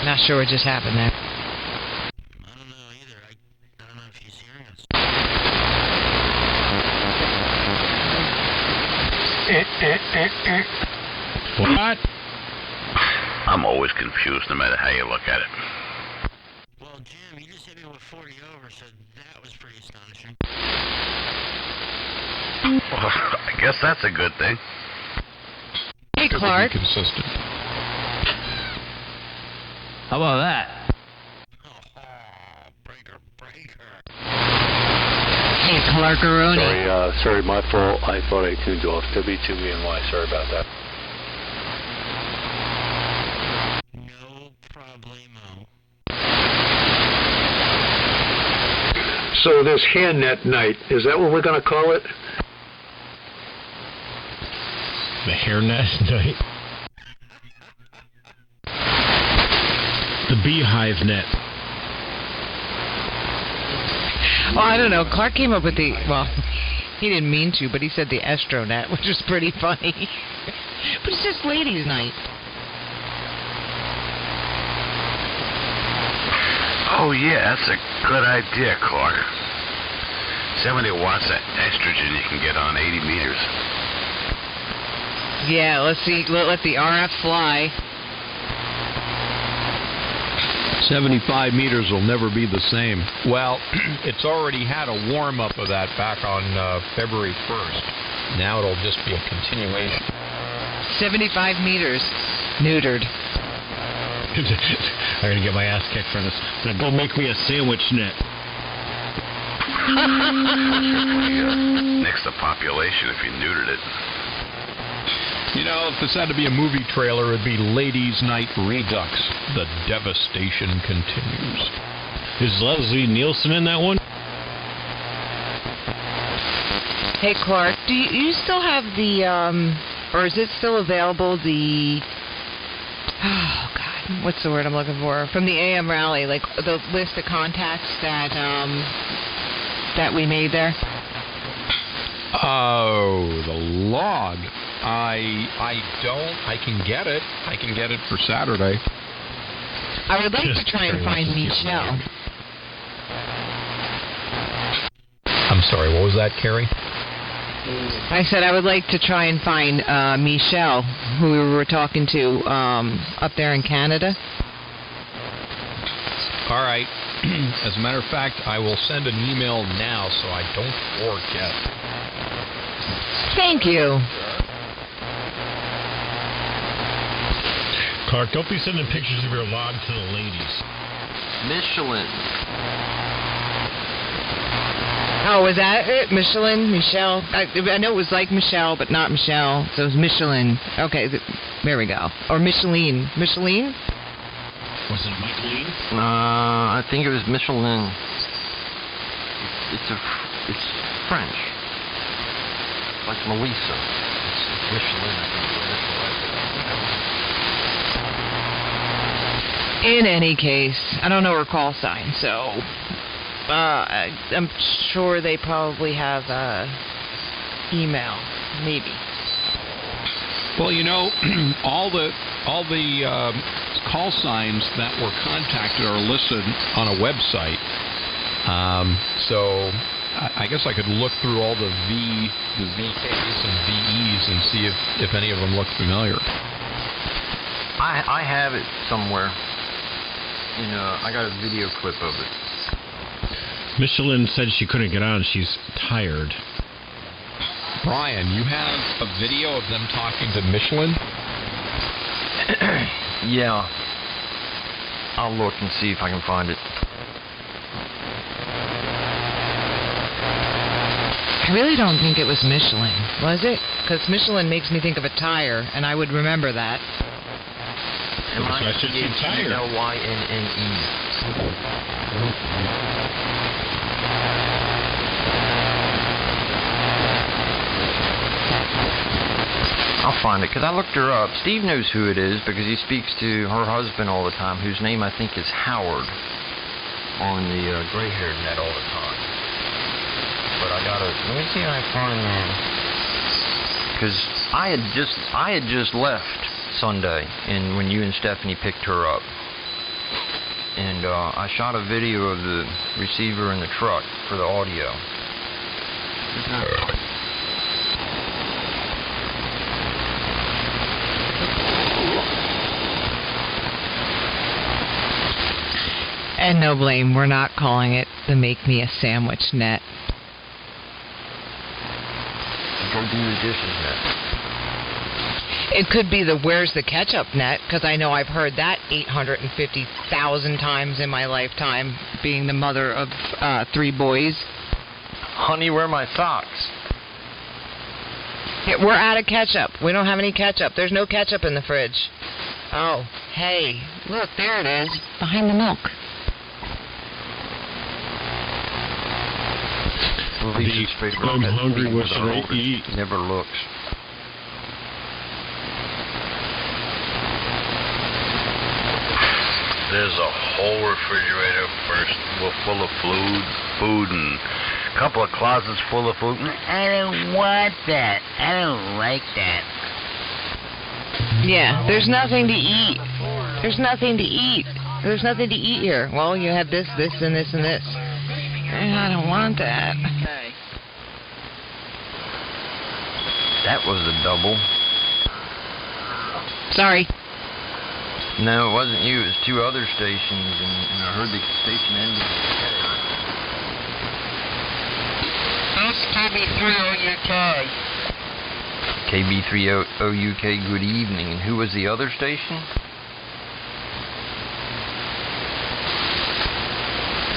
Not sure what just happened there. I don't know either. I don't know if he's hearing us. What? I'm always confused no matter how you look at it. Well, Jim, you just hit me with 40 over, so that was pretty astonishing. Well, I guess that's a good thing. Hey, Clark. Be consistent. How about that? Oh, breaker. Hey, Clark-a-roni. Sorry, my fault. I thought I tuned off. W2BNY. Sorry about that. No problemo. So this hairnet night, is that what we're going to call it? The hairnet night. The beehive net. Oh, I don't know. Clark came up with well, he didn't mean to, but he said the astronet, which is pretty funny. But it's just ladies' night. Oh, yeah, that's a good idea, Clark. 70 watts of estrogen you can get on 80 meters. Yeah, let's see. Let the RF fly. 75 meters will never be the same. Well, it's already had a warm-up of that back on February 1st. Now it'll just be a continuation. 75 meters. Neutered. I'm going to get my ass kicked for this. Now go make me a sandwich net. Next to population if you neutered it. You know, if this had to be a movie trailer, it'd be Ladies' Night Redux. The devastation continues. Is Leslie Nielsen in that one? Hey, Clark, do you still have the, or is it still available, oh, God, what's the word I'm looking for? From the AM rally, like the list of contacts that we made there? Oh, the log. I don't. I can get it. I can get it for Saturday. I would like to try and find Michelle. I'm sorry, what was that, Carrie? I said I would like to try and find Michelle, who we were talking to up there in Canada. All right. As a matter of fact, I will send an email now so I don't forget. Thank you. Clark, don't be sending pictures of your log to the ladies. Michelin. Oh, was that it? Michelin? Michelle? I know it was like Michelle, but not Michelle. So it was Michelin. Okay, there we go. Or Micheline. Micheline? Was it Micheline? I think it was Michelin. It's French. Like Melissa. It's Michelin, I think. In any case, I don't know her call sign, so I'm sure they probably have email, maybe. Well, you know, all the call signs that were contacted are listed on a website. So I guess I could look through all the VKs and VEs and see if any of them look familiar. I have it somewhere. I got a video clip of it. Michelin said she couldn't get on. She's tired. Brian, you have a video of them talking to Michelin? Yeah. I'll look and see if I can find it. I really don't think it was Michelin, was it? Because Michelin makes me think of a tire, and I would remember that. M-I-C-H-E-L-Y-N-N-E. I'll find it, because I looked her up. Steve knows who it is, because he speaks to her husband all the time, whose name I think is Howard, on the gray-haired net all the time. But let me see if I can find that. Because I had just left Sunday, and when you and Stephanie picked her up. and I shot a video of the receiver in the truck for the audio. And no blame, we're not calling it the Make Me a Sandwich net. Go do the dishes net. It could be the Where's the Ketchup net, because I know I've heard that 850,000 times in my lifetime, being the mother of 3 boys. Honey, where are my socks? Yeah, we're out of ketchup. We don't have any ketchup. There's no ketchup in the fridge. Oh, hey, look, there it is, behind the milk. I'm hungry, what should I eat? Never looks. There's a whole refrigerator full of food, and a couple of closets full of food. I don't want that. I don't like that. Yeah, there's nothing to eat. There's nothing to eat. There's nothing to eat here. Well, you have this, this, and this, and this. I don't want that. That was a double. Sorry. No, it wasn't you. It was 2 other stations, and I heard the station ended. That's KB3OUK. KB3OUK, good evening. And who was the other station?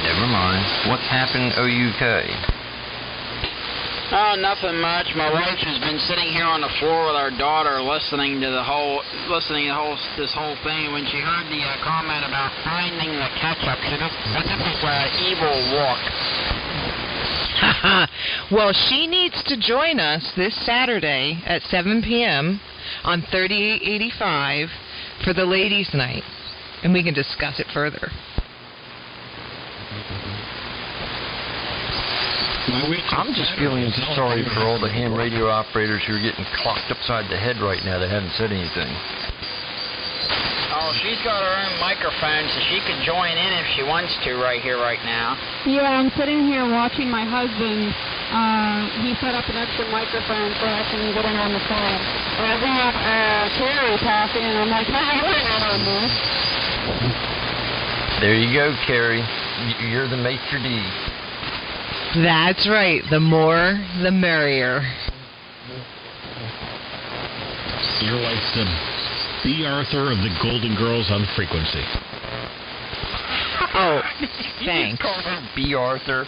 Never mind. What's happened, OUK? Oh, nothing much. My wife has been sitting here on the floor with our daughter, listening to this whole thing. When she heard the comment about finding the ketchup, she just this is an evil look. Well, she needs to join us this Saturday at 7 p.m. on 3885 for the ladies' night, and we can discuss it further. I'm just feeling sorry for all the ham radio operators who are getting clocked upside the head right now that haven't said anything. Oh, she's got her own microphone, so she could join in if she wants to right here, right now. Yeah, I'm sitting here watching my husband. He set up an extra microphone so I can get him on the phone. And I got Terry talking, and I'm like, hey, I want to on this. There you go, Carrie. You're the maitre d'. That's right. The more, the merrier. You're like the B. Arthur of the Golden Girls on Frequency. Oh, thanks. B. Arthur.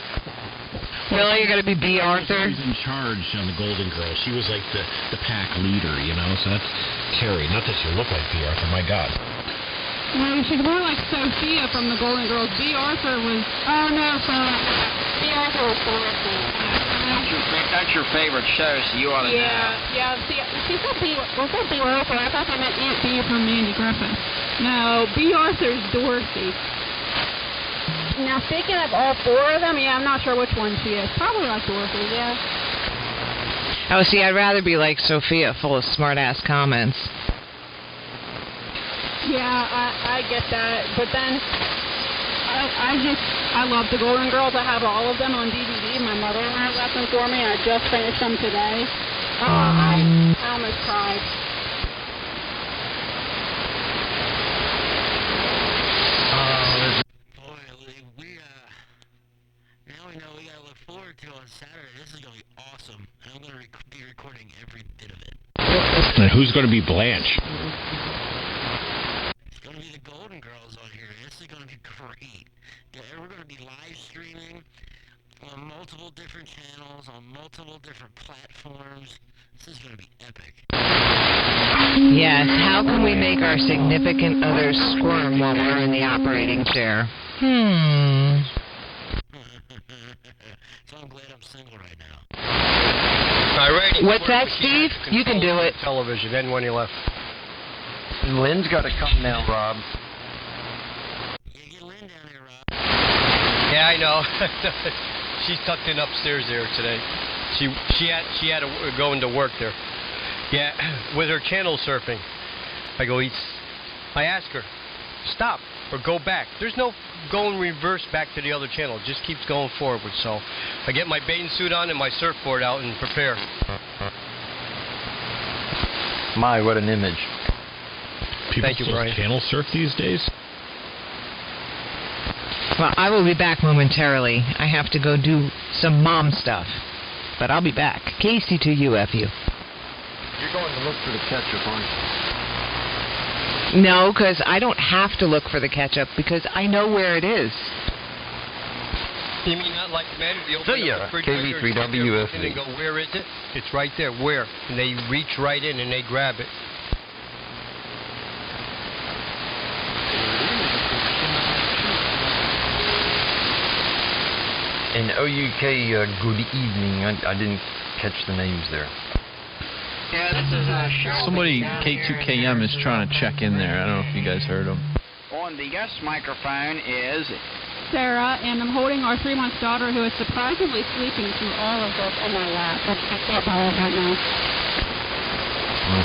Really? You're going to be B. Arthur? She's in charge on the Golden Girls. She was like the pack leader, you know? So that's Terry. Not that you look like B. Arthur, my God. Well, she's more like Sophia from the Golden Girls. B. Arthur was... Oh, no, sorry. B. Arthur was Dorothy. That's your favorite show, so you ought to know. Yeah. See, she said B. Was that B. Arthur? I thought they meant Aunt B from Mandy Griffith. No, B. Arthur's Dorothy. Now, speaking of all 4 of them, yeah, I'm not sure which one she is. Probably like Dorothy, yeah. Oh, see, I'd rather be like Sophia, full of smart-ass comments. Yeah, I get that, but then I love the Golden Girls. I have all of them on DVD. My mother-in-law got them for me. I just finished them today. I almost cried. Boy, now we know we gotta look forward to on Saturday. This is gonna be awesome, and I'm gonna be recording every bit of it. And who's going to be Blanche? It's going to be the Golden Girls on here. This is going to be great. We're going to be live streaming on multiple different channels, on multiple different platforms. This is going to be epic. Yes, how can we make our significant others squirm while we're in the operating chair? So I'm glad I'm single right now. What's that, Steve? You can do it. Television, then when you left. Lynn's got to come now, Rob. Yeah, get Lynn down here, Rob. Yeah, I know. She's tucked in upstairs there today. She had to go into work there. Yeah, with her channel surfing. I asked her, stop or go back. There's no going reverse back to the other channel. It just keeps going forward. So I get my bathing suit on and my surfboard out and prepare. My, what an image. People Thank you, still Brian. channel surf these days? Well, I will be back momentarily. I have to go do some mom stuff. But I'll be back. KC2UFU. You're going to look for the ketchup, aren't you? No, because I don't have to look for the ketchup because I know where it is. You mean not like the matter? You So open yeah, up the refrigerator and sit there KV3WFV. looking and go, where is it? It's right there. Where? And they reach right in and they grab it. And OUK, good evening. I didn't catch the names there. Yeah, this is Cheryl. Somebody, K2KM, is trying to check in there. I don't know if you guys heard him. On the guest microphone is Sarah, and I'm holding our 3-month daughter who is surprisingly sleeping through all of this in my lap. I can't believe right now.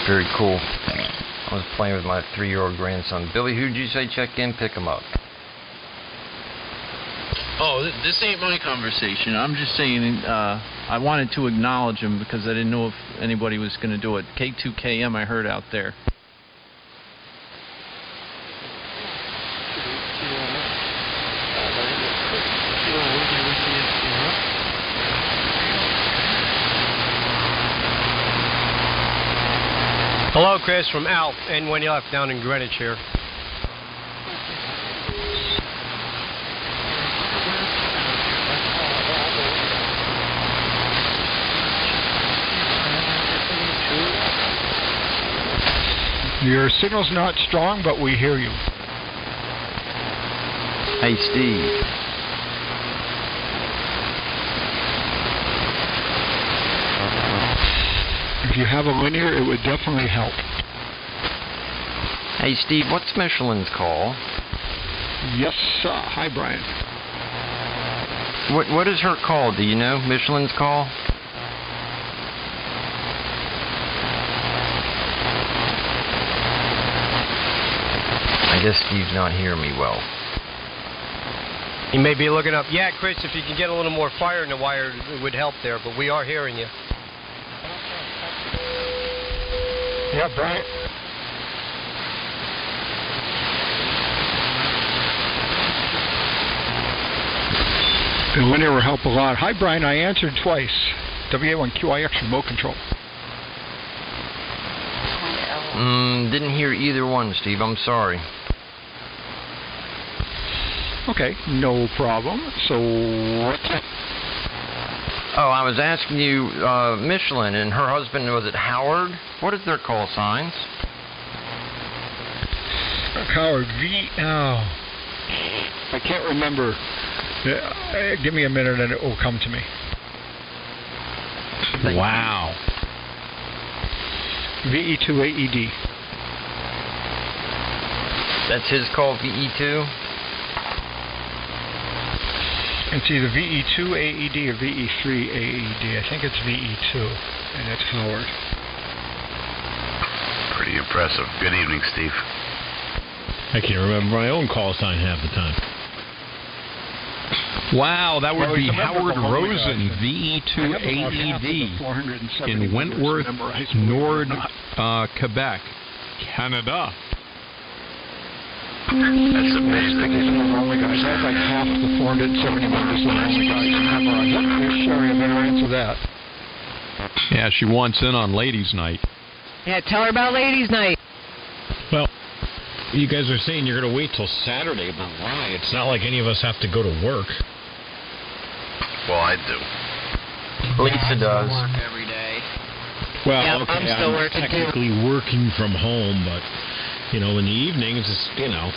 Very cool. I was playing with my 3-year-old grandson. Billy, who did you say checked in? Pick him up. Oh, this ain't my conversation. I'm just saying I wanted to acknowledge him because I didn't know if anybody was going to do it. K2KM I heard out there. Hello, Chris, from Alp, N1F down in Greenwich here. Your signal's not strong, but we hear you. Hey, Steve. If you have a linear, it would definitely help. Hey, Steve, what's Michelin's call? Yes, hi, Brian. What is her call? Do you know Michelin's call? I guess Steve's not hearing me well. He may be looking up. Yeah, Chris, if you can get a little more fire in the wire, it would help there, but we are hearing you. Yeah, Brian. The linear will help a lot. Hi, Brian. I answered twice. WA1QIX remote control. Didn't hear either one, Steve. I'm sorry. Okay, no problem. So, what's that? Oh, I was asking you, Michelin and her husband, was it Howard? What is their call signs? Howard V. Oh, I can't remember. Give me a minute and it will come to me. Wow. VE2AED. That's his call, VE2? It's either VE2AED or VE3AED. I think it's VE2, and it's Howard. Pretty impressive. Good evening, Steve. I can't remember my own call sign half the time. Wow, that would Well, be he's a member Howard of the Holy Rosen, Gods. VE2AED, in Wentworth, Nord, Quebec, Canada. That's amazing. Only guys. That's like half the 470 members of the Only Guys memorize. Yep, Sherry, I better answer that. Yeah, she wants in on ladies' night. Yeah, tell her about ladies' night. Well, you guys are saying you're going to wait till Saturday, but why? It's not like any of us have to go to work. Well, I do. Lisa does. work every day. Well, Yeah, okay, I'm still working, too. technically working from home, but, you know, in the evenings, it's, you know,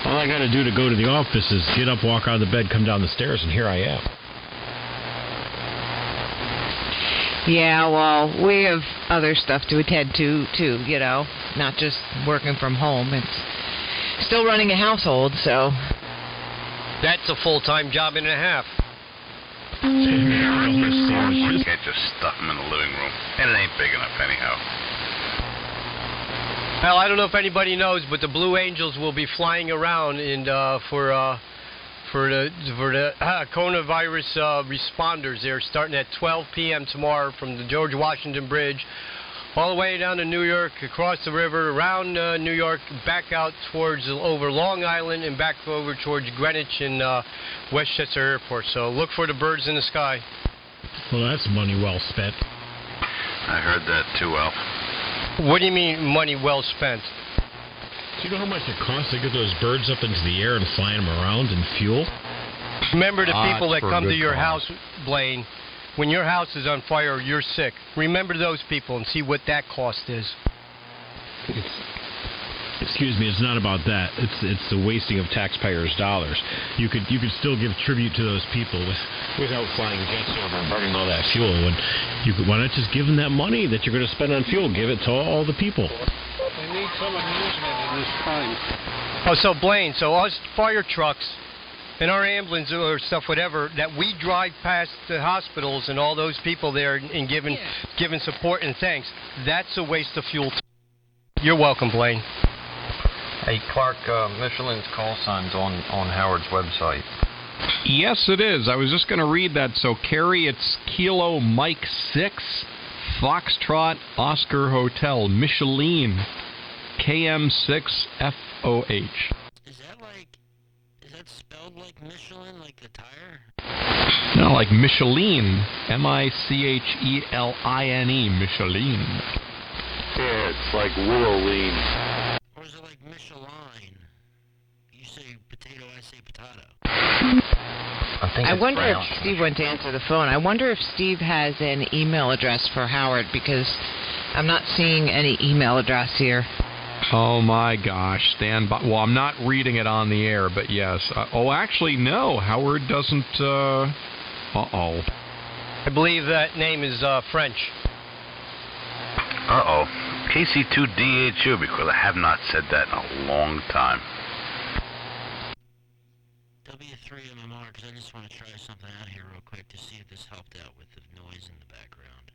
all I got to do to go to the office is get up, walk out of the bed, come down the stairs, and here I am. Yeah, well, we have other stuff to attend to, too, you know, not just working from home. It's still running a household, so. That's a full-time job and a half. You can't just stuff them in the living room. And it ain't big enough anyhow. Well, I don't know if anybody knows, but the Blue Angels will be flying around for the coronavirus responders. They're starting at 12 p.m. tomorrow from the George Washington Bridge, all the way down to New York, across the river, around New York, back out towards over Long Island, and back over towards Greenwich and Westchester Airport. So look for the birds in the sky. Well, that's money well spent. I heard that too, Alf. What do you mean money well spent? Do you know how much it costs to get those birds up into the air and fly them around in fuel? Remember the people that for a come to good your cause. house, Blaine, when your house is on fire or you're sick. Remember those people and see what that cost is. Excuse me, it's not about that. It's the wasting of taxpayers' dollars. You could still give tribute to those people without flying jets over and burning all that fuel. And why not just give them that money that you're going to spend on fuel? Give it to all the people. They need some amusement in this time. Oh, so Blaine, so us fire trucks and our ambulance or stuff, whatever, that we drive past the hospitals and all those people there and giving support and thanks, that's a waste of fuel. You're welcome, Blaine. Hey, Clark, Michelin's call sign's on Howard's website. Yes, it is. I was just going to read that. So, Carrie, it's Kilo Mike 6, Foxtrot Oscar Hotel, Michelin, KM6FOH. Is that spelled like Michelin, like the tire? No, like Michelin, Michelin, Michelin. Yeah, it's like Willow-lean. Or is it like Michelin? You say potato, I say potato. I wonder if Steve went to answer the phone. I wonder if Steve has an email address for Howard, because I'm not seeing any email address here. Oh my gosh, stand by. Well, I'm not reading it on the air, but yes. Actually, no. Howard doesn't, uh-oh. I believe that name is French. Uh-oh. KC2DHU, because I have not said that in a long time. W3MMR, because I just want to try something out here real quick to see if this helped out with the noise in the background.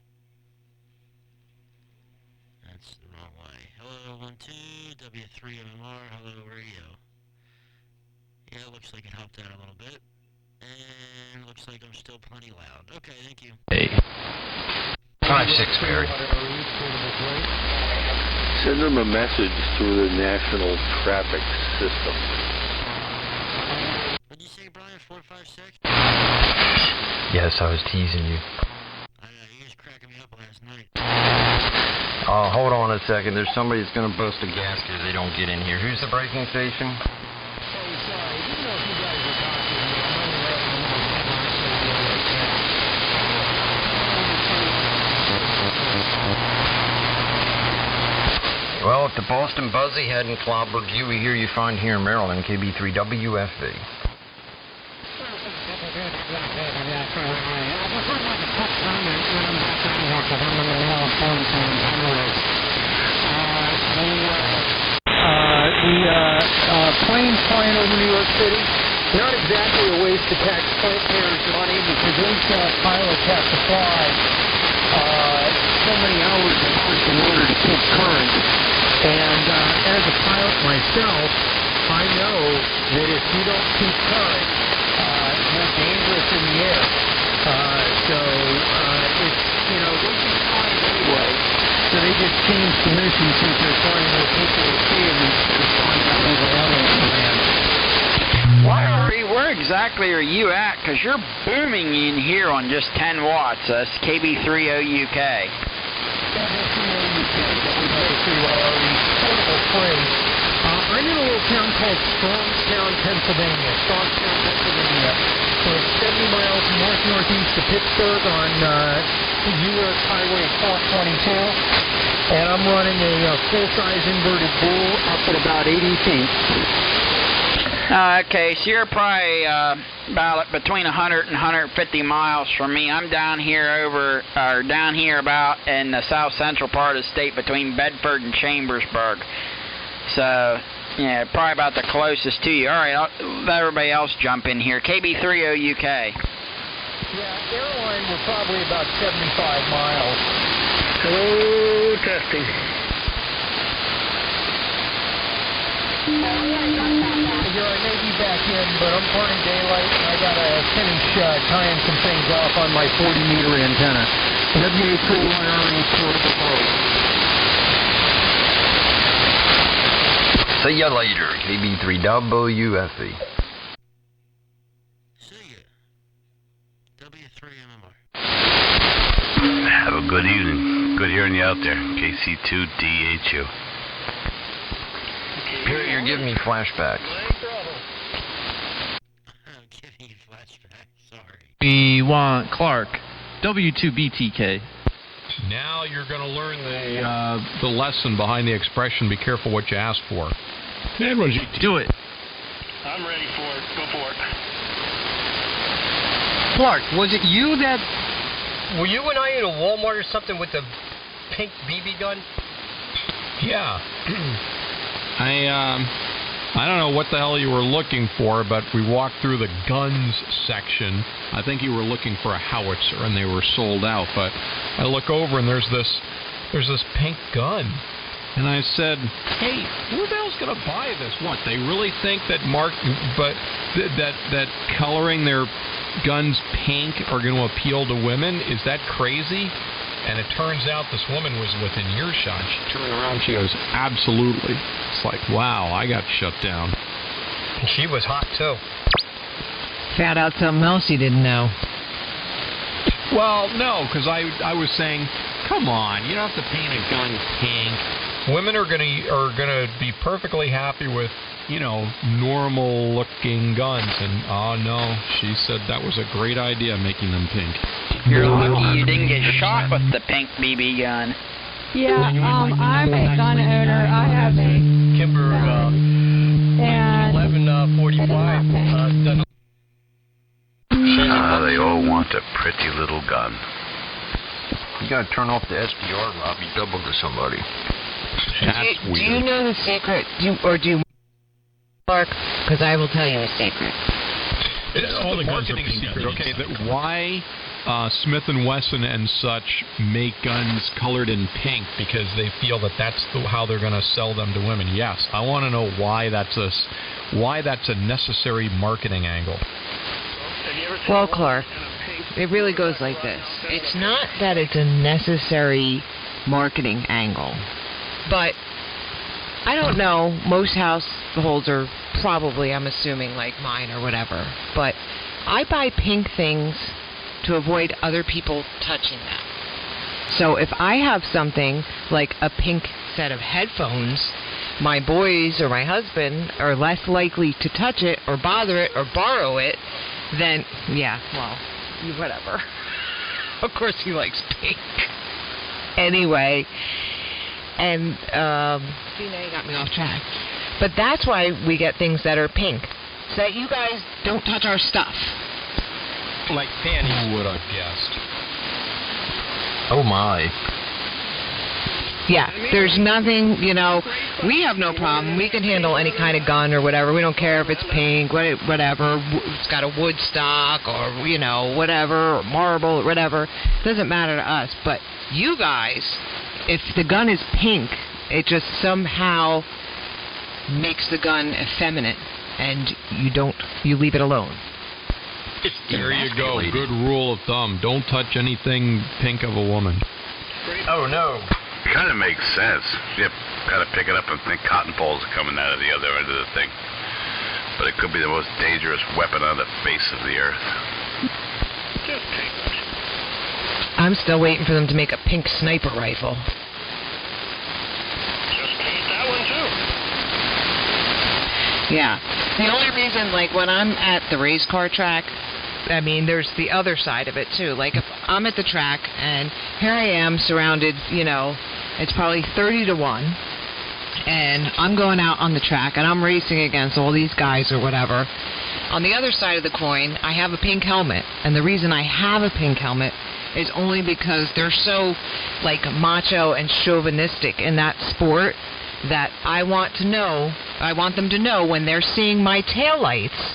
That's the wrong way. Hello, 1-2, W3MMR, hello, radio. Yeah, it looks like it helped out a little bit. And looks like I'm still plenty loud. Okay, thank you. Hey. 5-6, Barry. Send them a message through the national traffic system. What'd you say, Brian? 456? Yes, I was teasing you. I know, you was cracking me up last night. Oh, hold on a second. There's somebody that's going to bust a gasket if they don't get in here. Who's the braking station? Well, if the Boston Buzzy hadn't clobbered you, we hear you find here in Maryland, KB3WFV. Planes flying over New York City, not exactly a waste of taxpayers' money, because those pilots have to fly so many hours in order to keep current. And as a pilot myself, I know that if you don't keep current, you're dangerous in the air. So it's, they can fly anyway. So they just changed the mission since they're flying more people at sea and they're flying out over Larry, where exactly are you at? Because you're booming in here on just 10 watts. That's KB30UK. I'm in a little town called Strongstown, Pennsylvania. So it's 70 miles north-northeast of Pittsburgh on U.S. Highway 422. And I'm running a full-size inverted bull up at about 80 feet. Okay, so you're probably about between 100 and 150 miles from me. I'm down here about in the south central part of the state between Bedford and Chambersburg. So, yeah, probably about the closest to you. All right, I'll let everybody else jump in here. KB30UK. Yeah, airline, we're probably about 75 miles. Oh, testing. Here, I may be back in, but I'm burning daylight, and I gotta finish tying some things off on my 40-meter antenna. WA31 report the boat. See ya later, KB3WFE. See ya. W3MMR. Have a good evening. Good hearing you out there. KC2DHU. You're giving me flashbacks. I'm giving you flashbacks, sorry. We want Clark. W2BTK. Now you're going to learn the lesson behind the expression, be careful what you ask for. Do it. I'm ready for it. Go for it. Clark, was it you that... Were you and I in a Walmart or something with the pink BB gun? Yeah. I don't know what the hell you were looking for, but we walked through the guns section. I think you were looking for a howitzer, and they were sold out. But I look over, and there's this pink gun, and I said, "Hey, who the hell's gonna buy this? What? They really think that that coloring their guns pink are going to appeal to women? Is that crazy?" And it turns out this woman was within earshot. She turned around, she goes, "Absolutely." It's like, wow, I got shut down. And she was hot, too. Found out something else you didn't know. Well, no, because I was saying, come on, you don't have to paint a gun pink. Women are gonna be perfectly happy with, normal looking guns. And oh no, she said that was a great idea, making them pink. You're lucky you didn't get shot with the pink BB gun. Yeah, I'm a gun owner. I have a Kimber, and 1145, done. They all want a pretty little gun. You gotta turn off the SDR, Rob. You double to somebody. That's do weird. you know the secret? Do you, Clark? Because I will tell you a secret. It's all the marketing secret. Okay, that why Smith & Wesson and such make guns colored in pink, because they feel that that's how they're going to sell them to women. Yes, I want to know why that's a necessary marketing angle. Well, Clark, it really goes like this. It's not that it's a necessary marketing angle, but I don't know. Most households are probably, I'm assuming, like mine or whatever. But I buy pink things to avoid other people touching them. So if I have something like a pink set of headphones, my boys or my husband are less likely to touch it or bother it or borrow it than, whatever. Of course he likes pink. Anyway, and, see, now you got me off track. But that's why we get things that are pink, so that you guys don't touch our stuff. Like panties. Who would have guessed? Oh my. Yeah, there's nothing, we have no problem. We can handle any kind of gun or whatever. We don't care if it's pink, whatever. It's got a wood stock or, whatever, or marble, or whatever. Doesn't matter to us. But you guys, if the gun is pink, it just somehow makes the gun effeminate, and you leave it alone. There you go. Good rule of thumb. Don't touch anything pink of a woman. Oh, no. Kind of makes sense. You kind of pick it up and think cotton balls are coming out of the other end of the thing. But it could be the most dangerous weapon on the face of the earth. I'm still waiting for them to make a pink sniper rifle. Just paint that one, too. Yeah. The only reason, when I'm at the race car track, there's the other side of it, too. Like, if I'm at the track, and here I am surrounded, it's probably 30 to 1, and I'm going out on the track, and I'm racing against all these guys or whatever. On the other side of the coin, I have a pink helmet, and the reason I have a pink helmet is only because they're so, macho and chauvinistic in that sport that I want them to know when they're seeing my taillights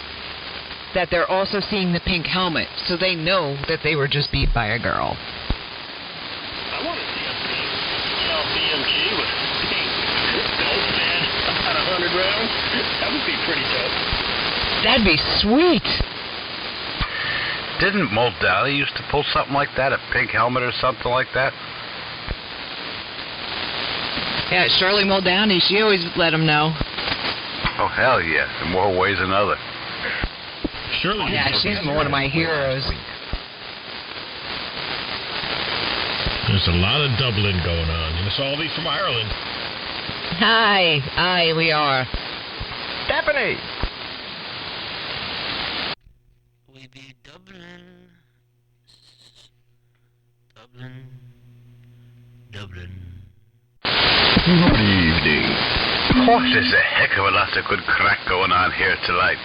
that they're also seeing the pink helmet, so they know that they were just beat by a girl. I want to see a pink BMG with pink belt pad at 100 rounds. That would be pretty dope. That'd be sweet. Didn't Moldali used to pull something like that, a pig helmet or something like that? Yeah, Shirley Muldowney, she always let him know. Oh, hell yes, in more ways than others. Shirley. Yeah, she's one of my heroes. There's a lot of Dublin going on. And it's all these from Ireland. Hi, we are. Stephanie! We be Dublin. Good evening. Oh, there's a heck of a lot of good crack going on here tonight.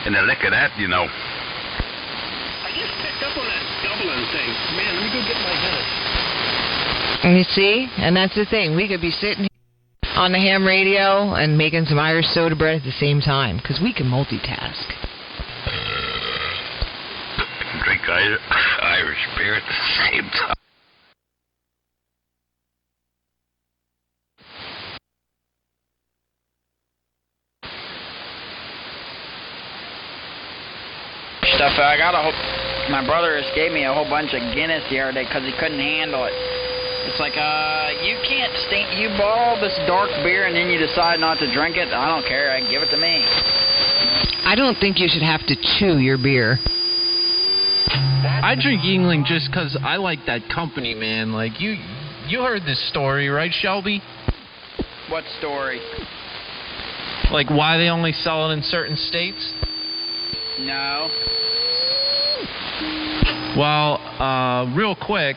And the lick of that, you know. I just picked up on that Dublin thing. Man, let me go get my Guinness. And you see? And that's the thing. We could be sitting on the ham radio and making some Irish soda bread at the same time, because we can multitask. Drink Irish beer at the same time. Stuff. My brother just gave me a whole bunch of Guinness the other day because he couldn't handle it. It's like, you can't stink. You bought all this dark beer and then you decide not to drink it. I don't care. Give it to me. I don't think you should have to chew your beer. I drink Yingling just because I like that company, man. Like, you heard this story, right, Shelby? What story? Like, why they only sell it in certain states? No. Well, real quick,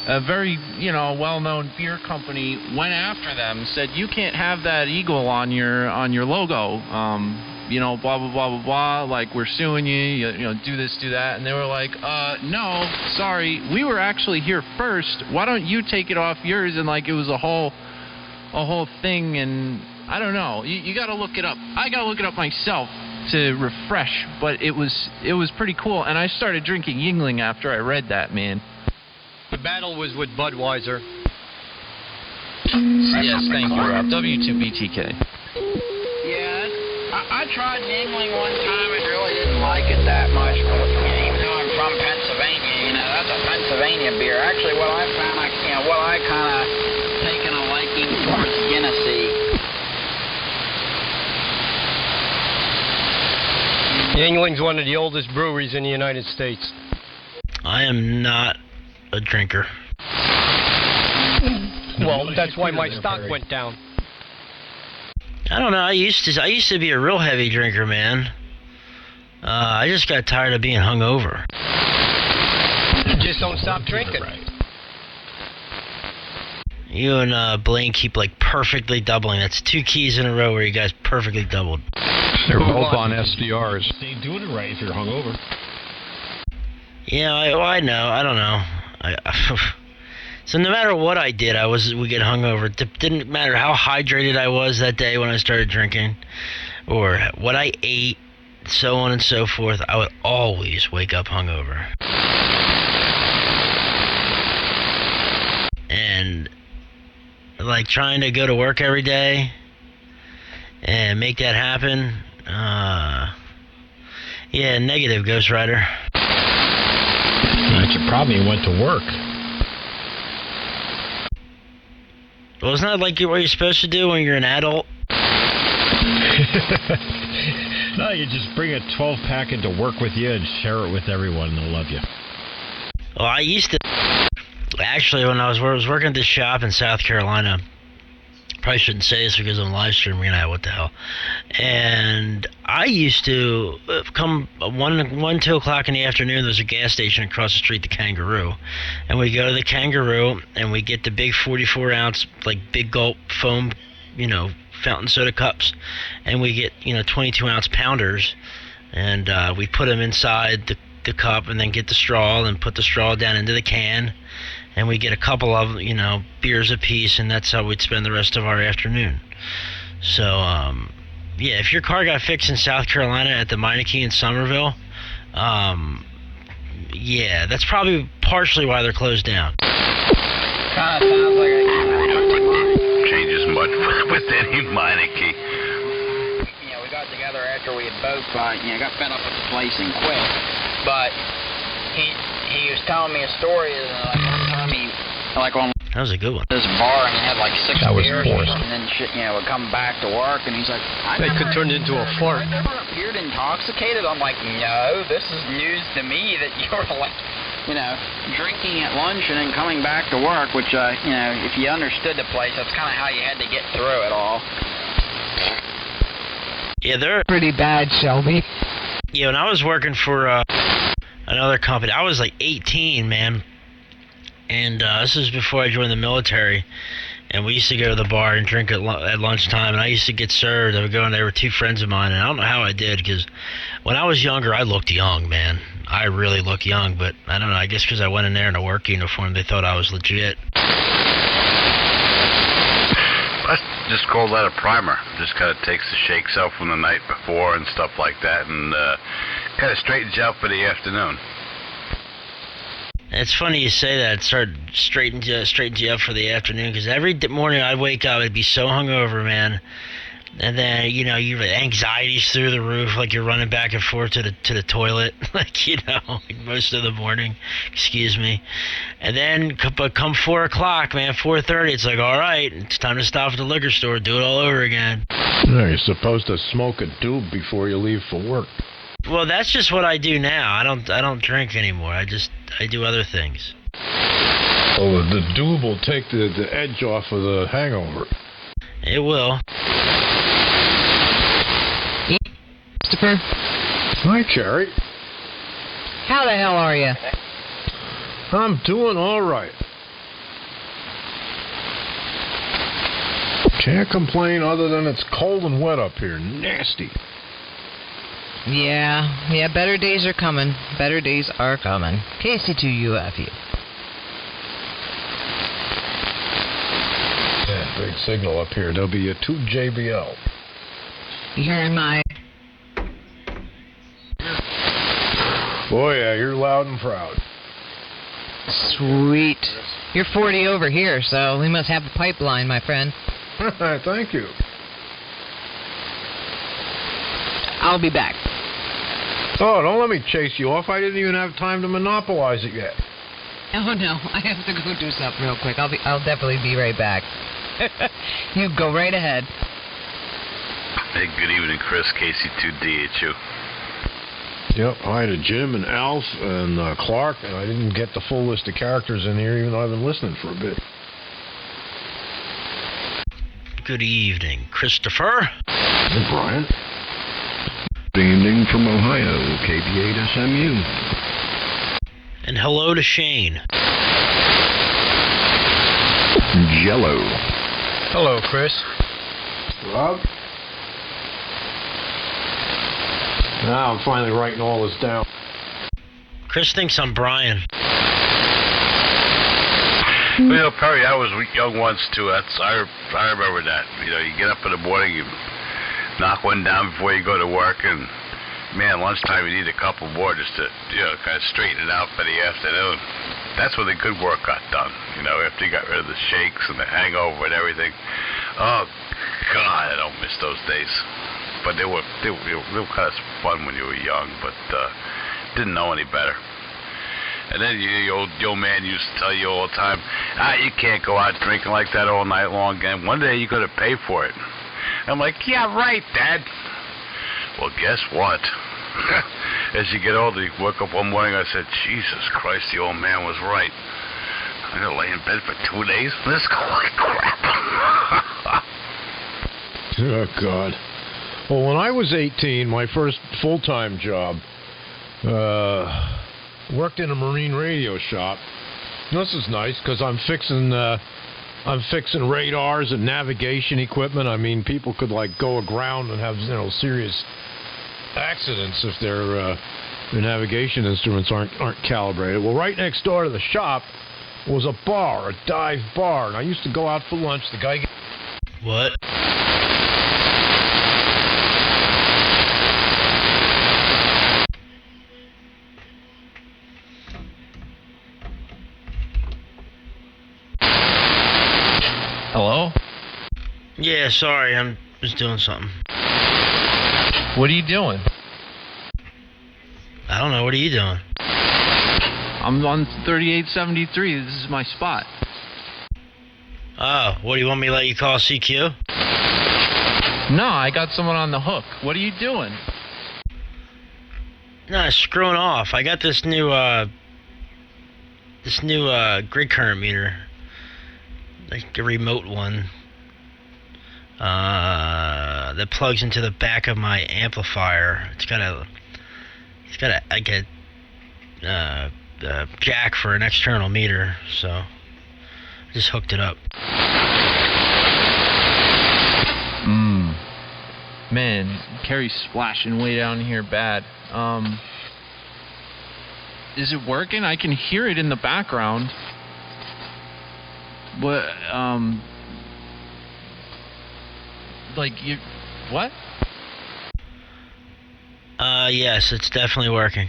a very, well-known beer company went after them, said you can't have that eagle on your logo. Blah blah blah blah blah. Like, we're suing you. Do this, do that. And they were like, no, sorry, we were actually here first. Why don't you take it off yours? And like, it was a whole thing. And I don't know. You got to look it up. I got to look it up myself to refresh. But it was pretty cool. And I started drinking Yingling after I read that, man. The battle was with Budweiser. Yes, thank you, Rob. W2BTK. Yeah, I tried Yingling one time and really didn't like it that much. Even though I'm from Pennsylvania, that's a Pennsylvania beer. Actually, what I found, what I kind of taken a liking towards Guinnessy. Yingling's one of the oldest breweries in the United States. I am not a drinker. Well, that's why my stock went down. I don't know. I used to be a real heavy drinker, man. I just got tired of being hungover. You just don't stop drinking. You and Blaine keep like perfectly doubling. That's 2 keys in a row where you guys perfectly doubled. They're both on SDRs. They ain't doing it right if you're hungover. Yeah, I know. I don't know. So no matter what I did, we get hungover. It didn't matter how hydrated I was that day when I started drinking, or what I ate, so on and so forth. I would always wake up hungover. And like trying to go to work every day and make that happen. Yeah, negative, Ghost Rider. That's your problem. You went to work. Well, isn't that like what you're supposed to do when you're an adult? No, you just bring a 12-pack into work with you and share it with everyone, and they'll love you. Well, I used to... Actually, when I was working at this shop in South Carolina, probably shouldn't say this because I'm live streaming, what the hell. And I used to come 2 o'clock in the afternoon, there's a gas station across the street, the Kangaroo. And we go to the Kangaroo and we get the big 44-ounce, like big gulp foam, fountain soda cups. And we get, 22-ounce pounders. And we put them inside the cup and then get the straw and put the straw down into the can. And we get a couple of, beers apiece, and that's how we'd spend the rest of our afternoon. So, yeah, if your car got fixed in South Carolina at the Meineke in Somerville, yeah, that's probably partially why they're closed down. Kind of sounds like changes much with any Meineke. we had both, got fed up with the place and quit. But he was telling me a story, like one time on That was a good one. this bar and he had like 6 That was beers forced. and then would come back to work and he's like, They could turn it into a fart. I never appeared intoxicated. I'm like, no, this is news to me that you're like, drinking at lunch and then coming back to work, which, if you understood the place, that's kind of how you had to get through it all. Yeah, they're Pretty bad, Shelby. when I was working for another company, I was like 18, man. And this was before I joined the military. And we used to go to the bar and drink at lunchtime. And I used to get served. I would go in there with 2 friends of mine. And I don't know how I did, because when I was younger, I looked young, man. I really looked young. But I don't know. I guess because I went in there in a work uniform, they thought I was legit. I just call that a primer. Just kind of takes the shakes out from the night before and stuff like that, and kind of straightens you out for the afternoon. It's funny you say that. It started straightens you up for the afternoon, because every morning I'd wake up, I'd be so hungover, man. And then, your anxiety's through the roof, like you're running back and forth to the toilet, like most of the morning, excuse me. And then, but come 4 o'clock, man, 4:30, it's like, all right, it's time to stop at the liquor store, do it all over again. No, you're supposed to smoke a doob before you leave for work. Well, that's just what I do now. I don't drink anymore. I do other things. Well, the doob will take the edge off of the hangover. It will. Christopher, Hi, Cherry. how the hell are you? I'm doing all right. Can't complain other than it's cold and wet up here. Nasty. Yeah, better days are coming. Better days are coming. KC2UFU. Yeah, big signal up here. There'll be a 2 JBL. You hearing my... Boy, yeah, you're loud and proud. Sweet. You're 40 over here, so we must have a pipeline, my friend. Thank you. I'll be back. Oh, don't let me chase you off. I didn't even have time to monopolize it yet. Oh no, I have to go do something real quick. I'll definitely be right back. You go right ahead. Hey, good evening, Chris. KC2D at you. Yep, hi to Jim and Alf and Clark, and I didn't get the full list of characters in here, even though I've been listening for a bit. Good evening, Christopher. Hey, Brian. Good evening from Ohio, KB8SMU. And hello to Shane. Jello. Hello, Chris. Rob? Now I'm finally writing all this down. Chris thinks I'm Brian. Well, Perry, I was young once too. I remember that. You get up in the morning, you knock one down before you go to work, and man, lunchtime you need a couple more just to kind of straighten it out for the afternoon. That's when the good work got done. After you got rid of the shakes and the hangover and everything. Oh God, I don't miss those days. But they were kind of fun when you were young, but didn't know any better. And then the old man used to tell you all the time, you can't go out drinking like that all night long, and one day you're going to pay for it. I'm like, yeah, right, Dad. Well, guess what? As you get older, you woke up one morning, I said, Jesus Christ, the old man was right. I'm going to lay in bed for 2 days? This is like crap. Oh, God. Well, when I was 18, my first full-time job, worked in a marine radio shop. This is nice because I'm fixing radars and navigation equipment. I mean, people could go aground and have serious accidents if their navigation instruments aren't calibrated. Well, right next door to the shop was a bar, a dive bar, and I used to go out for lunch. The guy. What? Hello? Yeah, sorry, I'm just doing something. What are you doing? I don't know. What are you doing? I'm on 3873. This is my spot. Oh, what do you want me to let you call CQ? No, I got someone on the hook. What are you doing? No, screwing off. I got this new grid current meter, like a remote one, that plugs into the back of my amplifier. It's got a jack for an external meter, so I just hooked it up. Man, Carrie's splashing way down here bad. Is it working? I can hear it in the background. What, what? Yes, it's definitely working.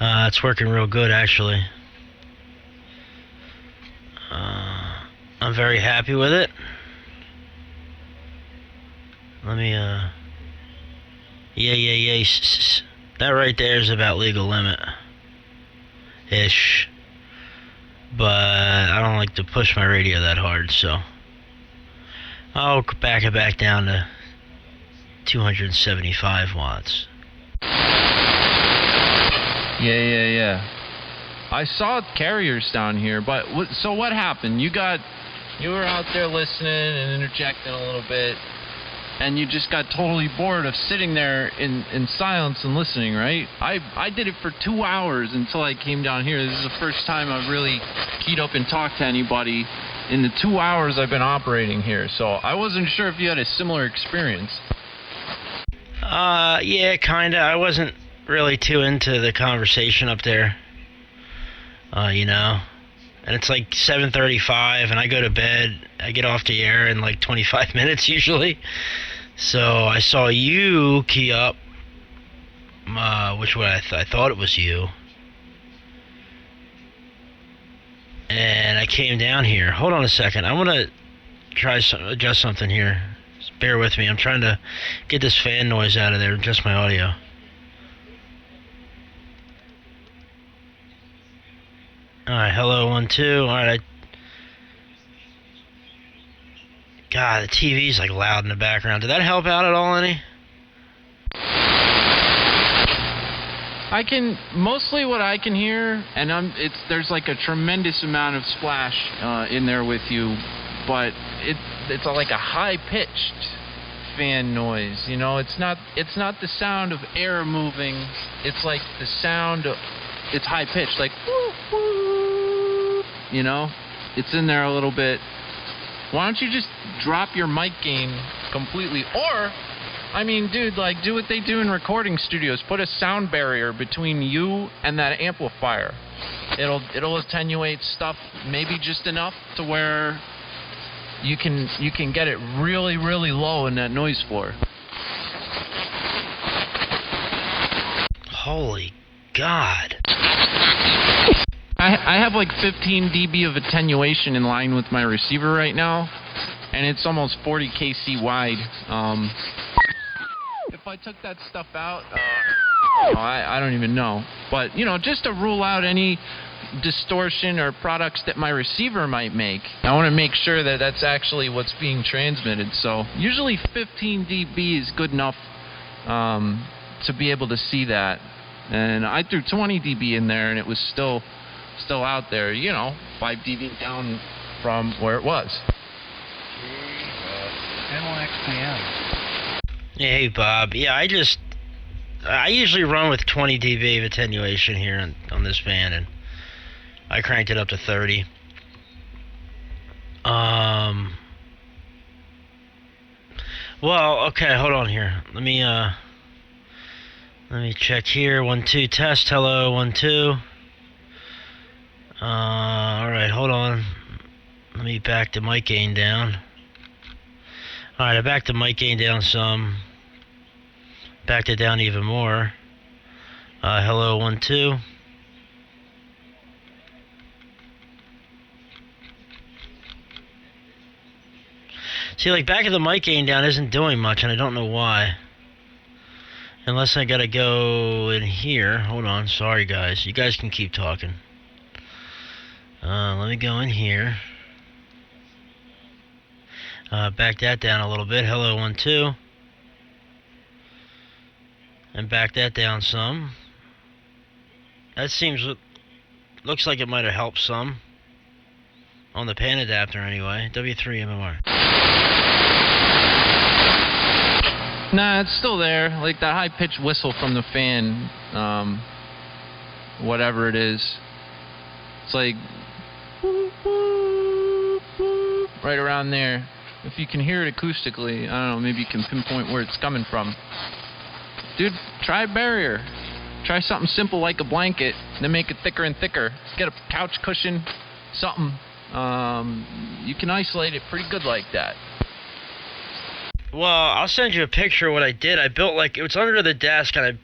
It's working real good, actually. I'm very happy with it. Let me, yeah. That right there is about legal limit-ish. But I don't like to push my radio that hard, so I'll back it back down to 275 watts. Yeah. I saw carriers down here, but so what happened? You were out there listening and interjecting a little bit, and you just got totally bored of sitting there in silence and listening, right? I did it for 2 hours until I came down here. This is the first time I've really keyed up and talked to anybody in the 2 hours I've been operating here, so I wasn't sure if you had a similar experience. Yeah, kinda. I wasn't really too into the conversation up there. And it's like 7:35, and I go to bed. I get off the air in like 25 minutes usually. So I saw you key up, which way I thought it was you. And I came down here. Hold on a second. I want to try adjust something here. Just bear with me. I'm trying to get this fan noise out of there, adjust my audio. Alright, hello, 1, 2. Alright, God, the TV's like loud in the background. Did that help out at all any? Mostly what I can hear, and there's like a tremendous amount of splash in there with you, but it's like a high-pitched fan noise. It's not the sound of air moving. It's like the sound of, it's high-pitched, like woo, woo. It's in there a little bit. Why don't you just drop your mic gain completely? Or, dude, do what they do in recording studios. Put a sound barrier between you and that amplifier. It'll attenuate stuff maybe just enough to where you can get it really, really low in that noise floor. Holy God. I have like 15 dB of attenuation in line with my receiver right now, and it's almost 40 kC wide. If I took that stuff out, I don't even know. But, just to rule out any distortion or products that my receiver might make, I want to make sure that that's actually what's being transmitted. So usually 15 dB is good enough to be able to see that. And I threw 20 dB in there, and it was still out there, 5 dB down from where it was. NYXPM. Hey, Bob. Yeah, I usually run with 20 dB of attenuation here on this band, and I cranked it up to 30. Well, okay, hold on here. Let me check here. 1, 2, test. Hello, 1, 2. Alright, hold on. Let me back the mic gain down. Alright, I backed the mic gain down some. Backed it down even more. Hello, 1, 2. See, like, back of the mic gain down isn't doing much, and I don't know why. Unless I gotta go in here. Hold on, sorry guys. You guys can keep talking. Let me go in here. Back that down a little bit. Hello, 1, 2. And back that down some. That looks like it might have helped some. On the pan adapter anyway. W3 MMR. Nah, it's still there. Like that high-pitched whistle from the fan, whatever it is. It's like right around there. If you can hear it acoustically, I don't know, maybe you can pinpoint where it's coming from. Dude, try a barrier. Try something simple like a blanket, then make it thicker and thicker. Get a couch cushion, something. You can isolate it pretty good like that. Well, I'll send you a picture of what I did. I built, like, it was under the desk, and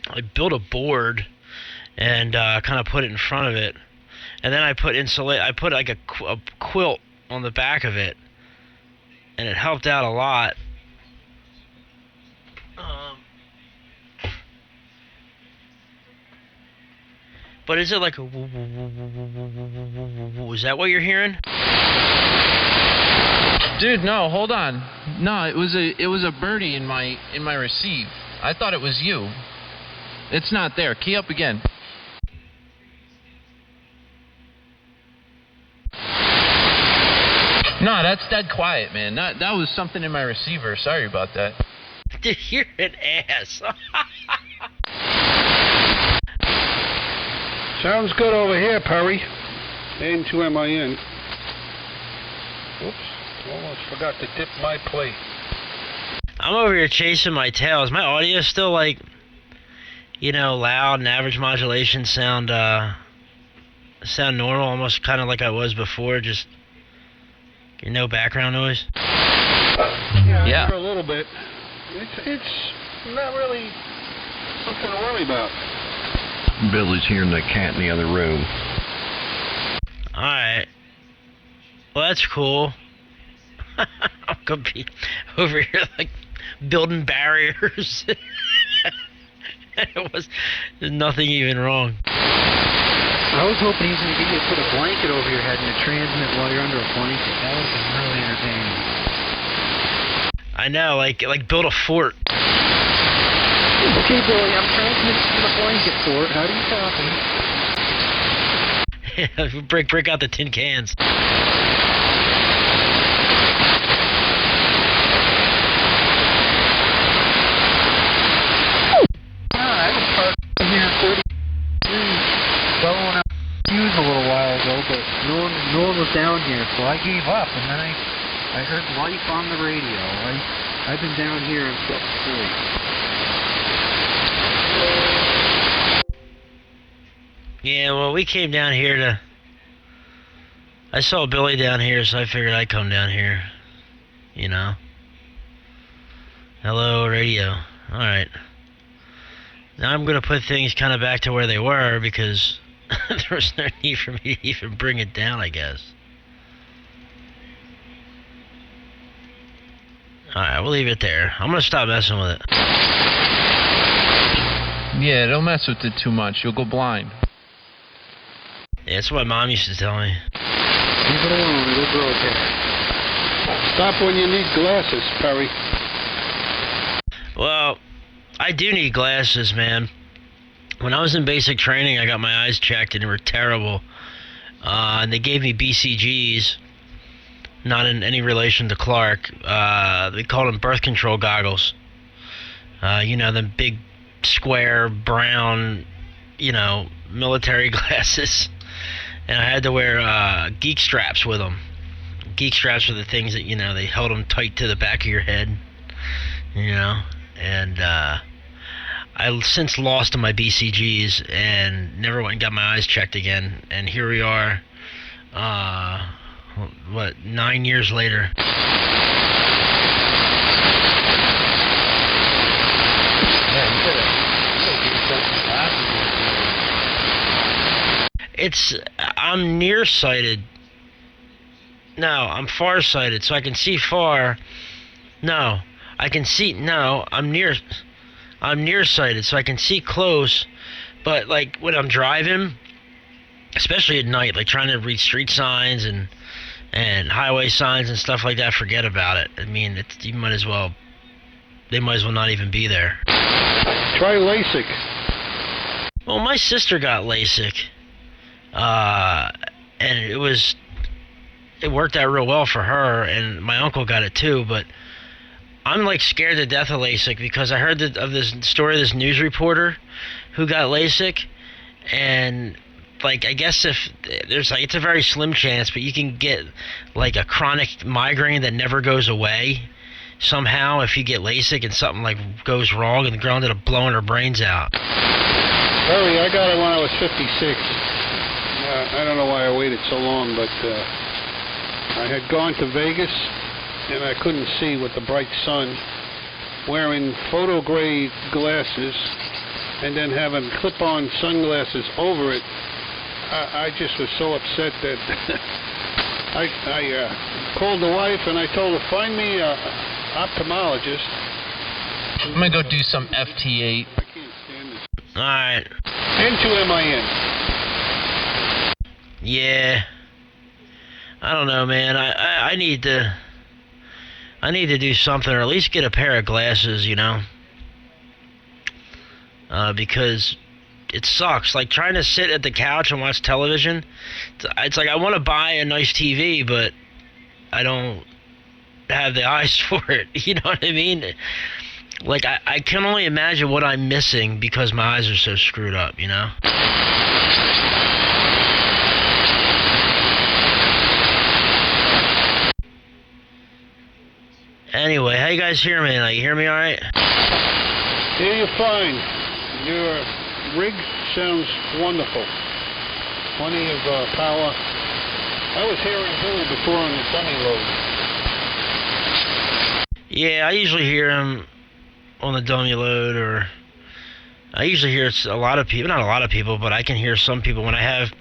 I built a board and kind of put it in front of it. And then I put like a quilt on the back of it, and it helped out a lot. But is it like a... Was that what you're hearing? Dude, no, hold on. No, it was a birdie in my receive. I thought it was you. It's not there. Key up again. No, that's dead quiet, man. That was something in my receiver. Sorry about that. Dude, you're an ass. Sounds good over here, Perry. N2MIN. Oops, almost forgot to dip my plate. I'm over here chasing my tail. Is my audio still, like, you know, loud and average modulation sound normal? Almost kind of like I was before, just no background noise? Yeah. For a little bit. It's not really something to worry about. Billy's hearing the cat in the other room. Alright. Well, that's cool. I'm gonna be over here, like, building barriers. There's nothing even wrong. I was hoping he was going to get you to put a blanket over your head and to transmit while you're under a blanket. That would have been really entertaining. I know, like build a fort. Okay, Billy, I'm transmitting from the blanket fort. How do you copy? Yeah, break out the tin cans. I was parked here 33 going out fuse a little while ago, but no one was down here, so I gave up, and then I heard life on the radio. I've been down here until 3. Yeah, well, we came down here to... I saw Billy down here, so I figured I'd come down here. You know? Hello, radio. Alright. Now I'm going to put things kind of back to where they were, because there was no need for me to even bring it down, I guess. Alright, we'll leave it there. I'm going to stop messing with it. Yeah, don't mess with it too much. You'll go blind. Yeah, that's what my mom used to tell me. Leave it alone, it'll grow there. Stop when you need glasses, Perry. Well, I do need glasses, man. When I was in basic training, I got my eyes checked, and they were terrible. And they gave me BCGs, not in any relation to Clark. They called them birth control goggles. You know, them big, square, brown, you know, military glasses. And I had to wear geek straps with them. Geek straps are the things that, you know, they held them tight to the back of your head. You know? And I since lost my BCGs and never went and got my eyes checked again. And here we are, 9 years later. I'm nearsighted. No, I'm farsighted, so I can see far. No, I can see. No, I'm nearsighted, so I can see close. But like when I'm driving, especially at night, like trying to read street signs and highway signs and stuff like that, forget about it. I mean, they might as well not even be there. Try LASIK. Well, my sister got LASIK, and it worked out real well for her, and my uncle got it too. But I'm like scared to death of LASIK because I heard of this story of this news reporter who got LASIK, and like I guess if there's like it's a very slim chance, but you can get like a chronic migraine that never goes away somehow if you get LASIK and something like goes wrong and the girl ended up blowing her brains out. Harry, I got it when I was 56. I don't know why I waited so long, but I had gone to Vegas and I couldn't see with the bright sun, wearing photo gray glasses and then having clip-on sunglasses over it. I just was so upset that I called the wife and I told her, find me an ophthalmologist. I'm gonna go do some FT8. I can't stand it. Alright. N2MIN. Yeah. I don't know, man. I need to do something, or at least get a pair of glasses, you know? Because it sucks. Like, trying to sit at the couch and watch television, it's like I want to buy a nice TV, but I don't have the eyes for it. You know what I mean? Like, I can only imagine what I'm missing because my eyes are so screwed up, you know? Anyway, how you guys hear me? Like, you hear me all right? Hear you fine. Your rig sounds wonderful. Plenty of power. I was hearing Bill before on the dummy load. Yeah, I usually hear him on the dummy load, or I usually hear a lot of people, not a lot of people, but I can hear some people when I have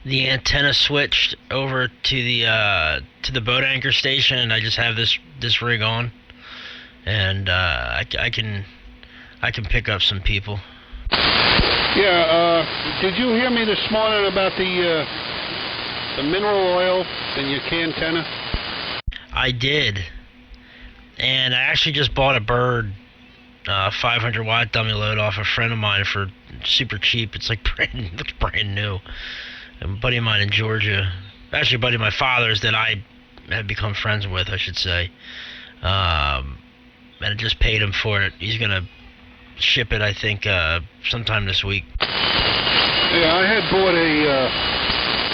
the antenna switched over to the boat anchor station, and I just have this rig on, and I can pick up some people. Yeah, did you hear me this morning about the mineral oil in your antenna? I did, and I actually just bought a Bird 500 watt dummy load off a friend of mine for super cheap. It's like looks brand new. A buddy of mine in Georgia, actually a buddy of my father's that I have become friends with, I should say, and I just paid him for it. He's gonna ship it, I think, sometime this week. Yeah, I had bought a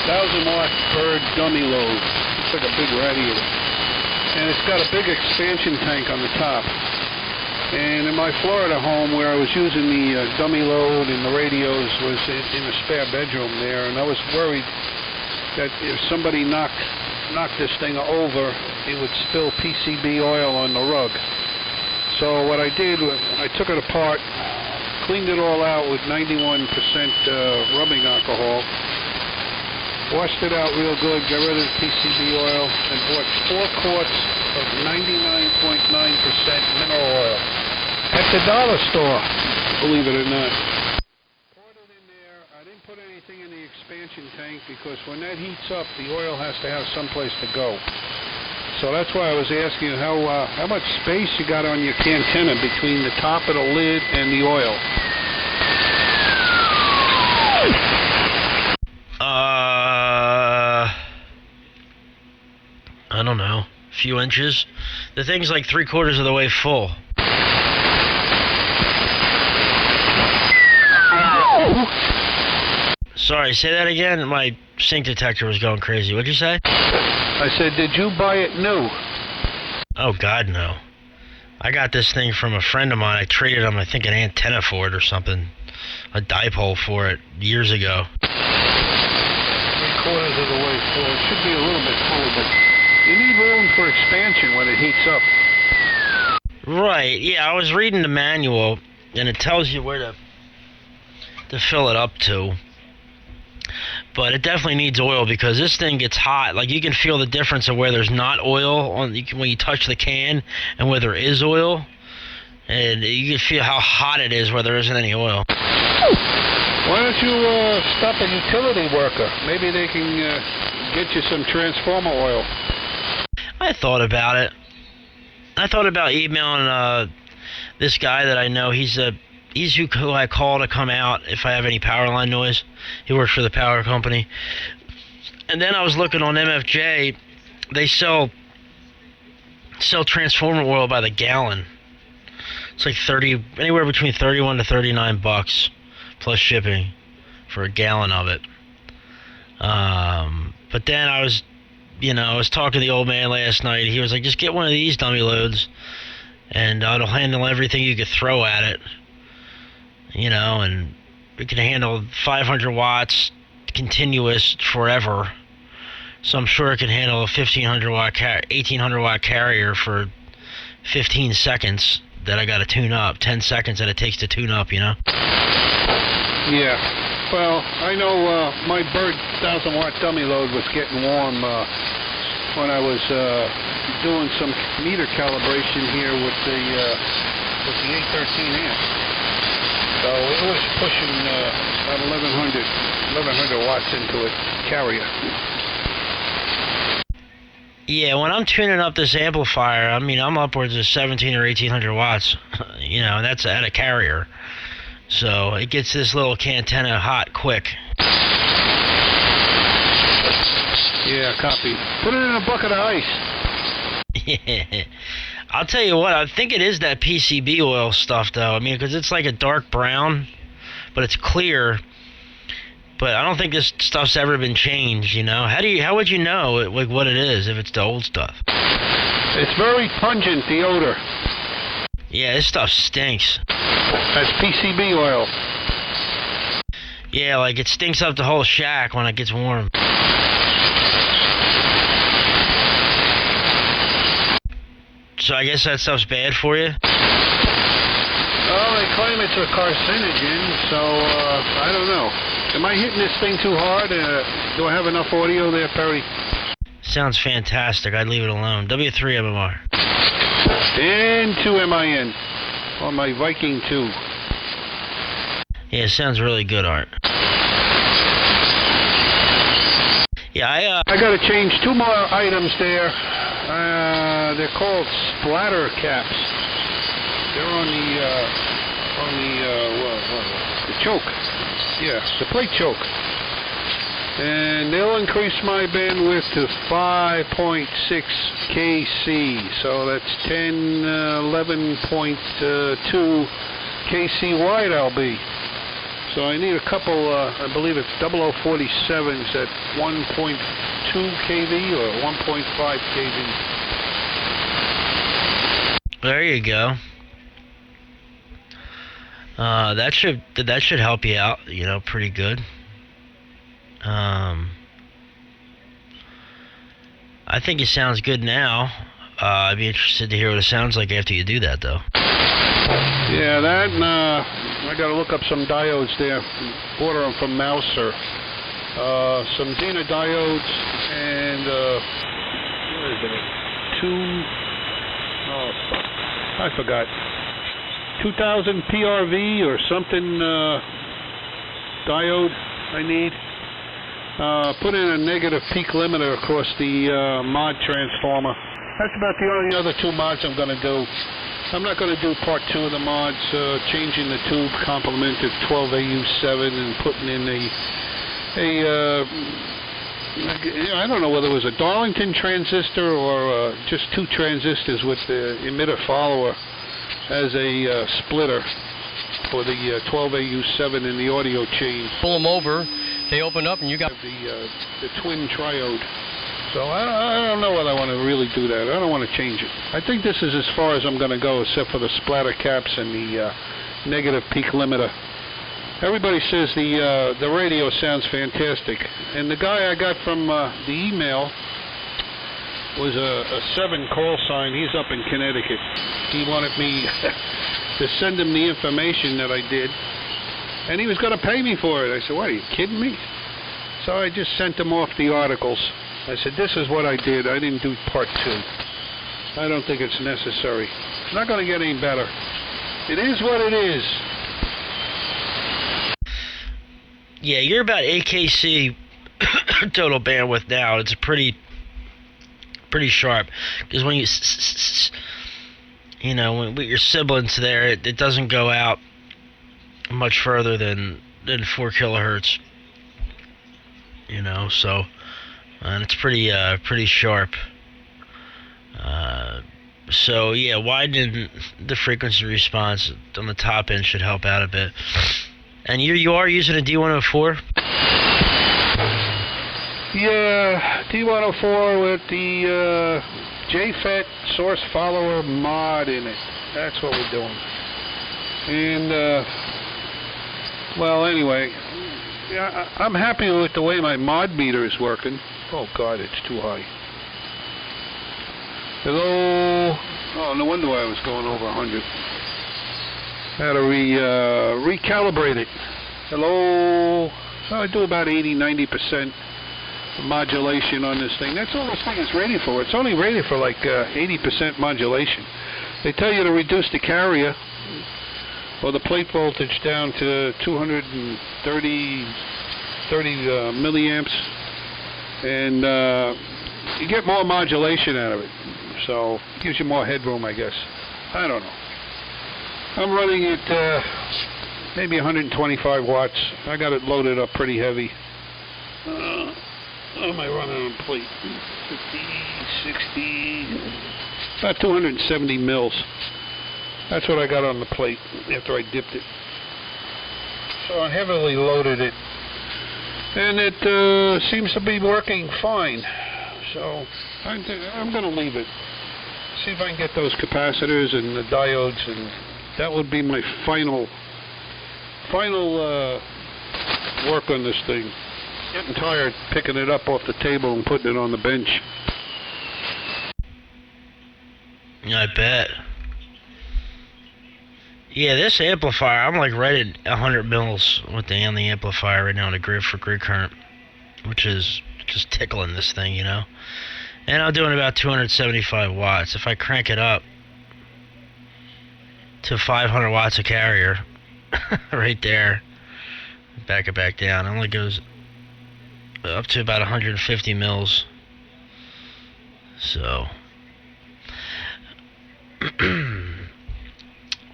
1,000 watt Bird dummy load. It's like a big radiator, and it's got a big expansion tank on the top. And in my Florida home, where I was using the dummy load and the radios, was in a spare bedroom there, and I was worried that if somebody knocked this thing over, it would spill PCB oil on the rug. So what I did was I took it apart, cleaned it all out with 91% rubbing alcohol, washed it out real good, got rid of the PCB oil, and bought 4 quarts of 99.9% mineral oil at the dollar store, believe it or not. Poured it in there. I didn't put anything in the expansion tank because when that heats up, the oil has to have someplace to go. So that's why I was asking you how much space you got on your antenna between the top of the lid and the oil. I don't know, a few inches. The thing's like 3/4 of the way full. Sorry, say that again? My sync detector was going crazy. What'd you say? I said, did you buy it new? Oh, God, no. I got this thing from a friend of mine. I traded him, I think, an antenna for it or something. A dipole for it years ago. 3/4 of the way full. It should be a little bit full, but you need room for expansion when it heats up. Right, yeah, I was reading the manual, and it tells you where to fill it up to. But it definitely needs oil because this thing gets hot. Like, you can feel the difference of where there's not oil when you touch the can and where there is oil. And you can feel how hot it is where there isn't any oil. Why don't you stop a utility worker? Maybe they can get you some transformer oil. I thought about it. I thought about emailing this guy that I know. He's who I call to come out if I have any power line noise. He works for the power company. And then I was looking on MFJ. They sell transformer oil by the gallon. It's like anywhere between $31 to $39 plus shipping for a gallon of it. But then I was talking to the old man last night. He was like, just get one of these dummy loads, and it'll handle everything you could throw at it. And it can handle 500 watts continuous forever. So I'm sure it can handle a 1800 watt carrier for 15 seconds that I got to tune up. 10 seconds that it takes to tune up, Yeah. Well, I know my Bird 1000-watt dummy load was getting warm when I was doing some meter calibration here with the 813 amp. So it was pushing about 1100 watts into a carrier. Yeah, when I'm tuning up this amplifier, I mean, I'm upwards of 17 or 1800 watts. That's at a carrier. So it gets this little antenna hot quick. Yeah, copy. Put it in a bucket of ice. Yeah. I'll tell you what, I think it is that PCB oil stuff, though. I mean, because it's like a dark brown, but it's clear. But I don't think this stuff's ever been changed, How would you know like what it is if it's the old stuff? It's very pungent, the odor. Yeah, this stuff stinks. That's PCB oil. Yeah, like it stinks up the whole shack when it gets warm. So I guess that stuff's bad for you? Well, they claim it's a carcinogen, so I don't know. Am I hitting this thing too hard? Do I have enough audio there, Perry? Sounds fantastic. I'd leave it alone. W3MMR. And 2MIN on my Viking 2. Yeah, it sounds really good, Art. Yeah, I got to change 2 more items there. They're called splatter caps. They're on the choke. Yeah, the plate choke. And they'll increase my bandwidth to 5.6 kc. So that's 11.2 kc wide I'll be. So I need a couple, I believe it's 0047s at 1.2 kV or 1.5 kV. there you go. That should help you out, pretty good. I think it sounds good now. I'd be interested to hear what it sounds like after you do that, though. Yeah, that, I got to look up some diodes there. Order them from Mouser. Some Dina diodes and, what is it? I forgot. 2000 PRV or something, diode I need. Put in a negative peak limiter across the mod transformer. That's about the only other 2 mods I'm going to do. I'm not going to do part 2 of the mods, changing the tube complement to 12AU7 and putting in I don't know whether it was a Darlington transistor or just 2 transistors with the emitter follower as a splitter for the 12AU7 in the audio chain. Pull them over, they open up, and you got the twin triode. So I don't know whether I want to really do that. I don't want to change it. I think this is as far as I'm going to go, except for the splatter caps and the negative peak limiter. Everybody says the radio sounds fantastic. And the guy I got from the email was a 7 call sign. He's up in Connecticut. He wanted me to send him the information that I did. And he was going to pay me for it. I said, what, are you kidding me? So I just sent them off the articles. I said, this is what I did. I didn't do part 2. I don't think it's necessary. It's not going to get any better. It is what it is. Yeah, you're about AKC total bandwidth now. It's pretty sharp. Because when when with your siblings there, it doesn't go out much further than 4 kilohertz. So and it's pretty sharp. So yeah, widening the frequency response on the top end should help out a bit. And you are using a D104? Yeah, D104 with the JFET source follower mod in it. That's what we're doing. And well, anyway, yeah, I'm happy with the way my mod meter is working. Oh God, it's too high. Hello. Oh, no wonder why I was going over 100. Had to recalibrate it. Hello. So I do about 80-90% modulation on this thing. That's all this thing is rated for. It's only rated for like 80% modulation. They tell you to reduce the carrier or the plate voltage down to 230 milliamps, and you get more modulation out of it. So it gives you more headroom, I guess. I don't know. I'm running it maybe 125 watts. I got it loaded up pretty heavy. What am I running on plate? 50, 60, about 270 mils. That's what I got on the plate after I dipped it. So I heavily loaded it. And it seems to be working fine. So I'm going to leave it. See if I can get those capacitors and the diodes, and that would be my final work on this thing. Getting tired picking it up off the table and putting it on the bench. I bet. Yeah, this amplifier, I'm like right at 100 mils on the amplifier right now on the grid for grid current, which is just tickling this thing, And I'm doing about 275 watts. If I crank it up to 500 watts of carrier, right there, back it back down, it only goes up to about 150 mils. So,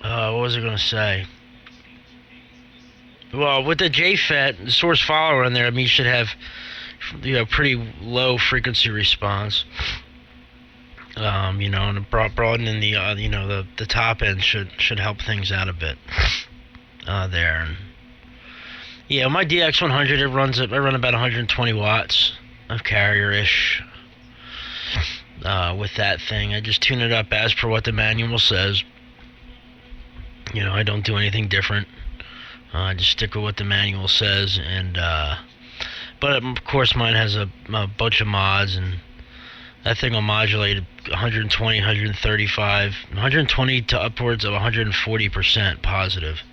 what was I going to say? Well, with the JFET, the source follower in there, I mean, you should have pretty low frequency response. And broadening the top end should help things out a bit there. And yeah, my DX100 I run about 120 watts of carrier-ish with that thing. I just tune it up as per what the manual says. I don't do anything different. I just stick with what the manual says, and but of course mine has a bunch of mods, and that thing will modulate 120, 135, 120 to upwards of 140% positive.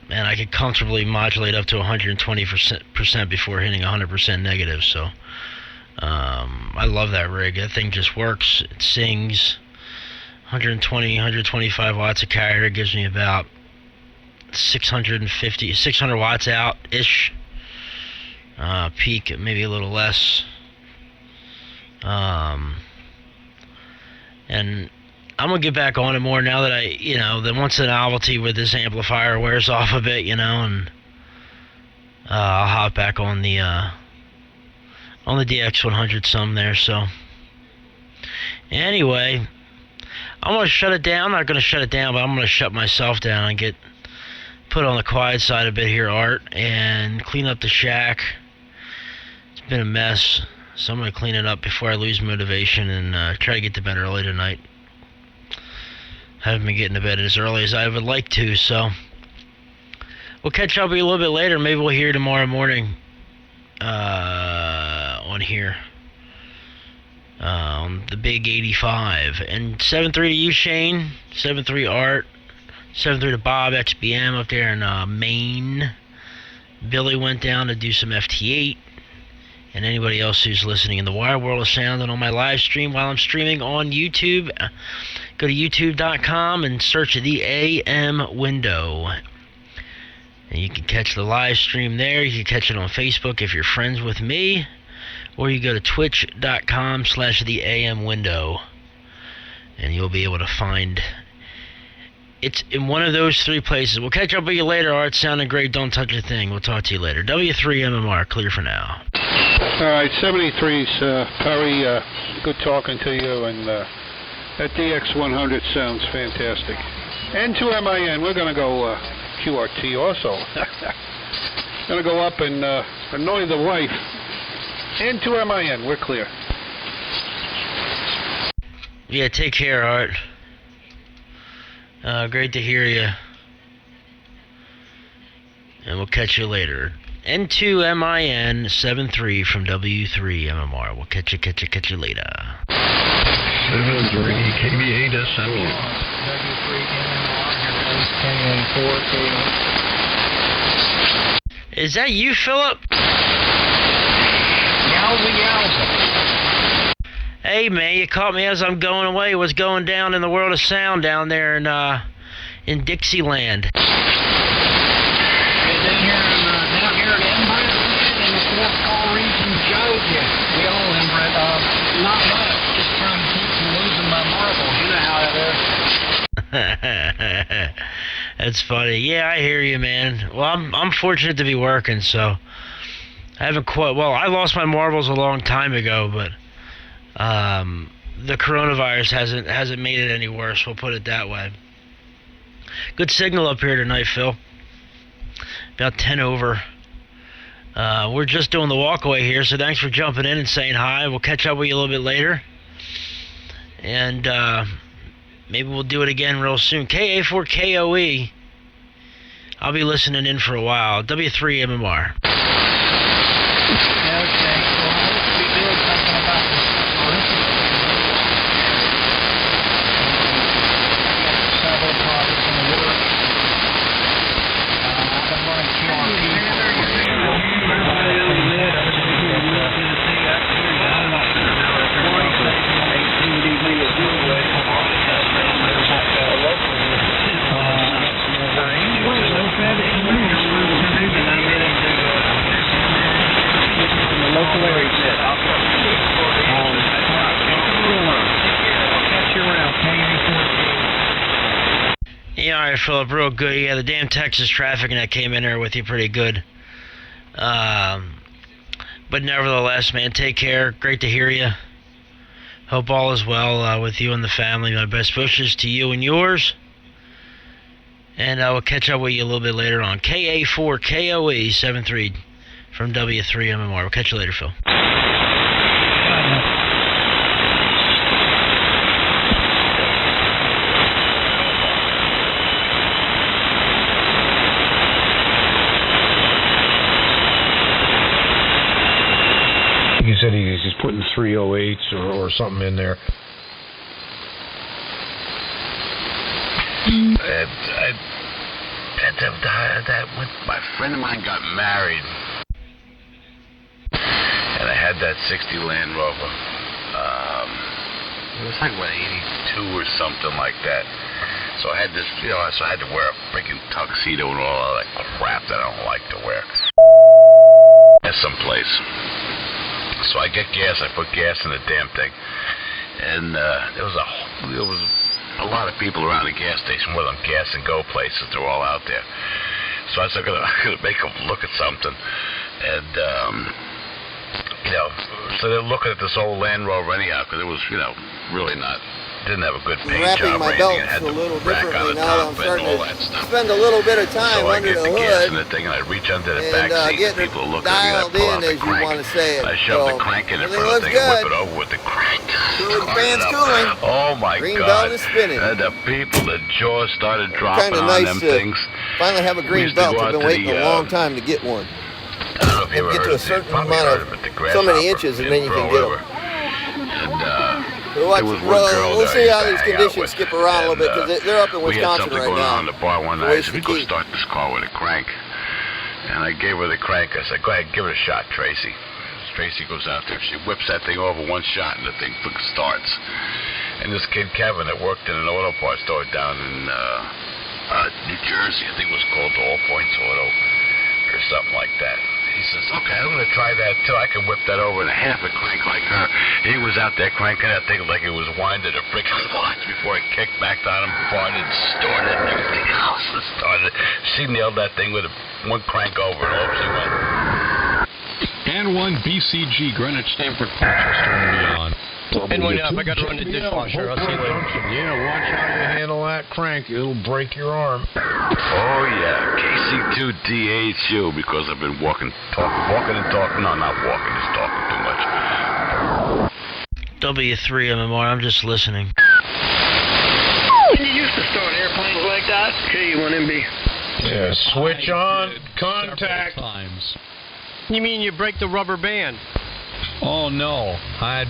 And I could comfortably modulate up to 120% before hitting 100% negative. So I love that rig. That thing just works. It sings. 120, 125 watts of carrier gives me about 600 watts out-ish. Peak maybe a little less. And I'm gonna get back on it more now that then once the novelty with this amplifier wears off a bit, and I'll hop back on the DX100 some there. So anyway, I'm gonna shut it down. I'm not gonna shut it down, but I'm gonna shut myself down and put on the quiet side a bit here, Art, and clean up the shack. It's been a mess, so I'm gonna clean it up before I lose motivation and try to get to bed early tonight. I haven't been getting to bed as early as I would like to, so we'll catch up with you a little bit later. Maybe we'll hear tomorrow morning on here. The big 85. And 7-3 to you, Shane. 7-3 Art. 7-3 to Bob XBM up there in Maine. Billy went down to do some FT8. And anybody else who's listening in the wide world of sound and on my live stream while I'm streaming on YouTube, go to youtube.com and search the AM window. And you can catch the live stream there. You can catch it on Facebook if you're friends with me. Or you go to twitch.com/the AM window. And you'll be able to find it's in one of those three places. We'll catch up with you later. Art sounding great. Don't touch a thing. We'll talk to you later. W3MMR, clear for now. All right, 73's Perry. Good talking to you, and that DX100 sounds fantastic. N2MIN, we're going to go QRT also. Going to go up and annoy the wife. N2MIN, we're clear. Yeah, take care, Art. Great to hear you. And we'll catch you later. N2MIN 73 from W3MMR. We'll catch you later. 73 KBA to 7. Is that you, Philip? Yowza, yowza. Hey, man, you caught me as I'm going away. What's going down in the world of sound down there in Dixieland? Down here in Empire in the Fort Call region, Georgia. We all inbred. Not much. Just trying to keep from losing my marbles. You know how it is. That's funny. Yeah, I hear you, man. Well, I'm fortunate to be working, so I haven't quite. Well, I lost my marbles a long time ago, but the coronavirus hasn't made it any worse. We'll put it that way. Good signal up here tonight, Phil. About 10 over. We're just doing the walkaway here, so thanks for jumping in and saying hi. We'll catch up with you a little bit later. And maybe we'll do it again real soon. KA4KOE. I'll be listening in for a while. W3MMR. Okay. Well, I hope to be doing something about this. Several projects in the works. I've been running QRP. Local area set. I'll catch you around. Yeah, all right, Philip, real good. Yeah, the damn Texas traffic and that came in there with you pretty good. But nevertheless, man, take care. Great to hear you. Hope all is well with you and the family. My best wishes to you and yours. And we'll catch up with you a little bit later on. KA4KOE 73 from W3MMR. We'll catch you later, Phil. He said he's putting 308s or something in there. My friend of mine got married, and I had that 60 Land Rover. It was like, what, 82 or something like that. So I had this, so I had to wear a freaking tuxedo and all that crap that I don't like to wear. At some place. So I get gas, I put gas in the damn thing. And there was a lot of people around the gas station, one of them gas and go places. They're all out there. So I said, I'm gonna make them look at something. And so they're looking at this old Land Rover anyhow, because it was, really didn't have a good paint Wrapping job my or belt anything. It had a little the rack differently on the now that I'm top and starting all to that stuff. spend a little bit of time So I under get the the gas hood in the thing and I reach under the and back seat getting and people are looking dialed at me. I pull out in, the as you crank. want to say it. I shove the So, crank in the everything front of the looks thing and whip good. it over with the crank. Cooling fan's cooling. Oh my Green God. belt is spinning. And the people, the jaws started dropping Kind of on nice them to things. finally have a We green used to belt. go I've out been to waiting the, a long time to get one. I don't know if you ever Get heard to a of it. certain Probably amount heard of it, the so many grasshopper inches, and in then you can Pearl get River. them. And there was one girl We'll that see I how used these to hang out conditions with, skip around a little bit, because they're up in we had Wisconsin something right going now. on in the bar one So night. waste So we of go key. start this car with a crank. And I gave her the crank. I said, go ahead, give it a shot, Tracy. Tracy goes out there. She whips that thing over one shot, and the thing starts. And this kid, Kevin, that worked in an auto parts store down in New Jersey, I think it was called All Points Auto or something like that. He says, okay, I'm going to try that too. I can whip that over in a half a crank like her. He was out there cranking that thing like it was winding a freaking clutch before it kicked back down and farted, started, and everything else. Started. She nailed that thing with one crank over, and off she went. And one BCG, Greenwich, Stamford, Colchester, and beyond. And when I got to run the dishwasher, I'll see you later. Yeah, watch how you handle that crank. It'll break your arm. Oh, yeah. KC2DHU, because I've been walking and talking. No, not walking, just talking too much. W3MMR, I'm just listening. When you used to start airplanes like that, K1MB. Yeah, switch on, contact. Times. You mean you break the rubber band? Oh no! I had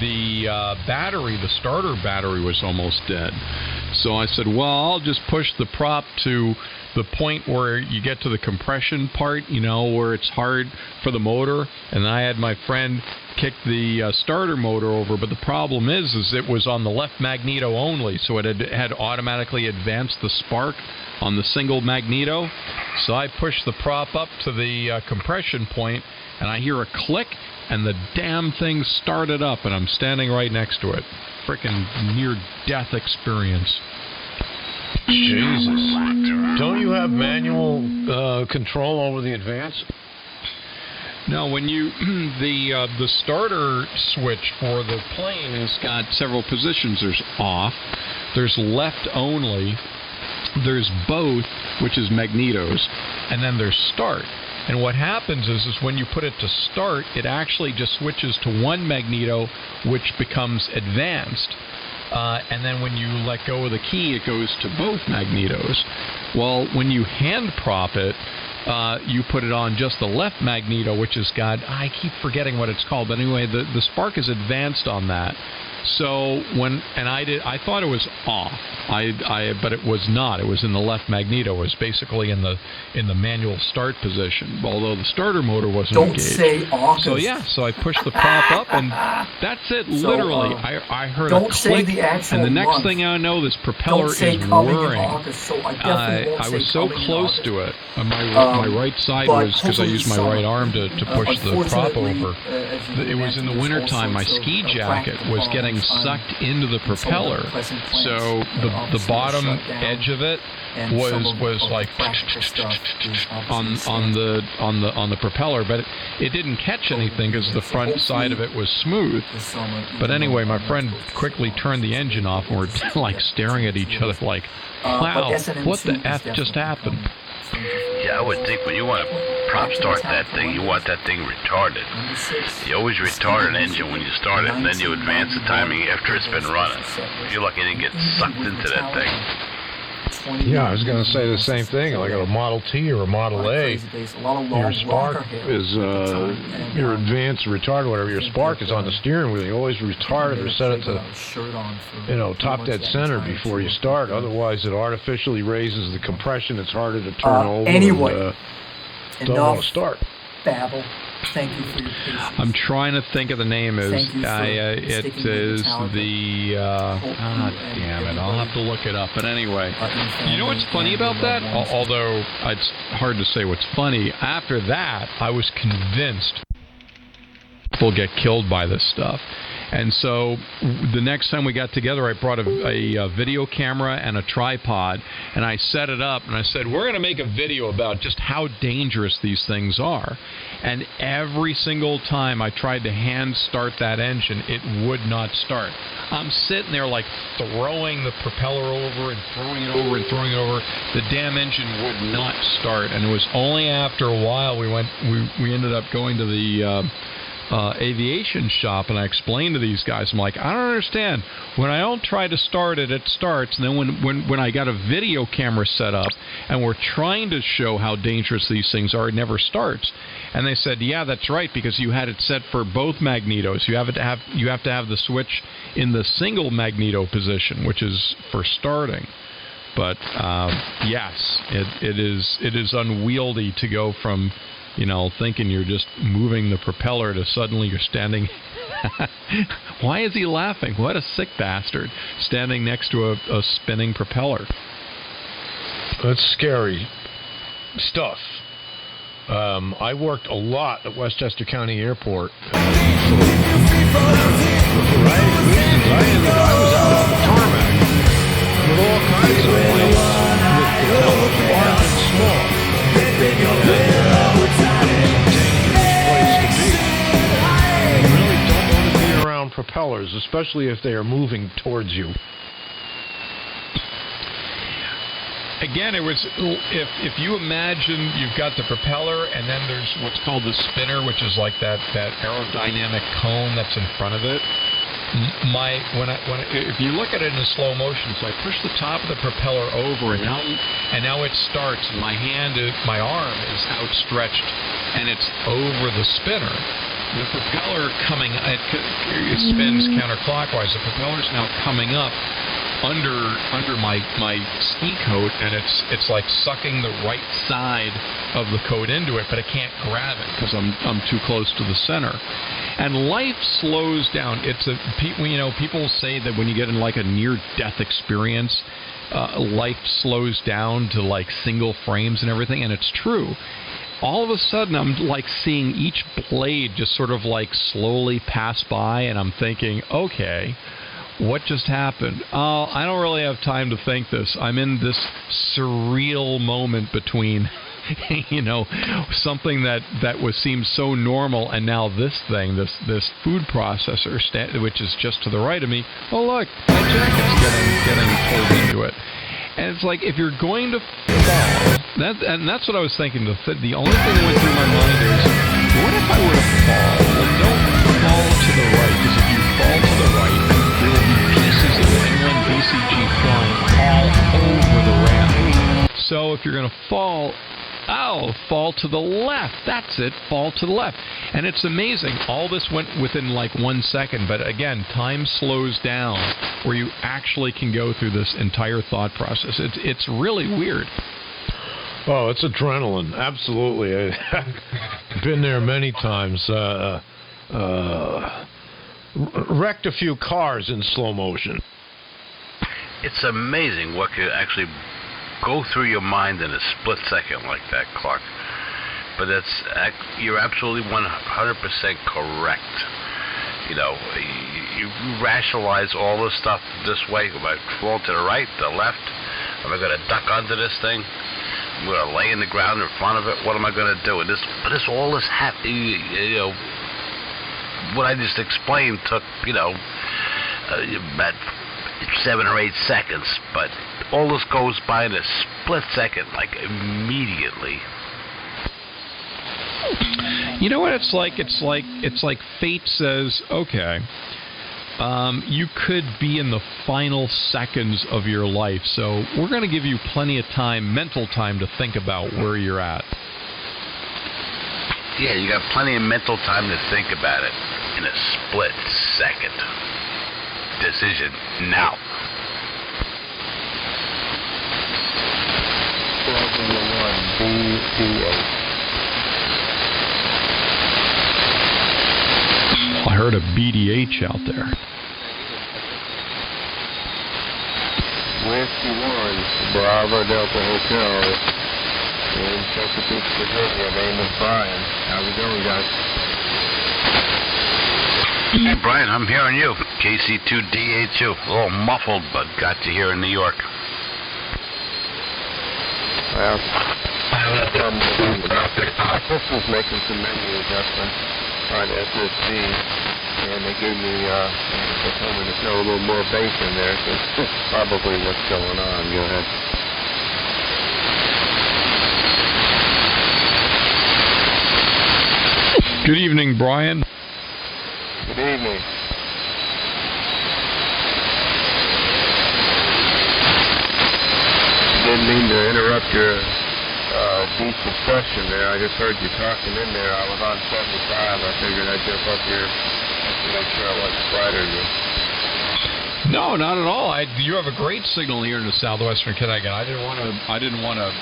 the battery, the starter battery was almost dead. So I said, well, I'll just push the prop to the point where you get to the compression part, you know, where it's hard for the motor. And I had my friend kick the starter motor over, but the problem is it was on the left magneto only, so it had automatically advanced the spark on the single magneto. So I pushed the prop up to the compression point, and I hear a click, and the damn thing started up, and I'm standing right next to it. Frickin' near-death experience. Jesus. Don't you have manual control over the advance? No, when you the starter switch for the plane has got several positions. There's off, there's left only, there's both, which is magnetos, and then there's start. And what happens is when you put it to start, it actually just switches to one magneto, which becomes advanced. And then when you let go of the key, it goes to both magnetos. Well, when you hand prop it, you put it on just the left magneto, which has got, I keep forgetting what it's called, but anyway, the spark is advanced on that. So I thought it was off, but it was not. It was in the left magneto. It was basically in the manual start position, although the starter motor wasn't engaged. Don't say off. So yeah, so I pushed the prop up, and that's it. Literally, I heard a click, and the next thing I know, this propeller is whirring. I was so close to it. My right side was, because I used my right arm to push the prop over. It was in the wintertime. My ski jacket was getting sucked into the propeller, so the bottom edge of it was like on the propeller, but it didn't catch anything because the front side of it was smooth. But anyway, my friend quickly turned the engine off, and we're like staring at each other like, wow, what the F just happened? Yeah, I would think when you want to prop start that thing, you want that thing retarded. You always retard an engine when you start it, and then you advance the timing after it's been running. You're lucky you didn't get sucked into that thing. Yeah, I was going to say the same thing. Like a Model T or a Model A, your spark is your advanced retard, whatever. Your spark is on the steering wheel. You always retard it or set it to, top dead center before you start. Otherwise, it artificially raises the compression. It's harder to turn over. Anyway, and, don't want to start. Babble. Thank you for your patience. I'm trying to think of the name. It is the damn it, I'll have to look it up. But anyway, you know what's funny about that? Although it's hard to say what's funny. After that, I was convinced people get killed by this stuff. And so the next time we got together, I brought a video camera and a tripod, and I set it up, and I said, we're going to make a video about just how dangerous these things are. And every single time I tried to hand start that engine, it would not start. I'm sitting there like throwing the propeller over and throwing it over and throwing it over. The damn engine would not start. And it was only after a while we ended up going to the aviation shop, and I explained to these guys, I'm like, I don't understand. When I don't try to start it, it starts. And then when I got a video camera set up and we're trying to show how dangerous these things are, it never starts. And they said, yeah, that's right, because you had it set for both magnetos. You have to have the switch in the single magneto position, which is for starting. But yes, it is unwieldy to go from, thinking you're just moving the propeller to suddenly you're standing. Why is he laughing? What a sick bastard, standing next to a spinning propeller. That's scary stuff. I worked a lot at Westchester County Airport. I was out on the tarmac with all kinds of planes with propellers, large and small. Dangerous place to be. You really don't want to be around propellers, especially if they are moving towards you. Again, it was if you imagine you've got the propeller and then there's what's called the spinner, which is like that aerodynamic cone that's in front of it. If you look at it in slow motion, so I push the top of the propeller over and now it starts. And my arm is outstretched and it's over the spinner. The propeller it spins counterclockwise. The propeller's now coming up under my ski coat, and it's like sucking the right side of the coat into it, but I can't grab it because I'm too close to the center. And life slows down. People say that when you get in like a near-death experience, life slows down to like single frames and everything, and it's true. All of a sudden, I'm like seeing each blade just sort of like slowly pass by, and I'm thinking, okay, what just happened? Oh, I don't really have time to think this. I'm in this surreal moment between, something that seemed so normal, and now this thing, this food processor, which is just to the right of me. Oh, look, my jacket's getting pulled into it. And it's like, if you're going to fall, and that's what I was thinking. The only thing that went through my mind is, what if I were to fall? Well, don't fall to the right, because if you fall to the right, there will be pieces of N1 BCG flying all over the ramp. So if you're going to fall to the left. That's it, fall to the left. And it's amazing. All this went within like 1 second, but again, time slows down where you actually can go through this entire thought process. It's really weird. Oh, it's adrenaline. Absolutely. I've been there many times. Wrecked a few cars in slow motion. It's amazing what could actually go through your mind in a split second like that, Clark. But you're absolutely 100% correct. You rationalize all this stuff this way. Am I fall to the right, the left? Am I going to duck under this thing? I'm going to lay in the ground in front of it. What am I going to do? And all this happened. What I just explained took, about 7 or 8 seconds, but all this goes by in a split second, like immediately. You know what it's like? It's like fate says, okay, you could be in the final seconds of your life, so we're going to give you plenty of time, mental time, to think about where you're at. Yeah, you got plenty of mental time to think about it in a split second. Decision now. I heard a BDH out there. Whiskey 1, Bravo Delta Hotel in Chesapeake, Virginia. Name is Brian. How's it going, guys? Hey, Brian, I'm hearing you. KC2DA2. A little muffled, but got you here in New York. Well, this was making some menu adjustments on SSD, and they gave me, they told me to throw a little more bass in there, so that's probably what's going on. Go ahead. Good evening, Brian. Good evening. Didn't mean to interrupt your deep discussion there. I just heard you talking in there. I was on 75. I figured I'd jump up here to make sure I wasn't flattering you. No, not at all. You have a great signal here in the southwestern Connecticut. I didn't want to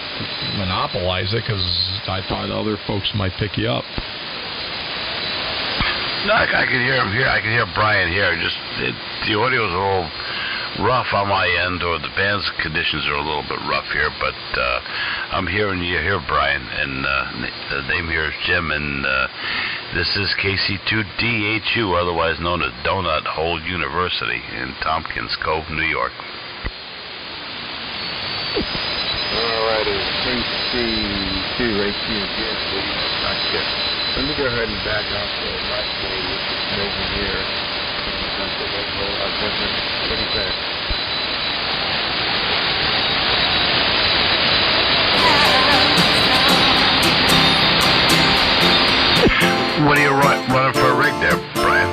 monopolize it because I thought other folks might pick you up. No, I can hear him here. I can hear Brian here. Just the audio's a little rough on my end, or the band's conditions are a little bit rough here. But I'm hearing you here, Brian, and the name here is Jim, and this is KC2DHU, otherwise known as Donut Hole University in Tompkins Cove, New York. Alrighty, KC2 right here again, please. Gotcha. Let me go ahead and back off the right way with this over here. Something that's a whole lot different. What do you think? What are you running for a rig there, Brian?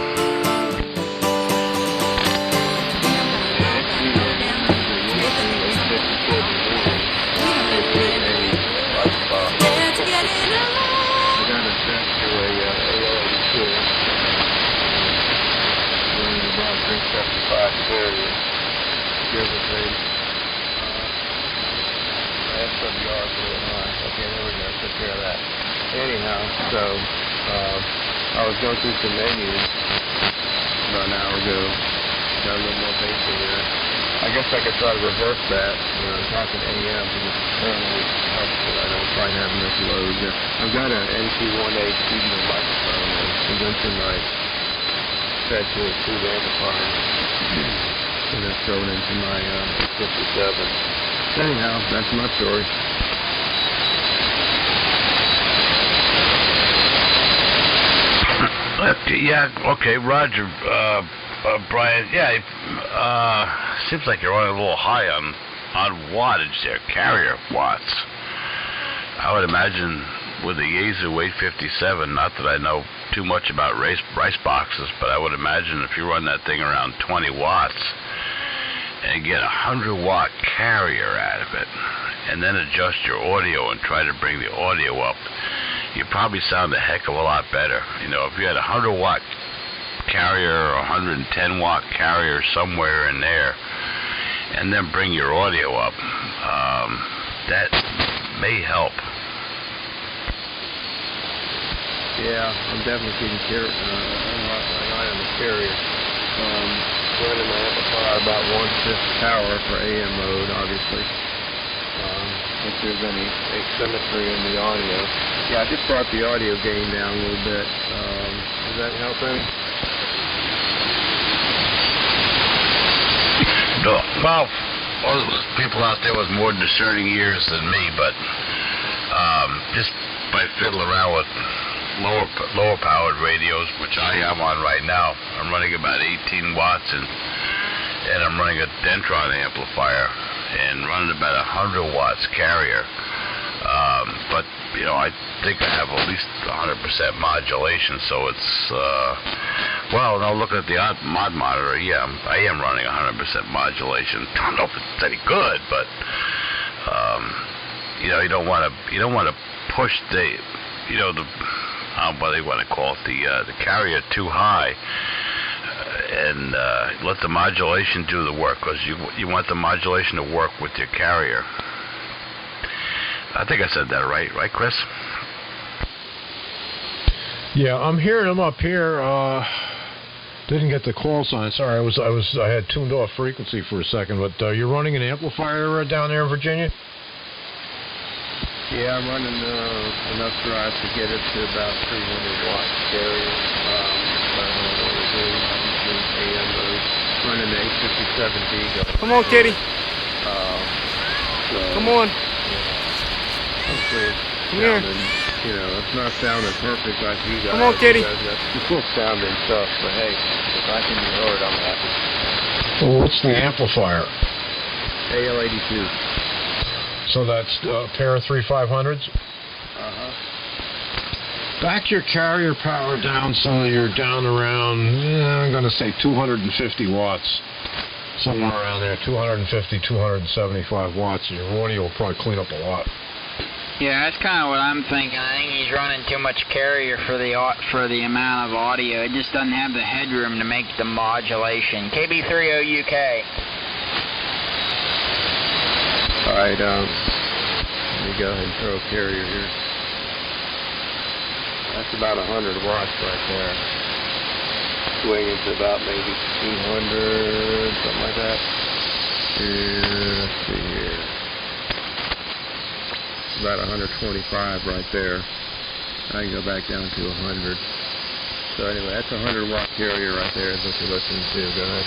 Anyhow, so I was going through some menus about an hour ago. Got a little more bass in there. I guess I could try to reverse that. Talking AM because apparently it helps, but I don't quite have enough load. I've got an NT1A studio microphone and condensing mic fed to a tube amplifier, and that's going into my 57. Anyhow, that's my story. Yeah, okay, Roger, Brian, yeah, seems like you're running a little high on wattage there, carrier watts. I would imagine with the Yaesu 857, not that I know too much about rice boxes, but I would imagine if you run that thing around 20 watts and get a 100-watt carrier out of it, and then adjust your audio and try to bring the audio up, you probably sound a heck of a lot better. If you had a 100-watt carrier or 110-watt carrier somewhere in there, and then bring your audio up, that may help. Yeah, I'm definitely taking care of an eye on the carrier. Running my amplifier about 1/5 power for AM mode, obviously. If there's any asymmetry in the audio. Yeah, I just brought the audio gain down a little bit. Does that help any? No. Well, people out there with more discerning ears than me, but just by fiddling around with lower powered radios, which I am on right now, I'm running about 18 watts and I'm running a Dentron amplifier and running about 100 watts carrier. But I think I have at least 100% modulation, so it's well, now looking at the mod monitor, yeah, I am running 100% modulation. I don't know if it's any good, but you don't want to push the what they want to call it, the carrier too high, and let the modulation do the work, because you want the modulation to work with your carrier. I think I said that right, Chris? Yeah, I'm hearing them up here. Didn't get the call sign. Sorry, I had tuned off frequency for a second. But you're running an amplifier down there in Virginia? Yeah, I'm running enough drive to get it to about 300 watts carrier. AM mode, running the 857D. Come on, kitty. Come on. Hopefully come here. It's not sounding perfect like you guys. Come on, kitty. It's still sounding tough, but hey, if I can be heard, I'm happy. Well, what's the amplifier? AL82. So that's a pair of 3500s? Uh-huh. Back your carrier power down so you're down around, I'm going to say 250 watts. Somewhere around there, 250, 275 watts. Your audio will probably clean up a lot. Yeah, that's kind of what I'm thinking. I think he's running too much carrier for the amount of audio. It just doesn't have the headroom to make the modulation. KB30UK. All right, let me go ahead and throw a carrier here. That's about 100 watts right there. Swinging to about maybe 200, something like that. Here, let's see here. About 125 right there. I can go back down to 100. So anyway, that's a 100 watt carrier right there is what you're listening to. Go ahead.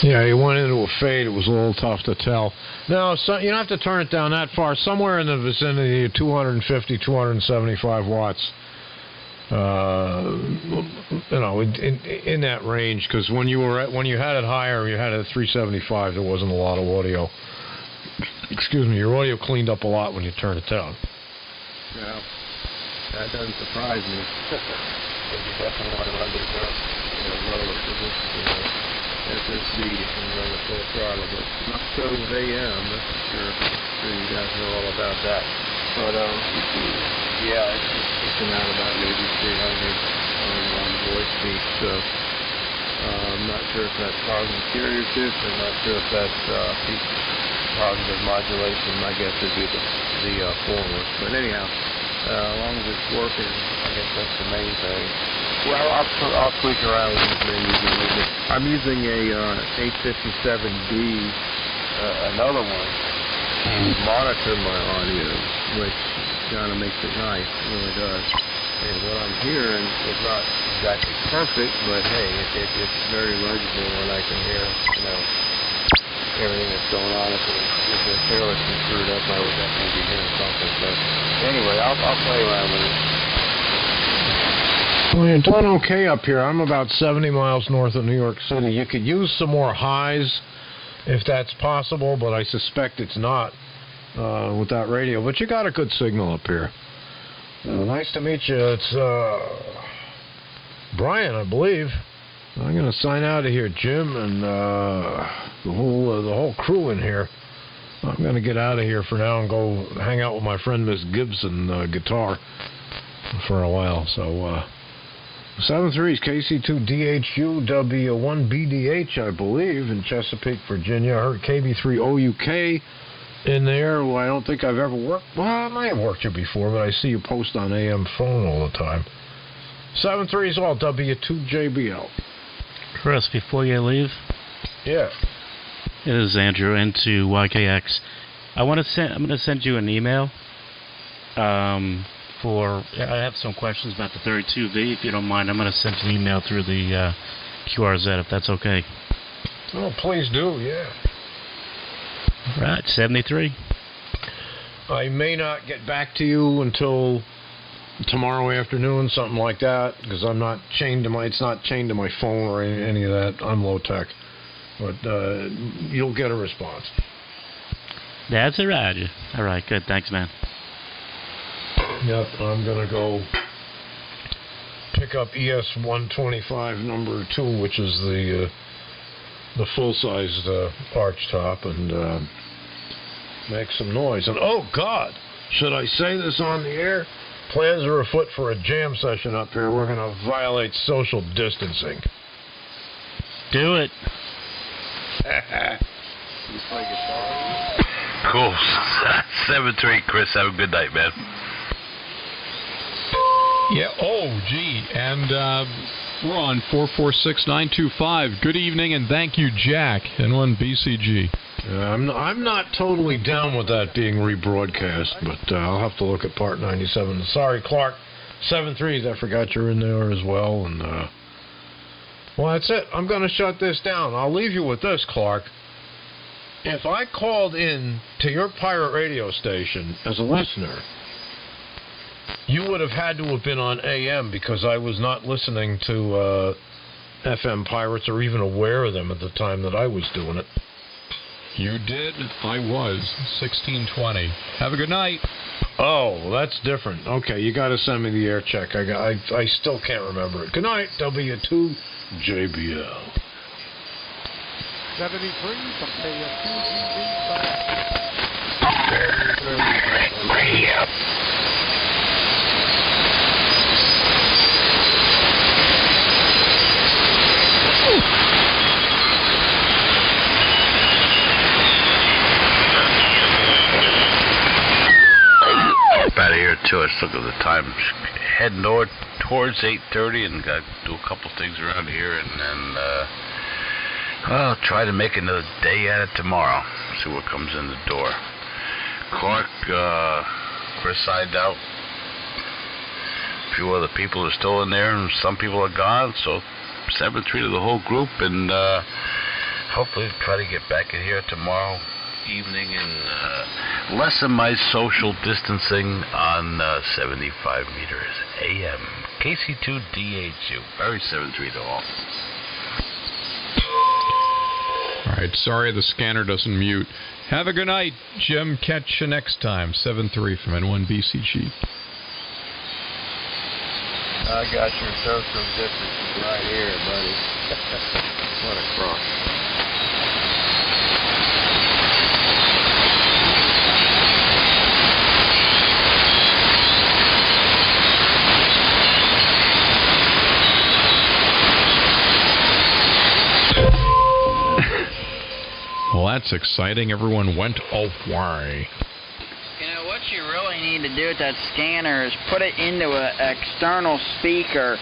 Yeah, you went into a fade. It was a little tough to tell. No, so you don't have to turn it down that far. Somewhere in the vicinity of 250, 275 watts. In that range, because when you had it higher, you had it at 375. There wasn't a lot of audio. Excuse me, your audio cleaned up a lot when you turned it down. Yeah, that doesn't surprise me. You definitely want to run this up, lower position, SSD, and run the full throttle, but not so with AM. That's for sure. I'm sure you guys know all about that. But yeah, it's just kicking out about maybe 300 on voice speed. So I'm not sure if that's positive carrier shift. I'm not sure if that's peak positive modulation. My guess would be the former. But anyhow, as long as it's working, I guess that's the main thing. Well, I'll tweak around with these menus a little bit. I'm using a 857D, another one, to monitor my audio, which kind of makes it nice, it really does. And what I'm hearing is not exactly perfect, but hey, it's very legible when I can hear, everything that's going on. If the trailer is screwed up, I would definitely be hearing something. So anyway, I'll play around with it. Well, you're doing okay up here. I'm about 70 miles north of New York City. You could use some more highs if that's possible, but I suspect it's not with that radio. But you got a good signal up here. Nice to meet you. It's Brian, I believe. I'm going to sign out of here, Jim, and the whole crew in here. I'm going to get out of here for now and go hang out with my friend Miss Gibson guitar for a while. So 73 is KC2DHU W1BDH, I believe, in Chesapeake, Virginia. I heard KB3OUK in there. Well, I don't think I've ever worked. Well, I might have worked here before, but I see you post on AM phone all the time. 73 is all W2JBL. Chris, before you leave, yeah, it is Andrew into YKX. I'm going to send you an email. I have some questions about the 32V. If you don't mind, I'm going to send you an email through the QRZ if that's okay. Oh, please do. Yeah. Right, 73. I may not get back to you until tomorrow afternoon, something like that, because I'm not chained to it's not chained to my phone or any of that. I'm low tech, but you'll get a response. That's all right. All right, good. Thanks, man. Yep, I'm gonna go pick up ES125 number 2, which is the full-sized arch top, and make some noise. And oh God, should I say this on the air? Plans are afoot for a jam session up here. We're gonna violate social distancing. Do it. You play guitar? Cool. 7-3, Chris. Have a good night, man. Yeah, oh, gee, and we're on 446-925. Good evening, and thank you, Jack, N1 BCG. I'm not totally down with that being rebroadcast, but I'll have to look at Part 97. Sorry, Clark. 7-3s, I forgot you're in there as well. And well, that's it. I'm going to shut this down. I'll leave you with this, Clark. If I called in to your pirate radio station as a listener, you would have had to have been on AM, because I was not listening to FM pirates or even aware of them at the time that I was doing it. You did. I was. 1620. Have a good night. Oh, that's different. Okay, you got to send me the air check. I still can't remember it. Good night, W2JBL. 73 from KF2GV. Radio. Out of here too. Let's look at the time. Heading towards 8:30, and got to do a couple things around here, and then I'll try to make another day at it tomorrow. See what comes in the door. Clark, Chris signed out. A few other people are still in there, and some people are gone. So 7-3 to the whole group, and hopefully try to get back in here tomorrow evening and lessen my social distancing on 75 meters AM. KC2DH2. Very 7-3 to all. All right, sorry the scanner doesn't mute. Have a good night, Jim. Catch you next time. 7-3 from N1BCG. I got your social distance right here, buddy. What a crock. Well, that's exciting. Everyone went away. You know, what you really need to do with that scanner is put it into an external speaker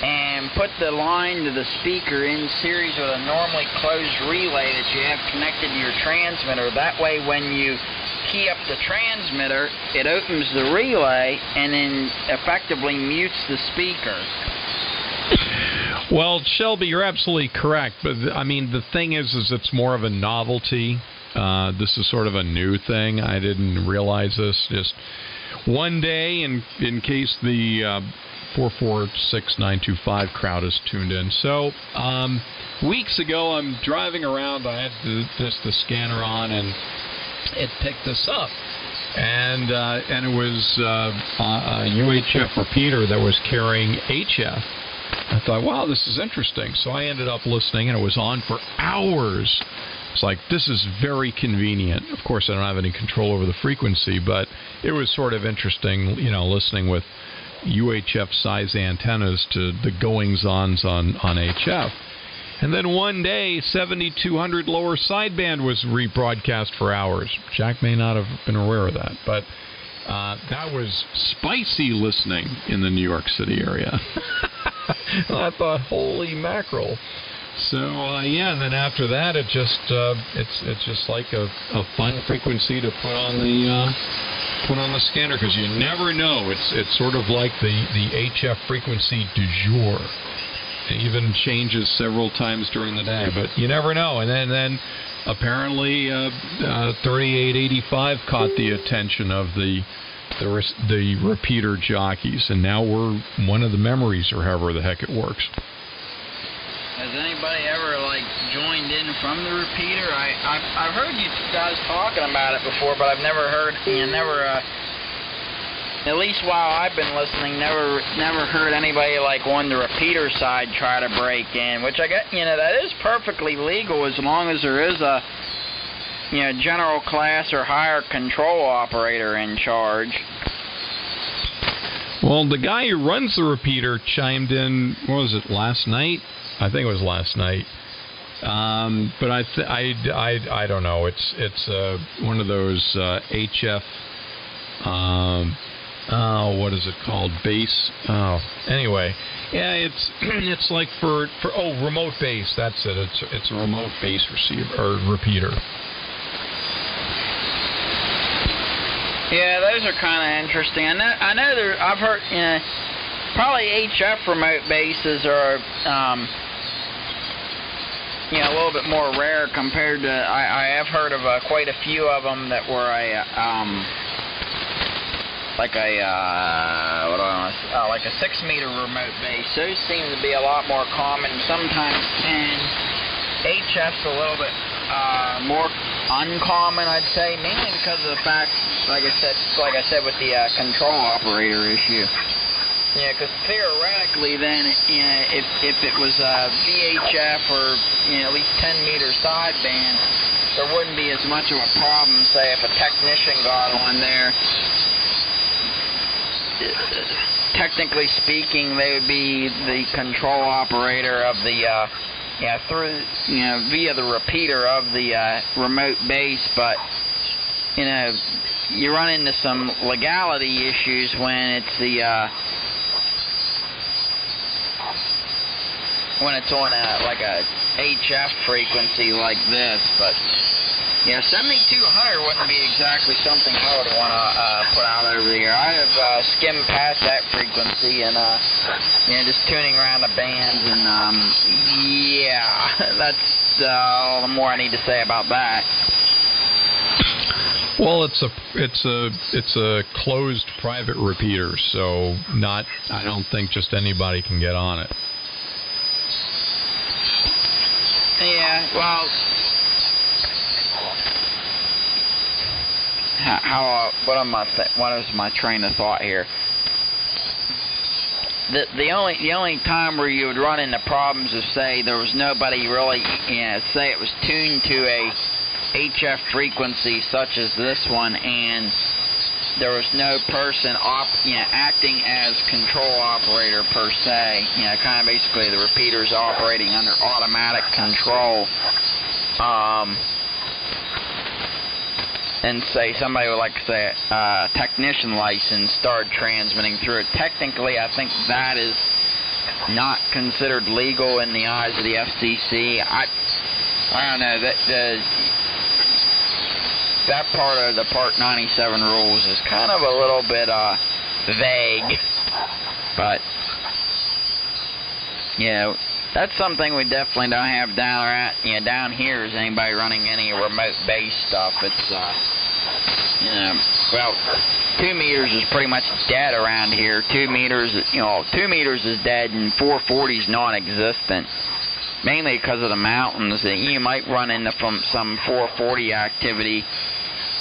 and put the line to the speaker in series with a normally closed relay that you have connected to your transmitter. That way, when you key up the transmitter, it opens the relay and then effectively mutes the speaker. Well, Shelby, you're absolutely correct. But, I mean, the thing is it's more of a novelty. This is sort of a new thing. I didn't realize this. Just one day, in case the 446925 crowd is tuned in. So, weeks ago, I'm driving around. I had the scanner on, and it picked this up. And it was a UHF repeater that was carrying HF. I thought, wow, this is interesting. So I ended up listening, and it was on for hours. It's like, this is very convenient. Of course, I don't have any control over the frequency, but it was sort of interesting, you know, listening with UHF-size antennas to the goings-ons on HF. And then one day, 7200 lower sideband was rebroadcast for hours. Jack may not have been aware of that, but that was spicy listening in the New York City area. I thought, holy mackerel. So yeah, and then after that, it's just like a fun frequency to put on the scanner, because you never know. It's sort of like the HF frequency du jour. It even changes several times during the day, but you never know. And then apparently 3885 caught the attention of the repeater jockeys, and now we're one of the memories, or however the heck it works. Has anybody ever joined in from the repeater? I've heard you guys talking about it before, but I've never heard. At least while I've been listening, never heard anybody on the repeater side try to break in. Which I get, that is perfectly legal as long as there is a general class or higher control operator in charge. Well, the guy who runs the repeater chimed in. What was it, last night? I think it was last night. But I don't know. It's one of those HF. What is it called? Base. Anyway, yeah, it's like for remote base. That's it. It's a remote base receiver or repeater. Yeah, those are kind of interesting. I know I've heard, probably HF remote bases are, a little bit more rare compared to. I have heard of quite a few of them that were like a 6-meter remote base. Those seem to be a lot more common sometimes, and HF's a little bit more uncommon, I'd say, mainly because of the fact, like I said, with the control operator issue. Yeah, because theoretically, basically then, if it was VHF or at least 10 meter sideband, there wouldn't be as much of a problem. Say if a technician got on there, technically speaking, they would be the control operator of the through via the repeater of the remote base, but you run into some legality issues when it's on a HF frequency like this. But 7200 wouldn't be exactly something I would want to put out over the air. I have skimmed past that frequency and just tuning around the bands, and that's all the more I need to say about that. Well, it's a closed private repeater, so I don't think just anybody can get on it. Yeah, well, what is my train of thought here? The only time where you would run into problems is say there was nobody really, say it was tuned to a HF frequency such as this one, and there was no person acting as control operator per se. Kind of basically the repeater's operating under automatic control. And say somebody would a technician license started transmitting through it. Technically, I think that is not considered legal in the eyes of the FCC. I don't know, that part of the Part 97 rules is kind of a little bit vague, but that's something we definitely don't have down here. Is anybody running any remote base stuff? It's 2 meters is pretty much dead around here. 2 meters, 2 meters is dead, and 440 is non-existent. Mainly because of the mountains. You might run into some 440 activity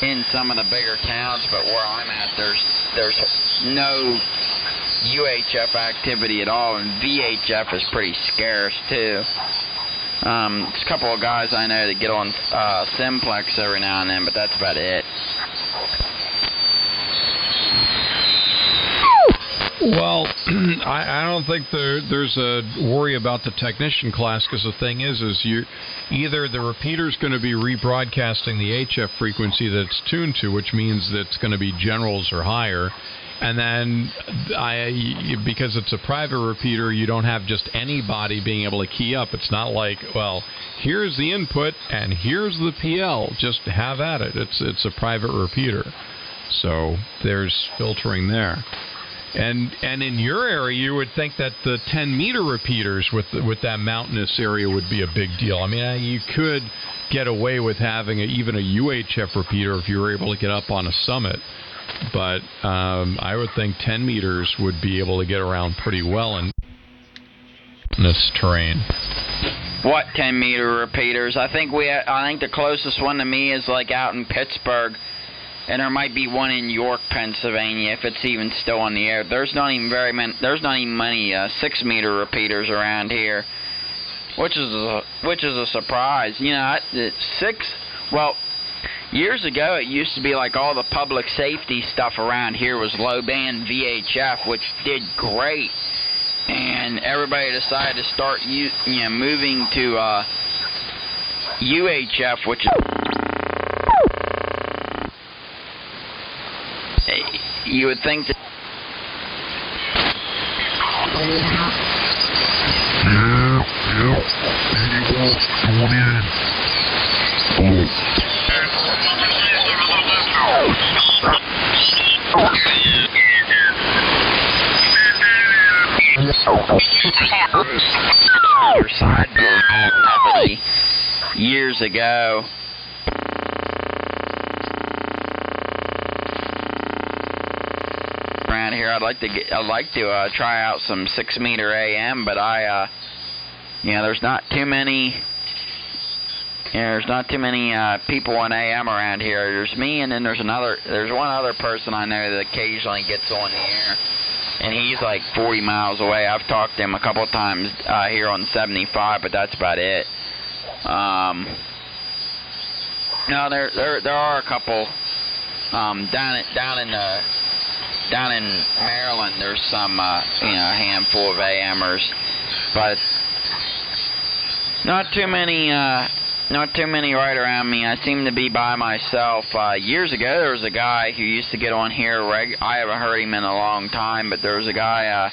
in some of the bigger towns, but where I'm at, there's no UHF activity at all, and VHF is pretty scarce too. There's a couple of guys I know that get on Simplex every now and then, but that's about it. Well, I don't think there's a worry about the technician class, because the thing is either the repeater's going to be rebroadcasting the HF frequency that it's tuned to, which means that it's going to be generals or higher, and then because it's a private repeater, you don't have just anybody being able to key up. It's not like, well, here's the input and here's the PL, just have at it. It's a private repeater, so there's filtering there. And in your area, you would think that the 10-meter repeaters with that mountainous area would be a big deal. I mean, you could get away with having even a UHF repeater if you were able to get up on a summit. But I would think 10 meters would be able to get around pretty well in this terrain. What 10-meter repeaters? I think the closest one to me is out in Pittsburgh. And there might be one in York, Pennsylvania, if it's even still on the air. There's not even many 6-meter repeaters around here, which is a surprise. Years ago it used to be like all the public safety stuff around here was low band VHF, which did great, and everybody decided to start moving to UHF, which you would think that years ago. Around here, I'd like to try out some 6-meter AM, but there's not too many. There's not too many people on AM around here. There's me, and then there's one other person I know that occasionally gets on the air. and he's like 40 miles away. I've talked to him a couple of times here on 75, but that's about it. No, there are a couple down in Maryland. There's some a handful of AMers, but not too many right around me. I seem to be by myself. Years ago, there was a guy who used to get on here. I haven't heard him in a long time, but there was a guy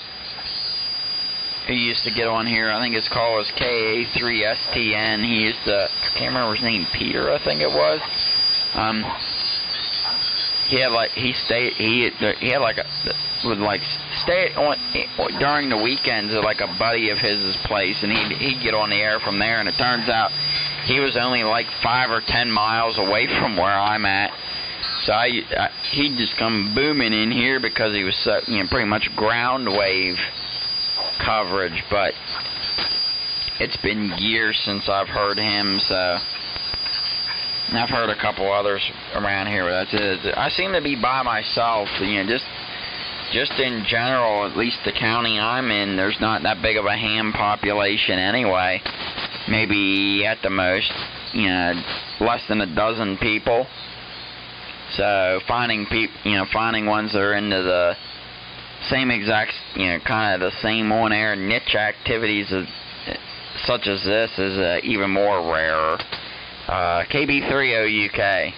who used to get on here. I think his call was KA3STN. He used to, I can't remember his name, Peter, I think it was. He would stay on during the weekends at like a buddy of his place, and he'd get on the air from there. And it turns out he was only like 5 or 10 miles away from where I'm at. So he'd just come booming in here because he was so, pretty much ground wave coverage. But it's been years since I've heard him, so. And I've heard a couple others around here, but that's it. I seem to be by myself, just in general, at least the county I'm in, there's not that big of a ham population anyway. Maybe at the most, less than a dozen people. So finding ones that are into the same exact, kind of the same on-air niche activities such as this is even more rare. KB30 UK.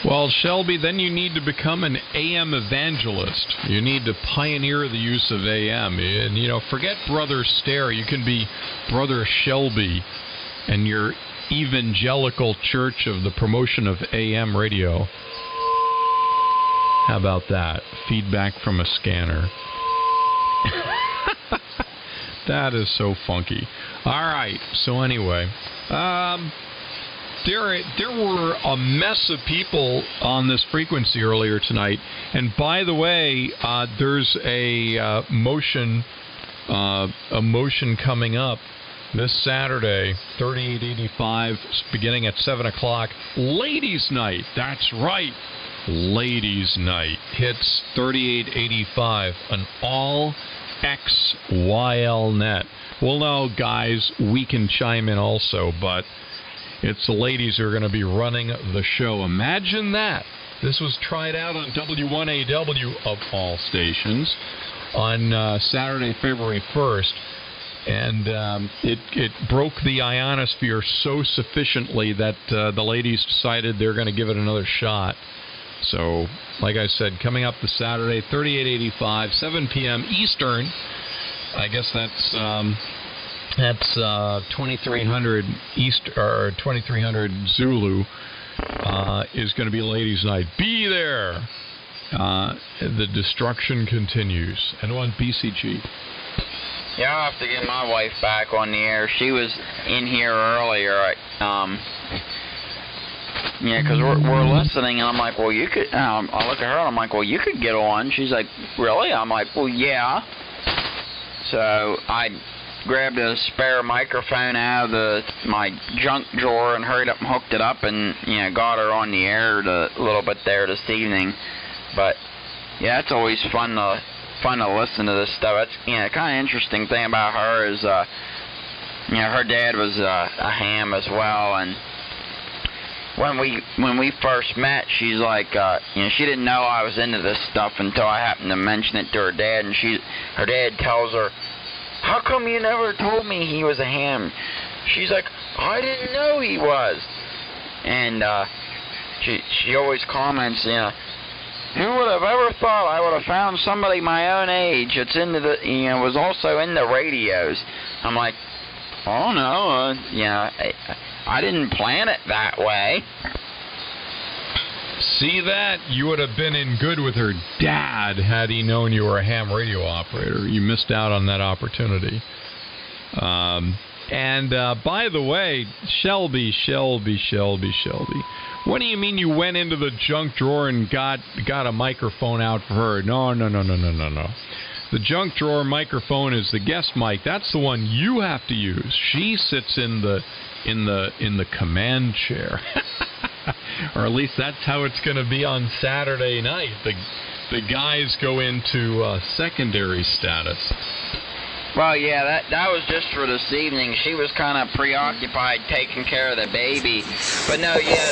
Well, Shelby, then you need to become an AM evangelist. You need to pioneer the use of AM. And, forget Brother Stare. You can be Brother Shelby and your evangelical church of the promotion of AM radio. How about that? Feedback from a scanner. That is so funky. All right. So anyway, there were a mess of people on this frequency earlier tonight. And by the way, there's a motion coming up this Saturday, 3885, beginning at 7 o'clock. Ladies' Night. That's right. Ladies' Night hits 3885, an all XYL net. Well, no, guys, we can chime in also, but it's the ladies who are going to be running the show. Imagine that. This was tried out on W1AW, of all stations, on Saturday, February 1st, and it broke the ionosphere so sufficiently that the ladies decided they're going to give it another shot. So, like I said, coming up this Saturday, 3885, 7 p.m. Eastern. I guess that's 2300 East or 2300 Zulu is going to be Ladies' Night. Be there. The destruction continues. And on BCG. Yeah, I'll have to get my wife back on the air. She was in here earlier. Yeah, because we're listening, and I'm like, well, you could. I look at her, and I'm like, well, you could get on. She's like, really? I'm like, well, yeah. So I grabbed a spare microphone out of my junk drawer and hurried up and hooked it up, and got her on the air a little bit there this evening. But yeah, it's always fun to listen to this stuff. It's kind of interesting thing about her is her dad was a ham as well, and when we first met, she's like, she didn't know I was into this stuff until I happened to mention it to her dad, and her dad tells her, how come you never told me he was a ham? She's like, I didn't know he was. And she always comments, who would have ever thought I would have found somebody my own age that's into the, was also in the radios. I'm like, oh no, I didn't plan it that way. See that? You would have been in good with her dad had he known you were a ham radio operator. You missed out on that opportunity. And by the way, Shelby. What do you mean you went into the junk drawer and got a microphone out for her? No. The junk drawer microphone is the guest mic. That's the one you have to use. She sits in the command chair. Or at least that's how it's going to be on Saturday night. the guys go into secondary status. Well, yeah, that was just for this evening. She was kind of preoccupied taking care of the baby. But no, yeah,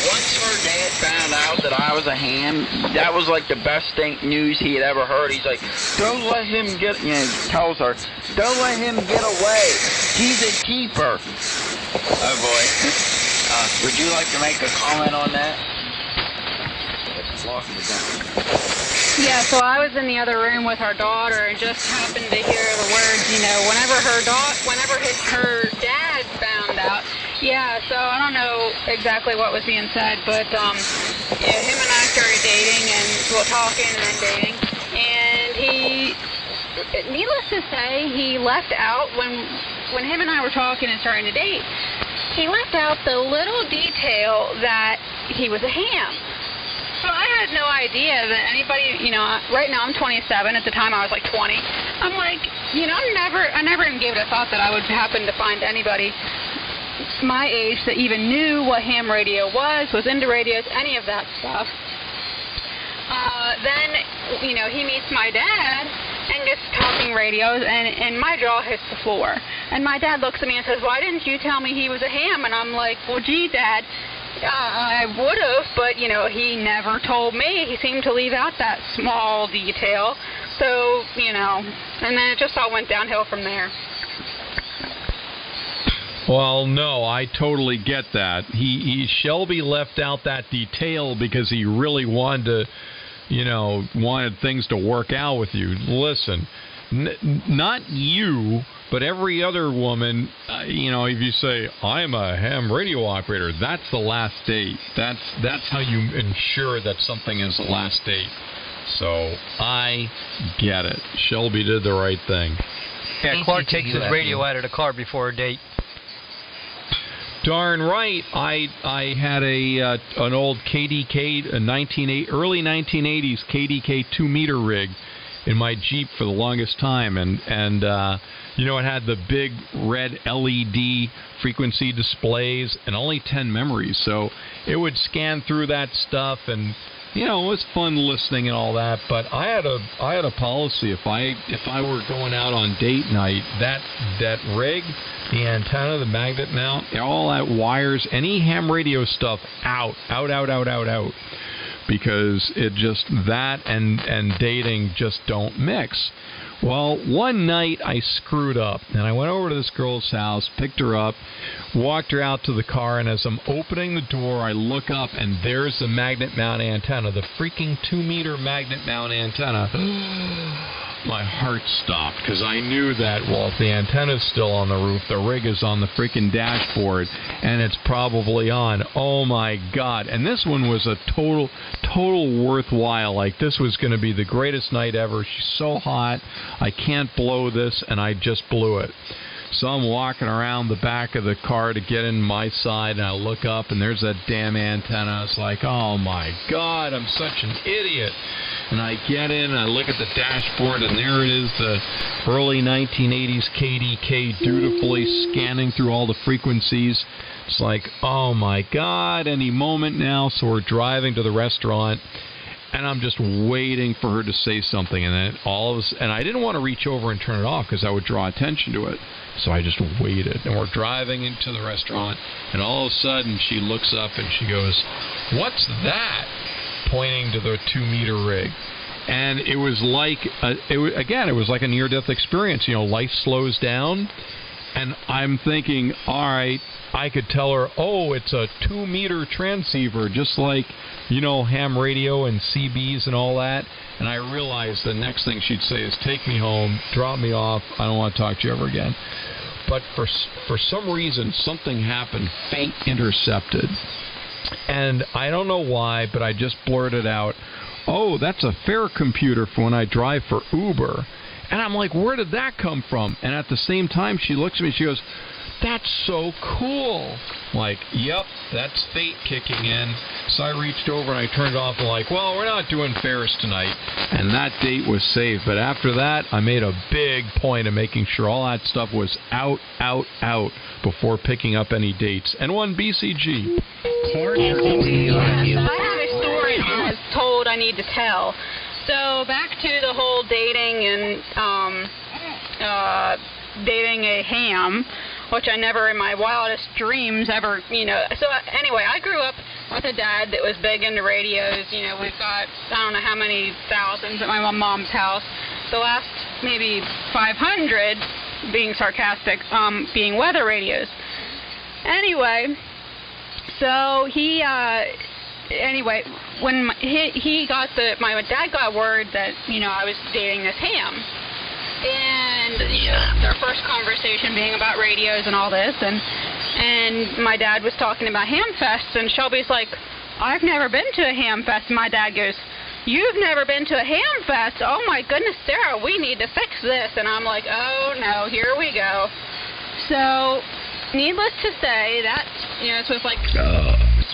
once her dad found out that I was a ham, that was like the best news he had ever heard. He's like, don't let him get, he tells her, don't let him get away. He's a keeper. Oh, boy. Would you like to make a comment on that? Yeah, so I was in the other room with our daughter and just happened to hear the words, whenever her dad found out. Yeah, so I don't know exactly what was being said, but him and I started dating and talking and then dating, and needless to say, he left out when him and I were talking and starting to date. He left out the little detail that he was a ham. So I had no idea that anybody, right now I'm 27. At the time I was like 20. I'm like, I never even gave it a thought that I would happen to find anybody my age that even knew what ham radio was into radios, any of that stuff. Then, he meets my dad and gets talking radios, and my jaw hits the floor. And my dad looks at me and says, why didn't you tell me he was a ham? And I'm like, well, gee, Dad, I would have, but, he never told me. He seemed to leave out that small detail. So, and then it just all went downhill from there. Well, no, I totally get that. Shelby left out that detail because he really wanted to, wanted things to work out with you. Listen, not you, but every other woman, if you say, I'm a ham radio operator, that's the last date. That's how you ensure that something is the last date. So, I get it. Shelby did the right thing. Yeah, Clark takes his radio out of the car before a date. Darn right. I had an old KDK, early 1980s KDK 2-meter rig in my Jeep for the longest time, and it had the big red LED frequency displays and only 10 memories, so it would scan through that stuff, and it was fun listening and all that. But I had a policy: if I were going out on date night, that rig, the antenna, the magnet mount, all that wires, any ham radio stuff out, because it just, that and dating just don't mix. Well, one night I screwed up, and I went over to this girl's house, picked her up, walked her out to the car, and as I'm opening the door, I look up, and there's the magnet mount antenna, the freaking 2-meter magnet mount antenna. My heart stopped, because I knew that, if the antenna's still on the roof, the rig is on the freaking dashboard, and it's probably on. Oh my God. And this one was a total worthwhile. Like, this was going to be the greatest night ever. She's so hot, I can't blow this, and I just blew it. So I'm walking around the back of the car to get in my side, and I look up, and there's that damn antenna. It's like, oh my God, I'm such an idiot. And I get in, and I look at the dashboard, and there it is, the early 1980s KDK dutifully scanning through all the frequencies. It's like, oh my God, any moment now. So we're driving to the restaurant, and I'm just waiting for her to say something, and then and I didn't want to reach over and turn it off because I would draw attention to it. So I just waited, and we're driving into the restaurant, and all of a sudden she looks up and she goes, "What's that?" pointing to the 2-meter rig. And it was like, it was like a near-death experience. Life slows down, and I'm thinking, all right, I could tell her, oh, it's a 2-meter transceiver, just like, ham radio and CBs and all that. And I realized the next thing she'd say is, take me home, drop me off, I don't want to talk to you ever again. But for some reason, something happened, fate intercepted. And I don't know why, but I just blurted out, oh, that's a fare computer for when I drive for Uber. And I'm like, where did that come from? And at the same time, she looks at me, she goes, that's so cool. I'm like, yep, that's fate kicking in. So I reached over and I turned it off and like, well, we're not doing fares tonight. And that date was saved. But after that, I made a big point of making sure all that stuff was out before picking up any dates. And one BCG. I have a story that was told told I need to tell. So back to the whole dating and dating a ham, which I never in my wildest dreams ever, So anyway, I grew up with a dad that was big into radios. We've got, I don't know how many thousands at my mom's house. The last maybe 500, being sarcastic, being weather radios. Anyway, so when my dad got word that, I was dating this ham. And their first conversation being about radios and all this, and my dad was talking about ham fests, and Shelby's like, I've never been to a ham fest. And my dad goes, you've never been to a ham fest? Oh my goodness, Sarah, we need to fix this. And I'm like, oh no, here we go. So, needless to say, that, this was like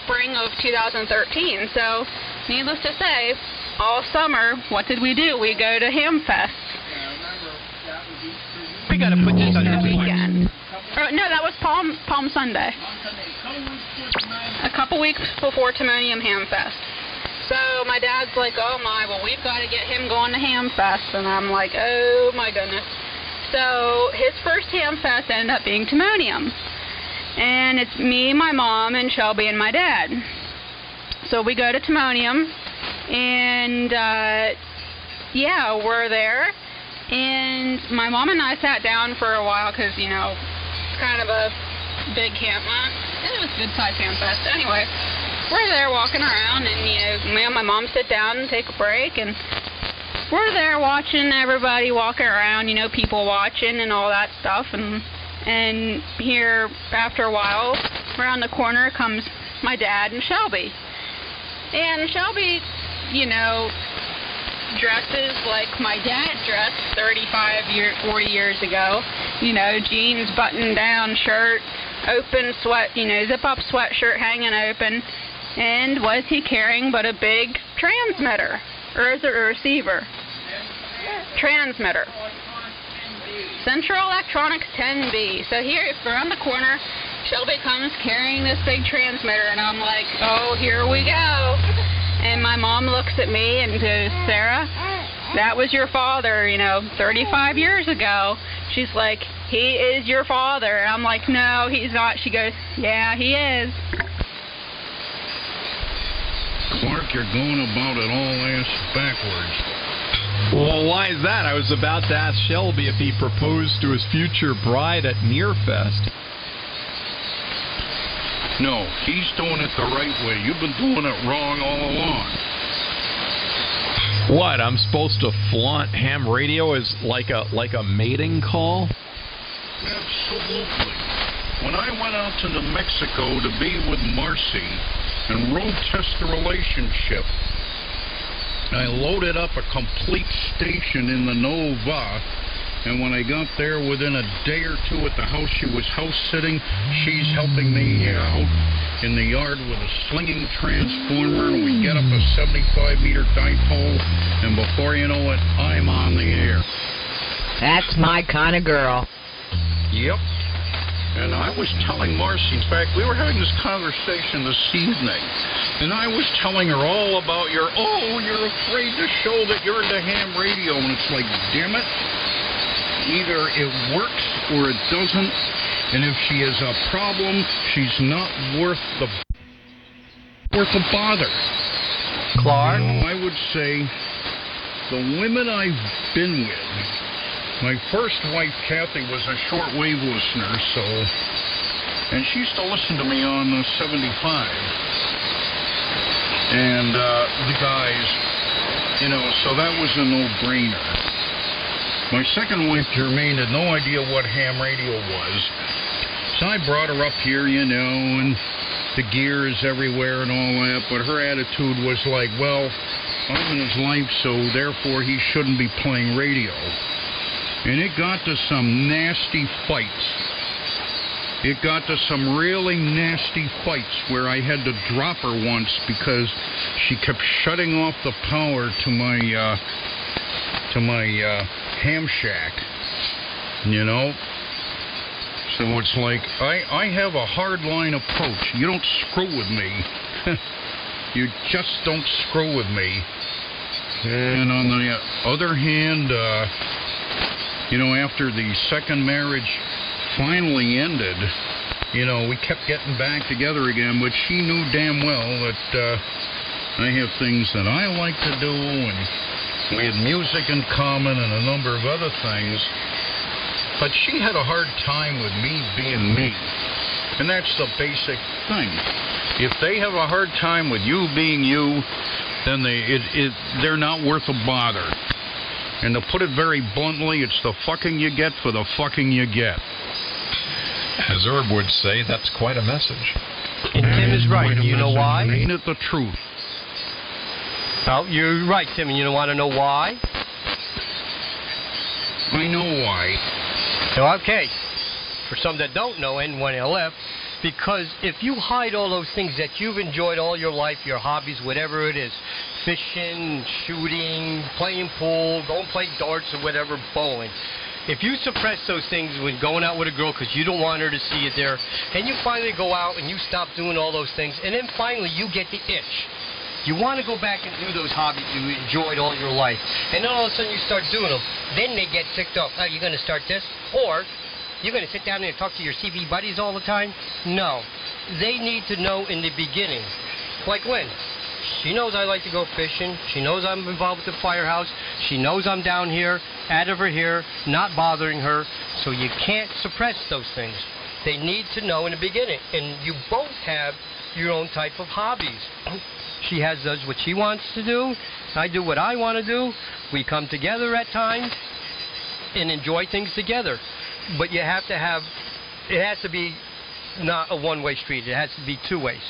spring of 2013. So, needless to say, all summer, what did we do? We go to ham fests. We got to put this on the weekend. No, that was Palm Sunday. A couple weeks before Timonium Ham Fest. So my dad's like, oh my, well we've got to get him going to Ham Fest. And I'm like, oh my goodness. So his first Ham Fest ended up being Timonium. And it's me, my mom, and Shelby, and my dad. So we go to Timonium. And we're there. And my mom and I sat down for a while because, it's kind of a big camp. It was a good-sized ham fest. Anyway, we're there walking around, and, me and my mom sit down and take a break, and we're there watching everybody walking around, people watching and all that stuff. And here, after a while, around the corner comes my dad and Shelby. And Shelby, dresses like my dad dressed 40 years ago. Jeans, button-down shirt, open sweat, zip-up sweatshirt hanging open. And what is he carrying but a big transmitter? Or is it a receiver? Transmitter. Central Electronics 10B. So here, around the corner, Shelby comes carrying this big transmitter, and I'm like, oh, here we go. And my mom looks at me and goes, Sarah, that was your father, 35 years ago. She's like, he is your father. And I'm like, no, he's not. She goes, yeah, he is. Clark, you're going about it all ass backwards. Well, why is that? I was about to ask Shelby if he proposed to his future bride at Nearfest. No, he's doing it the right way. You've been doing it wrong all along. What? I'm supposed to flaunt ham radio as like a mating call? Absolutely. When I went out to New Mexico to be with Marcy and road test the relationship, I loaded up a complete station in the Nova. And when I got there, within a day or two at the house she was house-sitting, she's helping me out in the yard with a slinging transformer, and we get up a 75-meter dipole, and before you know it, I'm on the air. That's my kind of girl. Yep. And I was telling Marcy, in fact, we were having this conversation this evening, and I was telling her all about you're afraid to show that you're into ham radio, and it's like, damn it. Either it works or it doesn't, and if she is a problem, she's not worth the bother. Clark? I would say the women I've been with, my first wife, Kathy, was a shortwave listener, and she used to listen to me on 75. And the guys, so that was a no-brainer. My second wife, Germaine, had no idea what ham radio was. So I brought her up here, and the gear is everywhere and all that. But her attitude was like, well, I'm in his life, so therefore he shouldn't be playing radio. And it got to some nasty fights. It got to some really nasty fights where I had to drop her once because she kept shutting off the power to my ham shack, So it's like, I have a hard line approach. You don't screw with me. You just don't screw with me. And on the other hand, after the second marriage finally ended, we kept getting back together again, but she knew damn well that I have things that I like to do, and we had music in common and a number of other things. But she had a hard time with me being me. And that's the basic thing. If they have a hard time with you being you, then they're not worth a bother. And to put it very bluntly, it's the fucking you get for the fucking you get. As Herb would say, that's quite a message. And Tim is right. You know why? Ain't it the truth? Well, you're right, Tim. And you want to know why? I know why. Okay. For some that don't know, N1LF, because if you hide all those things that you've enjoyed all your life, your hobbies, whatever it is, fishing, shooting, playing pool, going play darts or whatever, bowling. If you suppress those things when going out with a girl because you don't want her to see you there, and you finally go out and you stop doing all those things, and then finally you get the itch. You want to go back and do those hobbies you enjoyed all your life, and then all of a sudden you start doing them. Then they get ticked off. Oh, you're going to start this? Or you're going to sit down there and talk to your CB buddies all the time? No. They need to know in the beginning. Like when? She knows I like to go fishing. She knows I'm involved with the firehouse. She knows I'm down here, out of her here, not bothering her. So you can't suppress those things. They need to know in the beginning. And you both have your own type of hobbies. She does what she wants to do. I do what I want to do. We come together at times and enjoy things together. But you have to have, it has to be not a one-way street. It has to be two ways.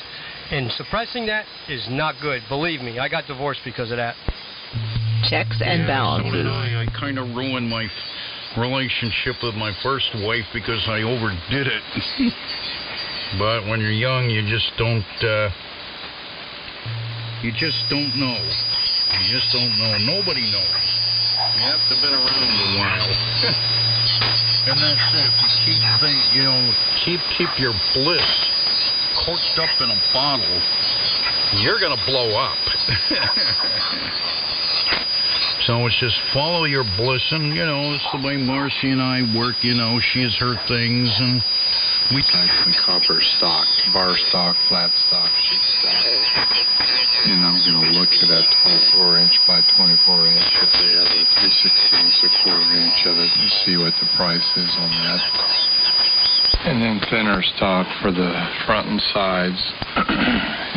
And suppressing that is not good. Believe me, I got divorced because of that. Checks and balances. I kind of ruined my relationship with my first wife because I overdid it. But when you're young, you just don't know. You just don't know. Nobody knows. You have to have been around a while. And that's it. If you keep your bliss corked up in a bottle, you're going to blow up. So it's just follow your bliss, and, it's the way Marcy and I work, she has her things, and we type in copper stock, bar stock, flat stock, sheet stock. And I'm going to look at a 24-inch by 24-inch if they have a 3/16 or quarter-inch of it and see what the price is on that. And then thinner stock for the front and sides.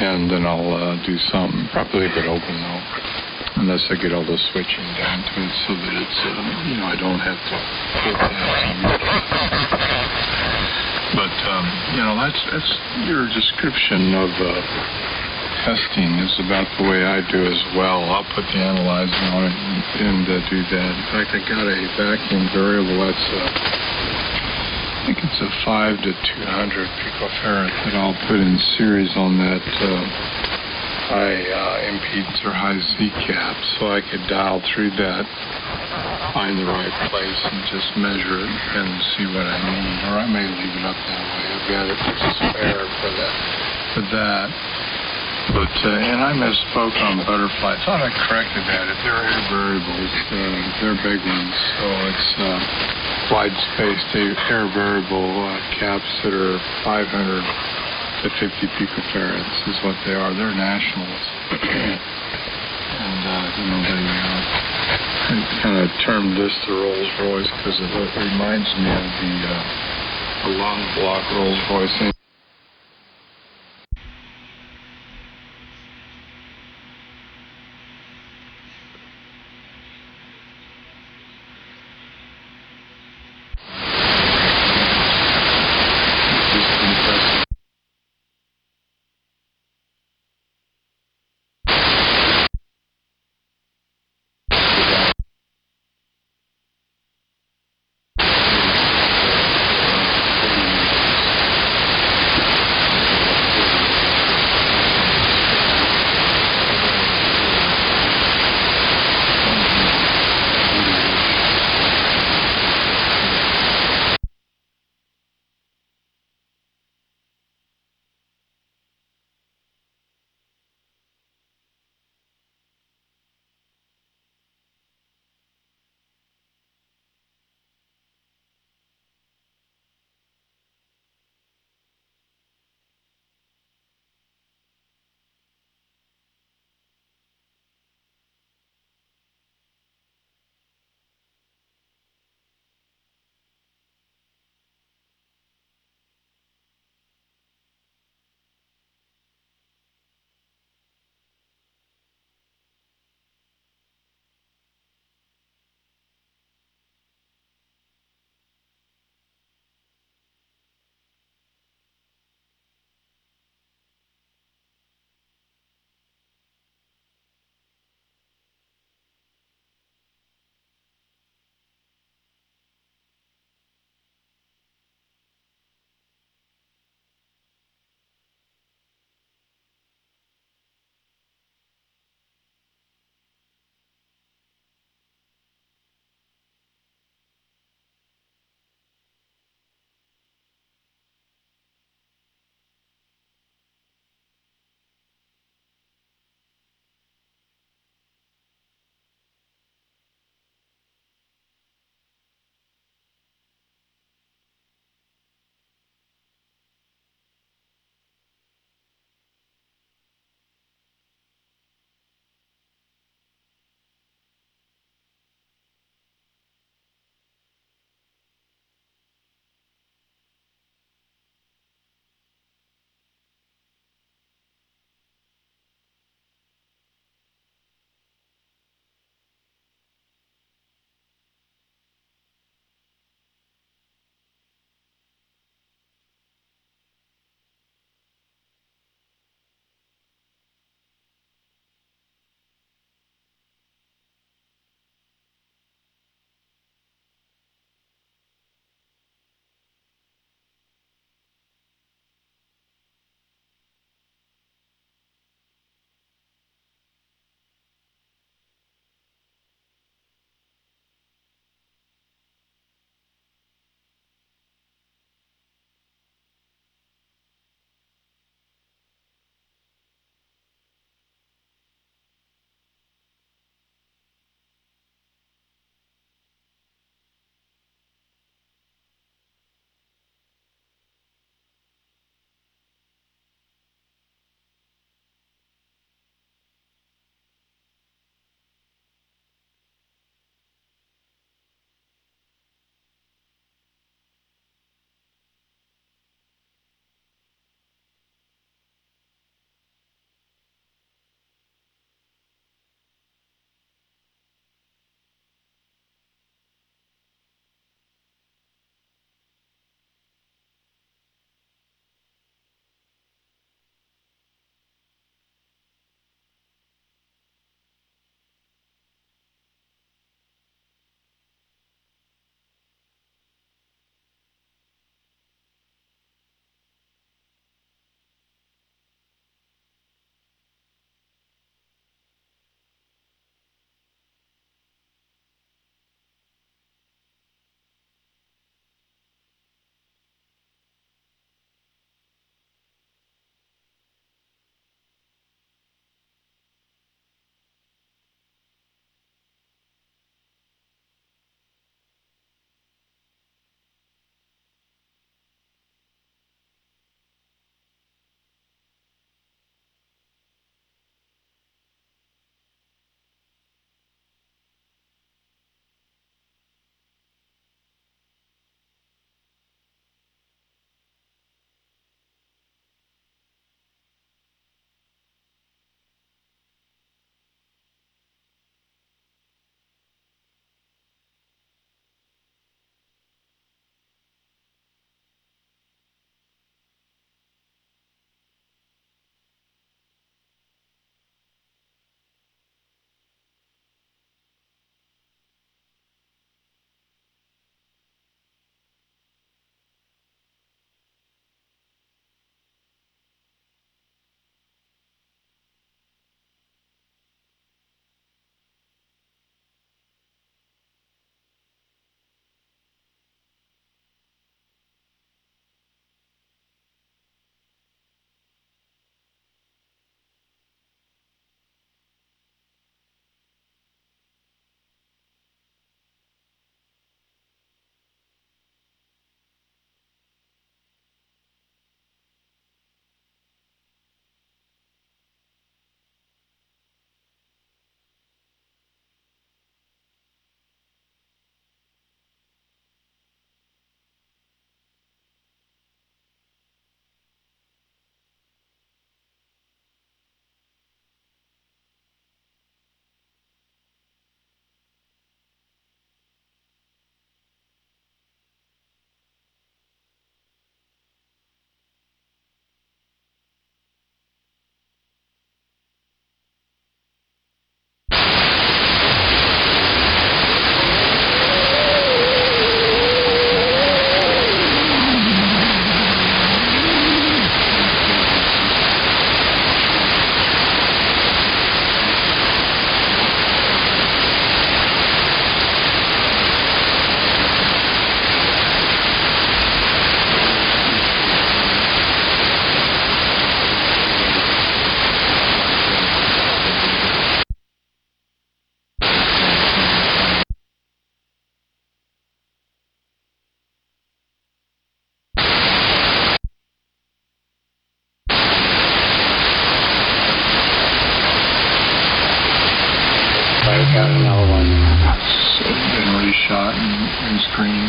And then I'll do something, probably a bit open though, unless I get all the switching down to it so that it's, I don't have to put that. But, that's your description of testing is about the way I do as well. I'll put the analyzer on it and do that. In fact, I got a vacuum variable that's I think it's a 5 to 200 picofarad that I'll put in series on that high impedance or high Z cap, so I could dial through that, find the right place, and just measure it and see what I need. Or I may leave it up that way. I've got it as a spare for that. But and I misspoke on butterfly. I thought I corrected that. They're air variables. They're big ones, so it's wide-spaced air variable caps that are 500 to 50 picofarads is what they are. They're nationals. And, I kind of termed this the Rolls Royce because it reminds me of the long block Rolls Royce.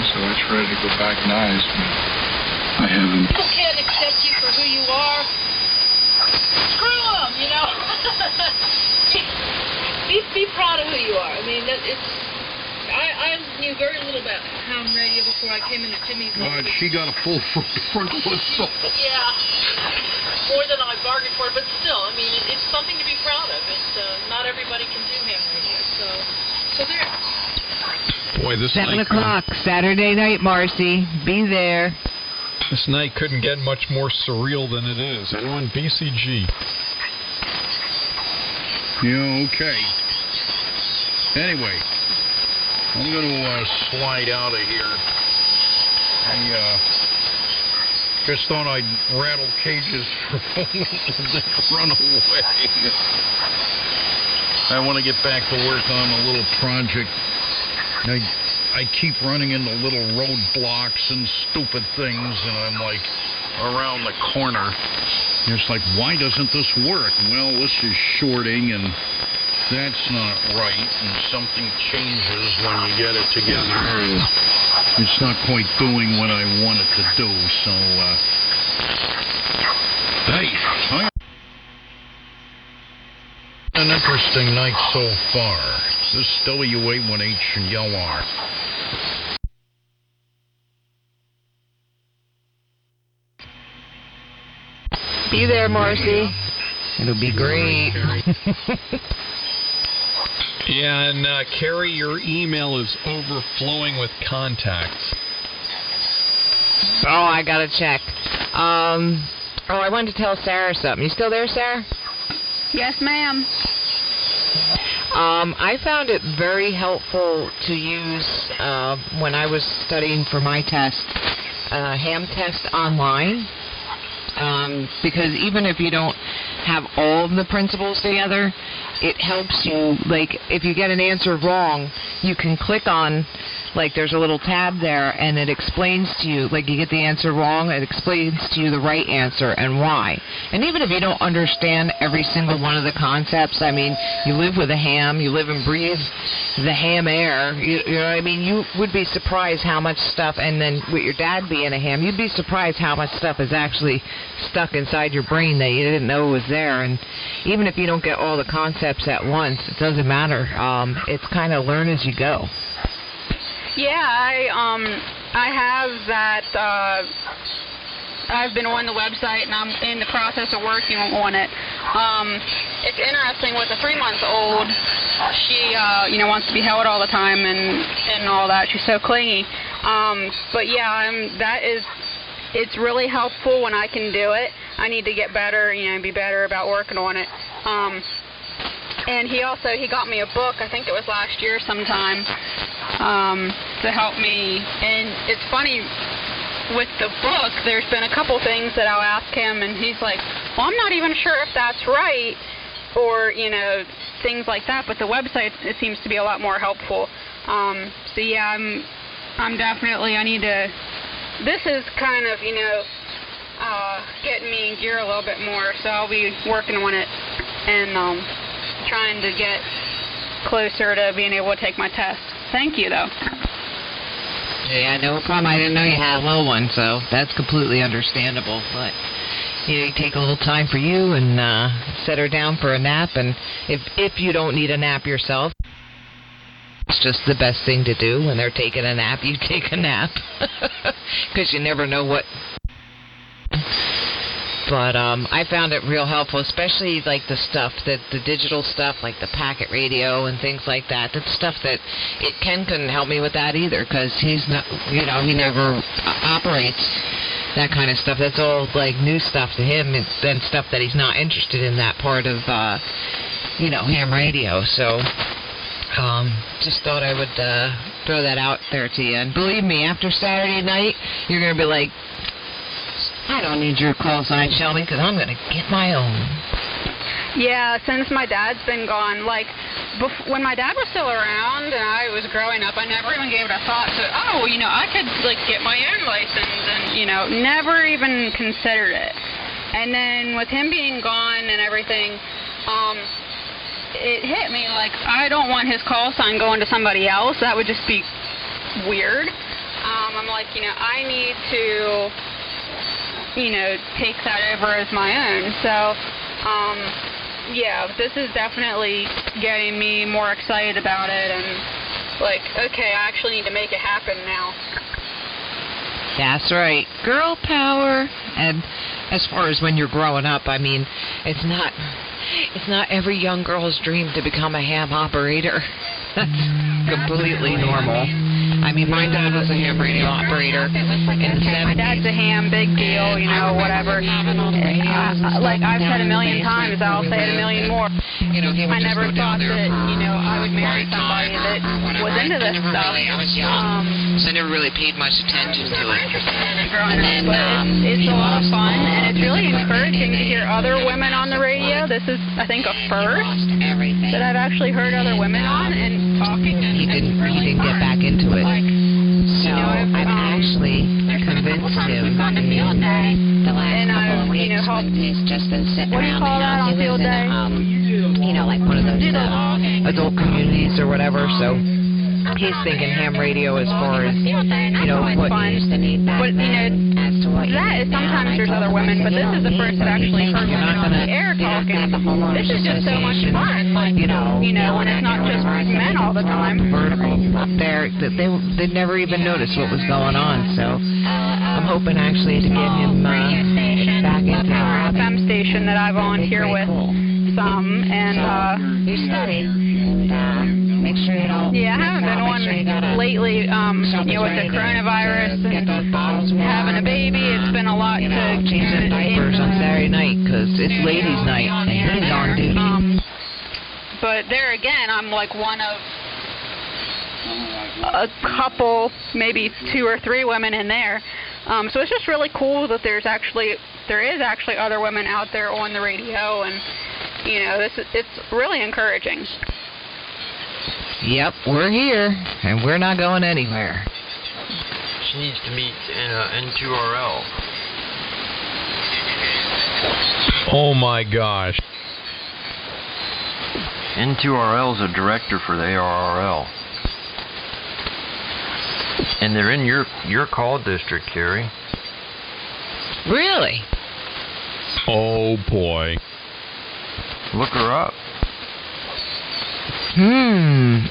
so I try to go back nice, but I haven't. People can't accept you for who you are. Screw them, you know. be proud of who you are. I mean, I knew very little about ham radio before I came into Timmy's. She got a full frontal assault. Yeah, more than I bargained for, but still, I mean, it's something to be proud of. Not everybody can do ham radio, so there. Boy, this 7 night o'clock, Saturday night, Marcy. Be there. This night couldn't get much more surreal than it is. And on BCG. Yeah, okay. Anyway, I'm going to slide out of here. I just thought I'd rattle cages for a moment and then run away. I want to get back to work on a little project. I keep running into little roadblocks and stupid things, and I'm like around the corner. And it's like, why doesn't this work? Well, this is shorting, and that's not right, and something changes when you get it together. It's not quite doing what I want it to do, so, hey, an interesting night so far. This is W81H and YLR. Be there, Marcy. It'll be great. Yeah, and Carrie, your email is overflowing with contacts. Oh, I gotta check. I wanted to tell Sarah something. You still there, Sarah? Yes, ma'am. I found it very helpful to use when I was studying for my test, ham test online. Because even if you don't have all of the principles together, it helps you, like, if you get an answer wrong, you can click on, like, there's a little tab there, and it explains to you, like, you get the answer wrong, it explains to you the right answer and why. And even if you don't understand every single one of the concepts, I mean, you live with a ham, you live and breathe the ham air, you know what I mean? You would be surprised how much stuff, and then with your dad being a ham, you'd be surprised how much stuff is actually stuck inside your brain that you didn't know was there. And even if you don't get all the concepts at once, it doesn't matter. It's kind of learn as you go. Yeah, I have that. I've been on the website and I'm in the process of working on it. It's interesting with a 3-month-old. She, wants to be held all the time and all that. She's so clingy. But yeah, it's really helpful when I can do it. I need to get better, be better about working on it. And he got me a book, I think it was last year sometime, to help me. And it's funny, with the book, there's been a couple things that I'll ask him, and he's like, well, I'm not even sure if that's right, or, things like that. But the website, it seems to be a lot more helpful. So yeah, I'm definitely, this is kind of, getting me in gear a little bit more, so I'll be working on it and trying to get closer to being able to take my test. Thank you, though. Yeah, no problem. I didn't know you had a little one, so that's completely understandable. But you take a little time for you and set her down for a nap. And if you don't need a nap yourself, it's just the best thing to do. When they're taking a nap, you take a nap, because you never know what. But I found it real helpful, especially like the digital stuff, like the packet radio and things like that. That's stuff that Ken couldn't help me with that either, because he's not, he never operates that kind of stuff. That's all like new stuff to him, and stuff that he's not interested in, that part of ham radio. So just thought I would throw that out there to you. And believe me, after Saturday night, you're gonna be like, I don't need your call sign, Shelby, because I'm going to get my own. Yeah, since my dad's been gone, when my dad was still around and I was growing up, I never even gave it a thought to, I could, get my own license and, never even considered it. And then with him being gone and everything, it hit me, I don't want his call sign going to somebody else. That would just be weird. I'm like, I need to, take that over as my own. So, yeah, this is definitely getting me more excited about it, and like, okay, I actually need to make it happen now. That's right. Girl power. And as far as when you're growing up, I mean, it's not every young girl's dream to become a ham operator. That's completely normal. I mean, my dad was a ham radio operator in the 70s. My dad's a ham, big deal, whatever. Like I've said a million times, I'll say it a million more. I never thought that, I would marry somebody that was into this stuff. So I never really paid much attention to it. Growing up, but it's a lot of fun, and it's really encouraging to hear other women on the radio. This is, I think, a first that I've actually heard other women on and talking. He didn't get back into it. So I've actually convinced him in the last couple of weeks when he's just been sitting around the house. He lives in, like one of those adult communities or whatever. So he's thinking ham radio as far as, what needs to need back then as to what that is sometimes there's other women, but this is the first that actually heard women on the air talking. This is just so much fun, like, when it's not just men all the time. Verticals up there, they never even noticed what was going on, so I'm hoping actually to get him back into our FM station that I volunteer with some, and you study and make sure you don't. Yeah, I haven't been on lately, with the coronavirus and having a baby. It's been a lot to change the diapers on Saturday night because it's ladies' night and he's on duty. But there again, I'm like one of a couple, maybe 2 or 3 women in there. So it's just really cool that there is actually other women out there on the radio, and it's really encouraging. Yep, we're here, and we're not going anywhere. She needs to meet N2RL. Oh my gosh. N2RL is a director for the ARRL. And they're in your call district, Carrie. Really? Oh boy. Look her up.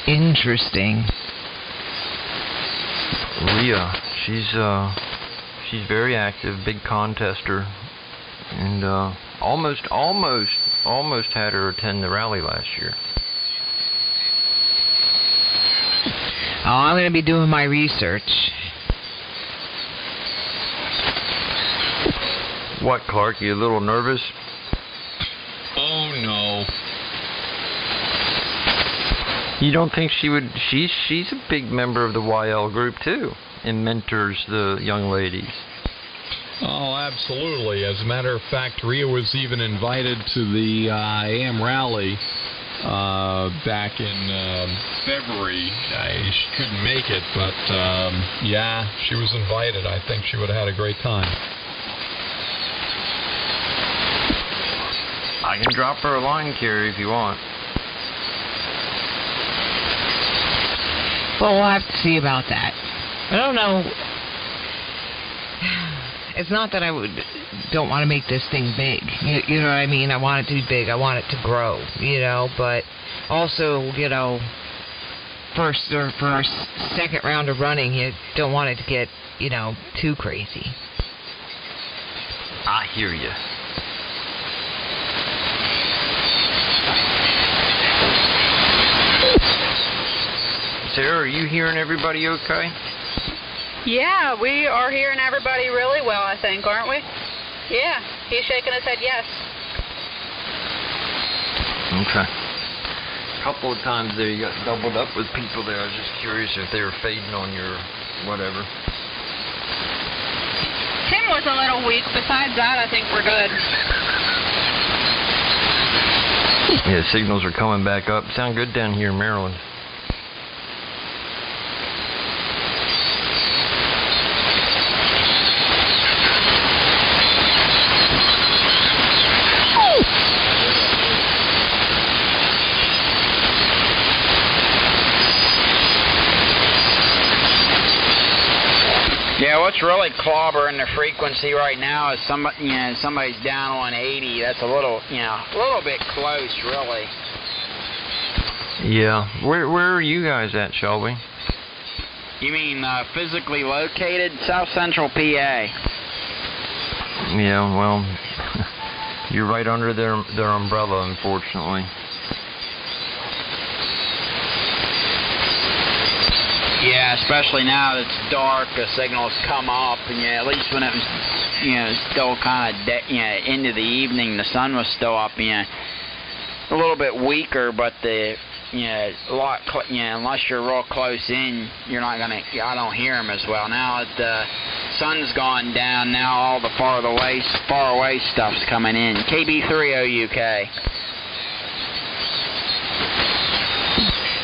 Interesting. Leah, she's very active, big contester, and almost had her attend the rally last year. Oh, I'm going to be doing my research. What, Clark? You a little nervous? Oh no. You don't think she would? She's a big member of the YL group too, and mentors the young ladies. Oh, absolutely. As a matter of fact, Rhea was even invited to the AM rally back in February. She couldn't make it, but yeah, she was invited. I think she would have had a great time. I can drop her a line, Carrie, if you want. Well, we'll have to see about that. I don't know. It's not that I don't want to make this thing big. You know what I mean? I want it to be big. I want it to grow, but also, for our second round of running, you don't want it to get, too crazy. I hear you. Sarah, are you hearing everybody okay? Yeah, we are hearing everybody really well, I think, aren't we? Yeah, he's shaking his head yes. Okay. A couple of times there you got doubled up with people there. I was just curious if they were fading on your whatever. Tim was a little weak. Besides that, I think we're good. Yeah, signals are coming back up. Sound good down here in Maryland. what's really clobbering the frequency right now is somebody's down on 80. That's a little bit close, really. Yeah. Where are you guys at, Shelby? You mean physically located? South Central PA. Yeah, well, you're right under their umbrella, unfortunately. Yeah, especially now that it's dark, the signals come up, and at least when it was, still kind of, into the evening, the sun was still up, a little bit weaker, but a lot, unless you're real close in, you're not gonna. I don't hear them as well. Now that the sun's gone down, now all the far away stuff's coming in. KB30 UK.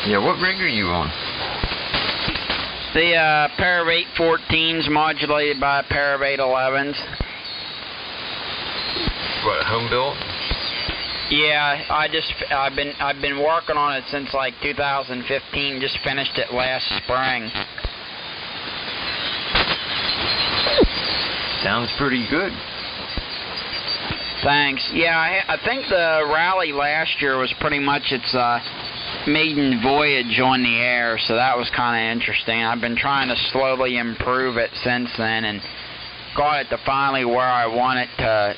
Yeah, what rig are you on? The pair of 814s modulated by a pair of 811s. What, home built? Yeah, I've been working on it since like 2015. Just finished it last spring. Sounds pretty good. Thanks. Yeah, I think the rally last year was pretty much its maiden voyage on the air, so that was kind of interesting. I've been trying to slowly improve it since then, and got it to finally where I want it to,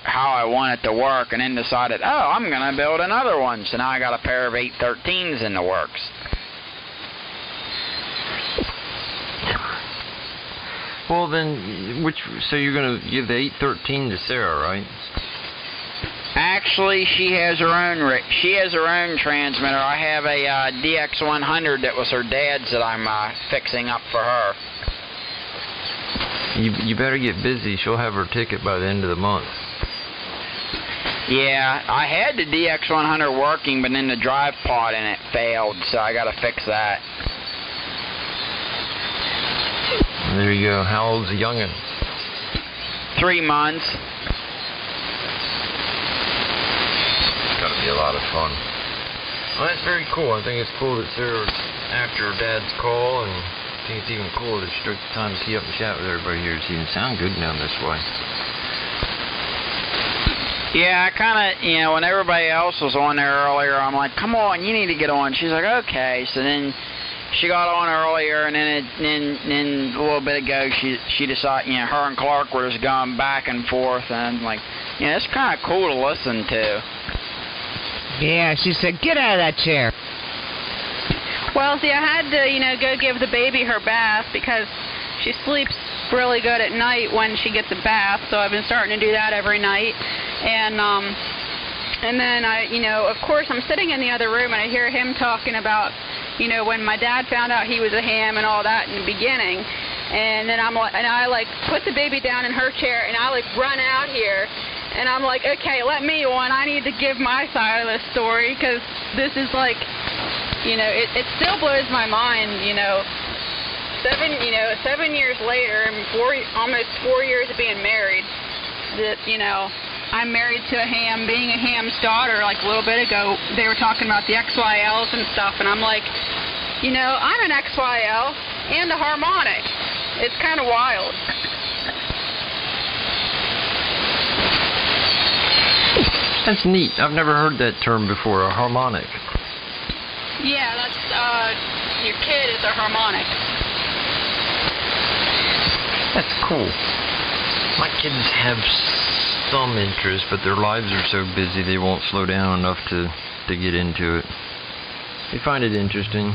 how I want it to work, and then decided, I'm going to build another one. So now I got a pair of 813s in the works. Well then, so you're going to give the 813 to Sarah, right? Actually, she has her own transmitter. I have a DX100 that was her dad's that I'm fixing up for her. You better get busy. She'll have her ticket by the end of the month. Yeah, I had the DX100 working, but then the drive pod in it failed, so I got to fix that. There you go. How old's the youngin'? 3 months. Gotta be a lot of fun. Well, that's very cool. I think it's cool that Sarah, after her dad's call, and I think it's even cooler that she took the time to tee up and chat with everybody here. It even sound good down this way. Yeah, I kind of, when everybody else was on there earlier, I'm like, come on, you need to get on. She's like, okay. So then she got on earlier, and then a little bit ago, she decided, her and Clark were just going back and forth, and I'm like, it's kind of cool to listen to. Yeah, she said, get out of that chair. Well, see, I had to, go give the baby her bath because she sleeps really good at night when she gets a bath, so I've been starting to do that every night. And then of course, I'm sitting in the other room and I hear him talking about, when my dad found out he was a ham and all that in the beginning. And then I put the baby down in her chair and I run out here. And I'm like, okay, let me on. I need to give my side of the story because this is it still blows my mind, 7 years later and almost 4 years of being married, that, I'm married to a ham, being a ham's daughter. Like a little bit ago, they were talking about the XYLs and stuff, and I'm like, I'm an XYL and a harmonic. It's kind of wild. That's neat. I've never heard that term before, a harmonic. Yeah, that's, your kid is a harmonic. That's cool. My kids have some interest, but their lives are so busy they won't slow down enough to get into it. They find it interesting.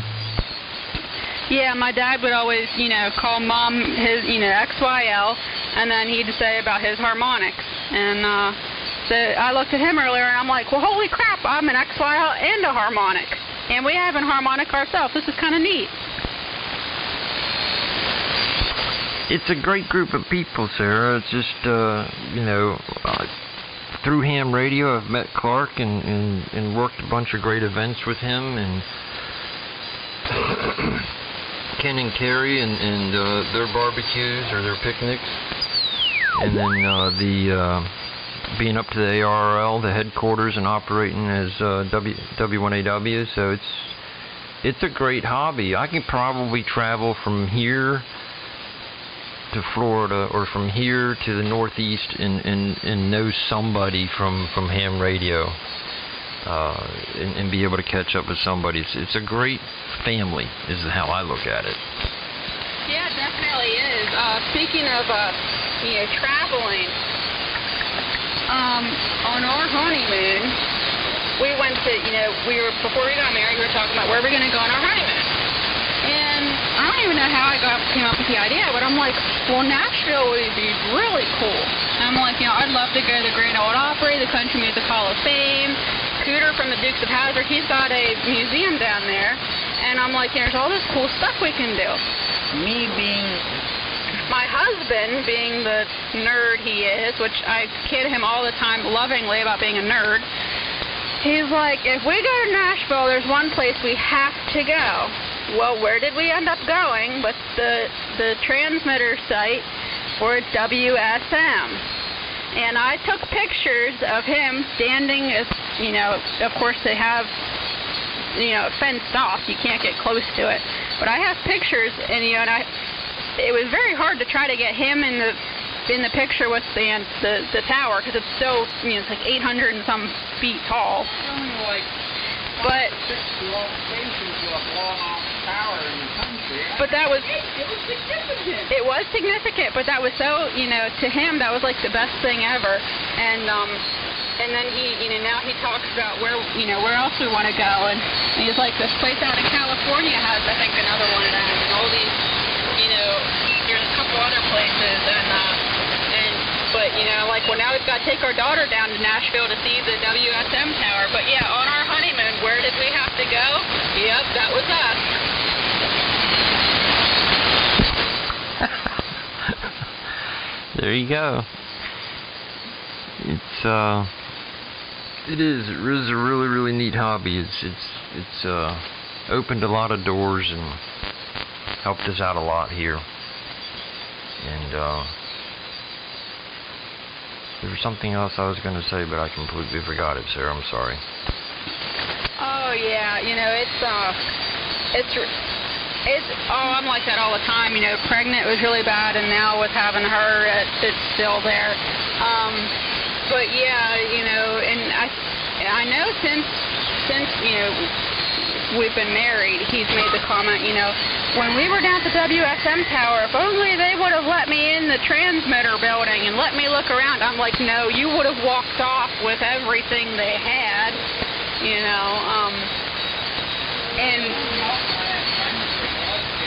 Yeah, my dad would always, call Mom his, XYL, and then he'd say about his harmonics. And so I looked at him earlier, and I'm like, well, holy crap, I'm an XYL and a harmonic. And we have a harmonic ourselves. This is kind of neat. It's a great group of people, Sarah. It's just, through ham radio, I've met Clark and worked a bunch of great events with him, and Ken and Carrie and their barbecues or their picnics, and then being up to the ARRL, the headquarters, and operating as W1AW. So it's a great hobby. I can probably travel from here to Florida or from here to the Northeast and know somebody from ham radio and be able to catch up with somebody. It's a great family, is how I look at it. Yeah, it definitely is. Speaking of, traveling, on our honeymoon, we went to, before we got married, we were talking about where we're going to go on our honeymoon. And I don't even know how I came up with the idea, but I'm like, well, Nashville would be really cool. And I'm like, I'd love to go to the Grand Ole Opry, the Country Music Hall of Fame. Cooter from the Dukes of Hazzard, he's got a museum down there. And I'm like, there's all this cool stuff we can do. My husband, being the nerd he is, which I kid him all the time lovingly about being a nerd, he's like, if we go to Nashville, there's one place we have to go. Well, where did we end up going? But the transmitter site for WSM. And I took pictures of him standing, of course they have, fenced off. You can't get close to it. But I have pictures, and it was very hard to try to get him in the picture with the tower, because it's so, it's like 800 and some feet tall. But that was significant. It was significant, but that was so, to him that was like the best thing ever. And then he, now he talks about where else we want to go, and he's like, this place out in California has, I think, another one of them, and all these, there's a couple other places, but now we've got to take our daughter down to Nashville to see the WSM tower. But yeah, on our honeymoon, where did we have to go? Yep, that was us. There you go. It is a really, really neat hobby. It's opened a lot of doors and helped us out a lot here. And there was something else I was going to say, but I completely forgot it, Sarah. I'm sorry. Oh yeah, I'm like that all the time. Pregnant was really bad, and now with having her, it's still there. But yeah, and I know since we've been married, he's made the comment, when we were down at the WSM tower, if only they would have let me in the transmitter building and let me look around. I'm like, no, you would have walked off with everything they had, and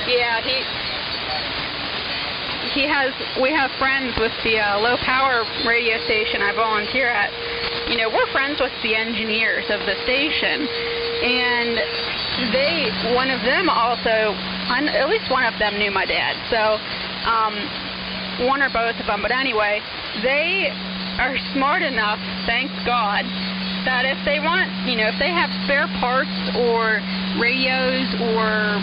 yeah, we have friends with the low power radio station I volunteer at. We're friends with the engineers of the station, and one of them also, at least one of them knew my dad, so one or both of them, but anyway, they are smart enough, thank God, that if they want, if they have spare parts or radios or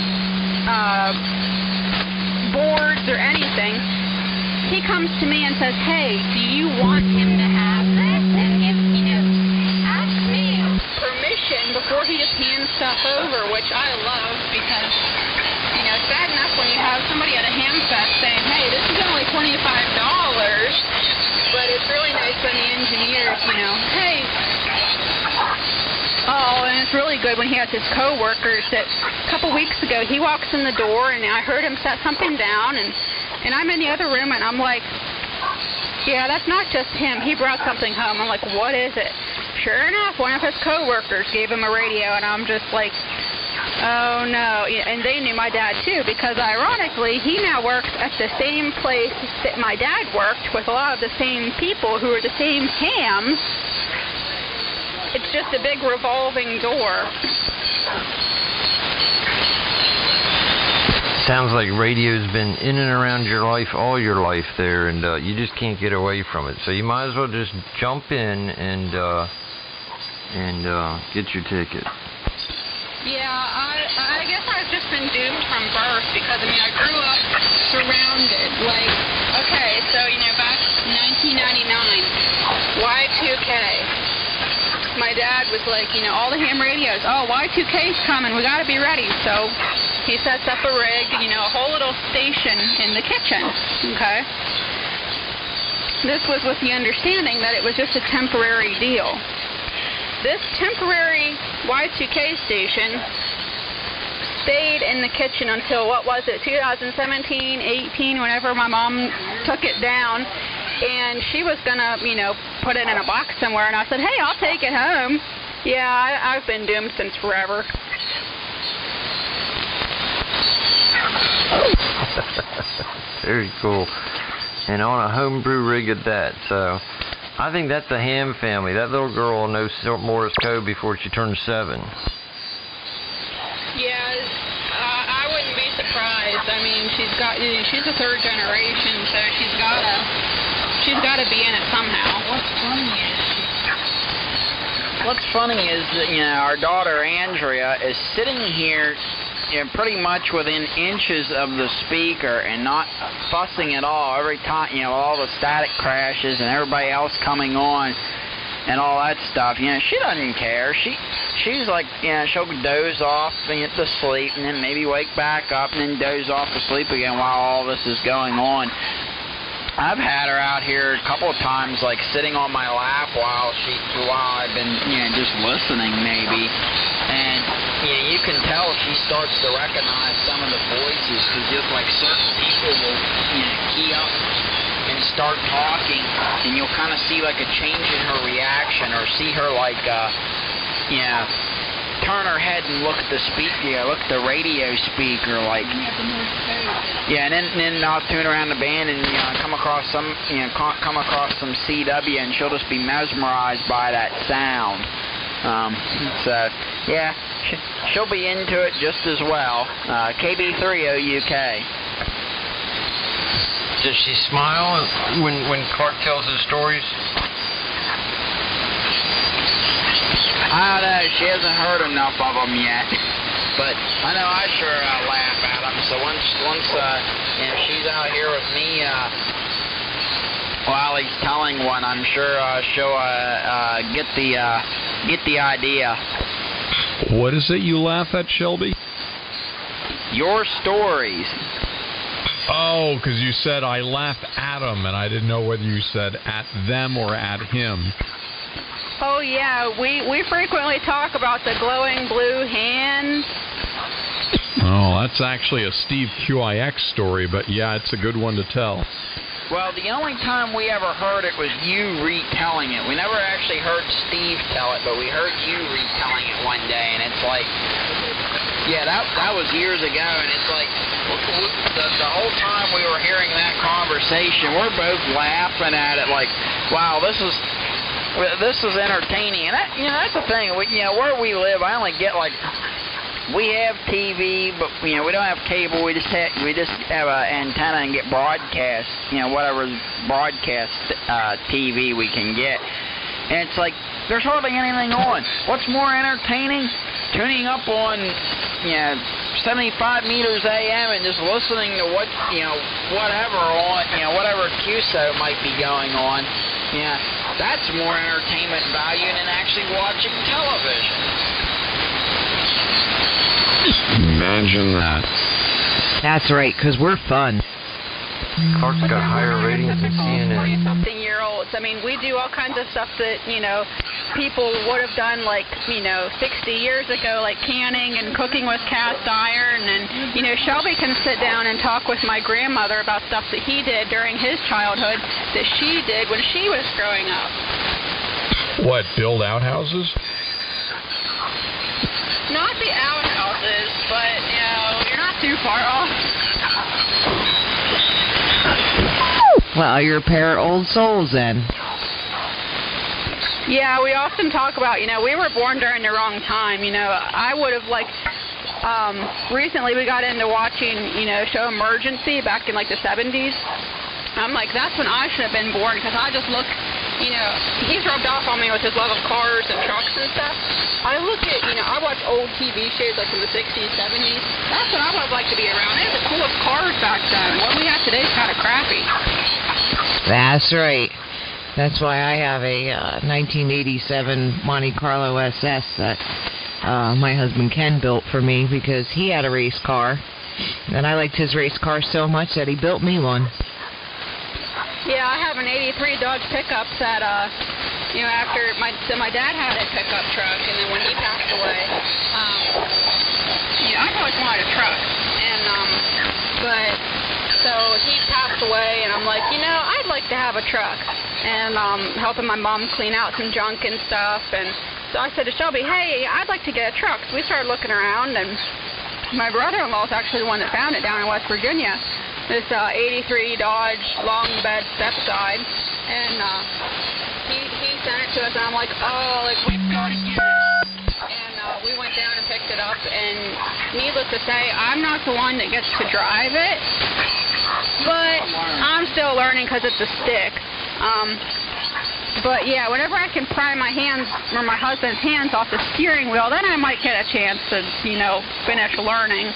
boards or anything, he comes to me and says, hey, do you want him to have this? And ask me permission before he just hands stuff over, which I love, because, it's bad enough when you have somebody at a ham fest saying, hey, this is only $25, but it's really nice when the engineers, hey. Oh, and it's really good when he has his coworkers that a couple weeks ago he walks in the door and I heard him set something down, and I'm in the other room and I'm like, yeah, that's not just him. He brought something home. I'm like, what is it? Sure enough, one of his coworkers gave him a radio, and I'm just like, oh no. And they knew my dad too, because ironically he now works at the same place that my dad worked, with a lot of the same people who are the same hams. It's just a big revolving door. Sounds like radio's been in and around your life all your life there, and you just can't get away from it. So you might as well just jump in and get your ticket. Yeah, I guess I've just been doomed from birth, because I grew up surrounded. Like, okay, so back 1999, Y2K. My dad was like, all the ham radios, oh, Y2K's coming, we gotta be ready. So He sets up a rig, a whole little station in the kitchen, okay? This was with the understanding that it was just a temporary deal. This temporary Y2K station stayed in the kitchen until, 2017, 18, whenever my mom took it down. And she was going to, put it in a box somewhere. And I said, hey, I'll take it home. Yeah, I've been doomed since forever. Very cool. And on a homebrew rig at that. So I think that's the Ham family. That little girl will know Morse code before she turns 7. Yeah, I wouldn't be surprised. I mean, she's a third generation, so she's gotta be in it somehow. What's funny is that, our daughter Andrea is sitting here, pretty much within inches of the speaker and not fussing at all. Every time, all the static crashes and everybody else coming on and all that stuff. She doesn't care. She's like, she'll doze off and get to sleep and then maybe wake back up and then doze off to sleep again while all this is going on. I've had her out here a couple of times, like sitting on my lap while I've been, just listening maybe, and you can tell she starts to recognize some of the voices because just like certain people will, key up and start talking, and you'll kind of see like a change in her reaction, or see her like, turn her head and look at the look at the radio speaker, like, and then I'll tune around the band and come across some CW, and she'll just be mesmerized by that sound. So yeah, she'll be into it just as well. KB30UK. Does she smile when Clark tells his stories? I don't know, she hasn't heard enough of them yet, but I know I sure laugh at them. So once she's out here with me while he's telling one, I'm sure she'll get the idea. What is it you laugh at, Shelby? Your stories. Oh, because you said I laugh at them, and I didn't know whether you said at them or at him. Oh yeah, we frequently talk about the glowing blue hands. Oh, that's actually a Steve QIX story, but yeah, it's a good one to tell. Well, the only time we ever heard it was you retelling it. We never actually heard Steve tell it, but we heard you retelling it one day, and it's like, yeah, that was years ago, and it's like, the whole time we were hearing that conversation, we're both laughing at it like, wow, this is entertaining. And that's the thing. Where we live, I only get like, we have TV, but we don't have cable. We just have an antenna and get broadcast. Whatever broadcast TV we can get. And it's like there's hardly anything on. What's more entertaining? Tuning up on 75 meters AM and just listening to whatever on whatever QSO might be going on. That's more entertainment value than actually watching television. Imagine that. That's right, because we're fun. Clark's got higher ratings than CNN. 20-something-year-olds. I mean, we do all kinds of stuff that, people would have done like, 60 years ago, like canning and cooking with cast iron. And, Shelby can sit down and talk with my grandmother about stuff that he did during his childhood that she did when she was growing up. What, build outhouses? Not the outhouses, but, you're not too far off. Well, you're a pair of old souls then. Yeah, we often talk about, we were born during the wrong time. I would have recently we got into watching, show Emergency back in like the 70s. I'm like, that's when I should have been born, because I just look, he's rubbed off on me with his love of cars and trucks and stuff. I look at, I watch old TV shows like from the 60s, 70s. That's what I would like to be around. They had the coolest cars back then. What we have today is kind of crappy. That's right. That's why I have a 1987 Monte Carlo SS that my husband Ken built for me because he had a race car, and I liked his race car so much that he built me one. Yeah, I have an '83 Dodge pickup that, after my dad had a pickup truck, and then when he passed away, I've always wanted a truck, and so he passed away, and I'm like, I'd like to have a truck, and helping my mom clean out some junk and stuff, and so I said to Shelby, hey, I'd like to get a truck. So we started looking around, and my brother-in-law is actually the one that found it down in West Virginia. This '83 Dodge long bed step side, and he sent it to us, and I'm like, oh, like we've got to get it. And we went down and picked it up, and needless to say, I'm not the one that gets to drive it, but I'm still learning because it's a stick. But yeah, whenever I can pry my hands or my husband's hands off the steering wheel, then I might get a chance to, finish learning.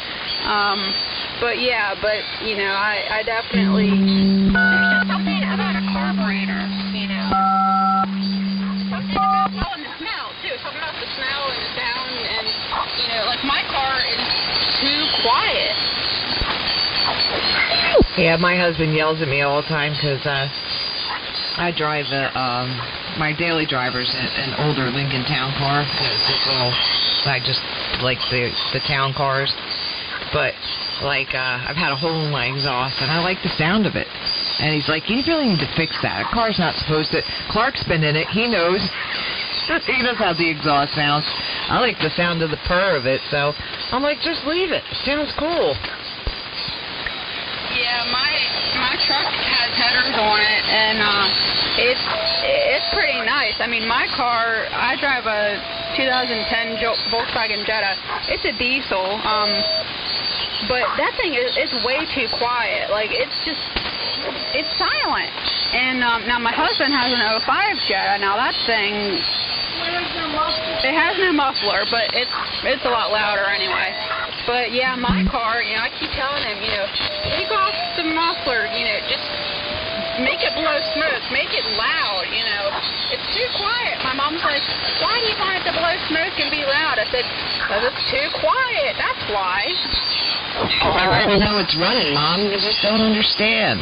But yeah, I definitely, there's just something about a carburetor, something about, and the smell too, something about the smell and the sound, and, like my car is too quiet. Yeah, my husband yells at me all the time because I drive my daily driver's an older Lincoln Town car. I just like the town cars, but I've had a hole in my exhaust, and I like the sound of it. And he's like, you really need to fix that. A car's not supposed to. Clark's been in it. He knows. He knows how the exhaust sounds. I like the sound of the purr of it, so I'm like, just leave it. It sounds cool. Yeah, my truck has headers on it, and it's pretty nice. I mean, my car, I drive a 2010 Volkswagen Jetta. It's a diesel, but that thing is way too quiet. Like, it's silent. And now my husband has an 05 Jetta. Now that thing, it has no muffler, but it's a lot louder anyway. But yeah, my car, I keep telling him, take off the muffler, just make it blow smoke, make it loud, It's too quiet. My mom's like, why do you want it to blow smoke and be loud? I said, because it's too quiet, that's why. I already know it's running, Mom. You just don't understand.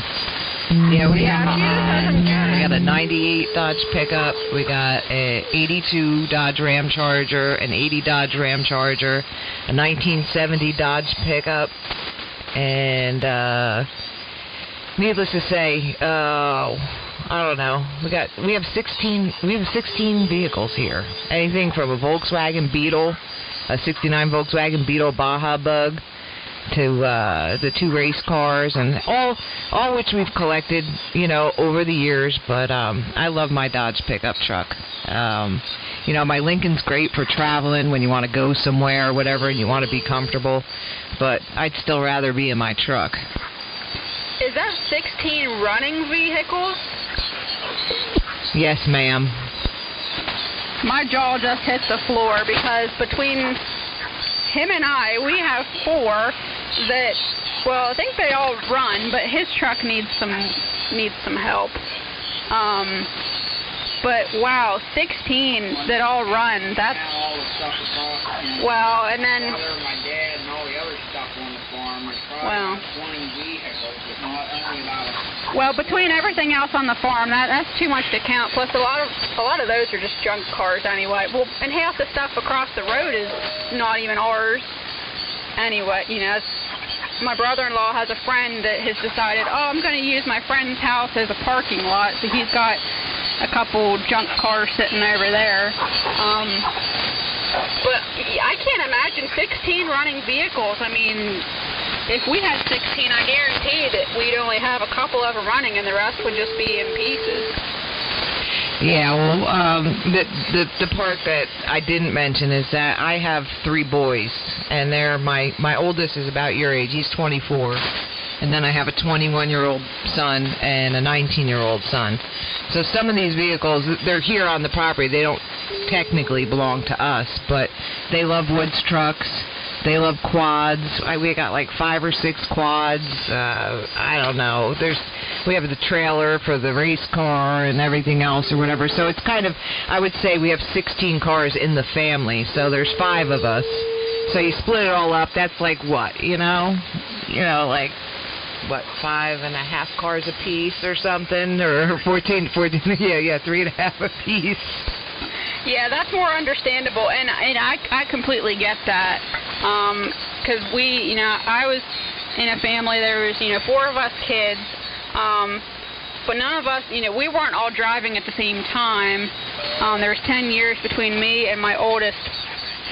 Yeah, we got a 98 Dodge pickup. We got a 82 Dodge Ram Charger, an 80 Dodge Ram Charger, a 1970 Dodge pickup, and needless to say, I don't know. We have 16 vehicles here. Anything from a Volkswagen Beetle, a '69 Volkswagen Beetle Baja Bug, to the two race cars, and all which we've collected, over the years. But I love my Dodge pickup truck. My Lincoln's great for traveling when you want to go somewhere or whatever, and you want to be comfortable. But I'd still rather be in my truck. Is that 16 running vehicles? Yes, ma'am. My jaw just hit the floor because between him and I, we have 4 that, well, I think they all run, but his truck needs some help. But wow, 16 that all run. That's well, and then my dad and all the other stuff on the farm. Well, 20 vehicles, but not only about. Well, between everything else on the farm, that's too much to count. Plus, a lot of those are just junk cars anyway. Well, and half the stuff across the road is not even ours. Anyway, my brother-in-law has a friend that has decided, I'm going to use my friend's house as a parking lot, so he's got a couple junk cars sitting over there. But I can't imagine 16 running vehicles. I mean, if we had 16, I guarantee that we'd only have a couple of them running, and the rest would just be in pieces. Yeah, well, the part that I didn't mention is that I have 3 boys, and my oldest is about your age. He's 24, and then I have a 21-year-old son and a 19-year-old son. So some of these vehicles, they're here on the property. They don't technically belong to us, but they love Woods trucks. They love quads. We got like 5 or 6 quads. I don't know. We have the trailer for the race car and everything else or whatever. So it's kind of, I would say we have 16 cars in the family. So there's 5 of us. So you split it all up. That's like what, like what, 5.5 cars a piece or something, or 14, yeah, 3.5 a piece. Yeah, that's more understandable, and I completely get that, because I was in a family, there was, 4 of us kids, but none of us, we weren't all driving at the same time. There was 10 years between me and my oldest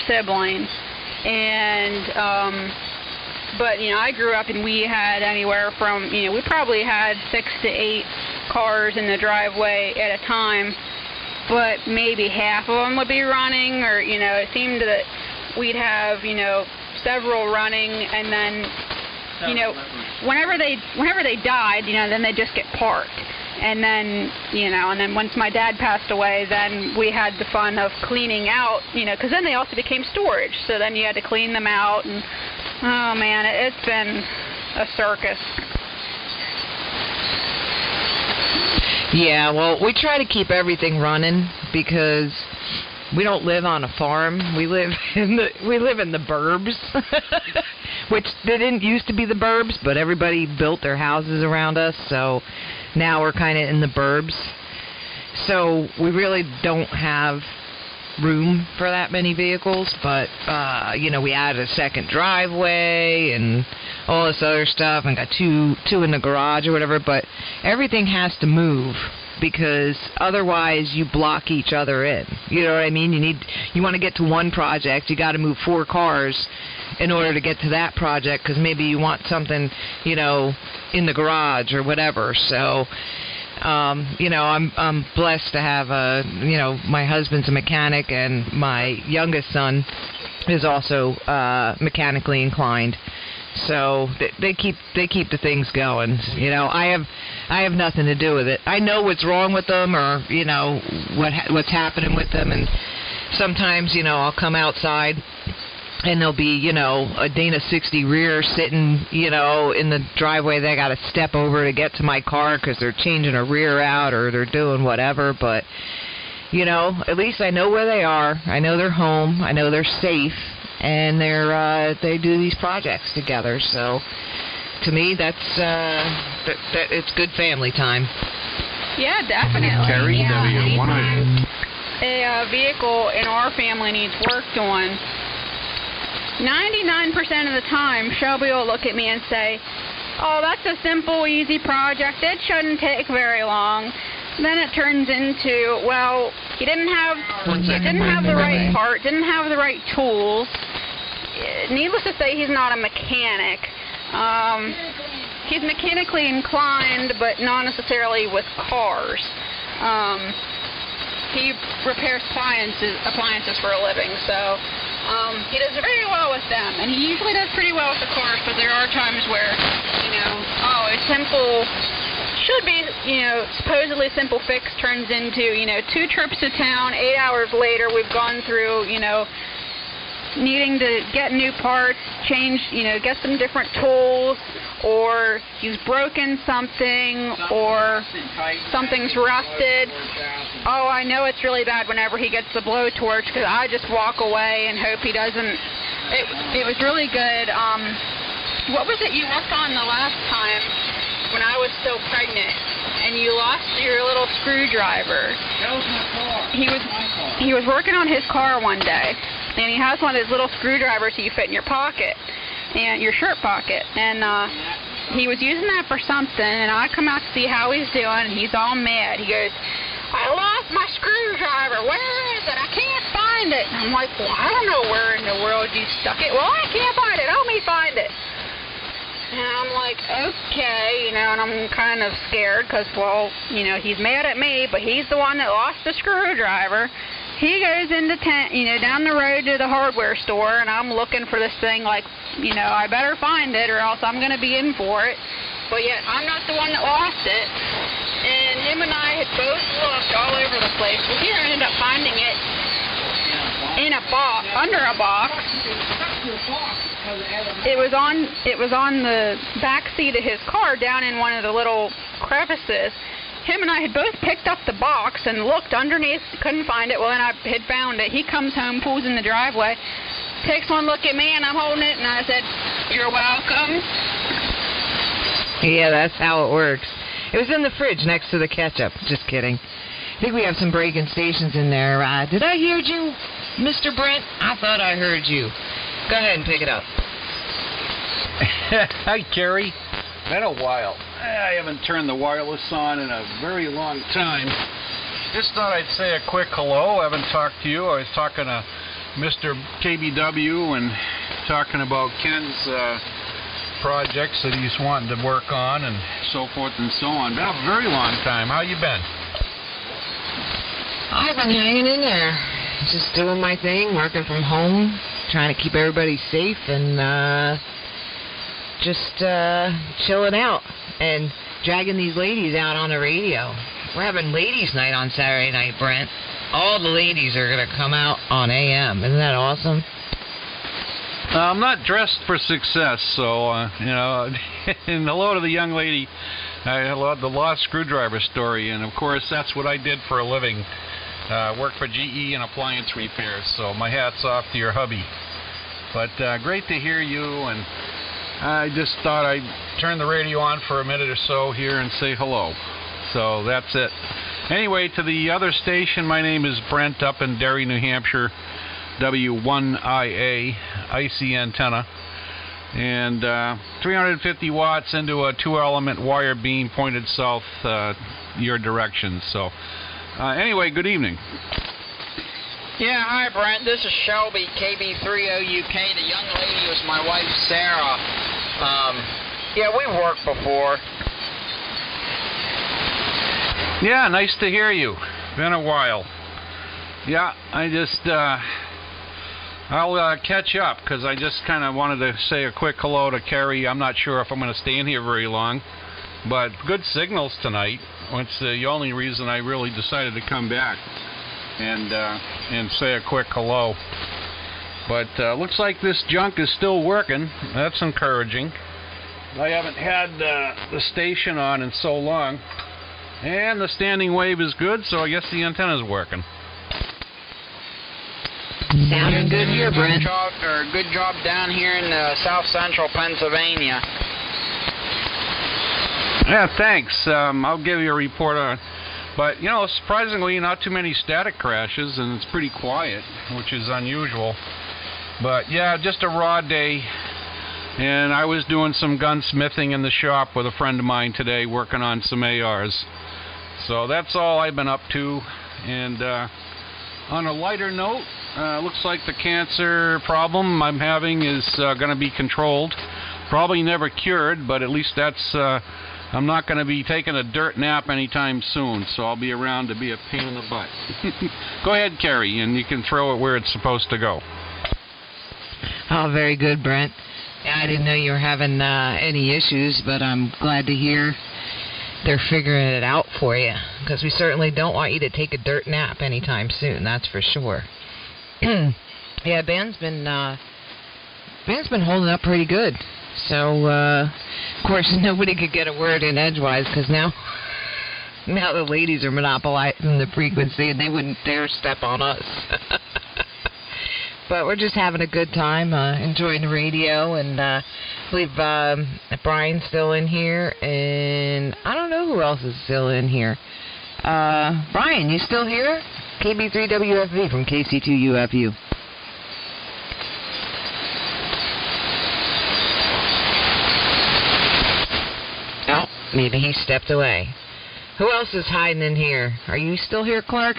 sibling, and, but, I grew up and we had anywhere from, we probably had 6 to 8 cars in the driveway at a time, but maybe half of them would be running, or, it seemed that we'd have, several running, and then, whenever they died, then they just get parked. And then, and then once my dad passed away, then we had the fun of cleaning out, because then they also became storage. So then you had to clean them out, and, oh man, it's been a circus. Yeah, well, we try to keep everything running because we don't live on a farm. We live in the burbs, which they didn't used to be the burbs, but everybody built their houses around us, so now we're kind of in the burbs. So we really don't have room for that many vehicles, but we added a second driveway and all this other stuff, and got two in the garage or whatever, but everything has to move because otherwise you block each other in. You know what I mean? You want to get to one project, you got to move 4 cars in order to get to that project, because maybe you want something, in the garage or whatever. So I'm blessed to have my husband's a mechanic, and my youngest son is also mechanically inclined. So they keep the things going. I have nothing to do with it. I know what's wrong with them, or what's happening with them, and sometimes I'll come outside and there'll be, a Dana 60 rear sitting, in the driveway. They got to step over to get to my car because they're changing a rear out or they're doing whatever. But, at least I know where they are. I know they're home. I know they're safe. And they do these projects together. So, to me, that's it's good family time. Yeah, definitely. Terry, anytime a vehicle in our family needs worked on, 99% of the time, Shelby will look at me and say, "Oh, that's a simple, easy project. It shouldn't take very long." Then it turns into, well, he didn't have the right part, didn't have the right tools. Needless to say, he's not a mechanic. He's mechanically inclined, but not necessarily with cars. He repairs appliances for a living, so he does very well with them, and he usually does pretty well with the cars, but there are times where, a simple, should be, supposedly simple fix turns into, 2 trips to town, 8 hours later we've gone through, needing to get new parts, change, get some different tools, or he's broken something, or something's rusted. Oh, I know it's really bad whenever he gets the blowtorch, because I just walk away and hope he doesn't. It was really good. What was it you worked on the last time when I was still pregnant, and you lost your little screwdriver? That was my car. He was working on his car one day, and he has one of those little screwdrivers that you fit in your pocket, and your shirt pocket, and he was using that for something, and I come out to see how he's doing, and he's all mad. He goes, "I lost my screwdriver. Where is it? I can't find it." And I'm like, "Well, I don't know where in the world you stuck it." "Well, I can't find it. Help me find it." And I'm like, okay, and I'm kind of scared because, well, he's mad at me, but he's the one that lost the screwdriver. He goes into down the road to the hardware store, and I'm looking for this thing like, I better find it or else I'm going to be in for it. But yet, I'm not the one that lost it. And him and I had both looked all over the place. Well, he ended up finding it in a box, under a box, It was on the back seat of his car down in one of the little crevices. Him and I had both picked up the box and looked underneath, couldn't find it. Well, then I had found it. He comes home, pulls in the driveway, takes one look at me, and I'm holding it, and I said, "You're welcome." Yeah, that's how it works. It was in the fridge next to the ketchup. Just kidding. I think we have some break-in stations in there. Did I hear you, Mr. Brent? I thought I heard you. Go ahead and pick it up. Hi, Carrie. Been a while. I haven't turned the wireless on in a very long time. Just thought I'd say a quick hello. I haven't talked to you. I was talking to Mr. KBW and talking about Ken's projects that he's wanting to work on and so forth and so on. Been a very long time. How you been? I've been hanging in there. Just doing my thing, working from home, trying to keep everybody safe, and just chilling out and dragging these ladies out on the radio. We're having ladies' night on Saturday night, Brent. All the ladies are going to come out on AM. Isn't that awesome? I'm not dressed for success, so, and hello to the young lady. I love the lost screwdriver story, and of course that's what I did for a living. Work for GE and appliance repairs, so my hat's off to your hubby. But great to hear you, and I just thought I'd turn the radio on for a minute or so here and say hello. So that's it. Anyway, to the other station, my name is Brent up in Derry, New Hampshire, W1IA, IC antenna, and 350 watts into a 2-element wire beam pointed south your direction. So anyway, good evening. Yeah, hi Brent, this is Shelby, KB30UK. The young lady was my wife Sarah. Yeah, we've worked before. Yeah, nice to hear you. Been a while. Yeah, I just, I'll catch up, because I just kind of wanted to say a quick hello to Carrie. I'm not sure if I'm going to stay in here very long, but good signals tonight. It's the only reason I really decided to come back and say a quick hello. But looks like this junk is still working. That's encouraging. I haven't had the station on in so long. And the standing wave is good, so I guess the antenna's working. Sounding good here, Brent. Good job down here in south central Pennsylvania. Yeah, thanks. I'll give you a report on it. But, surprisingly, not too many static crashes, and it's pretty quiet, which is unusual. But, yeah, just a raw day. And I was doing some gunsmithing in the shop with a friend of mine today, working on some ARs. So that's all I've been up to. And on a lighter note, looks like the cancer problem I'm having is going to be controlled. Probably never cured, but at least that's... I'm not going to be taking a dirt nap anytime soon, so I'll be around to be a pain in the butt. Go ahead, Carrie, and you can throw it where it's supposed to go. Oh, very good, Brent. I didn't know you were having any issues, but I'm glad to hear they're figuring it out for you, because we certainly don't want you to take a dirt nap anytime soon, that's for sure. Yeah, Ben's been holding up pretty good. So, of course, nobody could get a word in edgewise, because now the ladies are monopolizing the frequency, and they wouldn't dare step on us. But we're just having a good time, enjoying the radio, and I believe Brian's still in here, and I don't know who else is still in here. Brian, you still here? KB3WFV from KC2UFU. Oh, maybe he stepped away. Who else is hiding in here? Are you still here, Clark?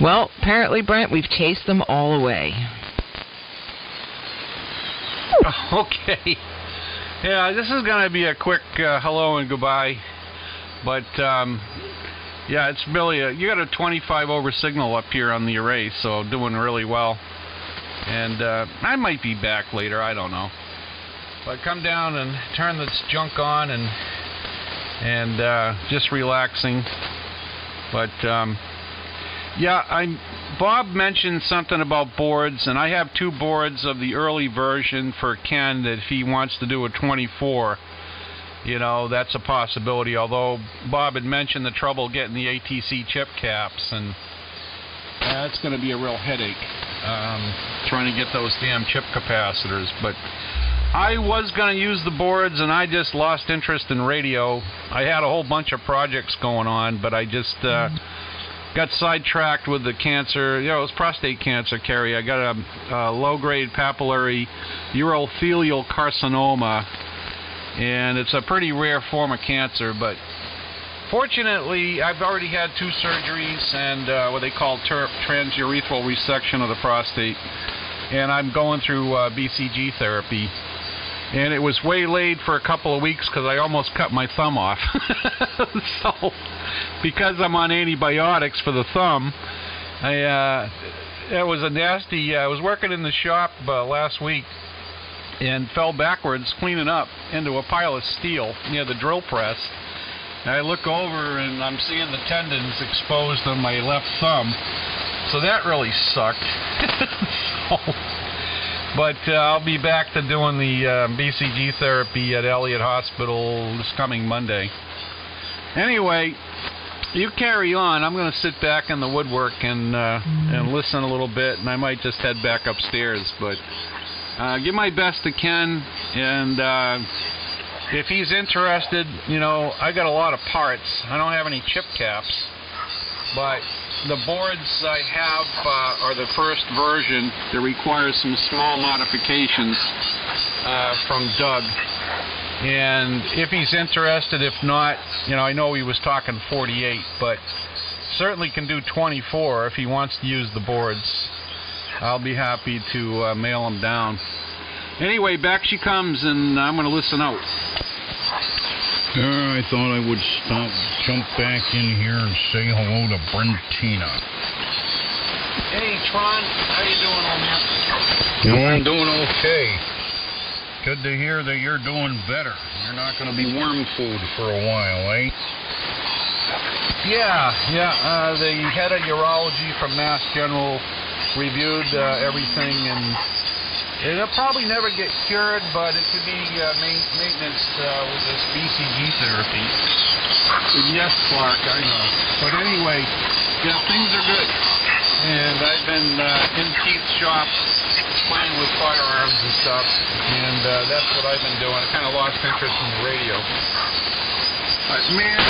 Well, apparently, Brent, we've chased them all away. Okay. Yeah, this is going to be a quick hello and goodbye. But, yeah, it's really you got a 25 over signal up here on the array, so doing really well. And I might be back later, I don't know. But come down and turn this junk on and just relaxing. But Yeah, Bob mentioned something about boards, and I have 2 boards of the early version for Ken that if he wants to do a 24, that's a possibility, although Bob had mentioned the trouble getting the ATC chip caps, and that's going to be a real headache, trying to get those damn chip capacitors. But I was going to use the boards, and I just lost interest in radio. I had a whole bunch of projects going on, but I just got sidetracked with the cancer. It was prostate cancer, Kerry. I got a low-grade papillary urothelial carcinoma, and it's a pretty rare form of cancer, but fortunately, I've already had 2 surgeries and what they call transurethral resection of the prostate, and I'm going through BCG therapy. And it was waylaid for a couple of weeks because I almost cut my thumb off. So, because I'm on antibiotics for the thumb, it was a nasty. I was working in the shop last week and fell backwards cleaning up into a pile of steel near the drill press. And I look over and I'm seeing the tendons exposed on my left thumb. So that really sucked. But I'll be back to doing the BCG therapy at Elliott Hospital this coming Monday. Anyway, you carry on. I'm going to sit back in the woodwork and listen a little bit, and I might just head back upstairs. But give my best to Ken, and if he's interested, I got a lot of parts. I don't have any chip caps, but the boards I have are the first version that requires some small modifications from Doug. And if he's interested, if not, I know he was talking 48, but certainly can do 24 if he wants to use the boards. I'll be happy to mail them down. Anyway, back she comes, and I'm going to listen out. I thought I would jump back in here and say hello to Brentina. Hey, Tron, how you doing, old man? I'm doing okay. Good to hear that you're doing better. You're not going to be worm food for a while, eh? Yeah. The head of urology from Mass General reviewed everything, and it'll probably never get cured, but it could be maintenance with this BCG therapy. Yes, Clark, I know. But anyway, things are good. And I've been in Keith's shop playing with firearms and stuff, and that's what I've been doing. I kind of lost interest in the radio. But man,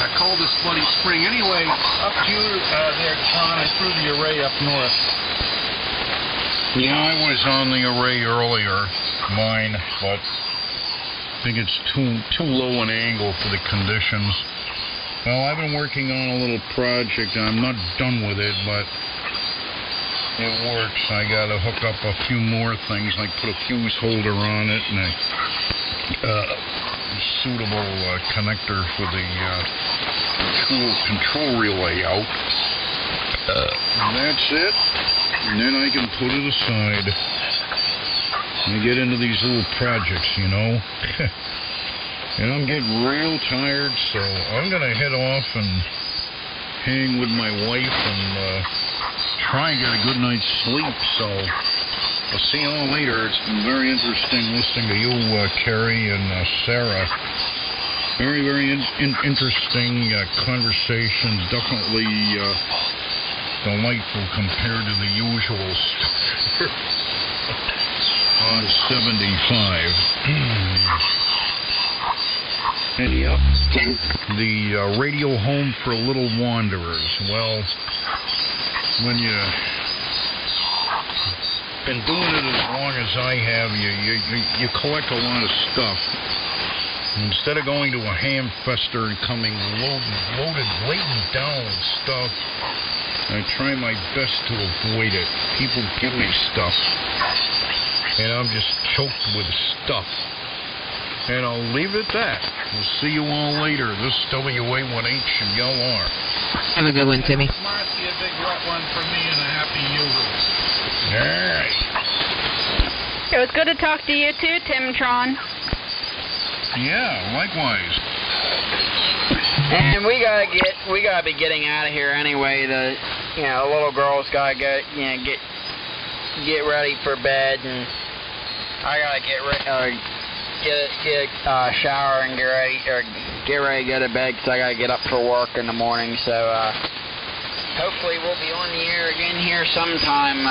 the coldest bloody spring. Anyway, up to you there, John. I threw the array up north. Yeah, I was on the array earlier, mine, but I think it's too low an angle for the conditions. Well, I've been working on a little project. I'm not done with it, but it works. I got to hook up a few more things, like put a fuse holder on it and a suitable connector for the control relay out. And that's it. And then I can put it aside and get into these little projects, And I'm getting real tired, so I'm going to head off and hang with my wife and try and get a good night's sleep. So I'll see you all later. It's been very interesting listening to you, Carrie and Sarah. Very, very interesting conversations. Definitely delightful compared to the usual stuff on 75. Anyhow, the radio home for little wanderers. Well, when you've been doing it as long as I have, you collect a lot of stuff. Instead of going to a ham fester and coming laden down with stuff, I try my best to avoid it. People give me stuff, and I'm just choked with stuff. And I'll leave it at that. We'll see you all later. This is WA1H and y'all are. Have a good one, Timmy. Marcy, a big wet one for me and a happy New All right. It was good to talk to you too, Timtron. Yeah, likewise. And we gotta be getting out of here anyway. the little girl's gotta get ready for bed, and I gotta get a shower and get ready to go to bed because I gotta get up for work in the morning. So hopefully we'll be on the air again here sometime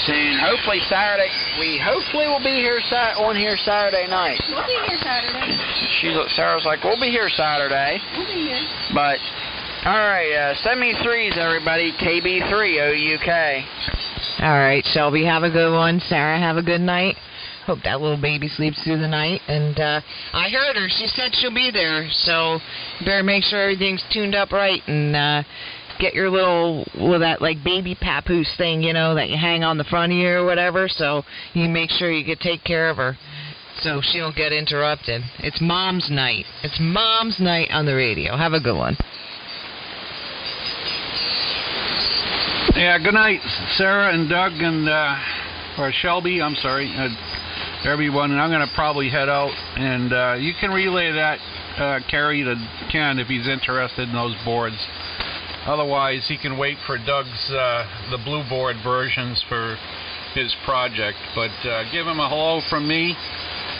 soon. Hopefully Saturday. Hopefully we'll be here on here Saturday night. We'll be here Saturday. Sarah's like, we'll be here Saturday. We'll be here. But all right, send me threes, everybody. KB3 OUK. All right, Shelby, have a good one. Sarah, have a good night. Hope that little baby sleeps through the night. And I heard her. She said she'll be there. So you better make sure everything's tuned up right and get your that like baby papoose thing, that you hang on the front of you or whatever. So you make sure you can take care of her so she don't get interrupted. It's Mom's Night. It's Mom's Night on the radio. Have a good one. Yeah, good night, Sarah and Doug and or Shelby. I'm sorry, everyone. And I'm going to probably head out, and you can relay that, Carrie, to Ken if he's interested in those boards. Otherwise, he can wait for Doug's the blue board versions for his project. But give him a hello from me,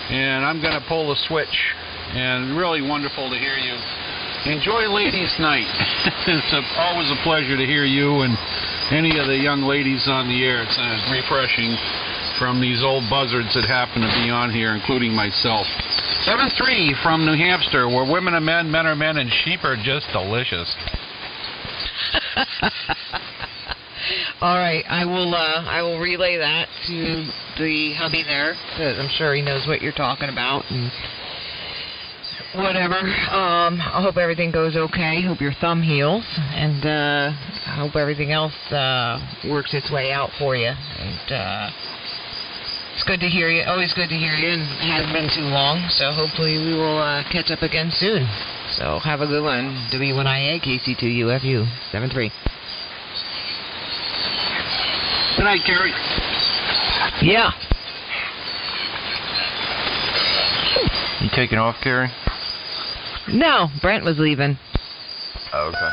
and I'm going to pull the switch. And really wonderful to hear you. Enjoy ladies' night. It's always a pleasure to hear you and any of the young ladies on the air. It's refreshing from these old buzzards that happen to be on here, including myself. 7-3 from New Hampshire, where women are men, men are men, and sheep are just delicious. All right, I will relay that to the hubby there, because I'm sure he knows what you're talking about and whatever. I hope everything goes okay. Hope your thumb heals, and I hope everything else works its way out for you. And it's good to hear you. Always good to hear you, and it hasn't been too long. So hopefully we will catch up again soon. So have a good one. W1IA KC2UFU 7-3. Good night, Carrie. Yeah. You taking off, Carrie? No, Brent was leaving. Oh, okay.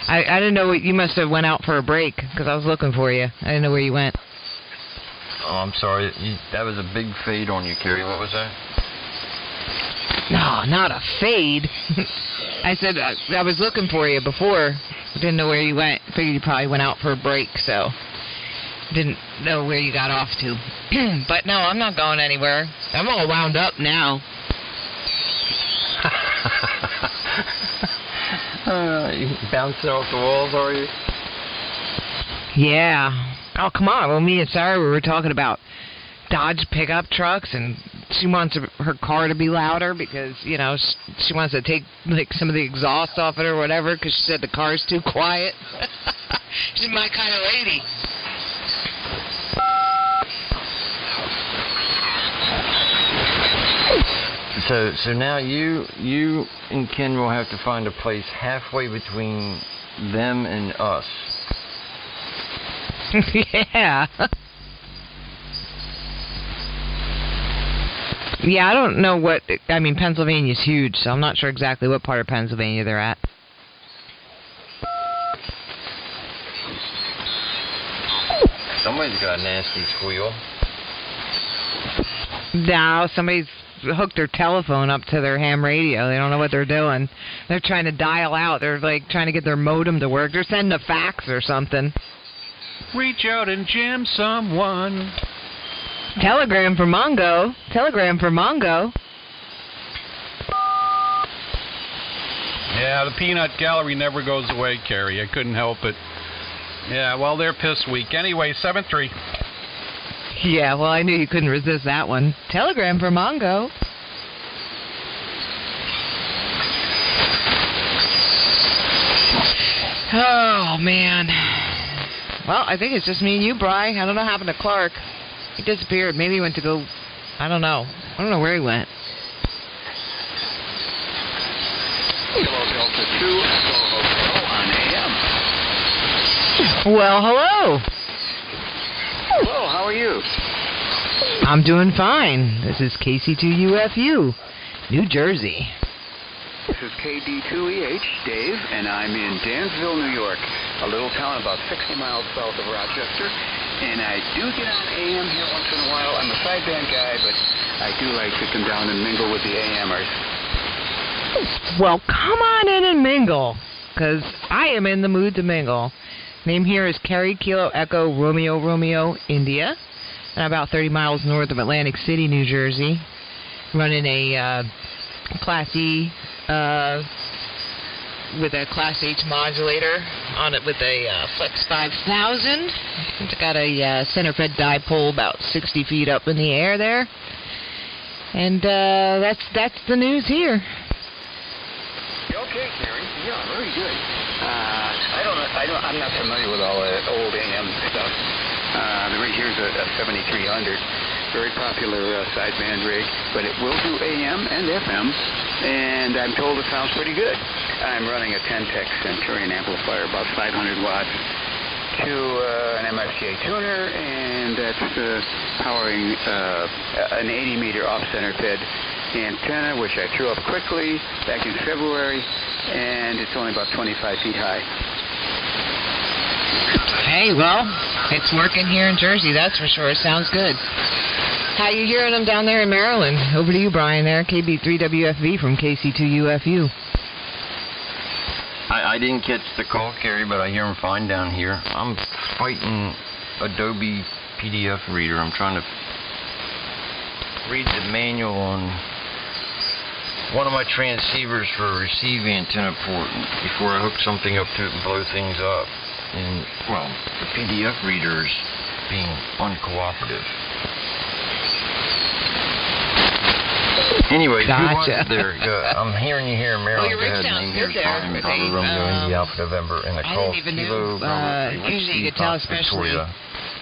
I didn't know you must have went out for a break because I was looking for you. I didn't know where you went. Oh, I'm sorry. That was a big fade on you, Carrie. What was that? No, not a fade. I said I was looking for you before. I didn't know where you went. Figured you probably went out for a break, so didn't know where you got off to. But no, I'm not going anywhere. I'm all wound up now. You bouncing off the walls, are you? Yeah. Oh, come on. Well, me and Sarah, we were talking about Dodge pickup trucks, and she wants her car to be louder because, she wants to take, some of the exhaust off it or whatever because she said the car's too quiet. She's my kind of lady. So now you and Ken will have to find a place halfway between them and us. Yeah. Yeah, I don't know Pennsylvania's huge, so I'm not sure exactly what part of Pennsylvania they're at. Somebody's got a nasty squeal. Now, somebody's hooked their telephone up to their ham radio. They don't know what they're doing. They're trying to dial out. They're trying to get their modem to work. They're sending a fax or something. Reach out and jam someone. Telegram for Mongo. Telegram for Mongo. Yeah, the peanut gallery never goes away, Carrie. I couldn't help it. Yeah, well, they're piss weak. Anyway, 7-3. Yeah, well, I knew you couldn't resist that one. Telegram for Mongo. Oh, man. Well, I think it's just me and you, Bri. I don't know what happened to Clark. He disappeared. Maybe he went to go... I don't know. I don't know where he went. Delta 2, Echo Hotel on AM. Well, hello. Hello, how are you? I'm doing fine. This is KC2UFU, New Jersey. This is KD2EH, Dave, and I'm in Dansville, New York, a little town about 60 miles south of Rochester. And I do get on AM here once in a while. I'm a sideband guy, but I do like to come down and mingle with the AMers. Well, come on in and mingle, because I am in the mood to mingle. Name here is Kerry Kilo Echo Romeo Romeo India. And I'm about 30 miles north of Atlantic City, New Jersey. Running a Class E with a Class H modulator on it with a Flex 5000. It's got a center fed dipole about 60 feet up in the air there. And that's the news here. Okay, Terry. Yeah, very good. I'm not familiar with all the old AM stuff. The rig here's a 7300, very popular sideband rig, but it will do AM and FM, and I'm told it sounds pretty good. I'm running a 10-tech Centurion amplifier, about 500 watts, to an MFCA tuner, and that's powering an 80-meter off-center fed antenna, which I threw up quickly back in February, and it's only about 25 feet high. Hey, well, it's working here in Jersey, that's for sure. It sounds good. How you hearing them down there in Maryland? Over to you, Brian, there, KB3WFV from KC2UFU. I didn't catch the call, Kerry, but I hear them fine down here. I'm fighting Adobe PDF reader. I'm trying to read the manual on one of my transceivers for a receive antenna port before I hook something up to it and blow things up. And, well, the PDF reader is being uncooperative. Anyway, gotcha. who was it there? I'm hearing you here in Maryland. Well, your rig sounds good there. Bravo Romeo India Alpha November, and the call I didn't even Kilo know. Usually you could tell, especially,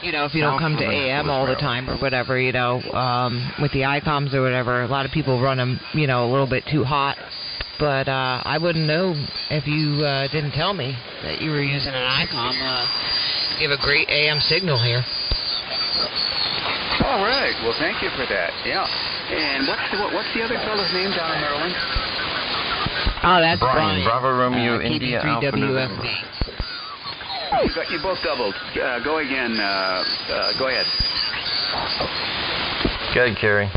you know, if you don't come to AM all the time or whatever, you know, with the ICOMs or whatever, a lot of people run them, you know, a little bit too hot. But I wouldn't know if you didn't tell me that you were using an ICOM. You have a great AM signal here. All right. Well, thank you for that. Yeah. And what's the other fellow's name down in Maryland? Oh, that's Brian. Bravo Romeo India Alpha WFD. You both doubled. Go again. Go ahead. Go ahead, Kerry.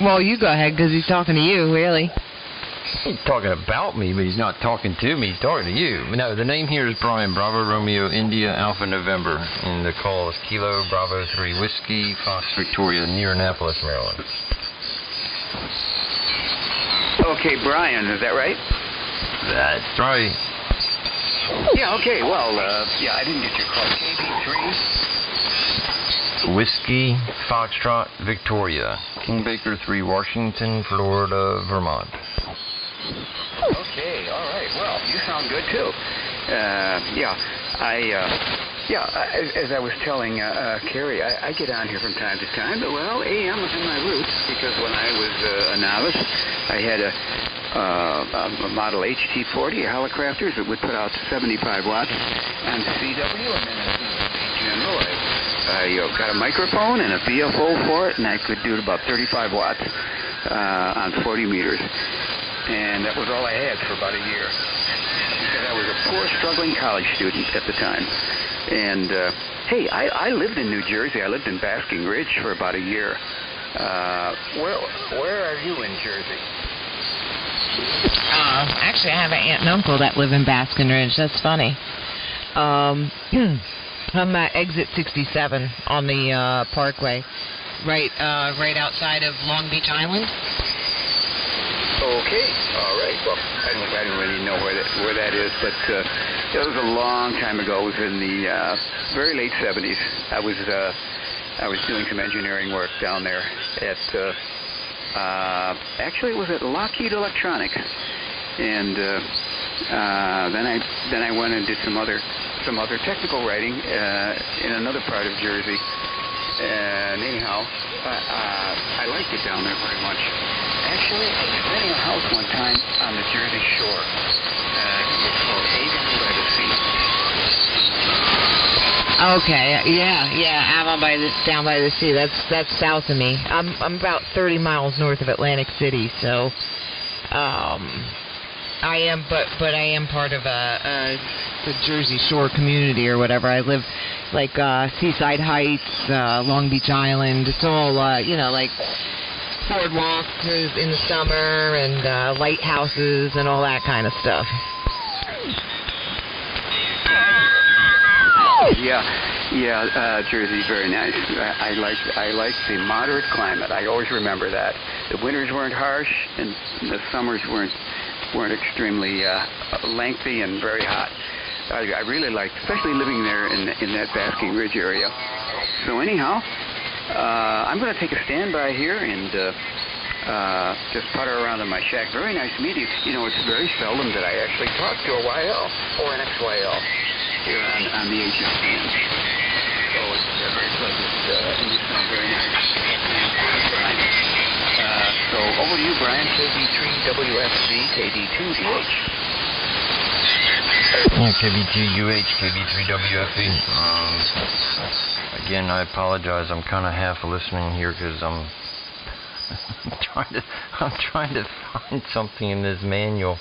Well, you go ahead, because he's talking to you, really. He's talking about me, but he's not talking to me. He's talking to you. No, the name here is Brian. Bravo Romeo India Alpha November. And the call is Kilo Bravo 3 Whiskey Fox Victoria, near Annapolis, Maryland. Okay, Brian, is that right? That's right. Yeah, okay. Well, yeah, I didn't get your call. KB3. Whiskey Foxtrot Victoria. King Baker 3, Washington, Florida, Vermont. Okay, all right. Well, you sound good too. As I was telling Kerry, I get on here from time to time. But well, AM was in my roots because when I was a novice, I had a model HT40, a Helicrafters that would put out 75 watts on CW, and then in general, I got a microphone and a VFO for it, and I could do it about 35 watts on 40 meters. And that was all I had for about a year. Because I was a poor, struggling college student at the time. And, hey, I lived in New Jersey. I lived in Basking Ridge for about a year. Where are you in Jersey? Actually, I have an aunt and uncle that live in Basking Ridge. That's funny. I'm at exit 67 on the Parkway, right outside of Long Beach Island. Okay, all right. Well, I don't really know where that is, but it was a long time ago. It was in the very late 70s. I was doing some engineering work down there at actually it was at Lockheed Electronics, and then I went and did some other technical writing in another part of Jersey. And anyhow, I liked it down there very much. Actually, I was renting a house one time on the Jersey Shore. It was called Avon by the Sea. Okay, yeah, Avon down by the sea. That's south of me. I'm about 30 miles north of Atlantic City, so I am, but I am part of the Jersey Shore community or whatever. I live like Seaside Heights, Long Beach Island. It's all like boardwalk in the summer and lighthouses and all that kind of stuff. Yeah, Jersey, very nice. I like the moderate climate. I always remember that. The winters weren't harsh, and the summers weren't extremely lengthy and very hot. I really liked, especially living there in that Basking Ridge area. So anyhow, I'm going to take a standby here and just putter around in my shack. Very nice meeting you. You know, it's very seldom that I actually talk to a YL or an XYL here on the HF band. So it's very pleasant, and you sound very nice. So over to you, Brian. KB3WFZ, KD2UH. Yeah, KB2UH, KB3WFZ. Again, I apologize. I'm kind of half listening here because I'm trying to find something in this manual.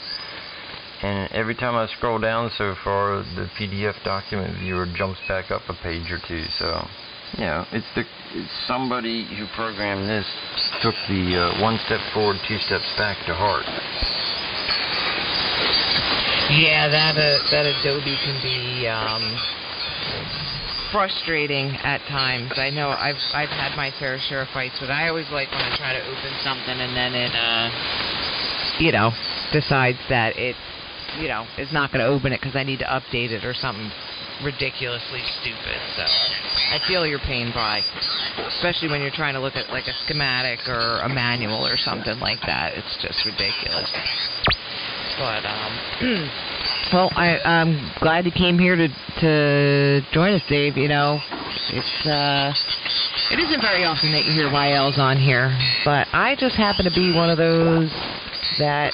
And every time I scroll down so far, the PDF document viewer jumps back up a page or two. So, it's somebody who programmed this took the one step forward, two steps back to heart. Yeah, that Adobe can be frustrating at times. I know I've had my fair share of fights, but I always like when I try to open something and then it decides that it is not going to open it because I need to update it or something ridiculously stupid. So I feel your pain, Bri, especially when you're trying to look at like a schematic or a manual or something like that. It's just ridiculous. But well, I'm glad you came here to join us, Dave. It isn't very often that you hear YLs on here, but I just happen to be one of those that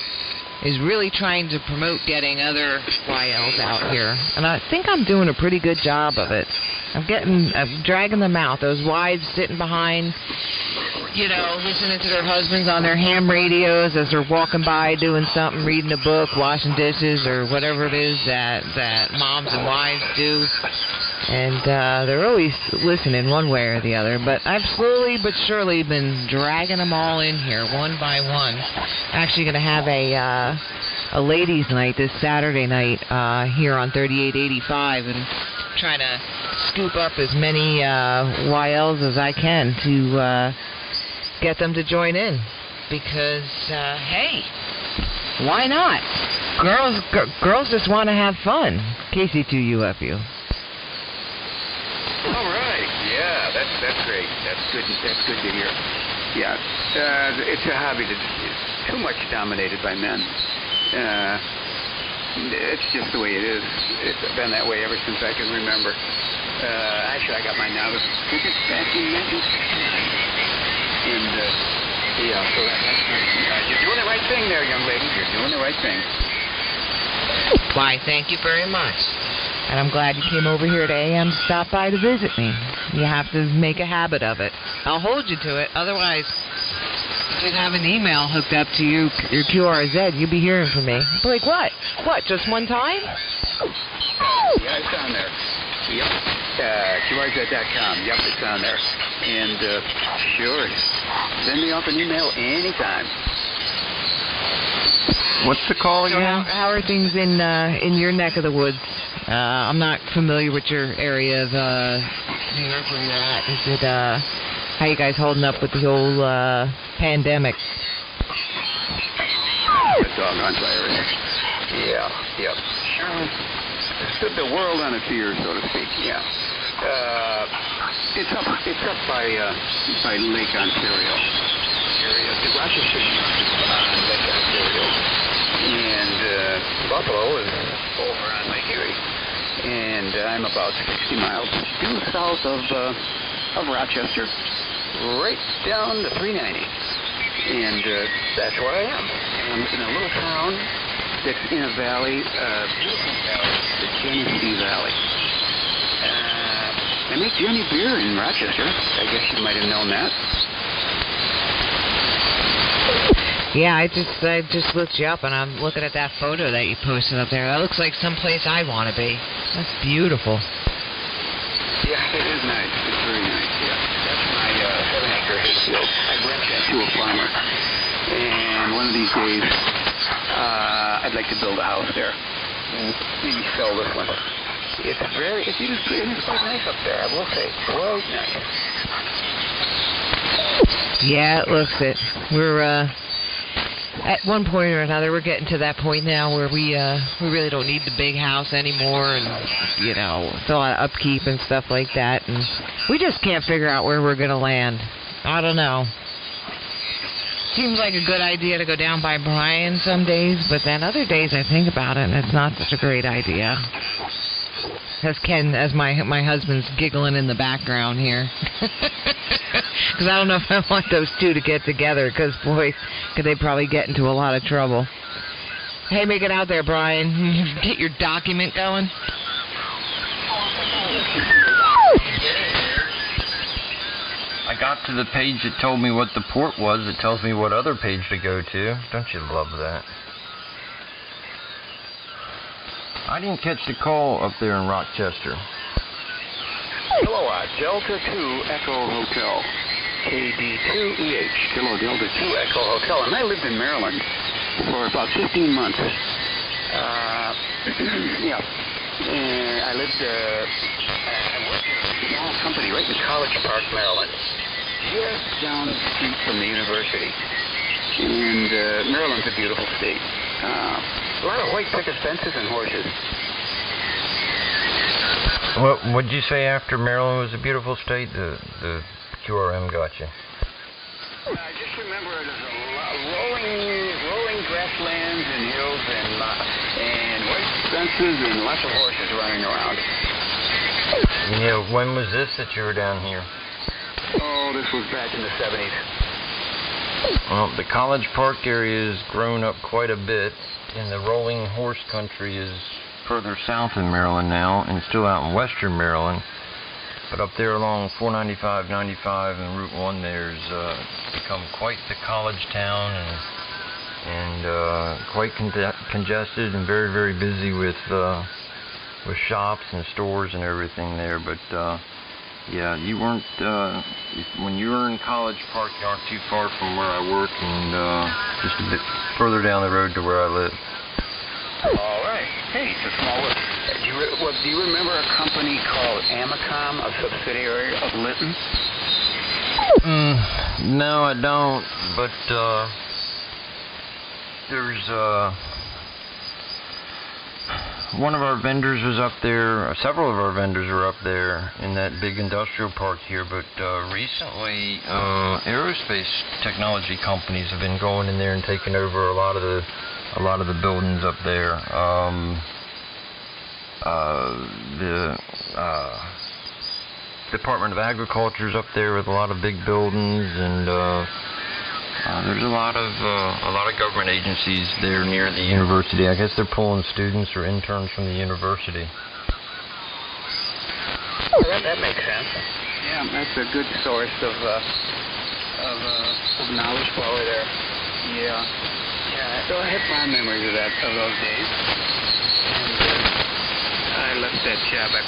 is really trying to promote getting other YLs out here, and I think I'm doing a pretty good job of it. I'm dragging them out. Those wives sitting behind, listening to their husbands on their ham radios as they're walking by doing something, reading a book, washing dishes, or whatever it is that moms and wives do. And they're always listening one way or the other. But I've slowly but surely been dragging them all in here one by one. Actually going to have a ladies' night this Saturday night here on 3885 and trying to scoop up as many YLs as I can to get them to join in. Because, hey, why not? Girls just want to have fun. KC2UFU. All right. Yeah, that's great. That's good to hear. Yeah, it's a hobby that's too much dominated by men. It's just the way it is. It's been that way ever since I can remember. Actually, I got my novice tickets back in 1969. And so that's great. You're doing the right thing there, young lady. You're doing the right thing. Why, thank you very much. And I'm glad you came over here to AM to stop by to visit me. You have to make a habit of it. I'll hold you to it. Otherwise, you'd have an email hooked up to your QRZ. You'll be hearing from me. I'll be like, what? What, just one time? Yeah, it's on there. Yep. QRZ.com. Yep, it's on there. And, sure, send me off an email anytime. What's the call again? So how are things in your neck of the woods? I'm not familiar with your area of New York where you're at. Is it how you guys holding up with the whole pandemic? It's all gone virus. Yeah, yep. Sure. Stood the world on its ears, so to speak. Yeah. It's up by Lake Ontario area. The Rochester on Lake Ontario, and Buffalo is over on Lake Erie, and I'm about 60 miles due south of Rochester, right down the 390, and that's where I am. I'm in a little town that's in a valley, beautiful valley, the Genesee Valley. They make Jenny beer in Rochester. I guess you might have known that. Yeah, I just looked you up, and I'm looking at that photo that you posted up there. That looks like someplace I want to be. That's beautiful. Yeah, it is nice. It's very nice, yeah. That's my 7-acre field. I rent that to a farmer. And one of these days, I'd like to build a house there. And maybe sell this one. It's quite nice up there, I will say. Quite nice. Yeah, it looks it. We're at one point or another, we're getting to that point now where we really don't need the big house anymore, and you know, it's a lot of upkeep and stuff like that, and we just can't figure out where we're gonna land. I don't know. Seems like a good idea to go down by Brian some days, but then other days I think about it, and it's not such a great idea. As my husband's giggling in the background here. Because I don't know if I want those two to get together, because, boy, could they probably get into a lot of trouble. Hey, make it out there, Brian. Get your document going. I got to the page that told me what the port was. It tells me what other page to go to. Don't you love that? I didn't catch the call up there in Rochester. Kilowatt Delta 2 Echo Hotel. KB2EH. Kilo Delta 2 Echo Hotel. And I lived in Maryland for about 15 months. Yeah. And I worked in a small company right in College Park, Maryland. Just down the street from the university. And Maryland's a beautiful state. A lot of white picket fences and horses. What did you say after Maryland was a beautiful state? The QRM got you. I just remember it as a rolling grasslands and hills and white fences and lots of horses running around. Yeah, when was this that you were down here? Oh, this was back in the 70s. Well, the College Park area has grown up quite a bit, and the rolling horse country is further south in Maryland now, and still out in western Maryland. But up there along 495, 95, and Route 1, there's become quite the college town, and quite congested and very, very busy with shops and stores and everything there. But yeah, you weren't when you were in College Park. You aren't too far from where I work, and just a bit further down the road to where I live. All right. Hey, it's a small world. Do you remember a company called Amacom, a subsidiary of Litton? No, I don't. But there's one of our vendors was up there. Several of our vendors were up there in that big industrial park here. But recently, aerospace technology companies have been going in there and taking over a lot of the buildings up there. The Department of Agriculture is up there with a lot of big buildings, and there's a lot of government agencies there near the university. I guess they're pulling students or interns from the university. That makes sense. Yeah, that's a good source of knowledge while we're there. Yeah. Yeah, so I have fond memories of those days. And I left that job. I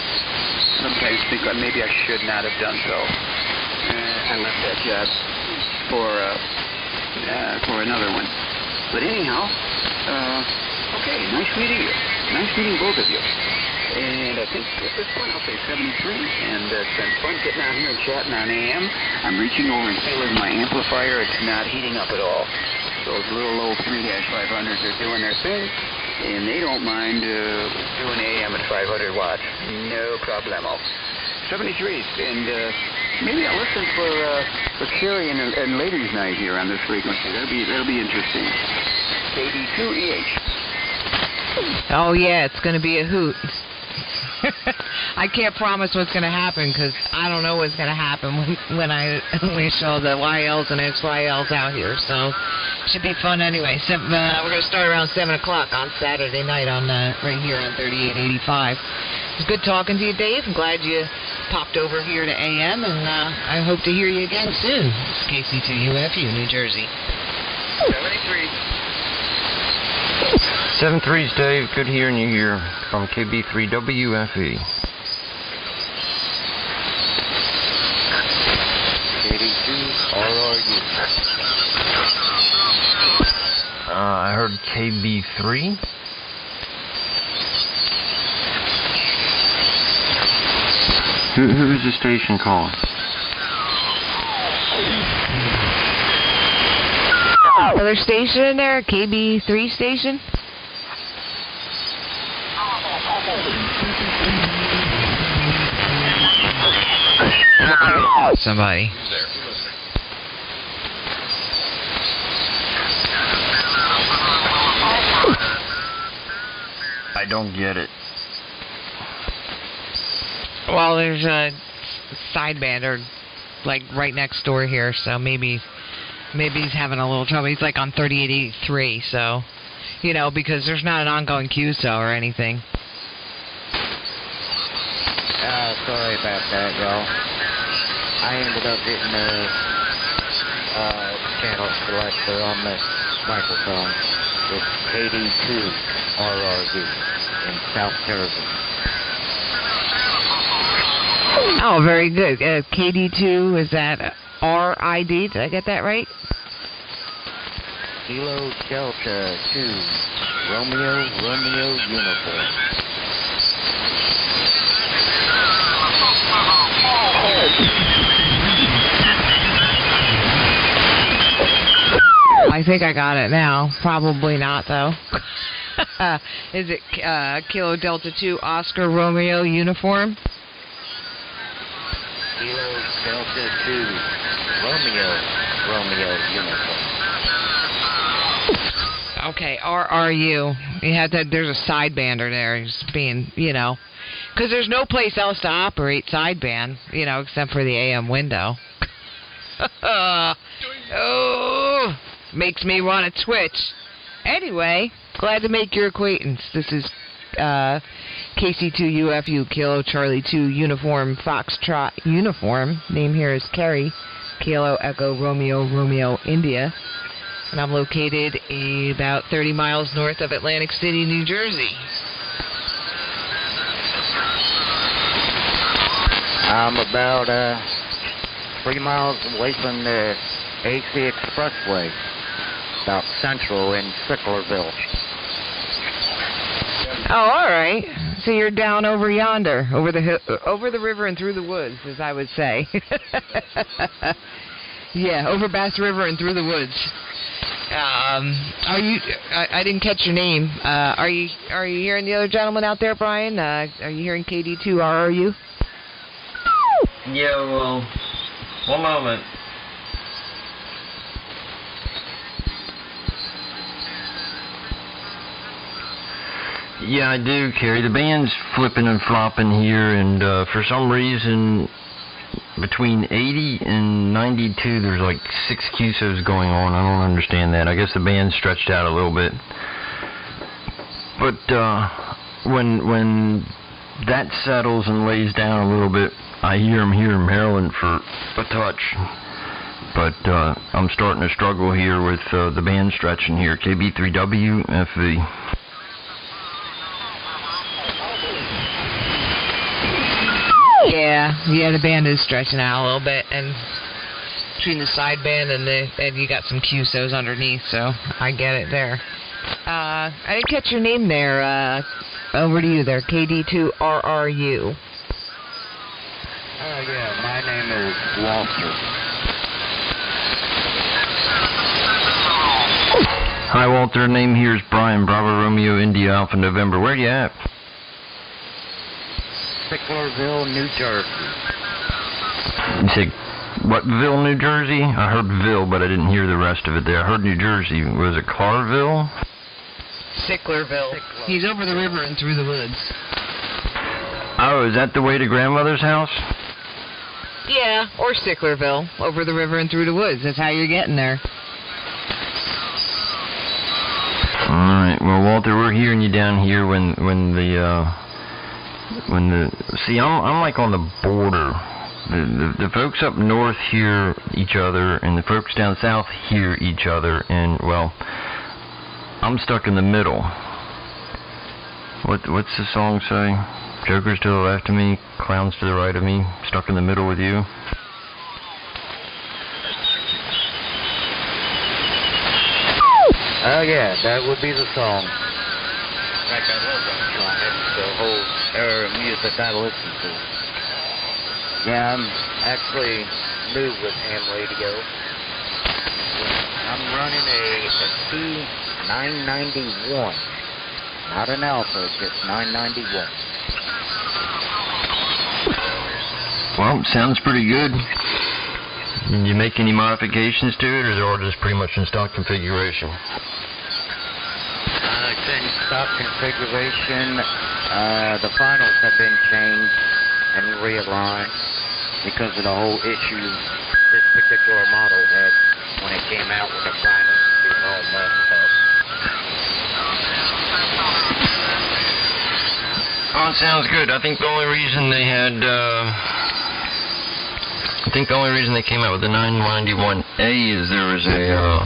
sometimes think maybe I should not have done so. I left that job for another one. But anyhow, okay, nice meeting you. Nice meeting both of you. And I think at this point I'll say 73. And it's been fun getting out here and chatting on AM. I'm reaching over and feeling my amplifier. It's not heating up at all. Those little old 3-500s are doing their thing, and they don't mind doing AM at 500 watts. No problemo. 73s, and maybe I'll listen for Carrie and Ladies' Night here on this frequency. That'll be interesting. KB2EH. Oh yeah, it's going to be a hoot. I can't promise what's going to happen because I don't know what's going to happen when we show the YLs and XYLs out here. So it should be fun anyway. We're going to start around 7 o'clock on Saturday night on right here on 3885. It was good talking to you, Dave. I'm glad you popped over here to AM, and I hope to hear you again soon. It's KC2UFU, New Jersey. 73. 7-3's Dave, good hearing you here from KB3WFE. 82 RRU. I heard KB3. Who is the station calling? Another station in there? KB3 station? Somebody. I don't get it. Well, there's a sidebander, like, right next door here, so maybe he's having a little trouble. He's, like, on 3883, so, you know, because there's not an ongoing QSO or anything. Sorry about that, y'all. I ended up getting a channel selector on the microphone. It's KD2 RRV in South Carolina. Oh, very good. KD2, is that RID? Did I get that right? Kilo Delta 2 Romeo Uniform. I think I got it now. Probably not, though. Is it Kilo Delta 2 Oscar Romeo Uniform? Kilo Delta 2 Romeo Uniform. Okay, RRU. You had that. There's a sidebander there. Just being, you know, because there's no place else to operate sideband, you know, except for the AM window. Oh, makes me want to twitch. Anyway, glad to make your acquaintance. This is KC2UFU Kilo Charlie 2 Uniform Foxtrot Uniform. Name here is Kerry. Kilo Echo Romeo India. And I'm located about 30 miles north of Atlantic City, New Jersey. I'm about 3 miles away from the AC Expressway, about central in Sicklerville. Oh, all right. So you're down over yonder, over the river and through the woods, as I would say. Yeah, over Bass River and through the woods. Are you? I didn't catch your name. Are you hearing the other gentleman out there, Brian? Are you hearing KD2 RRU? Yeah, well, one moment. Yeah, I do, Kerry. The band's flipping and flopping here, and for some reason, between 80 and 92, there's like 6 QSOs going on. I don't understand that. I guess the band's stretched out a little bit. But when that settles and lays down a little bit, I hear him here in Maryland for a touch. But I'm starting to struggle here with the band stretching here. KB3WFV. Yeah, the band is stretching out a little bit, and between the sideband and you got some QSOs underneath, so I get it there. I didn't catch your name there. Over to you there, KD2RRU. Yeah, my name is Walter. Hi, Walter. Name here is Brian. Bravo Romeo India Alpha November. Where you at? Sicklerville, New Jersey. You said whatville, New Jersey? I heard Ville, but I didn't hear the rest of it there. I heard New Jersey. Was it Clarville? Sicklerville. He's over the river and through the woods. Oh, is that the way to grandmother's house? Yeah, or Sicklerville, over the river and through the woods. That's how you're getting there. Alright, well, Walter, we're hearing you down here when the see, I'm like on the border The folks up north hear each other, and the folks down south hear each other, and, well, I'm stuck in the middle. What's the song say? Jokers to the left of me, clowns to the right of me, stuck in the middle with you. Oh yeah, that would be the song. In fact, I love that song. It's the whole era of music I listen to. Yeah, I'm actually new with ham radio. I'm running a SC991. Not an Alpha, just 991. Well, sounds pretty good. Did you make any modifications to it, or is it all just pretty much in stock configuration? It's in stock configuration. The finals have been changed and realigned because of the whole issue this particular model had when it came out with the finals being all messed up. Oh, it sounds good. I think the only reason they had, came out with the 991A is there was a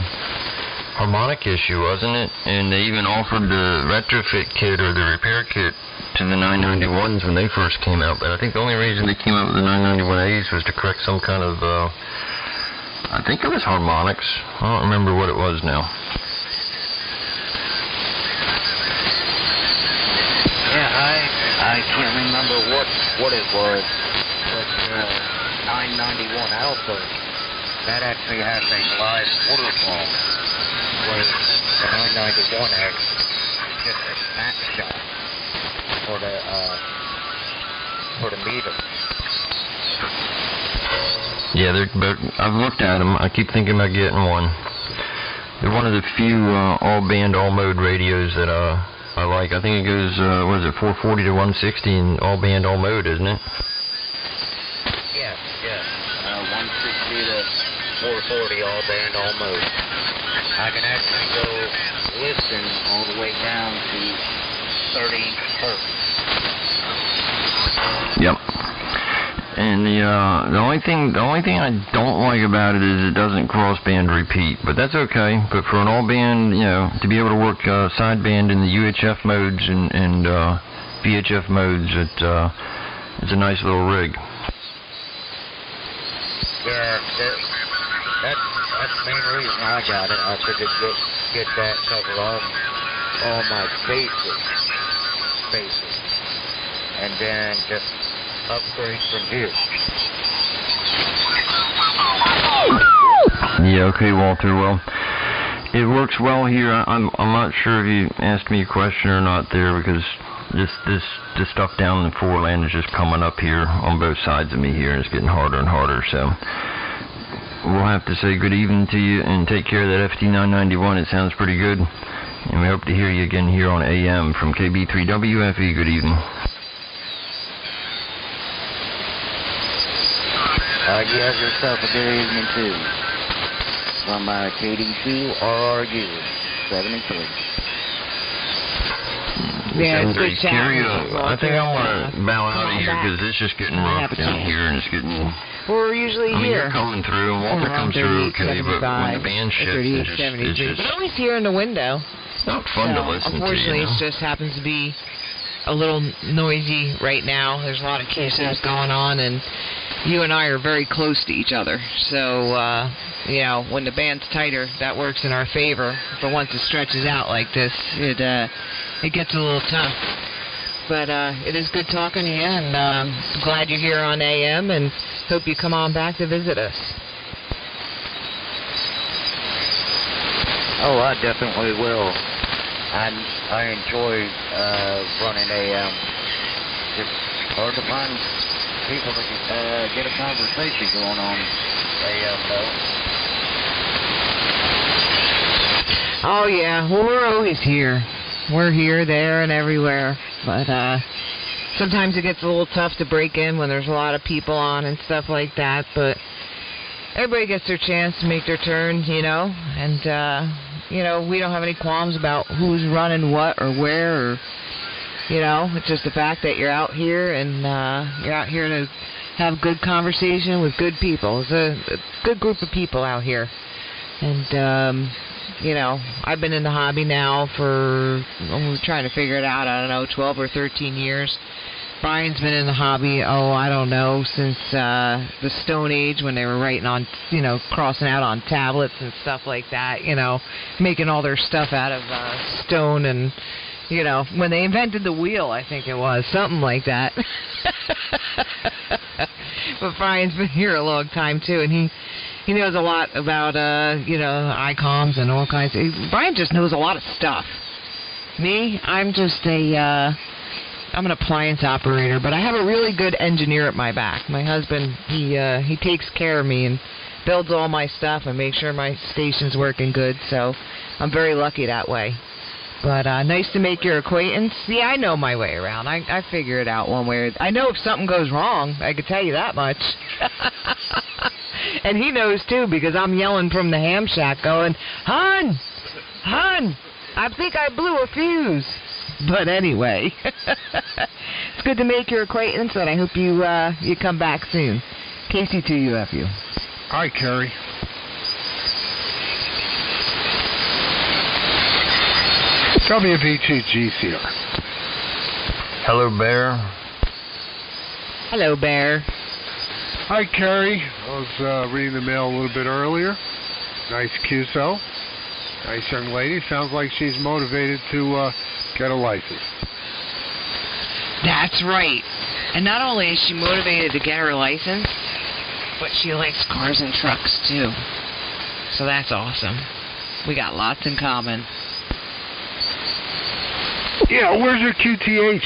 harmonic issue, wasn't it? And they even offered the retrofit kit or the repair kit to the 991s when they first came out. But I think the only reason they came out with the 991As was to correct some kind of, I think it was harmonics. I don't remember what it was now. I can't remember what it was, but 991 Alpha, that actually has a live waterfall, whereas the 991 has just a snapshot for the meter. Yeah, but I've looked at them. I keep thinking about getting one. They're one of the few all-band, all-mode radios that I like. I think it goes, 440 to 160 in all band, all mode, isn't it? Yes. 160 to 440 all band, all mode. I can actually go listen all the way down to 30 hertz. Yep. And the only thing I don't like about it is it doesn't cross-band repeat, but that's okay. But for an all-band, to be able to work sideband in the UHF modes and VHF modes, it's a nice little rig. Yeah, that's the main reason I got it. I figured get that covered all my bases, and then just upgrade from here. Yeah, okay, Walter. Well, it works well here. I'm not sure if you asked me a question or not there, because this stuff down in the foreland is just coming up here on both sides of me here, and it's getting harder and harder. So we'll have to say good evening to you and take care of that FT991. It sounds pretty good, and we hope to hear you again here on AM from KB3WFE. Good evening. You have yourself a good evening too. From KD2RRU 73. Yeah, it's good Carry chatting. I think I want to bow out of here because it's just getting rough down here, and it's getting. We're usually I mean, here. you're coming through, and Walter comes through okay, but when the band shifts, it's just. But always here in the window. It's not fun to listen to. Unfortunately, it just happens to be a little noisy right now. There's a lot of cases going on, and you and I are very close to each other. So, when the band's tighter, that works in our favor. But once it stretches out like this, it gets a little tough. But it is good talking to you, and glad you're here on AM, and hope you come on back to visit us. Oh, I definitely will. I enjoy running AM. It's hard to find people to get a conversation going on AM, though. Oh, yeah. Well, we're always here. We're here, there, and everywhere. But sometimes it gets a little tough to break in when there's a lot of people on and stuff like that. But everybody gets their chance to make their turn, and we don't have any qualms about who's running what or where, or it's just the fact that you're out here, and you're out here to have good conversation with good people. It's a good group of people out here. And, you know, I've been in the hobby now for, we're trying to figure it out, I don't know, 12 or 13 years. Brian's been in the hobby, I don't know, since the Stone Age when they were writing on, you know, crossing out on tablets and stuff like that, you know, making all their stuff out of stone and, you know, when they invented the wheel, I think it was, something like that. But Brian's been here a long time, too, and he knows a lot about, you know, ICOMs and all kinds of... Brian just knows a lot of stuff. Me, I'm just I'm an appliance operator, but I have a really good engineer at my back. My husband, he takes care of me and builds all my stuff and makes sure my station's working good, so I'm very lucky that way. But nice to make your acquaintance. Yeah, I know my way around. I figure it out one way. I know if something goes wrong, I can tell you that much. And he knows, too, because I'm yelling from the ham shack going, Hun! I think I blew a fuse. But anyway, it's good to make your acquaintance, and I hope you come back soon. KC2UFU. Hi, Kerry. WBTG's here. Hello, Bear. Hello, Bear. Hi, Kerry. I was reading the mail a little bit earlier. Nice QSO. Nice young lady. Sounds like she's motivated to get a license. That's right. And not only is she motivated to get her license, but she likes cars and trucks, too. So that's awesome. We got lots in common. Yeah, where's her QTH?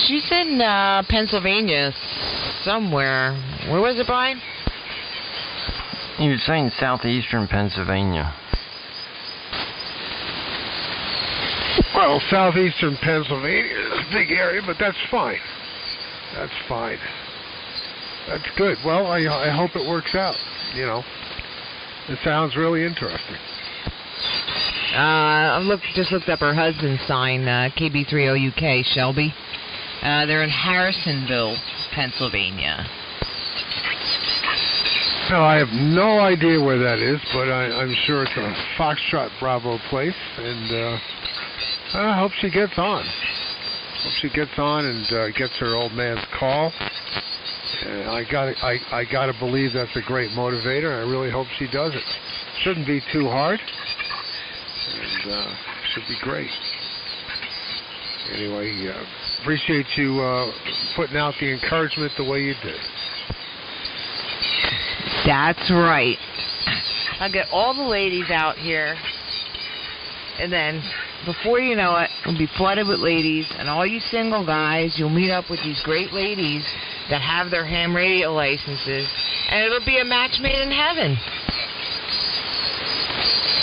She's in Pennsylvania somewhere. Where was it, Brian? He was saying southeastern Pennsylvania. Well, southeastern Pennsylvania is a big area, but that's fine. That's fine. That's good. Well, I hope it works out, you know. It sounds really interesting. I just looked up her husband's sign, KB30UK, Shelby. They're in Harrisonville, Pennsylvania. No, I have no idea where that is, but I'm sure it's a Foxtrot Bravo place, and I hope she gets on. Hope she gets on and gets her old man's call. I gotta believe that's a great motivator. I really hope she does it. Shouldn't be too hard, and should be great. Anyway, appreciate you putting out the encouragement the way you did. That's right. I'll get all the ladies out here, and then before you know it, we'll be flooded with ladies, and all you single guys, you'll meet up with these great ladies that have their ham radio licenses, and it'll be a match made in heaven.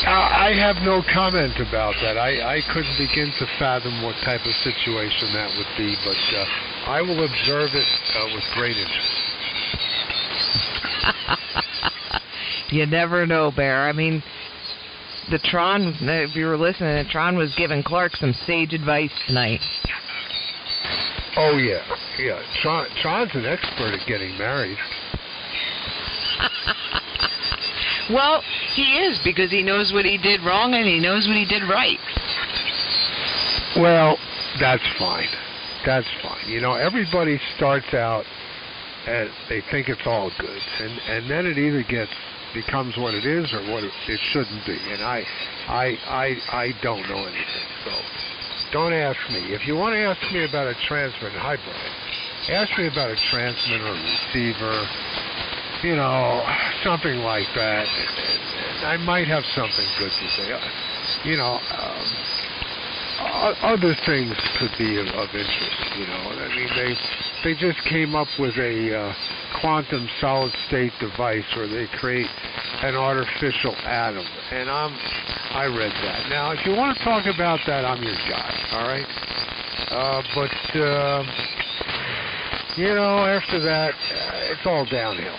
I have no comment about that. I couldn't begin to fathom what type of situation that would be, but I will observe it with great interest. You never know, Bear. I mean, the Tron, if you were listening, Tron was giving Clark some sage advice tonight. Oh, yeah. Yeah. Tron's an expert at getting married. Well, he is, because he knows what he did wrong and he knows what he did right. Well, that's fine. That's fine. You know, everybody starts out and they think it's all good, and then it either becomes what it is or what it shouldn't be. And I don't know anything, so don't ask me. If you want to ask me about a transmitter, hi Brian, ask me about a transmitter or receiver, you know, something like that. I might have something good to say. You know, other things could be of interest. You know, I mean, they just came up with a quantum solid state device where they create an artificial atom, and I read that. Now, if you want to talk about that, I'm your guy. All right, but you know, after that, it's all downhill.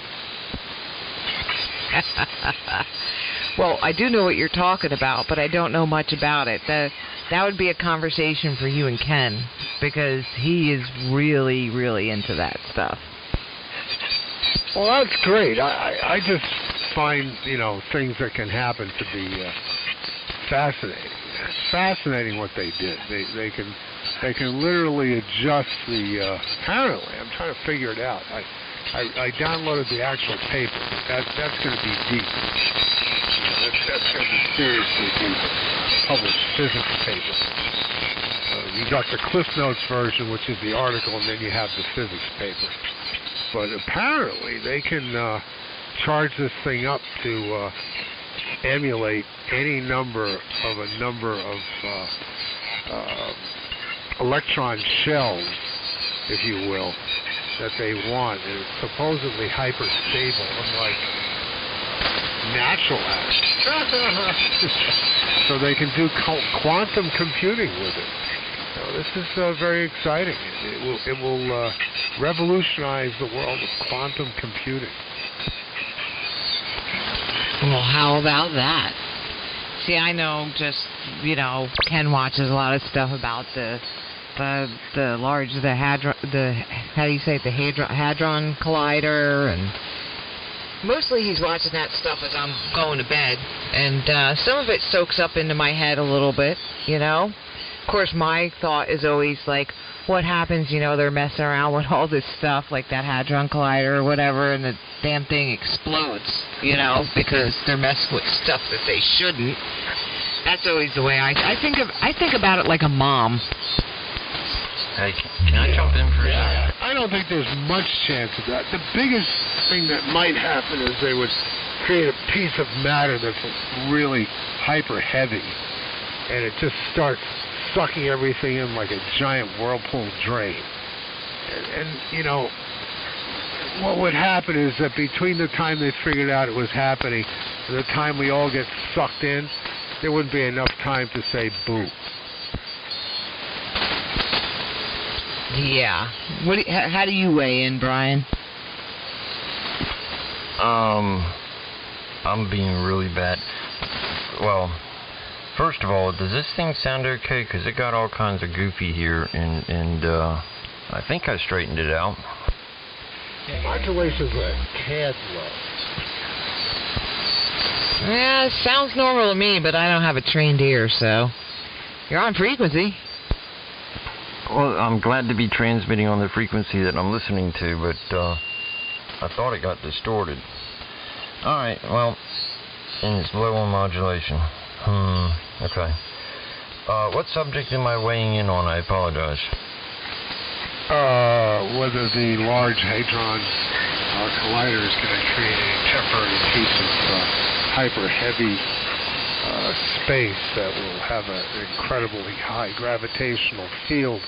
Well, I do know what you're talking about, but I don't know much about it. that would be a conversation for you and Ken, because he is really, really into that stuff. Well, that's great. I just find, things that can happen to be fascinating. It's fascinating what they did. They can literally adjust the. Apparently, I'm trying to figure it out. I downloaded the actual paper. That's going to be deep. That's going to be seriously deep. Published physics paper. You got the Cliff Notes version, which is the article, and then you have the physics paper. But apparently, they can charge this thing up to emulate any number of electron shells, if you will, that they want. And it's supposedly hyper-stable, unlike natural atoms. So they can do quantum computing with it. So this is very exciting. It will revolutionize the world of quantum computing. Well, how about that? See, I know Ken watches a lot of stuff about the Hadron Collider, and mostly he's watching that stuff as I'm going to bed, and some of it soaks up into my head a little bit, Of course, my thought is always like, what happens, they're messing around with all this stuff, like that Hadron Collider or whatever, and the damn thing explodes, because they're messing with stuff that they shouldn't. That's always the way I think about it like a mom. Hey, can I jump in for a second? I don't think there's much chance of that. The biggest thing that might happen is they would create a piece of matter that's really hyper heavy, and it just starts sucking everything in like a giant whirlpool drain. And what would happen is that between the time they figured out it was happening and the time we all get sucked in, there wouldn't be enough time to say boo. Yeah. How do you weigh in, Brian? I'm being really bad. Well, first of all, does this thing sound okay? Because it got all kinds of goofy here, and I think I straightened it out. Modulation's a tad low. Yeah, it sounds normal to me, but I don't have a trained ear, so you're on frequency. Well, I'm glad to be transmitting on the frequency that I'm listening to, but I thought it got distorted. Alright, well, and it's low on modulation. Okay. What subject am I weighing in on? I apologize. Whether the Large Hadron Collider is going to create a temporary piece of hyper-heavy space that will have an incredibly high gravitational field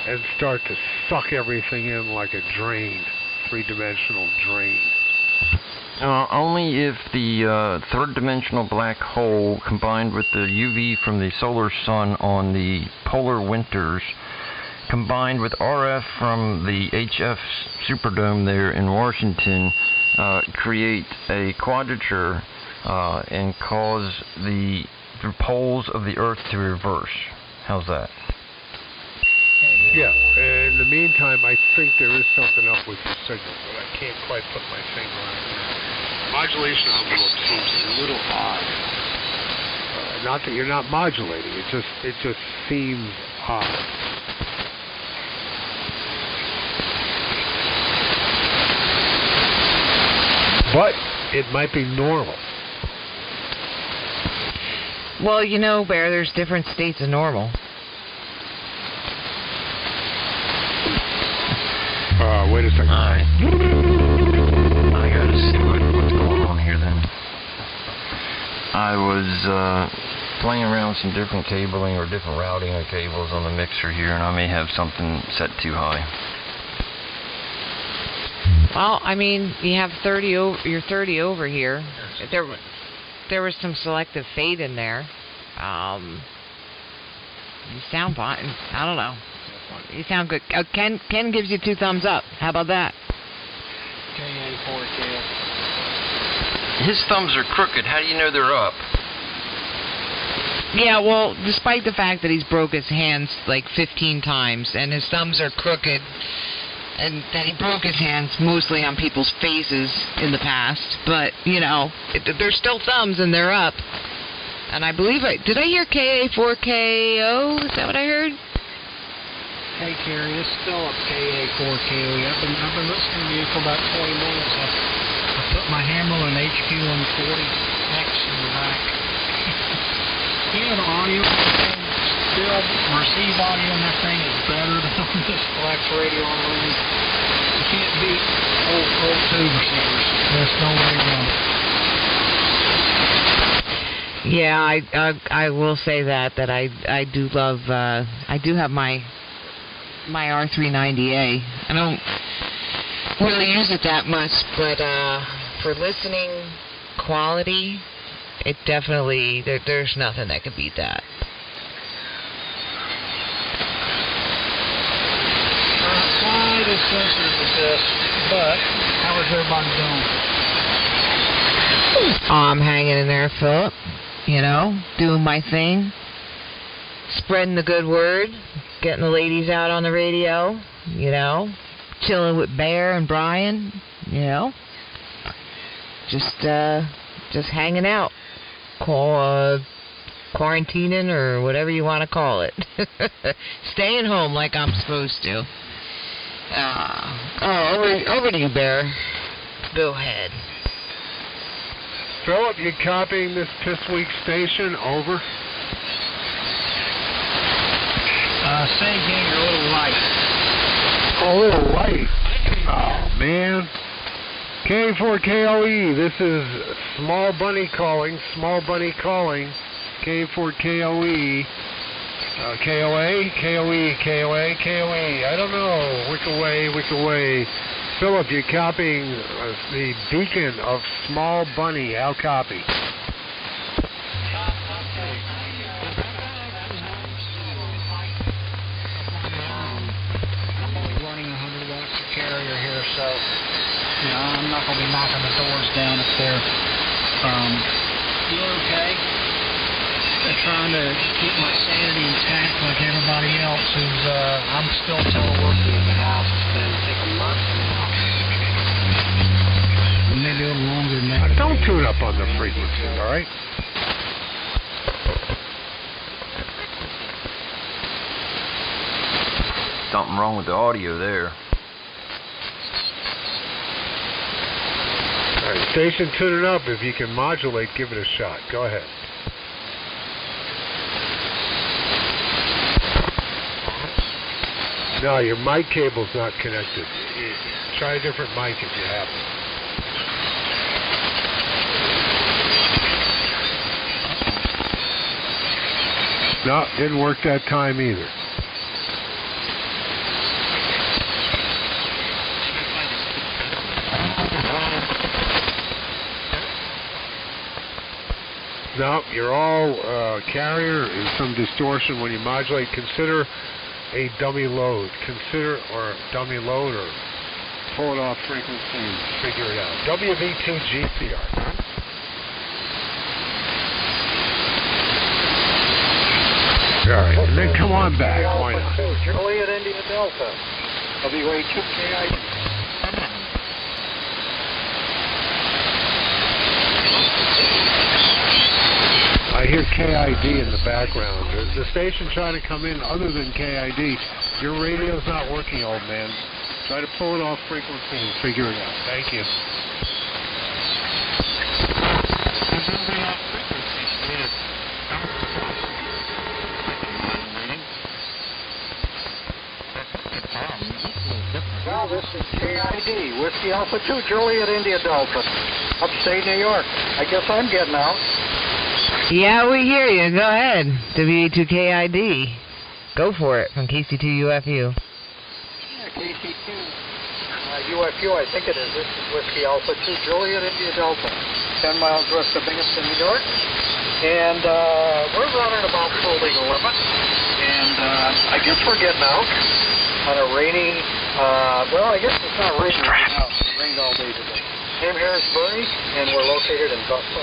and start to suck everything in like a drain, three-dimensional drain. Only if the third-dimensional black hole combined with the UV from the solar sun on the polar winters combined with RF from the HF Superdome there in Washington create a quadrature and cause the poles of the Earth to reverse. How's that? Yeah, in the meantime, I think there is something up with the signal, but I can't quite put my finger on it. Modulation envelope seems a little odd. Not that you're not modulating, it just seems odd. But it might be normal. Well, Bear, there's different states of normal. Wait a second. All right. I gotta see what's going on here then. I was playing around with some different cabling or different routing of cables on the mixer here, and I may have something set too high. Well, you have 30 over. You're 30 over here. There was some selective fade in there. You sound fine. I don't know. You sound good. Ken gives you 2 thumbs up. How about that? His thumbs are crooked. How do you know they're up? Yeah, well, despite the fact that he's broke his hands like 15 times and his thumbs are crooked, and that he broke his hands mostly on people's faces in the past, but, you know, they're still thumbs and they're up. And I believe did I hear KA4KO? Is that what I heard? Hey, Carrie, it's still up KA4KO. I've been listening to you for about 20 minutes. I put my hammer on HQ on 40X in the back. Yeah, the audio still receive audio on that thing is better than on this flex radio on the room. You can't beat old tube receivers. There's no way around it. Yeah, I will say that I do love I do have my R390A. I don't really use it that much, but for listening quality, it definitely there's nothing that could beat that. Quite as sensitive as this, but how is everybody doing? I'm hanging in there, Philip. You know, doing my thing, spreading the good word, getting the ladies out on the radio, you know, chilling with Bear and Brian, you know, just hanging out, quarantining or whatever you want to call it, staying home like I'm supposed to. Over to you, Bear. Go ahead. Philip, you copying this week's station? Over. Say again, you're a little light. A little light. Oh, man. K4KOE, this is Small Bunny calling. K4KOE. KOA, KOE, KOA, KOE. I don't know. Which away. Philip, you're copying the beacon of Small Bunny. How copy? Running 100 watts of carrier here, so you know I'm not going to be knocking the doors down if they're doing okay. They're trying to keep my sanity intact like everybody else who's I'm still teleworking in the house. It's been I think a month now. Maybe a little longer than that. Don't tune up on the frequencies, all right? Something wrong with the audio there. All right, station tuning up. If you can modulate, give it a shot. Go ahead. No, your mic cable's not connected. Try a different mic if you have it. No, didn't work that time either. No, you're all carrier and some distortion when you modulate. Consider a dummy load. Or pull it off frequency and figure it out. WV2GCR. All right, and then come on back. Why not? Juliet India Delta. WA2KI. I hear KID in the background. The station trying to come in other than KID. Your radio's not working, old man. Try to pull it off frequency and figure it out. Thank you. Well, this is KID, Whiskey Alpha 2, Juliet India Delta, upstate New York. I guess I'm getting out. Yeah, we hear you. Go ahead. WA2KID. Go for it from KC2UFU. Yeah, KC2 UFU, I think it is. This is Whiskey Alpha 2, Juliet India Delta, 10 miles west of Binghamton, New York. And we're running about full legal limit. And I guess we're getting out on a rainy, well, I guess it's not raining right now. It rained all day today. I'm Harrisburg, and we're located in Buffalo.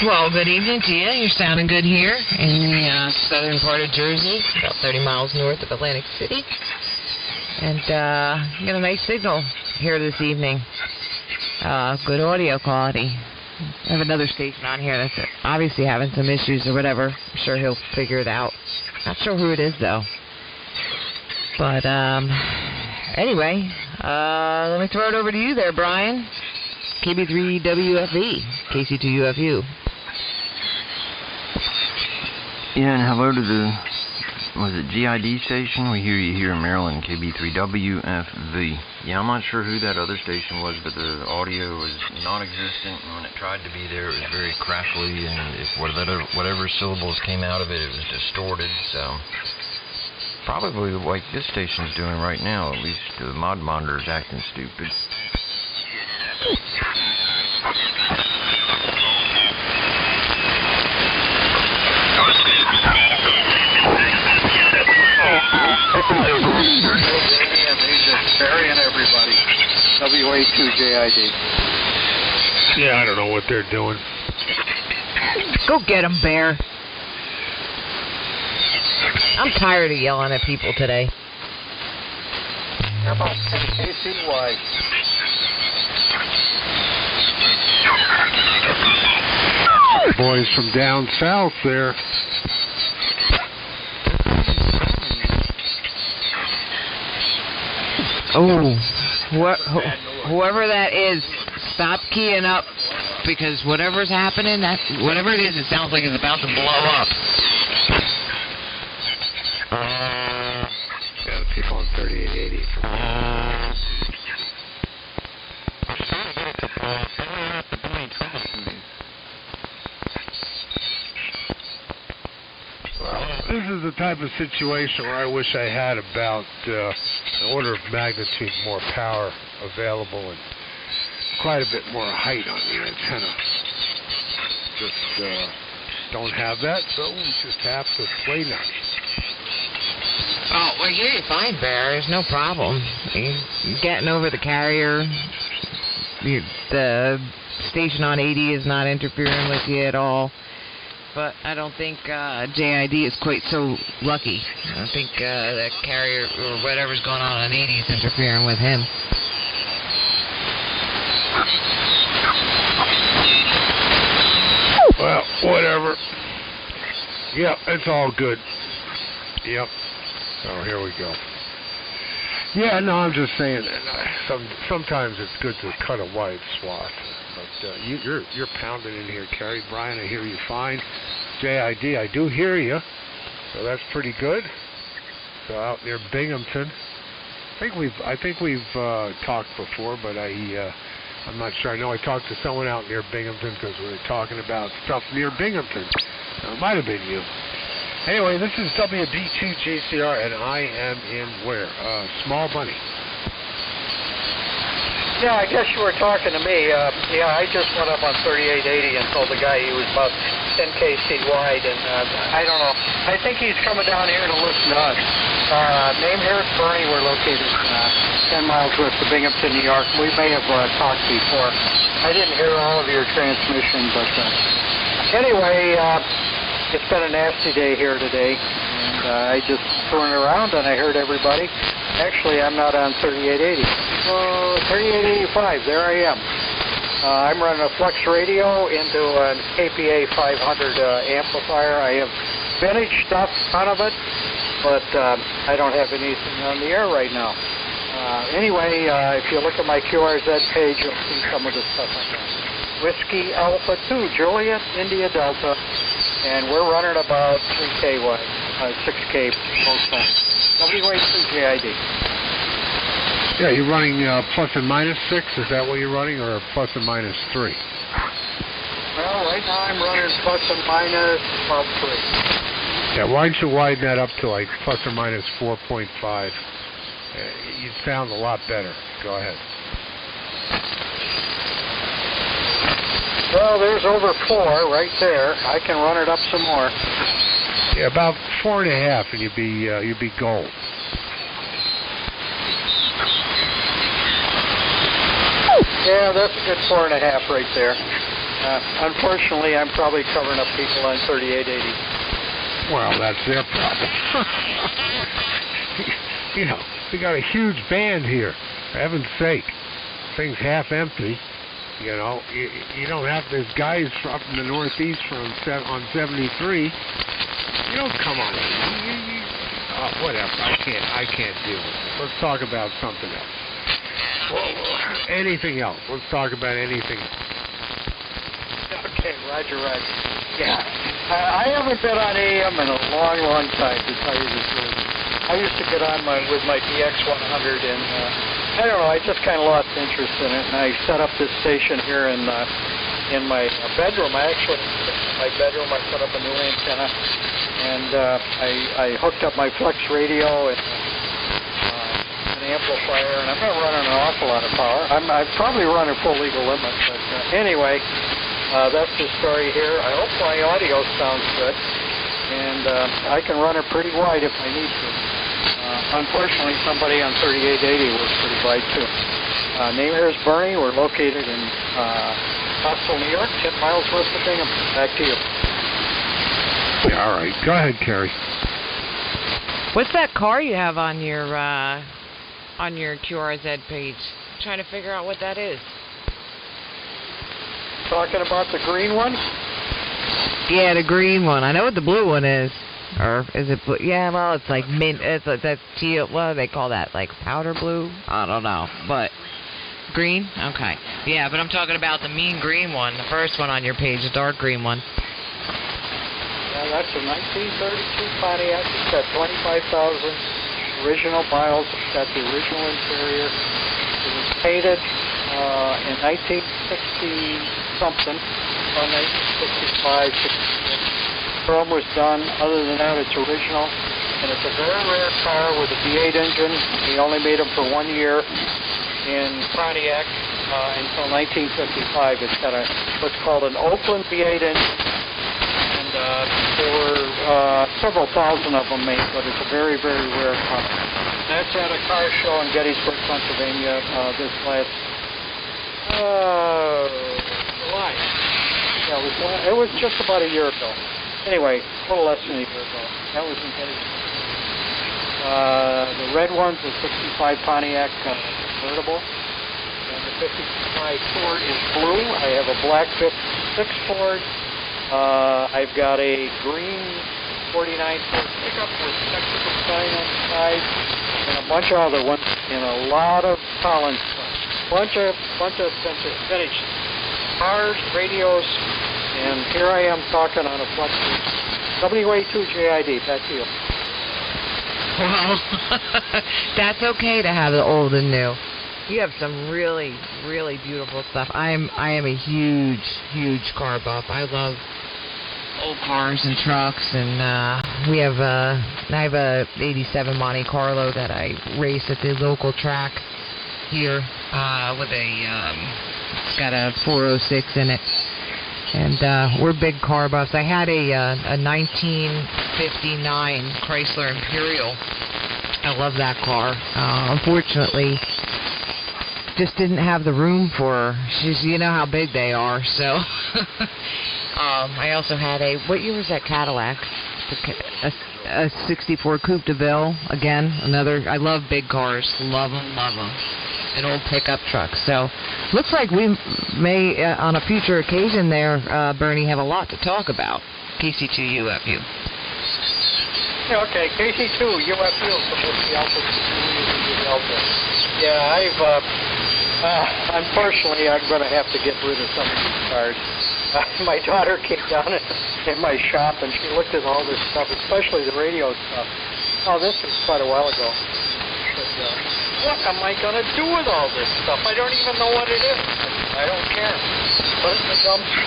Well, good evening to you. You're sounding good here in the southern part of Jersey, about 30 miles north of Atlantic City. And you got a nice signal here this evening. Good audio quality. I have another station on here that's obviously having some issues or whatever. I'm sure he'll figure it out. Not sure who it is, though. But, anyway, let me throw it over to you there, Brian. KB3WFE, KC2UFU. Yeah, and hello to the, was it GID station? We hear you here in Maryland, KB3WFV. Yeah, I'm not sure who that other station was, but the audio was non-existent, and when it tried to be there, it was very crackly, and if whatever syllables came out of it, it was distorted, so... Probably like this station's doing right now, at least the mod monitor's acting stupid. Barry and everybody. WA2JID. Yeah, I don't know what they're doing. Go get him, Bear. I'm tired of yelling at people today. How about KCY? Boys from down south there. Oh, whoever that is, stop keying up, because whatever's happening, whatever it is, it sounds like it's about to blow up. Yeah, the people on 3880. Well, this is the type of situation where I wish I had about an order of magnitude more power available and quite a bit more height on the antenna. Just don't have that, so we just have to play nice. Oh, well, you're fine, Bear. There's no problem. You're getting over the carrier. The station on 80 is not interfering with you at all. But I don't think JID is quite so lucky. I don't think that carrier or whatever's going on 80 is interfering with him. Well, whatever. Yep, it's all good. Yep. So here we go. Yeah, no, I'm just saying that sometimes it's good to cut a wide swath. But you're pounding in here, Kerry. Brian, I hear you fine. JID, I do hear you. So that's pretty good. So out near Binghamton. I think we've talked before, but I'm not sure. I know I talked to someone out near Binghamton because we were talking about stuff near Binghamton. It might have been you. Anyway, this is WB2JCR, and I am in where? Small Bunny. Yeah, I guess you were talking to me. Yeah, I just went up on 3880 and told the guy he was about 10 kc wide, and I don't know. I think he's coming down here to listen to us. Name here is Bernie. We're located 10 miles west of Binghamton, New York. We may have talked before. I didn't hear all of your transmission, but anyway, it's been a nasty day here today, and I just touring around and I heard everybody. Actually, I'm not on 3880. 3885, there I am. I'm running a Flex radio into an KPA 500 amplifier. I have vintage stuff out of it, but I don't have anything on the air right now. Anyway, if you look at my QRZ page, you'll see some of the stuff I got. Whiskey Alpha 2, Juliet, India Delta, and we're running about 3K wide, 6K most times. WA2JID. Yeah, you're running plus and minus 6, is that what you're running, or plus and minus 3? Well, right now I'm running plus and minus about 3. Yeah, why don't you widen that up to like plus or minus 4.5? You'd sound a lot better. Go ahead. Well, there's over 4 right there. I can run it up some more. Yeah, about 4.5, and you'd be gold. Yeah, that's a good 4.5 right there. Unfortunately, I'm probably covering up people on 3880. Well, that's their problem. You know, we got a huge band here. For heaven's sake, thing's half empty. You know, you don't have. There's guys up in the Northeast on 73. You don't come on. Whatever. I can't deal with it. Let's talk about something else. Anything else? Let's talk about anything else. Okay, Roger. Yeah, I haven't been on AM in a long, long time, to tell you the truth. I used to get on with my DX100, and I don't know, I just kind of lost interest in it, and I set up this station here in my bedroom. I set up a new antenna, and I hooked up my Flex radio and an amplifier, and I'm not running an awful lot of power. I'm probably running full legal limit, but anyway. That's the story here. I hope my audio sounds good, and I can run it pretty wide if I need to. Unfortunately, somebody on 3880 works pretty wide too. Name here is Bernie. We're located in Hostel, New York, 10 miles west of Bingham. Back to you. All right, go ahead, Carrie. What's that car you have on your QRZ page? I'm trying to figure out what that is. Talking about the green one? Yeah, the green one. I know what the blue one is. Or is it blue? Yeah, well, it's like mint. It's like that's teal. What do they call that? Like powder blue? I don't know. But green? Okay. Yeah, but I'm talking about the mean green one. The first one on your page, the dark green one. Yeah, that's a 1932 Pontiac. It's got 25,000 original miles. It's got the original interior. It was painted in 1960-something, or 1965, 66. Chrome was done. Other than that, it's original. And it's a very rare car with a V8 engine. We only made them for 1 year in Pontiac until 1955. It's got what's called an Oakland V8 engine. And there were several thousand of them made, but it's a very, very rare car. That's at a car show in Gettysburg, Pennsylvania this last July. Yeah, it was just about a year ago. Anyway, a little less than a year ago. That was in Gettysburg. The red one's a 65 Pontiac convertible. And the 55 Ford is blue. I have a black 56 Ford. I've got a green 49 Ford pickup with technical sign on the side, and a bunch of other ones, and a lot of Collins stuff. Bunch of vintage cars, radios, and here I am talking on a Flex WA2JID. Back to you. Well, that's okay to have the old and new. You have some really, really beautiful stuff. I am a huge car buff. I love old cars and trucks, and I have a '87 Monte Carlo that I race at the local track here with it's got a 406 in it, and we're big car buffs. I had a 1959 Chrysler Imperial. I love that car. Unfortunately, just didn't have the room for her. You know how big they are, so. I also had what year was that Cadillac? A 64 Coupe de Ville. Again, I love big cars. Love them. An old pickup truck. So, looks like we may, on a future occasion there, Bernie, have a lot to talk about. KC2 UFU. Yeah, okay, KC2 UFU. Yeah, unfortunately, I'm going to have to get rid of some of these cars. My daughter came down in my shop, and she looked at all this stuff, especially the radio stuff. Oh, this was quite a while ago. She said, what am I going to do with all this stuff? I don't even know what it is. I don't care. Put it in the dumpster.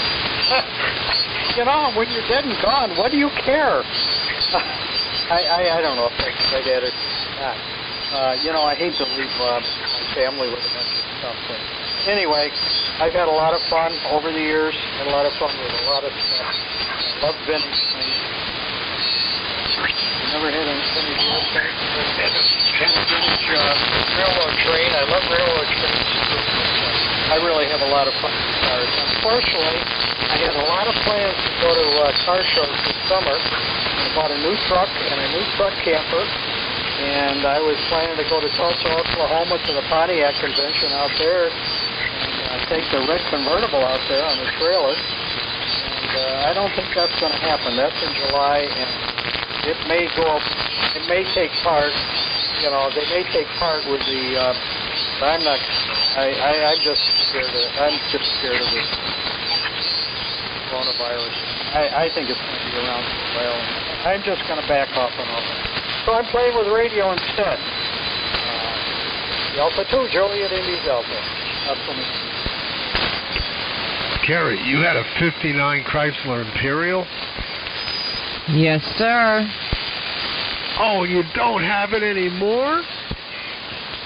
You know, when you're dead and gone, what do you care? I don't know if I can say that or not. You know, I hate to leave my family with a bunch of stuff. But anyway, I've had a lot of fun over the years. Had a lot of fun with a lot of stuff. I love vintage things. Never had a vintage railroad train. I love railroad trains. I really have a lot of fun with cars. Unfortunately, I had a lot of plans to go to car shows this summer. I bought a new truck and a new truck camper, and I was planning to go to Tulsa, Oklahoma to the Pontiac convention out there and take the red convertible out there on the trailer. And I don't think that's going to happen. That's in July, and it may take part. You know, they may take part with the. I'm not. I'm just scared of this coronavirus. I think it's going to be around for a while. I'm just going to back off on all that. So I'm playing with radio instead. Delta 2, Joliet Indy Delta. That's for me. Kerry, you had a 59 Chrysler Imperial? Yes, sir. Oh, you don't have it anymore?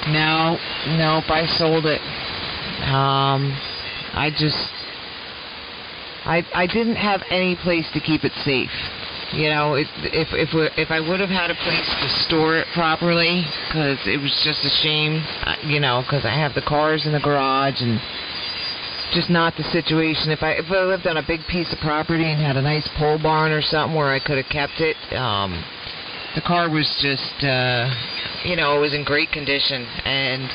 No, nope, I sold it. I didn't have any place to keep it safe. You know, if I would have had a place to store it properly, because it was just a shame, you know, because I have the cars in the garage and just not the situation. If I lived on a big piece of property and had a nice pole barn or something where I could have kept it, the car was just, you know, it was in great condition, and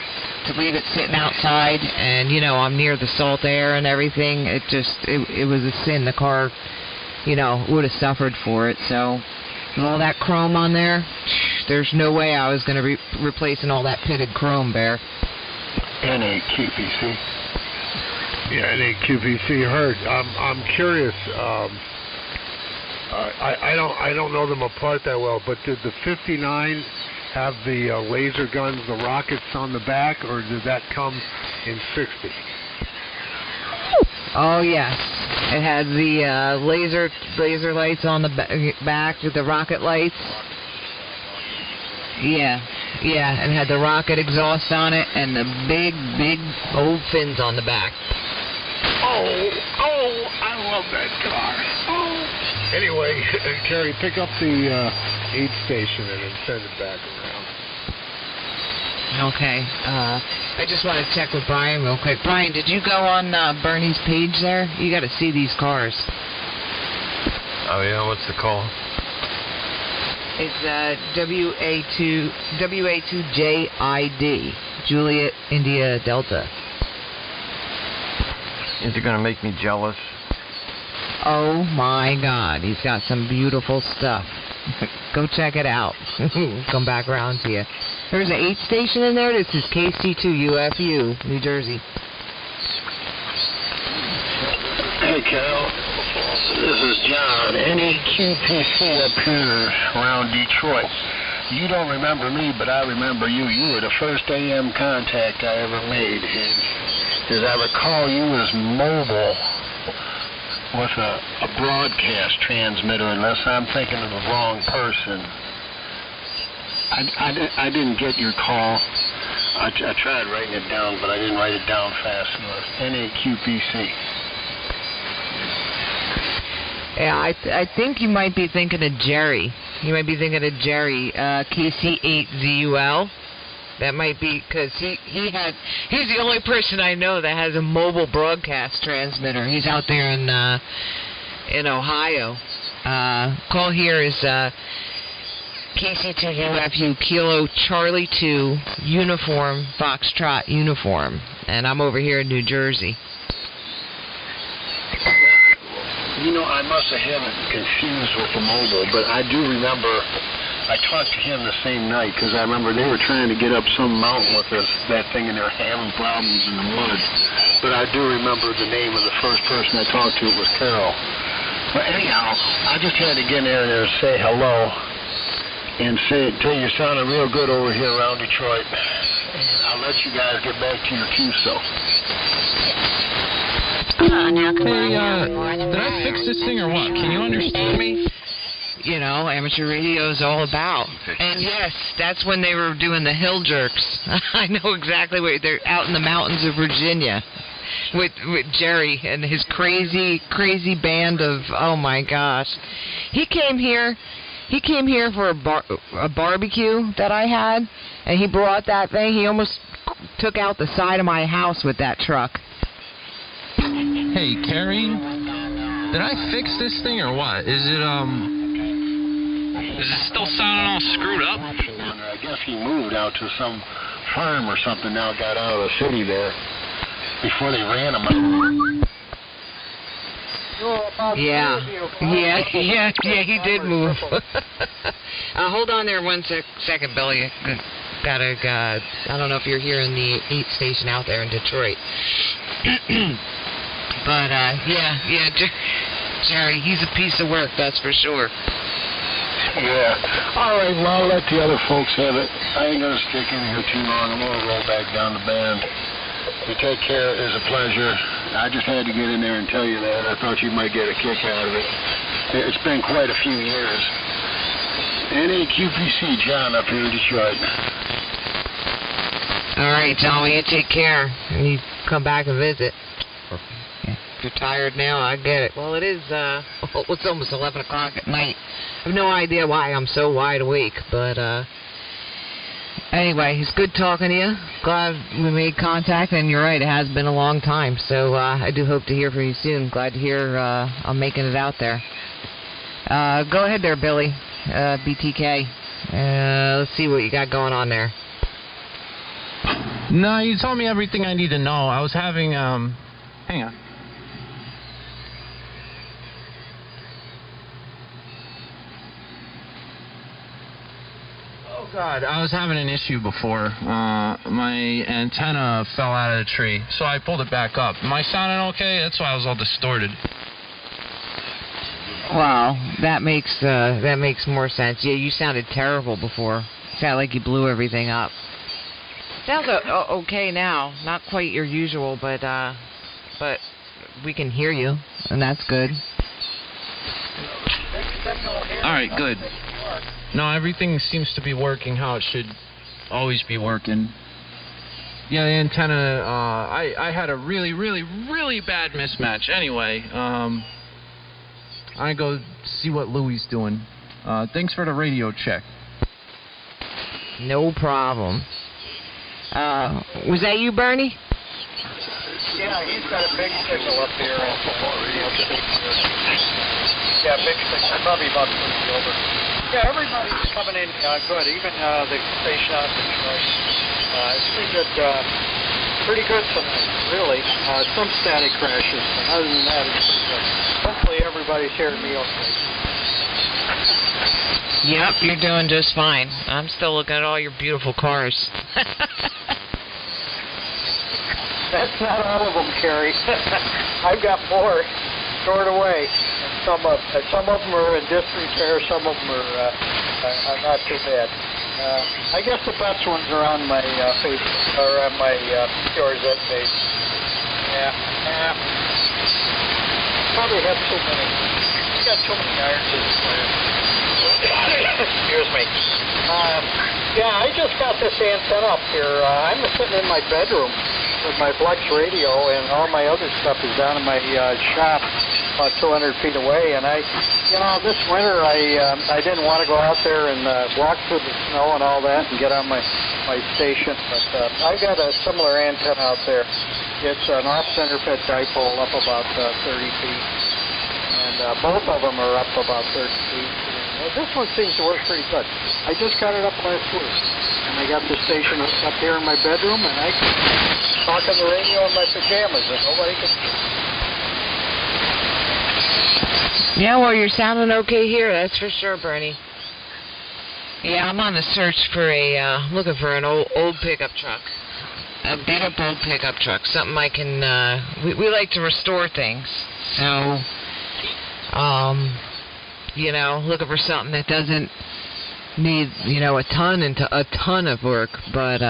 to leave it sitting outside, and, you know, I'm near the salt air and everything, it was a sin. The car, you know, would have suffered for it. So with all that chrome on there, there's no way I was going to be replacing all that pitted chrome, Bear. NAQPC. Yeah, NAQPC heard. I'm curious. I don't know them apart that well, but did the 59 have the laser guns, the rockets on the back, or did that come in 60? Oh yes, it had the laser lights on the back with the rocket lights. Yeah, and had the rocket exhaust on it and the big old fins on the back. Oh, I love that car. Oh. Anyway, Kerry, pick up the 8 station and then send it back around. Okay. I just want to check with Brian real quick. Brian, did you go on Bernie's page there? You got to see these cars. Oh yeah, what's the call? It's WA2JID, Juliet India Delta. Is it going to make me jealous? Oh my God, he's got some beautiful stuff. Go check it out. Come back around to you. There's an 8 station in there. This is KC2UFU, New Jersey. Hey, Carol. This is John. NEQPC up here around Detroit. You don't remember me, but I remember you. You were the first AM contact I ever made. And as I recall, you was mobile with a broadcast transmitter, unless I'm thinking of the wrong person. I didn't get your call. I tried writing it down, but I didn't write it down fast enough. NAQPC. Yeah, I think you might be thinking of Jerry. You might be thinking of Jerry, KC8ZUL. That might be because he's the only person I know that has a mobile broadcast transmitter. He's out there in Ohio. Call here is KC2UFU Kilo Charlie 2 Uniform Foxtrot Uniform, and I'm over here in New Jersey. You know, I must have had it confused with the mobile, but I do remember I talked to him the same night because I remember they were trying to get up some mountain with that thing and they were having problems in the mud. But I do remember the name of the first person I talked to was Carol. But anyhow, I just had to get in there and say hello and tell you sounding real good over here around Detroit. And I'll let you guys get back to your QSO. Hey, did I fix this thing or what? Can you understand me? You know, amateur radio is all about. And yes, that's when they were doing the hill jerks. I know exactly where they're out in the mountains of Virginia with Jerry and his crazy band of, oh my gosh. He came here for a barbecue that I had, and he brought that thing. He almost took out the side of my house with that truck. Hey, Carrie, did I fix this thing or what? Is it still sounding all screwed up? I guess he moved out to some farm or something now, got out of the city there before they ran him out. Yeah, he did move. Hold on there one second, Billy. Gotta, I don't know if you're hearing the 8 station out there in Detroit. But, Jerry, he's a piece of work, that's for sure. Yeah. All right, well, I'll let the other folks have it. I ain't going to stick in here too long. I'm going to roll back down the band. You take care. It was a pleasure. I just had to get in there and tell you that. I thought you might get a kick out of it. It's been quite a few years. NAQPC, John, up here in Detroit. All right, John, well, you take care. And you come back and visit. If you're tired now, I get it. Well, it is, it's almost 11 o'clock at night. I have no idea why I'm so wide awake, but, anyway, it's good talking to you. Glad we made contact, and you're right, it has been a long time. So, I do hope to hear from you soon. Glad to hear, I'm making it out there. Go ahead there, Billy, BTK. Let's see what you got going on there. No, you told me everything I need to know. I was having, hang on. Oh, God, I was having an issue before. My antenna fell out of the tree, so I pulled it back up. Am I sounding okay? That's why I was all distorted. Wow, that makes more sense. Yeah, you sounded terrible before. Sounded like you blew everything up. Sounds okay now. Not quite your usual, but we can hear you, and that's good. All right, good. No, everything seems to be working how it should always be working. Yeah, the antenna, I had a really, really, really bad mismatch. Anyway, I go see what Louie's doing. Thanks for the radio check. No problem. Was that you, Bernie? Yeah, he's got a big signal up there. Yeah, big signal, probably about 20 over. Yeah, everybody's coming in good, even the station out in Detroit. It's pretty good tonight, really. Some static crashes, but other than that, it's pretty good. Hopefully everybody's hearing me okay. Yep, you're doing just fine. I'm still looking at all your beautiful cars. That's not all of them, Carrie. I've got more stored away. And some of them are in disrepair. Some of them are not too bad. I guess the best ones are on my Facebook or on my QRZ page. Yeah. Probably have too many. I got too many irons in the fire. Excuse me. Yeah, I just got this antenna up here. I'm sitting in my bedroom with my Flex radio, and all my other stuff is down in my shop about 200 feet away. And this winter I didn't want to go out there and walk through the snow and all that and get on my station. But I got a similar antenna out there. It's an off-center fit dipole up about 30 feet. And both of them are up about 30 feet. This one seems to work pretty good. I just got it up last week, and I got the station up here in my bedroom, and I can talk on the radio in my pajamas, and nobody can. Yeah, well, you're sounding okay here, that's for sure, Bernie. Yeah, I'm on the search for looking for an old pickup truck. A beat-up old pickup truck, something I can, we like to restore things, so, looking for something that doesn't need, a ton of work, but,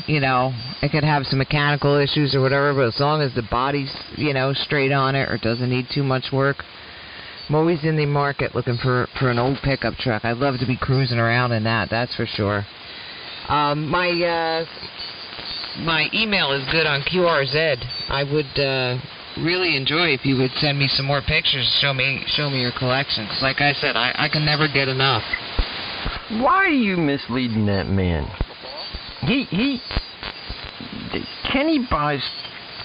it could have some mechanical issues or whatever, but as long as the body's, straight on it or doesn't need too much work, I'm always in the market looking for an old pickup truck. I'd love to be cruising around in that's for sure. My email is good on QRZ. I would really enjoy if you would send me some more pictures, show me your collection. 'Cause like I said, I can never get enough. Why are you misleading that man? Kenny buys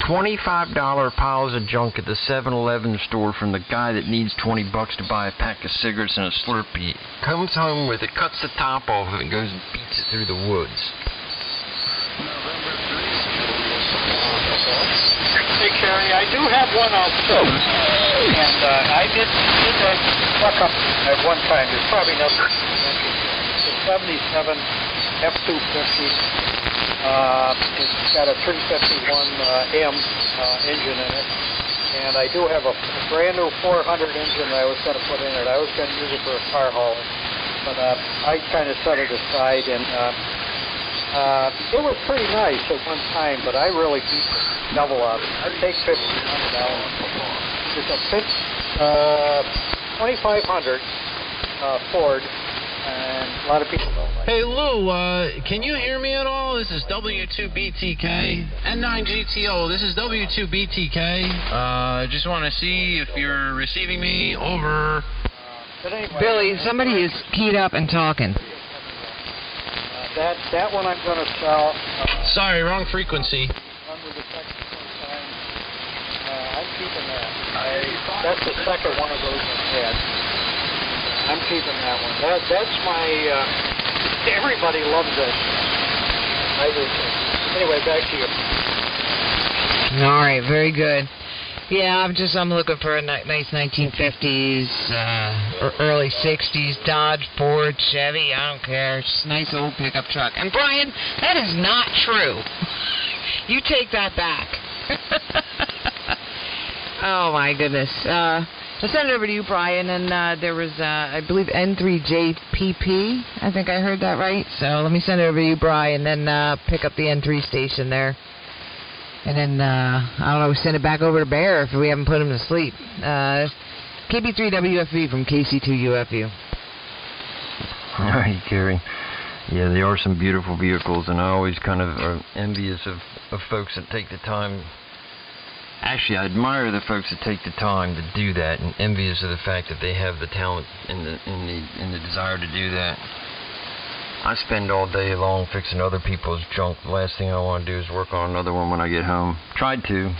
$25 piles of junk at the 7-Eleven store from the guy that needs $20 to buy a pack of cigarettes and a Slurpee. Comes home with it, cuts the top off of it, and goes and beats it through the woods. Hey, Carrie, I do have one also. And I did a fuck up at one time. It's probably not the 77 F-250. It's got a 351M engine in it. And I do have a brand new 400 engine that I was going to put in it. I was going to use it for a car hauler. But I kind of set it aside, and it was pretty nice at one time, but I really beat the devil out of it. I'd take $1,500. It's a 2500 Ford, and a lot of people don't like it. Hey Lou, can you hear me at all? This is W2BTK. N9GTO, this is W2BTK. Just want to see if you're receiving me. Over. Billy, somebody is keyed up and talking. That one I'm going to sell. Sorry, wrong frequency. Under the second time. I'm keeping that. That's the second one of those I've had. I'm keeping that one. That's my. Everybody loves that. I do too. Anyway, back to you. All right, very good. Yeah, I'm looking for a nice 1950s, early 60s Dodge, Ford, Chevy. I don't care. It's just a nice old pickup truck. And Brian, that is not true. You take that back. Oh my goodness. I sent it over to you, Brian, and there was, I believe, N3JPP. I think I heard that right. So let me send it over to you, Brian, and then pick up the N3 station there. And then, I don't know, send it back over to Bear if we haven't put him to sleep. KB3WFV from KC2UFU. All right, Gary. Yeah, there are some beautiful vehicles, and I always kind of are envious of folks that take the time. Actually, I admire the folks that take the time to do that, and envious of the fact that they have the talent and the desire to do that. I spend all day long fixing other people's junk. The last thing I want to do is work on another one when I get home. Tried to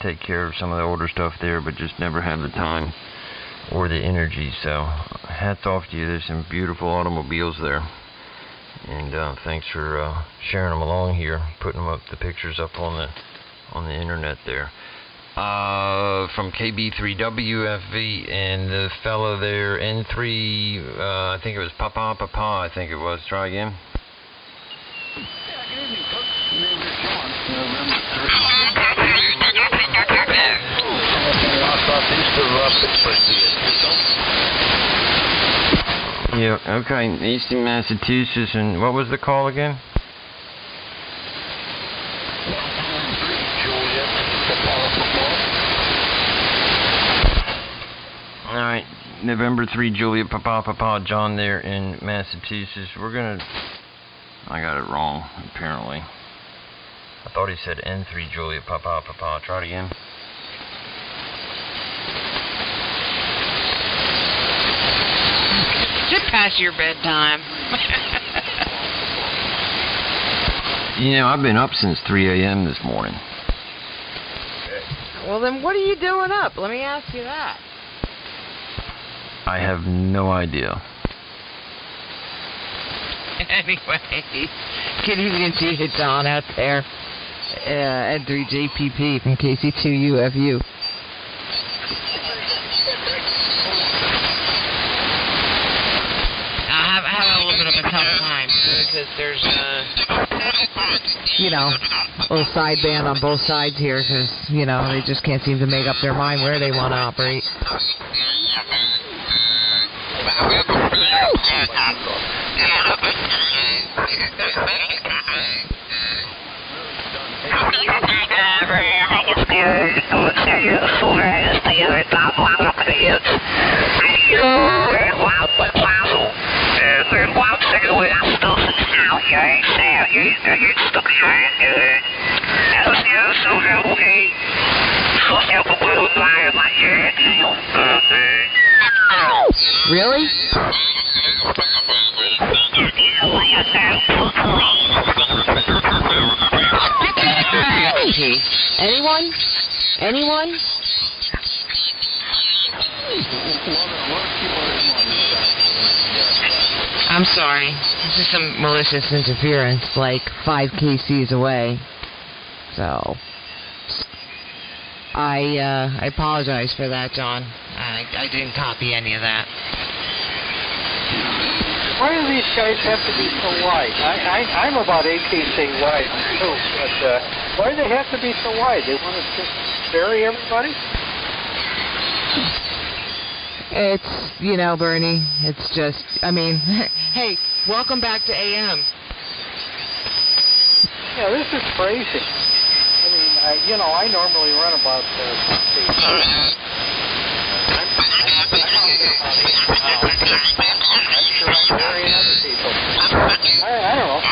take care of some of the older stuff there, but just never have the time or the energy. So hats off to you. There's some beautiful automobiles there, and thanks for sharing them along here, putting them up, the pictures up on the internet there. From KB3WFV, and the fellow there, N3, I think it was Papa, I think it was. Try again. Yeah, okay, Eastern Massachusetts, and what was the call again? Alright, November 3, Juliet, Papa, John there in Massachusetts. I got it wrong, apparently. I thought he said N3, Juliet, Papa. Try it again. Just past your bedtime. I've been up since 3 a.m. this morning. Well, then what are you doing up? Let me ask you that. I have no idea. Anyway, good evening to you, Don, out there. N3JPP from KC2UFU. I have a little bit of a tough time because there's a little sideband on both sides here because, they just can't seem to make up their mind where they want to operate. Really? Anyone? Anyone? I'm sorry. This is some malicious interference, like 5 kcs away. So, I apologize for that, John. I didn't copy any of that. Why do these guys have to be so wide? I'm about 8 kc wide too, but why do they have to be so wide? They want to just bury everybody? It's, Bernie, it's just, hey, welcome back to AM. Yeah, this is crazy. I normally run about 6 feet. I'm sure I'm burying other people. I don't know.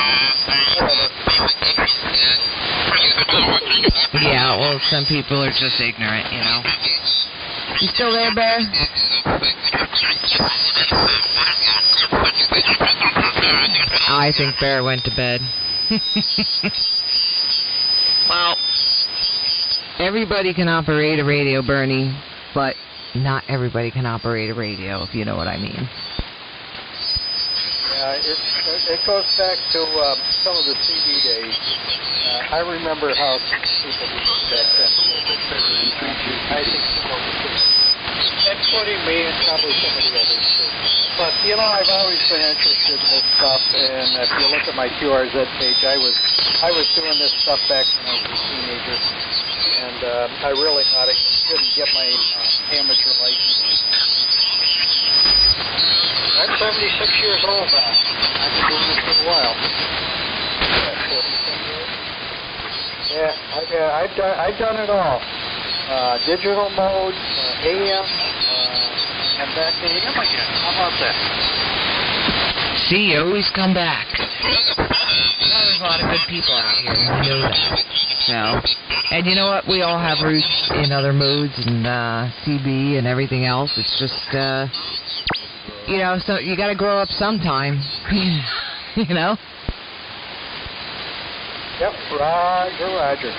Yeah, well, some people are just ignorant, You still there, Bear? I think Bear went to bed. Well, everybody can operate a radio, Bernie, but not everybody can operate a radio, if you know what I mean. Yeah, it goes back to some of the CD days. I remember how people did back then. I think including me and probably some of the others too. But I've always been interested in this stuff, and if you look at my QRZ page, I was doing this stuff back when I was a teenager, and I really didn't get my amateur license. I'm 76 years old now. I've been doing this for a while. Yeah, I've done it all. Digital mode, AM, and back to AM again. How about that? See, you always come back. There's a lot of good people out here. You know that. So, and you know what? We all have roots in other modes and CB and everything else. It's just, so you got to grow up sometime. Yep, Roger.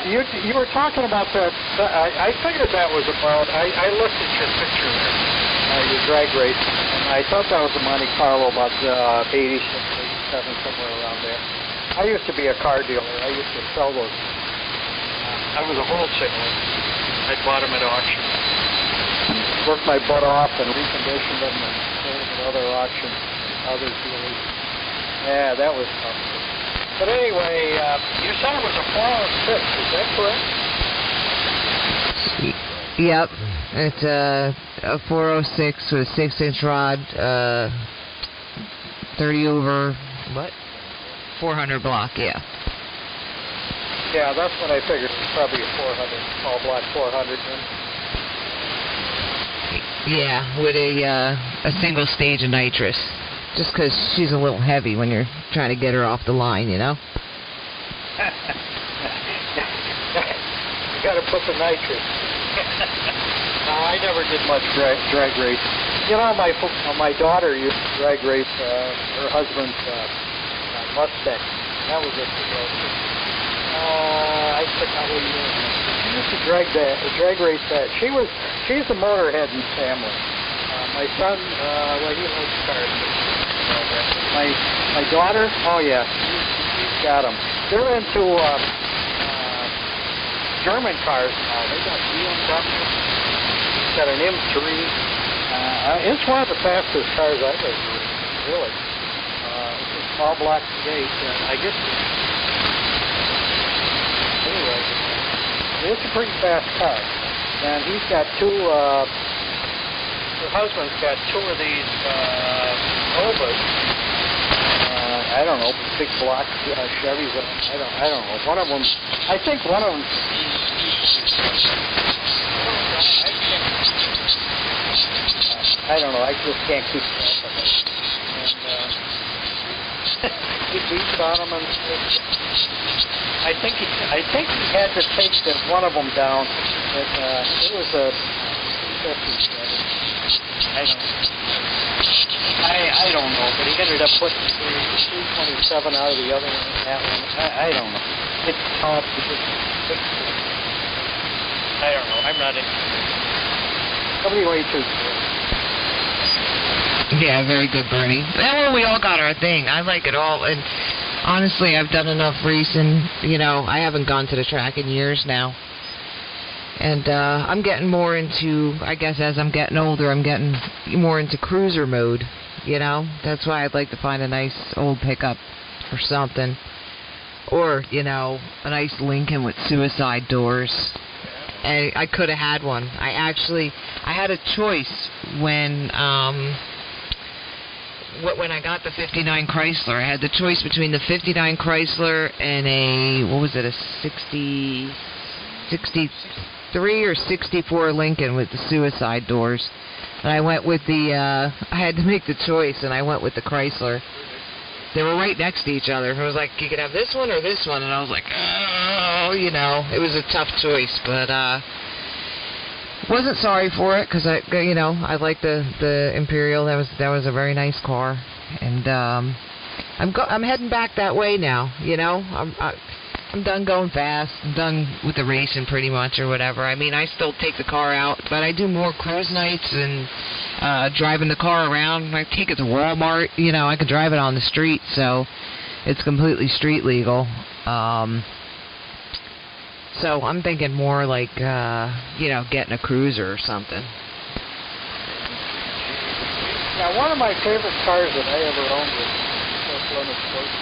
You were talking about that. I figured that was about. I looked at your picture there, your drag race, and I thought that was a Monte Carlo, about 86, 87, somewhere around there. I used to be a car dealer. I used to sell those. I was a wholesaler. I bought them at auction. Worked my butt off and reconditioned them and sold them at other auctions, other dealers. Yeah, that was tough. But anyway, you said it was a 406, is that correct? Yep. It's a 406 with a 6-inch rod, 30 over, 400 block, yeah. Yeah, that's what I figured. It was probably a 400, all block 400. Yeah, with a single stage of nitrous. Just because she's a little heavy when you're trying to get her off the line, You got to put the nitrous. No, I never did much drag race. My daughter used to drag race her husband's Mustang. That was a I forgot what year. She used to drag race that. She's the motorhead in the family. My son, he likes cars. My daughter, oh yeah, she's got them. They're into German cars now. They got BMW. She's got an M3. It's one of the fastest cars I've ever ridden, really. It's a small block gate. I guess. Anyway, it's a pretty fast car. And he's got two. Her husband's got two of these Novas. I don't know, big block Chevys. I don't know. One of them, I think one of them. I don't know. I just can't keep track of it. And he beats on them, and I think he had to take one of them down. It was a I don't know, but he ended up putting 327 out of the other one. That one, I don't know. It's tough to just fix it. I don't know. I'm not in. WA2. Yeah, very good, Bernie. Well, we all got our thing. I like it all, and honestly, I've done enough racing. You know, I haven't gone to the track in years now. And I'm getting more into, I guess as I'm getting older, I'm getting more into cruiser mode, you know? That's why I'd like to find a nice old pickup or something. Or, you know, a nice Lincoln with suicide doors. And I could have had one. I had a choice when I got the 59 Chrysler. I had the choice between the 59 Chrysler and a, what was it, a 63 or 64 Lincoln with the suicide doors. And I went with I had to make the choice, and I went with the Chrysler. They were right next to each other. It was like, you could have this one or this one, and I was like, oh, you know, it was a tough choice, but wasn't sorry for it, because I like the Imperial. That was a very nice car, and I'm heading back that way now. You know, I'm done going fast. I'm done with the racing pretty much, or whatever. I mean, I still take the car out, but I do more cruise nights and driving the car around. I take it to Walmart. You know, I can drive it on the street, so it's completely street legal. So I'm thinking more like, getting a cruiser or something. Now, one of my favorite cars that I ever owned was a Plymouth Sports.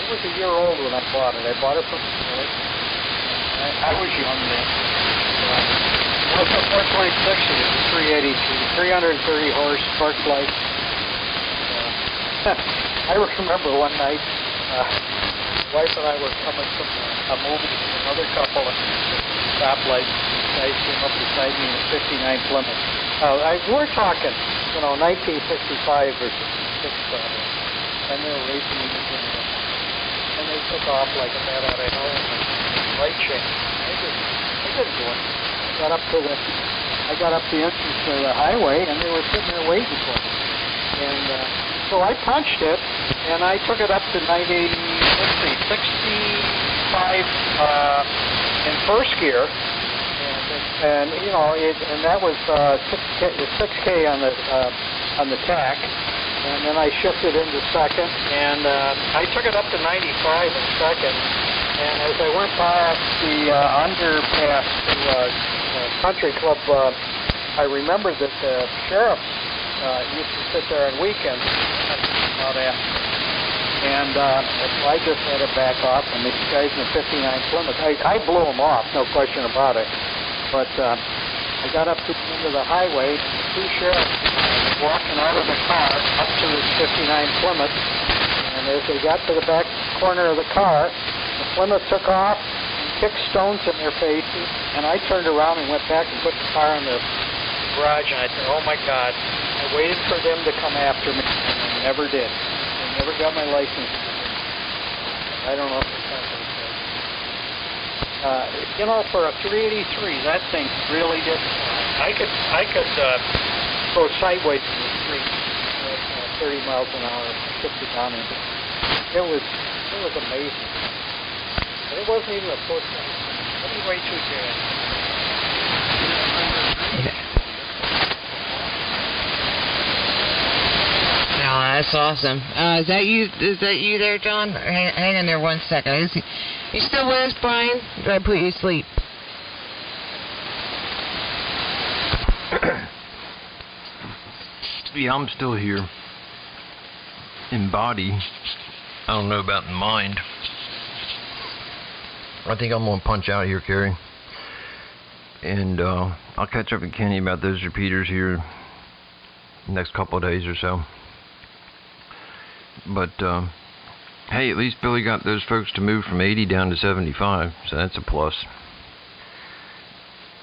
It was a year old when I bought it. I bought it from I was young then. It was a 426. It was a 380, 330 horse, spark lights. I remember one night, my wife and I were coming from a movie with another couple at stoplight. Guys came up beside me in a 59 Plymouth. We're talking, 1965 or 66 probably. And they were racing me. And they took off like a bat out of hell in the right chain. I didn't do it. I got up the entrance to the highway, and they were sitting there waiting for me. And so I punched it, and I took it up to 65 in first gear. And that was 6K on the tack. And then I shifted into second, and I took it up to 95 in second. And as I went past the underpass to Country Club, I remembered that the sheriff used to sit there on weekends about after. And I just had to back off, and these guys in the 59 Plymouth, I blew them off, no question about it. But I got up to the end of the highway, and the two sheriffs walking out of the car up to this 59 Plymouth, and as they got to the back corner of the car, the Plymouth took off and kicked stones in their faces, and I turned around and went back and put the car in the garage, and I said, oh my God, I waited for them to come after me, and they never did. They never got my license. I don't know if it's something. For a 383, that thing really did. I could go sideways in the street at 30 miles an hour, 50 down into it. It was amazing. And it wasn't even a foot. That'd be way too good. No, that's awesome. Is that you there, John? Hang in there one second. You still with us, Brian? Did I put you to sleep? Yeah, I'm still here. In body. I don't know about in mind. I think I'm going to punch out here, Kerry. And I'll catch up with Kenny about those repeaters here next couple of days or so. But, hey, at least Billy got those folks to move from 80 down to 75, so that's a plus.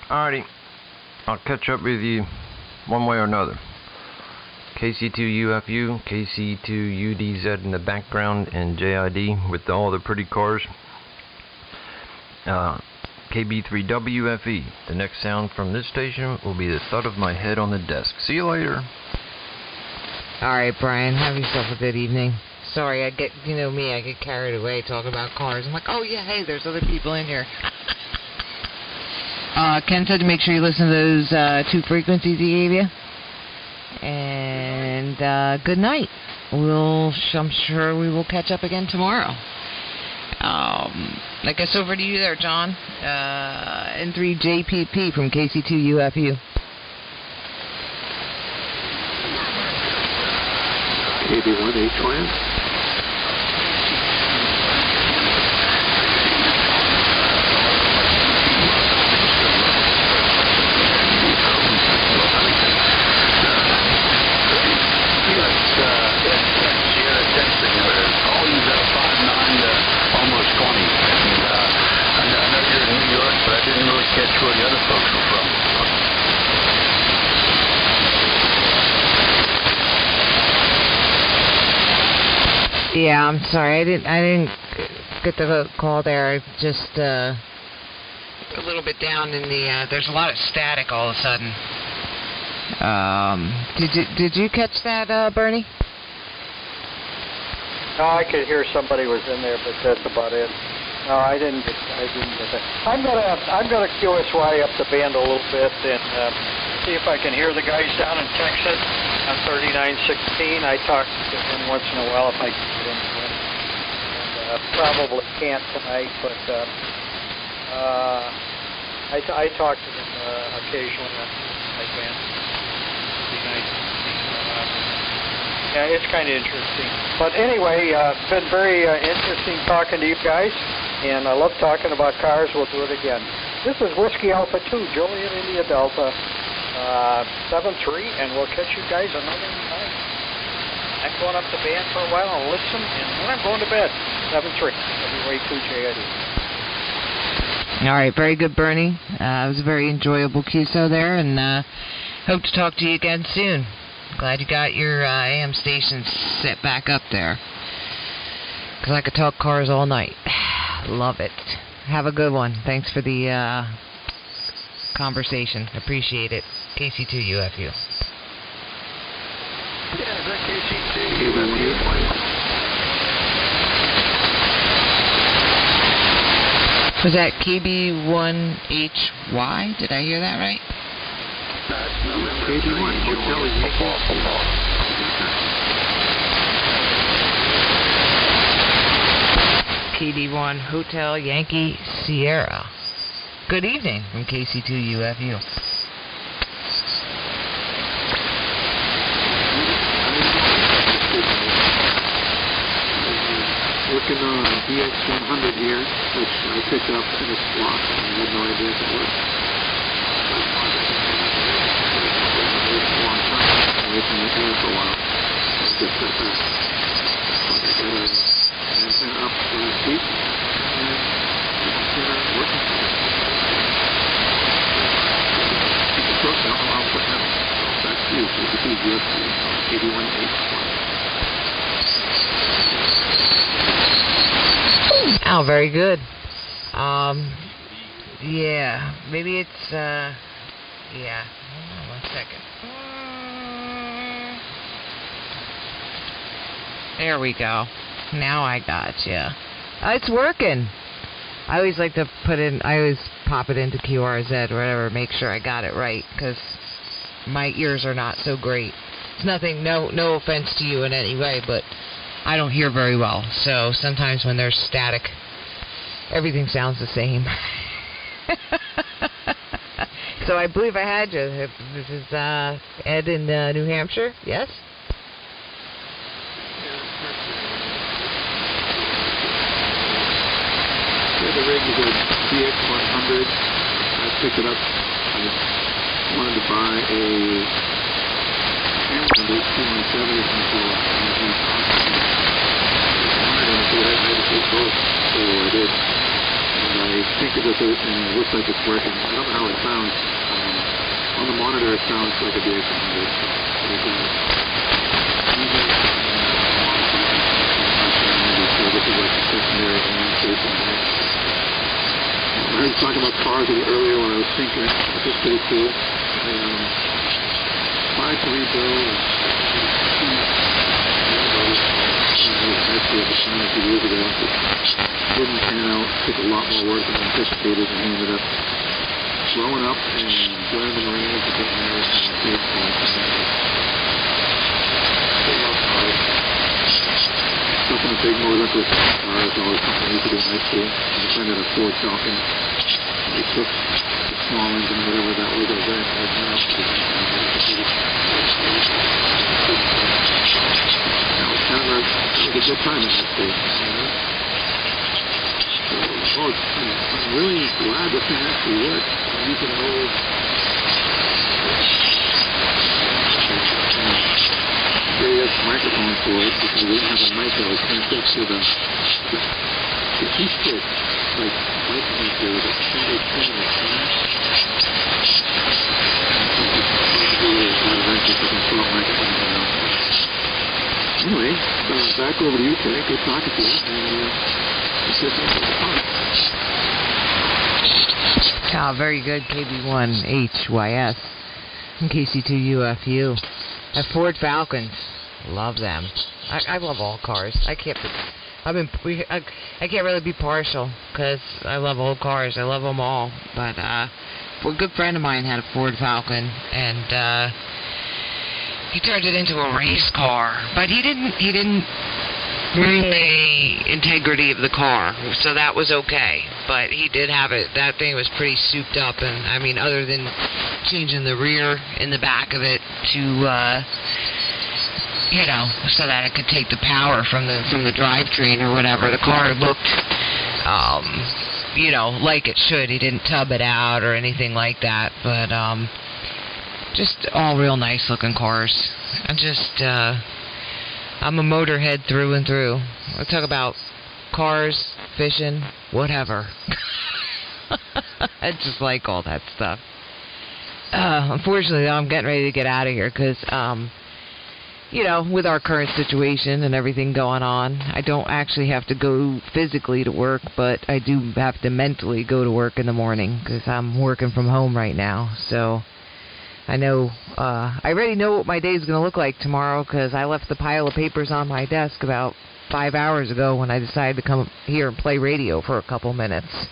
Alrighty, I'll catch up with you one way or another. KC2UFU, KC2UDZ in the background, and JID with all the pretty cars. KB3WFE. The next sound from this station will be the thud of my head on the desk. See you later. All right, Brian, have yourself a good evening. Sorry, I get carried away talking about cars. I'm like, oh yeah, hey, there's other people in here. Ken said to make sure you listen to those 2 frequencies he gave you. And good night. I'm sure we will catch up again tomorrow. I guess over to you there, John. N3JPP from KC2UFU. KB1 H-Land. Catch where the other folks were from. Yeah, I'm sorry. I didn't get the call there. I just a little bit down in the. There's a lot of static all of a sudden. Did you catch that, Bernie? No, I could hear somebody was in there, but that's about it. No, I didn't get that. I'm gonna QSY up the band a little bit and see if I can hear the guys down in Texas on 3916. I talk to him once in a while if I can get into it. And probably can't tonight, but I talk to them occasionally on my band. It'd be nice to see yeah, it's kind of interesting. But anyway, it's been very interesting talking to you guys. And I love talking about cars. We'll do it again. This is Whiskey Alpha 2, Juliet India Delta 7-3, and we'll catch you guys another time. I'm going up the band for a while and listen, and then I'm going to bed. 7-3, WA2JID. All right, very good, Bernie. It was a very enjoyable QSO there, and hope to talk to you again soon. Glad you got your AM station set back up there, because I could talk cars all night. Love it. Have a good one. Thanks for the conversation. Appreciate it. KC2UFU. Yeah, is that KC2UFU? Was that KB1HY? Did I hear that right? That's KB1. KD1 Hotel Yankee Sierra. Good evening from KC2UFU. Working on DX100 here, which I picked up in a slot. I had no idea if it was. Long time. Away from the air for a while. Just set back. I got a antenna up last week, and it's working. It's a program I'll put out. So back to you. KC2UFU 8181. Oh, very good. Yeah, maybe it's, yeah. Hold on 1 second. There we go. Now I got you. It's working. I always like to I always pop it into QRZ or whatever, make sure I got it right, because my ears are not so great. It's nothing, no offense to you in any way, but I don't hear very well, so sometimes when there's static, everything sounds the same. So I believe I had you. This is Ed in New Hampshire, yes? Yeah, the rig is a DX100. I picked it up. I wanted to buy a Hamilton 217 for I had to take both, so I did. And I tinkered with it, and it looks like it's working. I don't know how it sounds. On the monitor, it sounds like a DX100. So this is like a secondary station. I heard you talking about cars a little earlier when I was thinking. This is pretty cool. Tried to rebuild high school at the time a few years ago. It didn't pan out. Took a lot more work than anticipated, and ended up growing up and joining the Marines and getting married and kids. Stuff in a big motorcycle car is always something we used to do in high school. My friend had a Ford Falcon. We took the small engine, whatever that was, over there, and went up to it was a good time in high school. So, I'm really glad this thing actually works. You can hold various microphones for it because we didn't have a mic that was connected to the key stick, like mic connector with a single pin and flash. Anyway, back over to you, Terry. Good talking to you. And very good, KB1 HYS and KC2UFU. I have Ford Falcons. Love them. I love all cars. I can't really be partial because I love old cars. I love them all. But a good friend of mine had a Ford Falcon, and he turned it into a race car. But he didn't ruin the integrity of the car, so that was okay. But he did have it. That thing was pretty souped up, and I mean, other than changing the rear in the back of it to so that it could take the power from the drivetrain or whatever, the car looked like it should. He didn't tub it out or anything like that, but just all real nice looking cars. I'm a motorhead through and through. I talk about cars, fishing, whatever. I just like all that stuff. Unfortunately, I'm getting ready to get out of here because, with our current situation and everything going on, I don't actually have to go physically to work, but I do have to mentally go to work in the morning because I'm working from home right now. So I know, I already know what my day is going to look like tomorrow because I left the pile of papers on my desk about 5 hours ago when I decided to come here and play radio for a couple minutes.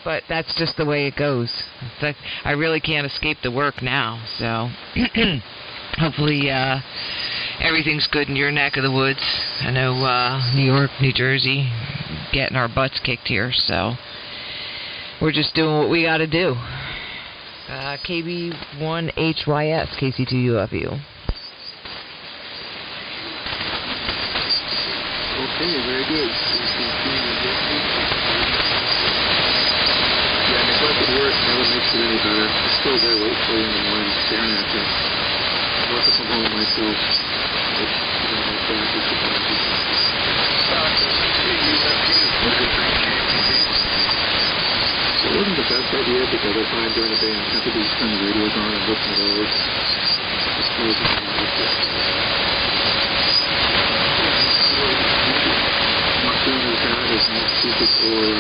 But that's just the way it goes. I really can't escape the work now, so hopefully everything's good in your neck of the woods. I know New York, New Jersey, getting our butts kicked here, so we're just doing what we got to do. KB1HYS, KC2UFU. Okay, very good. Work never makes it any better. It's still there waiting for you in the morning, staring at you. I'm working from home myself. Which, my back is surprising. It wasn't the best idea because I find during the day I'm happy to turn the radios on and listen to those. It's crazy. I'm not doing as bad as Massachusetts or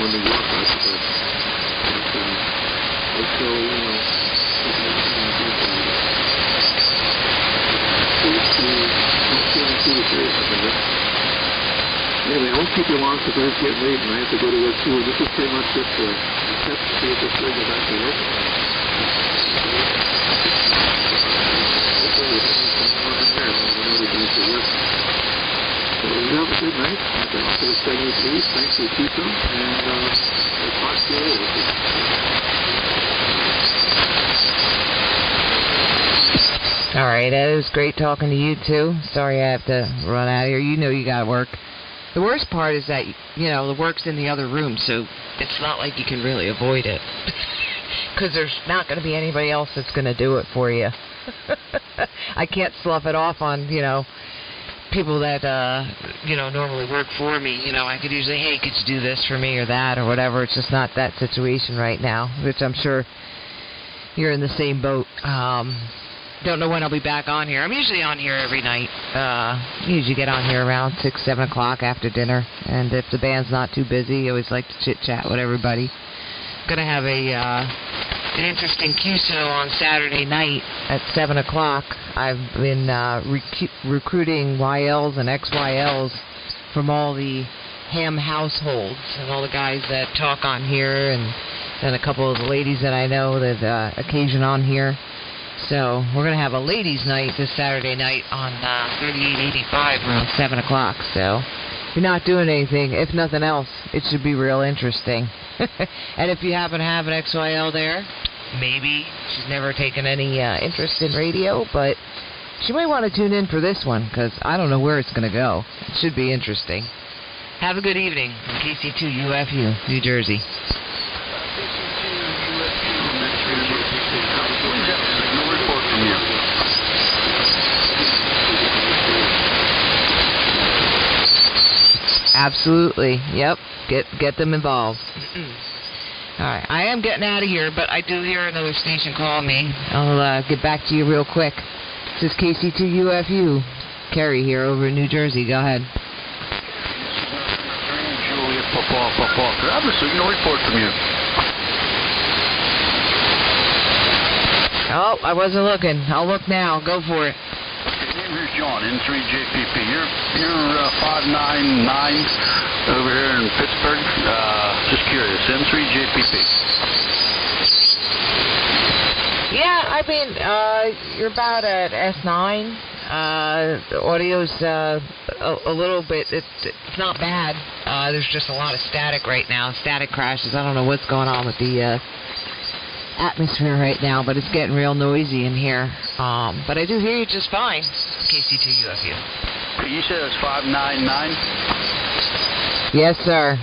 New York, I suppose. It's so, anyway, I won't keep you long because it's getting late and I have to go to work too. This is pretty much just a test to see if this thing is actually working. Hopefully, so you have a good night. Thanks for the segment, please. Thanks for the pizza. And we'll talk to you later. All right, it was great talking to you too. Sorry I have to run out of here. You know you got to work. The worst part is that, the work's in the other room, so it's not like you can really avoid it. Because there's not going to be anybody else that's going to do it for you. I can't slough it off on, people that, normally work for me. I could usually, hey, could you do this for me or that or whatever. It's just not that situation right now, which I'm sure you're in the same boat. don't know when I'll be back on here. I'm usually on here every night. Usually get on here around 6, 7 o'clock after dinner. And if the band's not too busy, I always like to chit-chat with everybody. Gonna have an interesting QSO on Saturday night at 7 o'clock. I've been recruiting YLs and XYLs from all the ham households and all the guys that talk on here, and a couple of the ladies that I know that occasion on here. So we're going to have a ladies' night this Saturday night on 3885 around 7 o'clock. So if you're not doing anything, if nothing else, it should be real interesting. And if you happen to have an XYL there, maybe she's never taken any interest in radio, but she might want to tune in for this one, because I don't know where it's going to go. It should be interesting. Have a good evening from KC2UFU, New Jersey. Absolutely. Yep. Get them involved. Alright. I am getting out of here, but I do hear another station call me. I'll get back to you real quick. This is KC2UFU. Kerry here over in New Jersey. Go ahead. Grab a signal report from you. Oh, I wasn't looking. I'll look now. Go for it. Okay, name here's John, N3JPP. You're 599 over here in Pittsburgh. Just curious, N3JPP. Yeah, I mean, you're about at S9. The audio's a little bit, it's not bad. There's just a lot of static right now, static crashes. I don't know what's going on with the atmosphere right now, but it's getting real noisy in here. But I do hear you just fine, KC2UFU. You said it's 599? Yes, sir.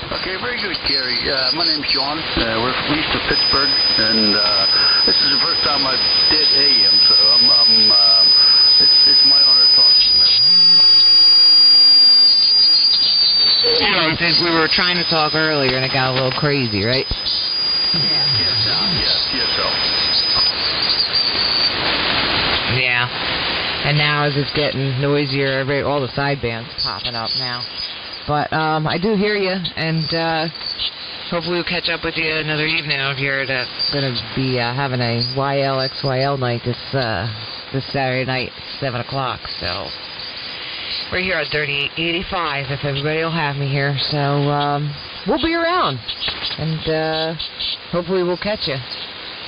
Okay, very good, Gary. My name's John. We're from east of Pittsburgh, and this is the first time I did AM, so it's my honor to talk to you, man. Yeah, I think we were trying to talk earlier, and it got a little crazy, right? Yeah. And now as it's getting noisier, all the sidebands popping up now. But I do hear you, and hopefully we'll catch up with you another evening out here. That's going to be having a YLXYL night this Saturday night, 7 o'clock. So we're here at 3885, if everybody will have me here. So we'll be around, and hopefully we'll catch you.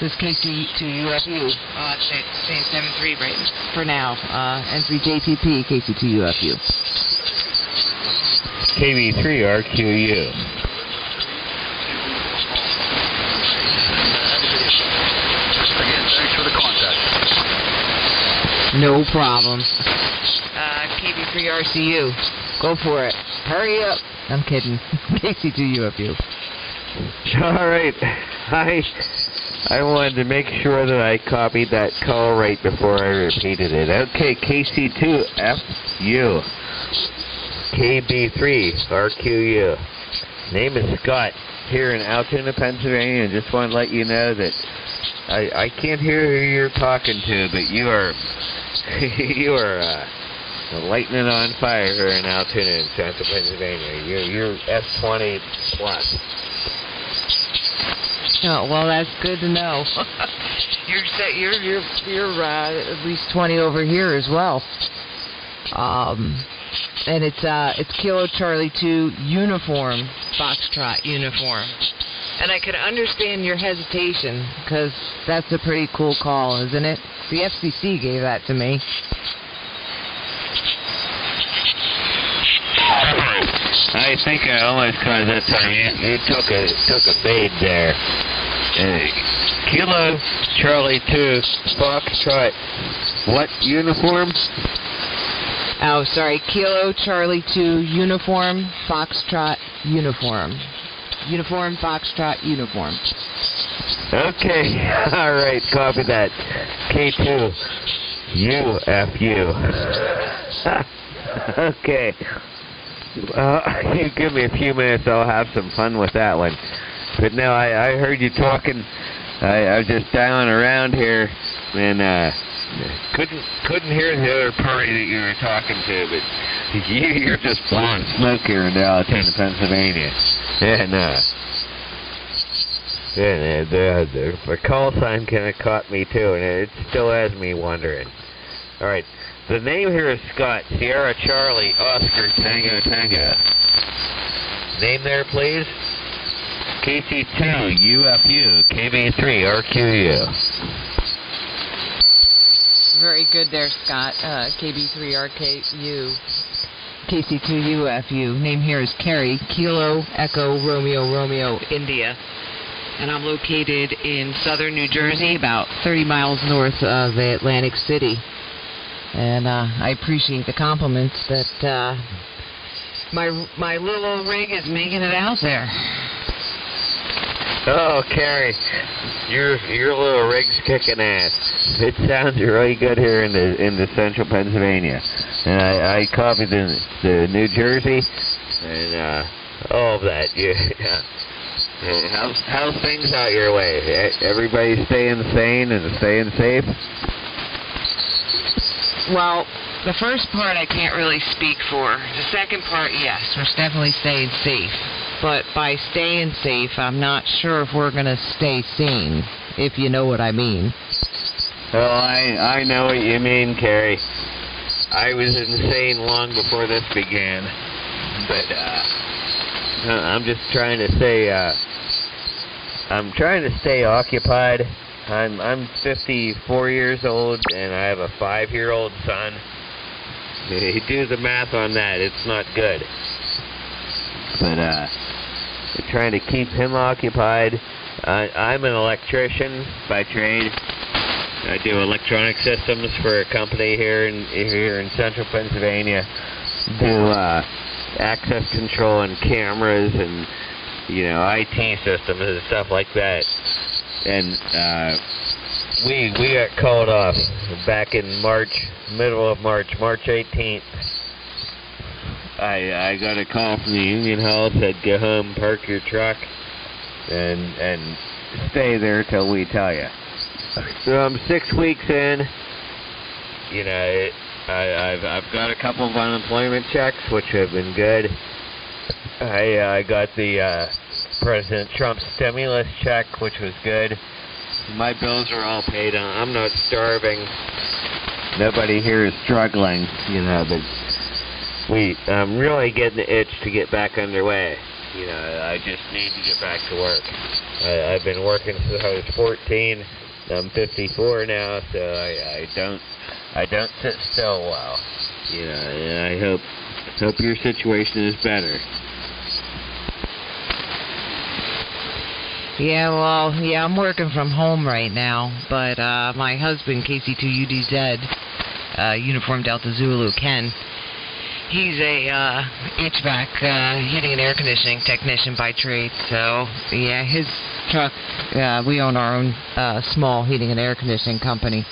This is KC2UFU. Saying 73 right for now. N3JPP, KC2UFU. KB3RQU. Again, thanks for the contact. No problem. KB3RCU. Go for it. Hurry up. I'm kidding. KC2UFU. All right. I wanted to make sure that I copied that call right before I repeated it. Okay, KC2FU. KB3RQU. Name is Scott, here in Altoona, Pennsylvania, and just want to let you know that I can't hear who you're talking to, but you are lightning on fire here in Altoona in Central Pennsylvania. You're S20 plus. Oh, well, that's good to know. You're at least 20 over here as well. And it's Kilo Charlie 2 uniform, Foxtrot uniform. And I could understand your hesitation, because that's a pretty cool call, isn't it? The FCC gave that to me. I think I almost caught that time. You took a fade there. Kilo Charlie 2 Foxtrot. What uniform? Oh, sorry. Kilo Charlie 2 uniform, Foxtrot uniform. Uniform, Foxtrot uniform. Okay. All right. Copy that. K2 UFU. Okay. You give me a few minutes, I'll have some fun with that one. But no, I heard you talking I was just dialing around here and couldn't hear the other party that you were talking to, but you're just blowing smoke here in Altoona, Pennsylvania. And the call sign kind of caught me too, and it still has me wondering. All right, the name here is Scott, Sierra Charlie, Oscar, Tango, Tango. Name there, please. KC2, UFU, KB3, RQU. Very good there, Scott. KB3RKU, KC2UFU. Name here is Carrie, Kilo Echo Romeo Romeo, India. And I'm located in southern New Jersey, about 30 miles north of Atlantic City. And I appreciate the compliments that my little old rig is making it out there. Oh, Carrie, your little rig's kicking ass. It sounds really good here in the central Pennsylvania, and I copied the New Jersey and all of that. Yeah. How's things out your way? Everybody staying sane and staying safe? Well, the first part I can't really speak for. The second part, yes, we're definitely staying safe. But by staying safe, I'm not sure if we're going to stay sane, if you know what I mean. Oh, I know what you mean, Carrie. I was insane long before this began. But, I'm just trying to say, I'm trying to stay occupied. I'm 54 years old, and I have a 5-year-old son. You do the math on that, it's not good. But, trying to keep him occupied. I'm an electrician by trade. I do electronic systems for a company here in central Pennsylvania. Do access control and cameras and IT systems and stuff like that. And we got called off back in March, middle of March 18th. I got a call from the union hall, said go home, park your truck, and stay there till we tell you. So I'm 6 weeks in. I've got a couple of unemployment checks, which have been good. I got the President Trump stimulus check, which was good. My bills are all paid on. I'm not starving. Nobody here is struggling, but I'm really getting the itch to get back underway. I just need to get back to work. I've been working since I was 14. I'm 54 now, so I don't sit still well. And I hope your situation is better. Yeah, I'm working from home right now, but my husband, KC2UDZ, Uniform Delta Zulu, Ken, he's a HVAC, heating and air conditioning technician by trade, so yeah, his truck, we own our own small heating and air conditioning company,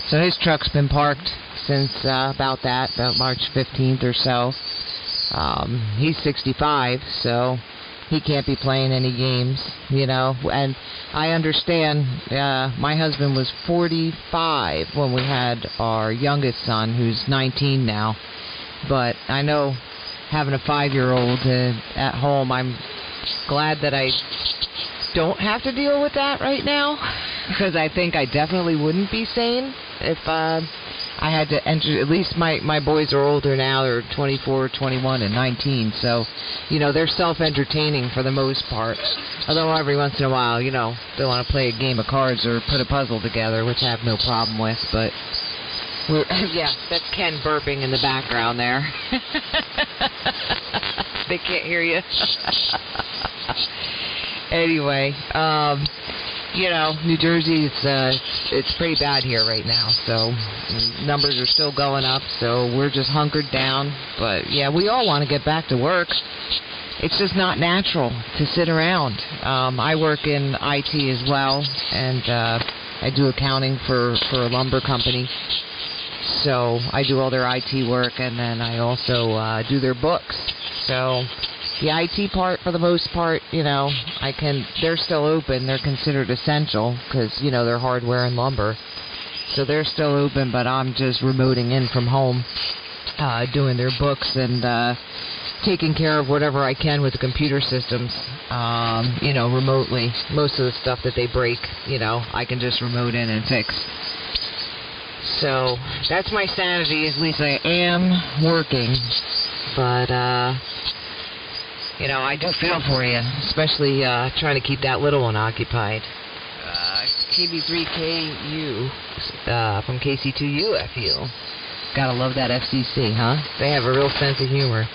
so his truck's been parked since about March 15th or so. He's 65, so he can't be playing any games, and I understand. My husband was 45 when we had our youngest son, who's 19 now, but I know having a 5-year-old at home, I'm glad that I don't have to deal with that right now, because I think I definitely wouldn't be sane if I had to enter. At least my boys are older now. They're 24, 21, and 19. So, they're self-entertaining for the most part. Although every once in a while, they want to play a game of cards or put a puzzle together, which I have no problem with. But, yeah, that's Ken burping in the background there. They can't hear you. Anyway, New Jersey, it's pretty bad here right now, so numbers are still going up, so we're just hunkered down. But yeah, we all want to get back to work. It's just not natural to sit around. I work in IT as well, and I do accounting for a lumber company. So I do all their IT work, and then I also do their books. So The IT part, for the most part, they're still open. They're considered essential because, they're hardware and lumber. So they're still open, but I'm just remoting in from home, doing their books and taking care of whatever I can with the computer systems, remotely. Most of the stuff that they break, I can just remote in and fix. So that's my sanity. At least I am working, but I do feel for you, especially trying to keep that little one occupied. KB3KU from KC2UFU. Gotta love that FCC, huh? They have a real sense of humor.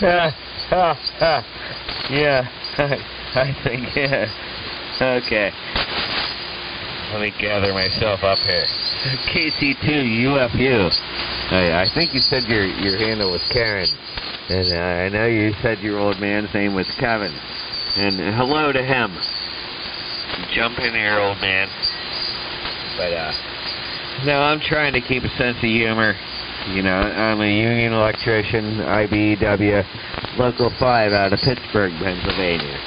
Yeah, I think, yeah. Okay. Let me gather myself up here. KC2UFU. I think you said your handle was Karen. And I know you said your old man's name was Kevin. And hello to him. Jump in here, old man. But, no, I'm trying to keep a sense of humor. I'm a union electrician, IBEW, Local 5 out of Pittsburgh, Pennsylvania.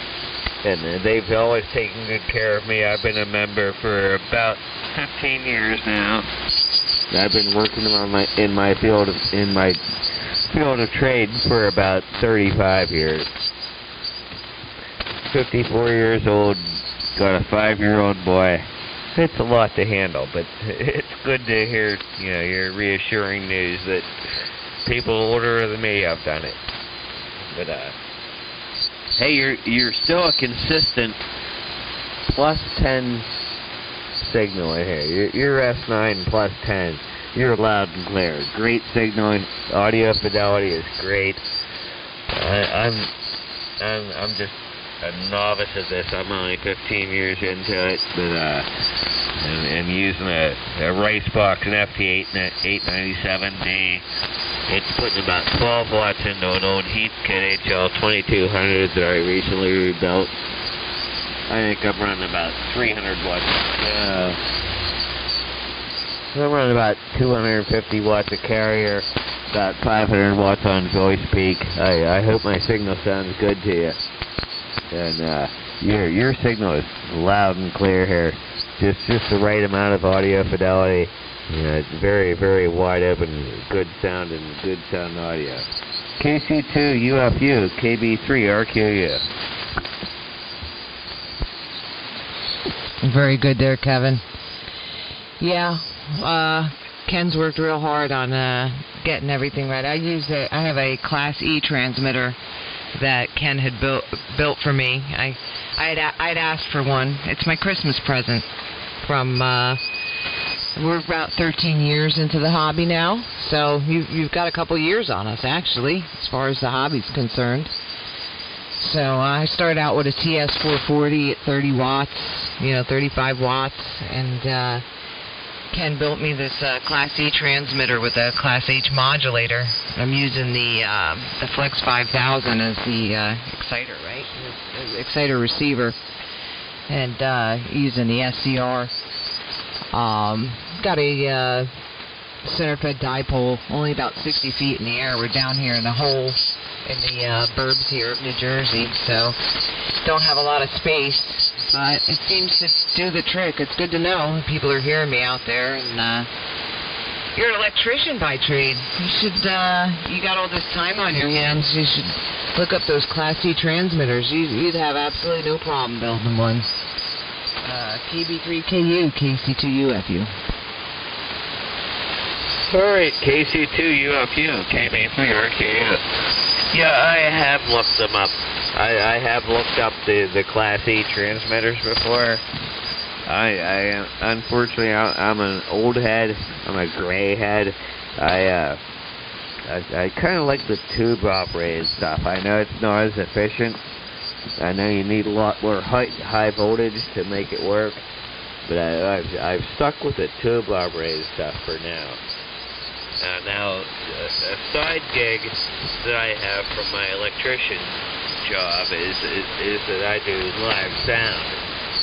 And they've always taken good care of me. I've been a member for about 15 years now. I've been working in my field of trade for about 35 years. 54 years old, got a 5-year-old boy. It's a lot to handle, but it's good to hear, your reassuring news that people older than me have done it. But hey, you're still a consistent +10 signal in here. You're S9 +10. You're loud and clear. Great signaling. Audio fidelity is great. I'm just a novice at this. I'm only 15 years into it, but and using a Ricebox and FT897D. It's putting about 12 watts into an old Heathkit HL 2200 that I recently rebuilt. I think I'm running about 300 watts. I'm running about 250 watts of carrier, about 500 watts on voice peak. I hope my signal sounds good to you. And your signal is loud and clear here. Just the right amount of audio fidelity. It's very, very wide open, good sound and good sound audio. KC2UFU, KB3RQU. Very good there, Kevin. Yeah, Ken's worked real hard on getting everything right. I have a Class E transmitter that Ken had built for me. I'd asked for one. It's my Christmas present from. We're about 13 years into the hobby now, so you've got a couple years on us actually, as far as the hobby's concerned. So I started out with a TS440 at 30 watts, 35 watts, and Ken built me this Class E transmitter with a Class H modulator. I'm using the Flex 5000 as the exciter, right? Exciter receiver, and using the SCR. Got a center fed dipole, only about 60 feet in the air. We're down here in a hole in the burbs here of New Jersey, so don't have a lot of space, but it seems to do the trick. It's good to know people are hearing me out there, and you're an electrician by trade. You should, you got all this time on your hands, you should look up those Class C transmitters. You'd have absolutely no problem building one. KB3KU, KC2UFU. Alright, KC2UFU, KB3RKU. Yeah, I have looked them up. I have looked up the Class E transmitters before. Unfortunately, I'm an old head. I'm a gray head. I kind of like the tube operated stuff. I know it's not as efficient. I know you need a lot more high voltage to make it work, but I've stuck with the tube operated stuff for now. Now, a side gig that I have from my electrician job is that I do live sound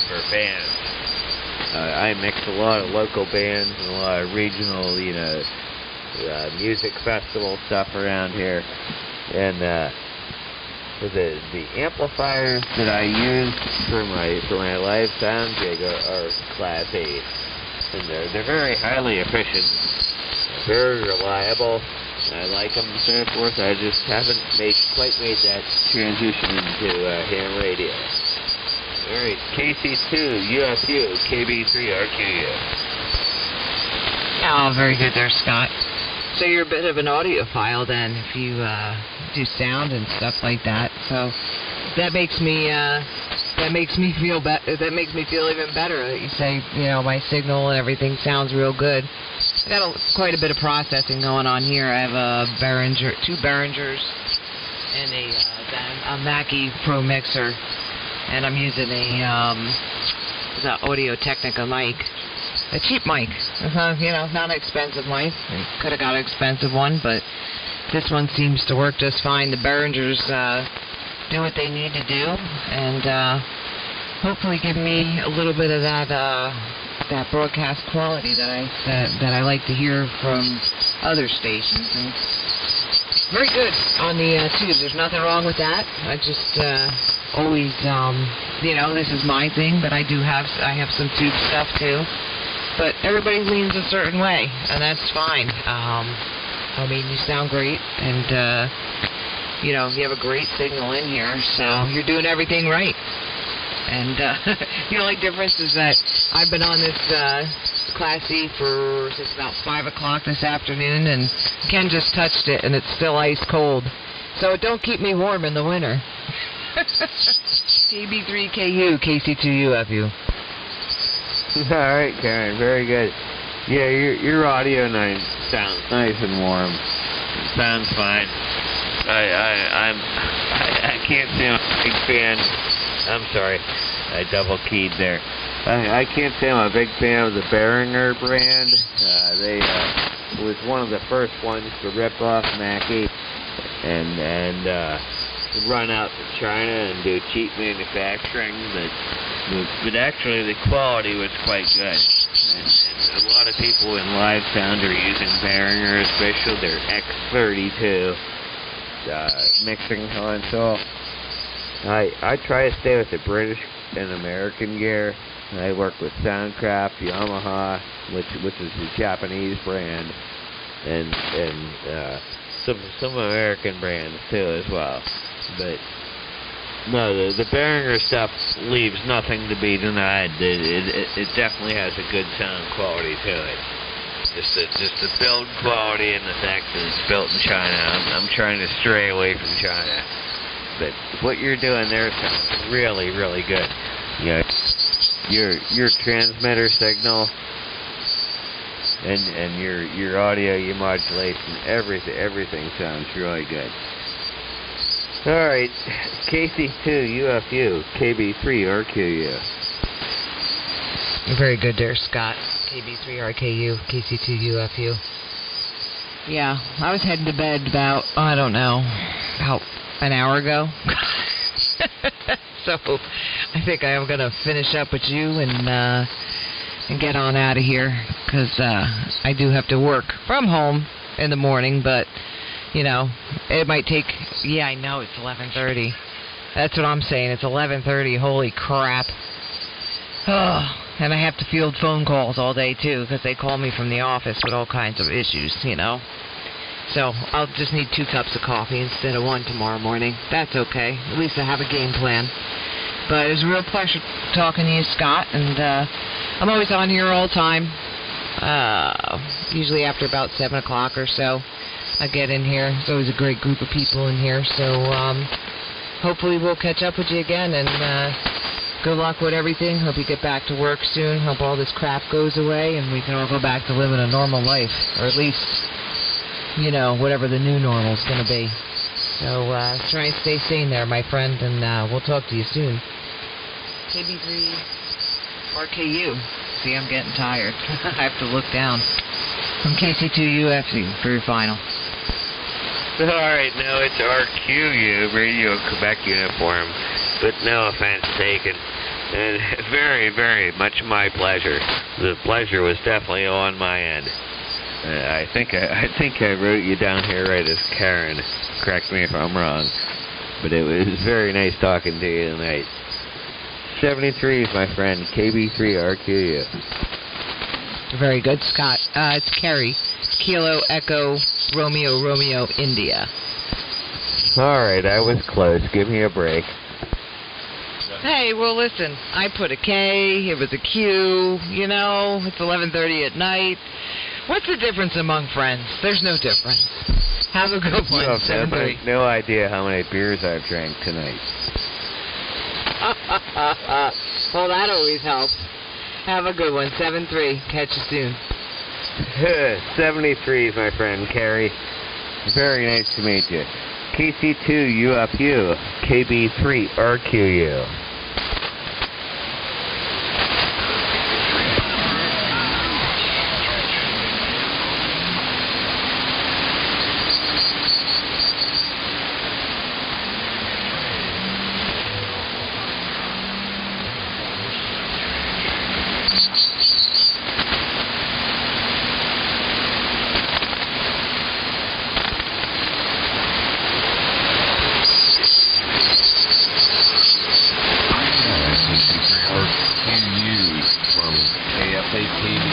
for bands. I mix a lot of local bands and a lot of regional, music festival stuff around here, and the amplifiers that I use for my live sound gig are Class A, and they're very highly efficient, very reliable. I like them and so forth. I just haven't quite made that transition into ham radio. All right, KC2 UFU KB3 RQU. Oh, very good there, Scott. So you're a bit of an audiophile then, if you do sound and stuff like that. So that makes me feel that makes me feel even better that you say, my signal and everything sounds real good. I got quite a bit of processing going on here. I have two Behringers and a Mackie Pro mixer, and I'm using the Audio Technica mic. A cheap mic, not an expensive mic. Could have got an expensive one, but this one seems to work just fine. The Behringers do what they need to do, and hopefully give me a little bit of that broadcast quality that I like to hear from other stations. And very good on the tube. There's nothing wrong with that. I just always, this is my thing, but I have some tube stuff too. But everybody leans a certain way, and that's fine. You sound great, and, you have a great signal in here, so you're doing everything right. And the only difference is that I've been on this Class C since about 5 o'clock this afternoon, and Ken just touched it, and it's still ice cold. So it don't keep me warm in the winter. KB3KU, KC2UFU. All right, Karen, very good. Yeah, your audio sounds nice and warm. It sounds fine. I can't say I'm a big fan. I'm sorry, I double keyed there. I can't say I'm a big fan of the Behringer brand. They was one of the first ones to rip off Mackie and run out to China and do cheap manufacturing, but actually the quality was quite good. And a lot of people in live sound are using Behringer, especially their X32 mixing console. I try to stay with the British and American gear. I work with Soundcraft, Yamaha, which is the Japanese brand, and some American brands too as well. But no, the Behringer stuff leaves nothing to be denied. It definitely has a good sound quality to it. Just the build quality and the fact that it's built in China. I'm trying to stray away from China. But what you're doing there sounds really, really good. Your transmitter signal and your audio, your modulation, everything sounds really good. All right, KC2 UFU, KB3 RQU. Very good there, Scott. KB3 RKU, KC2 UFU. Yeah, I was heading to bed about an hour ago. So I think I am going to finish up with you and get on out of here, because I do have to work from home in the morning, but it might take, I know it's 11:30. That's what I'm saying. It's 11:30. Holy crap. Oh, and I have to field phone calls all day too, because they call me from the office with all kinds of issues, So I'll just need 2 cups of coffee instead of 1 tomorrow morning. That's okay. At least I have a game plan. But it was a real pleasure talking to you, Scott. And I'm always on here all the time. Usually after about 7 o'clock or so, I get in here. There's always a great group of people in here. So hopefully we'll catch up with you again. And good luck with everything. Hope you get back to work soon. Hope all this crap goes away and we can all go back to living a normal life. Or at least, whatever the new normal is going to be. So try and stay sane there, my friend, and we'll talk to you soon. KB3 RKU. See, I'm getting tired. I have to look down. From KC2 UFC for your final. All right, no, it's RQU, Radio Quebec Uniform, but no offense taken. And very, very much my pleasure. The pleasure was definitely on my end. I think I wrote you down here right as Karen. Correct me if I'm wrong. But it was very nice talking to you tonight. 73s, my friend. KB3RQU. Very good, Scott. It's Kerry. Kilo Echo Romeo Romeo India. All right, I was close. Give me a break. Hey, well, listen. I put a K. It was a Q. You know, it's 11:30 at night. What's the difference among friends? There's no difference. Have a good one. You have 7-3. no idea how many beers I've drank tonight. Well, that always helps. Have a good one. 7-3. Catch you soon. 73s, my friend, Carrie. Very nice to meet you. KC2UFU, KB3RQU. From KFA TV.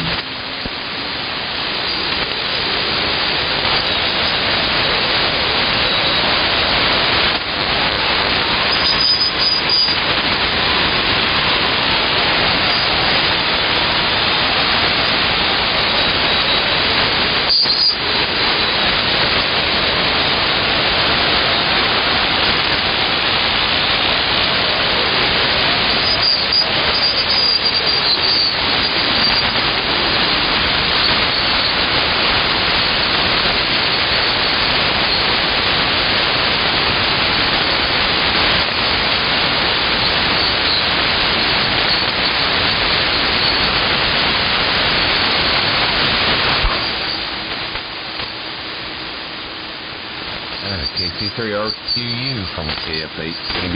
KC3RQU from KF8 TV.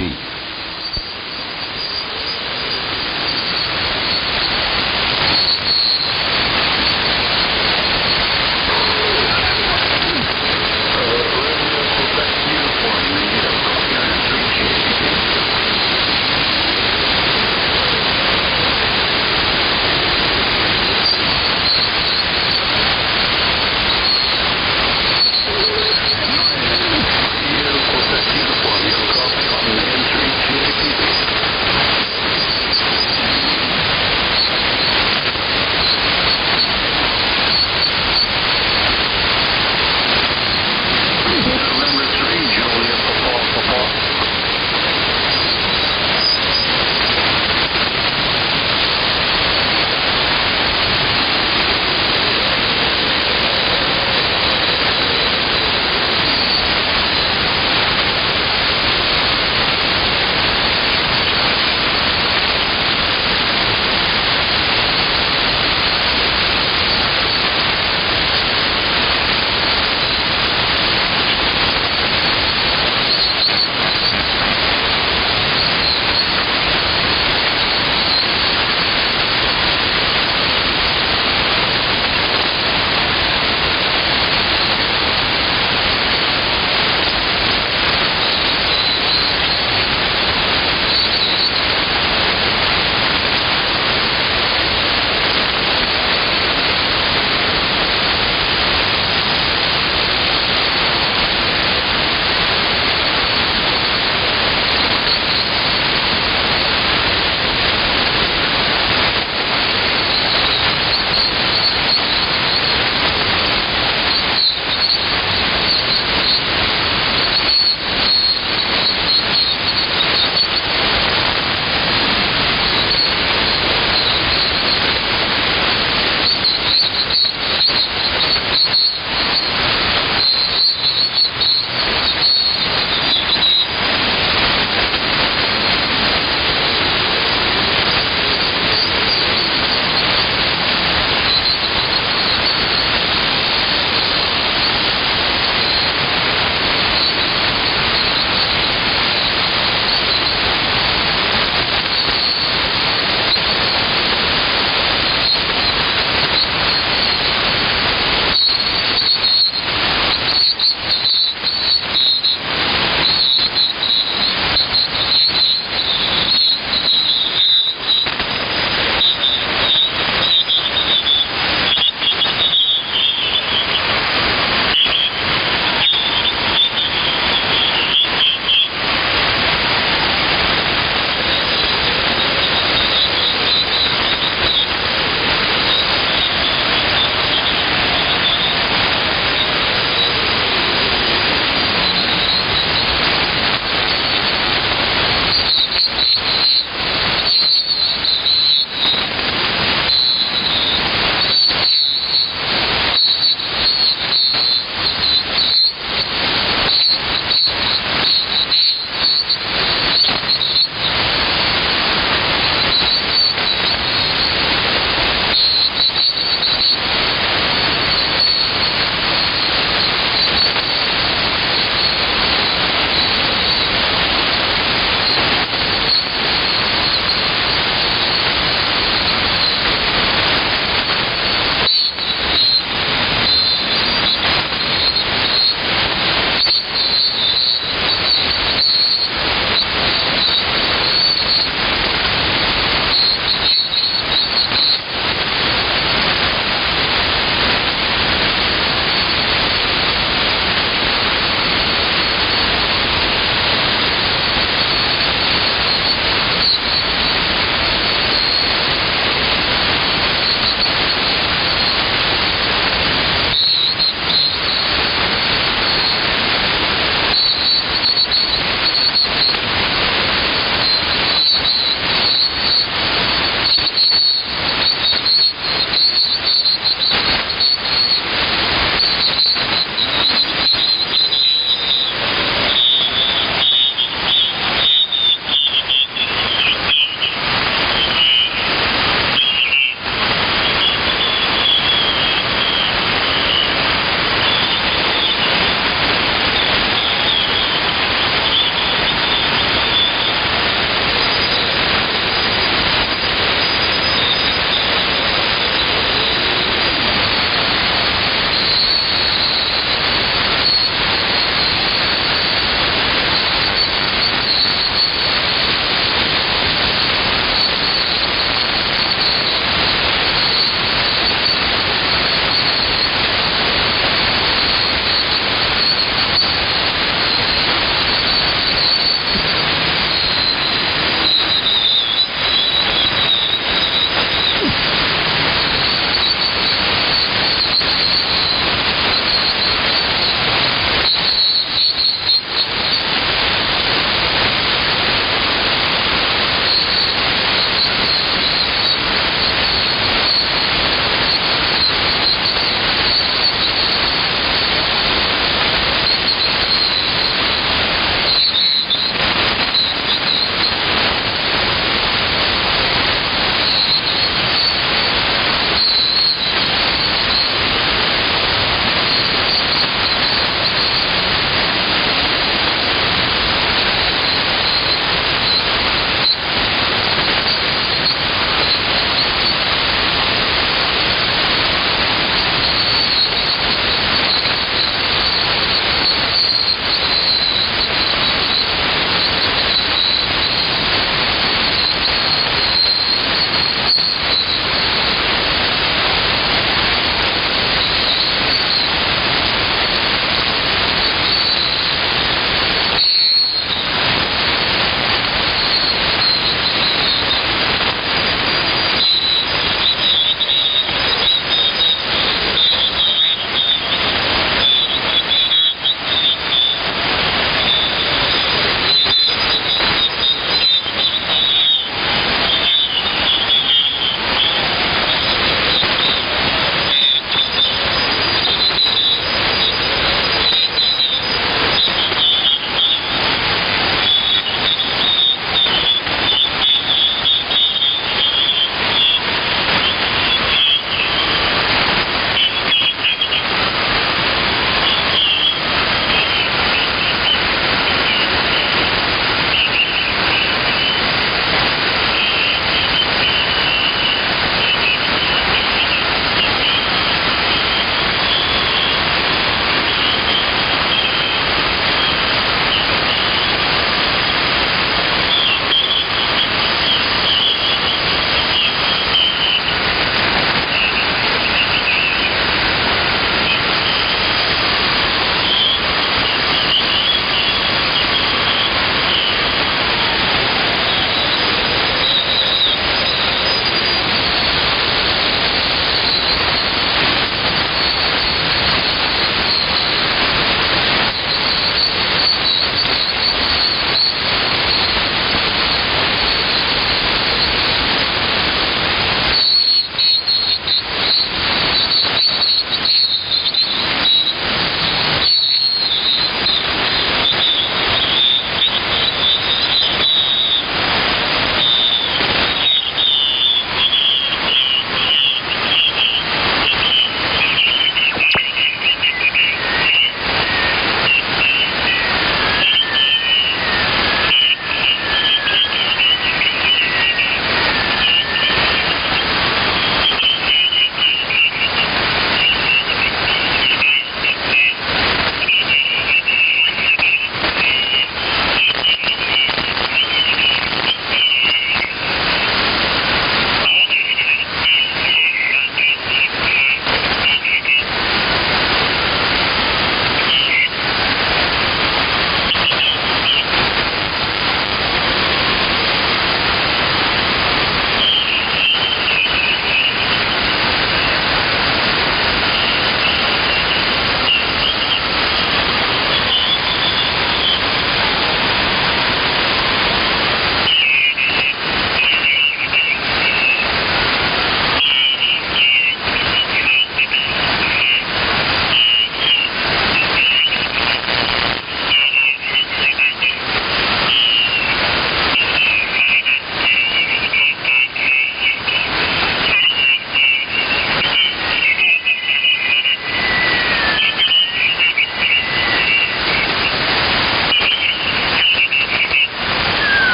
Uniform, you copy on the entry.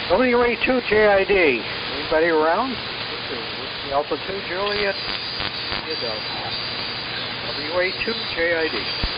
W82 JID. Anybody around? Whiskey Alpha 2 Juliet. W82 JID.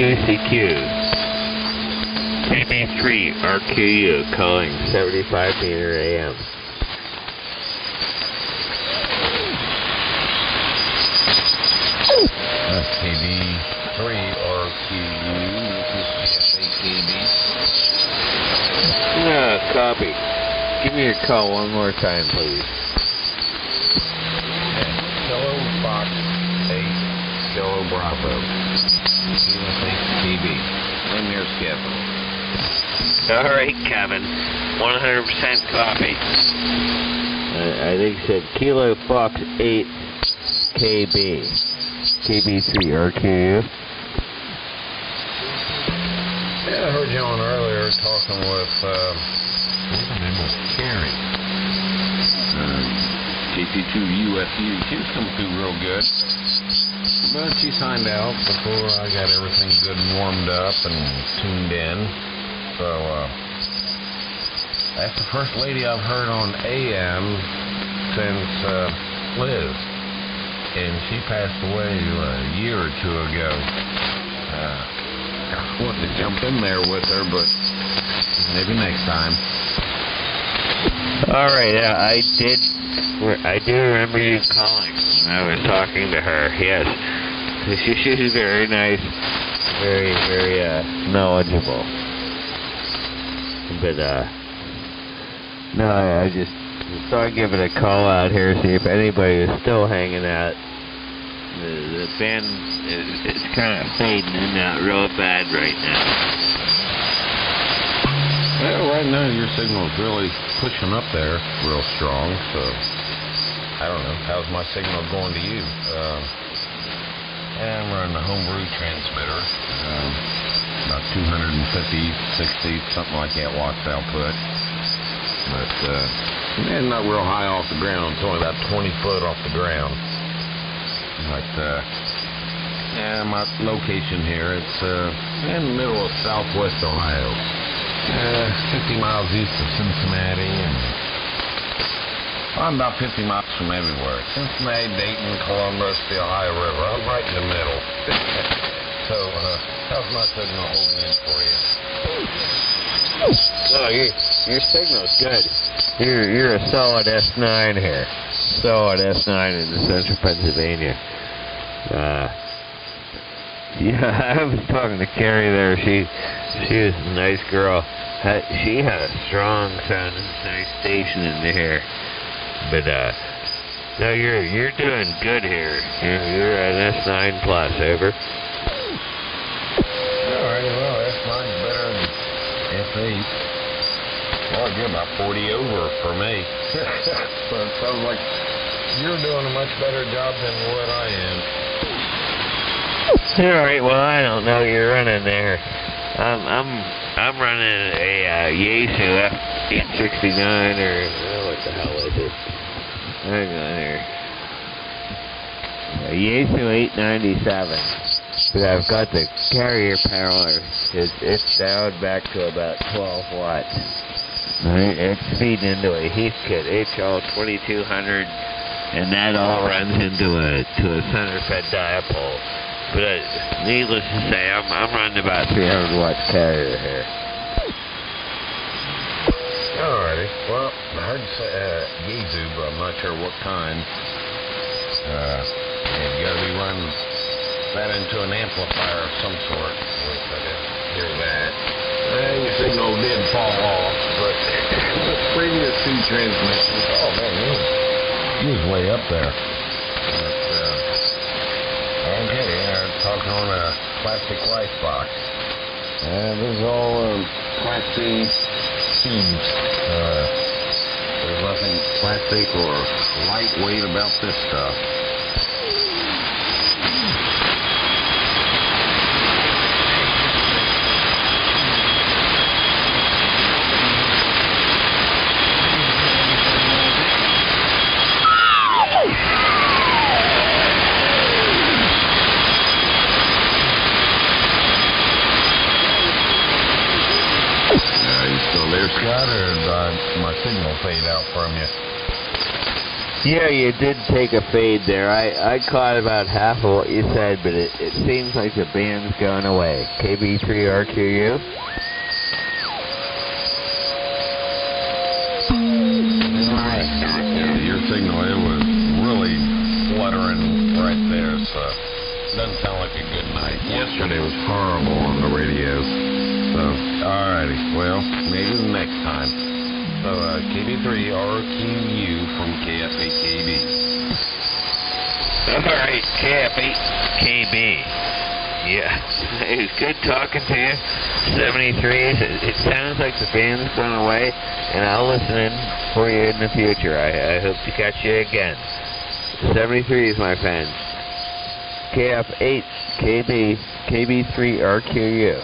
UCQ. KB3 RQU calling 75 meter AM. KB3 RQU. This is AFAKB. No, copy. Give me your call one more time, please. Kilo Fox 8 Kilo Bravo. KB. Linear schedule. All right, Kevin. 100% copy. I think you said Kilo Fox 8 KB. KB3 RQU. Yeah, I heard you on earlier talking with, what's her name was Carrie. JP2 UFU. She was coming through real good. But she signed out before I got everything good and warmed up and tuned in. So, that's the first lady I've heard on AM since Liz. And she passed away a year or two ago. I wanted to jump in there with her, but maybe next time. All right, I do remember you calling when I was talking to her. Yes, she's very nice, very knowledgeable. But no, I just thought I'd give it a call out here, see if anybody is still hanging out. The band is kind of fading in out real bad right now. Well, right now your signal's really pushing up there real strong, so I don't know. How's my signal going to you? I'm running a homebrew transmitter, about 250, 60, something like that watts output. But not real high off the ground. It's only about 20 foot off the ground. But my location here, it's in the middle of southwest Ohio. 50 miles east of Cincinnati, and I'm about 50 miles from everywhere. Cincinnati, Dayton, Columbus, the Ohio River. I'm right in the middle. So, how's my signal holding in for you? No, your signal's good. You're a solid S9 here. Solid S9 in the central Pennsylvania. Yeah, I was talking to Carrie there. She was a nice girl. She had a strong sounding nice station in there. But no, you're doing good here. You're an S9 plus, over. Alright, well, S9's better than S8. Well, you're about 40 over for me. So it sounds like you're doing a much better job than what I am. Alright, well, I don't know you're running there. I'm running a Yaesu F869 or what the hell is it? Hang on here. A Yaesu 897. But I've got the carrier power. It's down back to about 12 watts. Right, it's feeding into a Heathkit HL 2200, and that all runs into a center-fed dipole. But needless to say, I'm running about 300 watts carrier here. Alrighty. Well, I heard you say Yaesu, but I'm not sure what kind. You gotta be running that into an amplifier of some sort. Which I didn't hear that. Your signal did fall off, but the previous two transmissions, oh man, you was way up there. But, okay, talking on a plastic rice box. This is all Class C seeds. There's nothing plastic or lightweight about this stuff. Scott, or did my signal fade out from you? Yeah, you did take a fade there. I caught about half of what you said, but it seems like the band's going away. KB3RQU? Yeah, your signal, it was really fluttering right there, so doesn't sound like a good night. Yesterday was horrible on the radio. So, alrighty, well, maybe the next time. So, KB3RQU from KF8KB. Alright, KF8KB. Yeah, it was good talking to you. 73s, it sounds like the band's gone away, and I'll listen in for you in the future. I hope to catch you again. 73s, my friends. KF8KB, KB3RQU.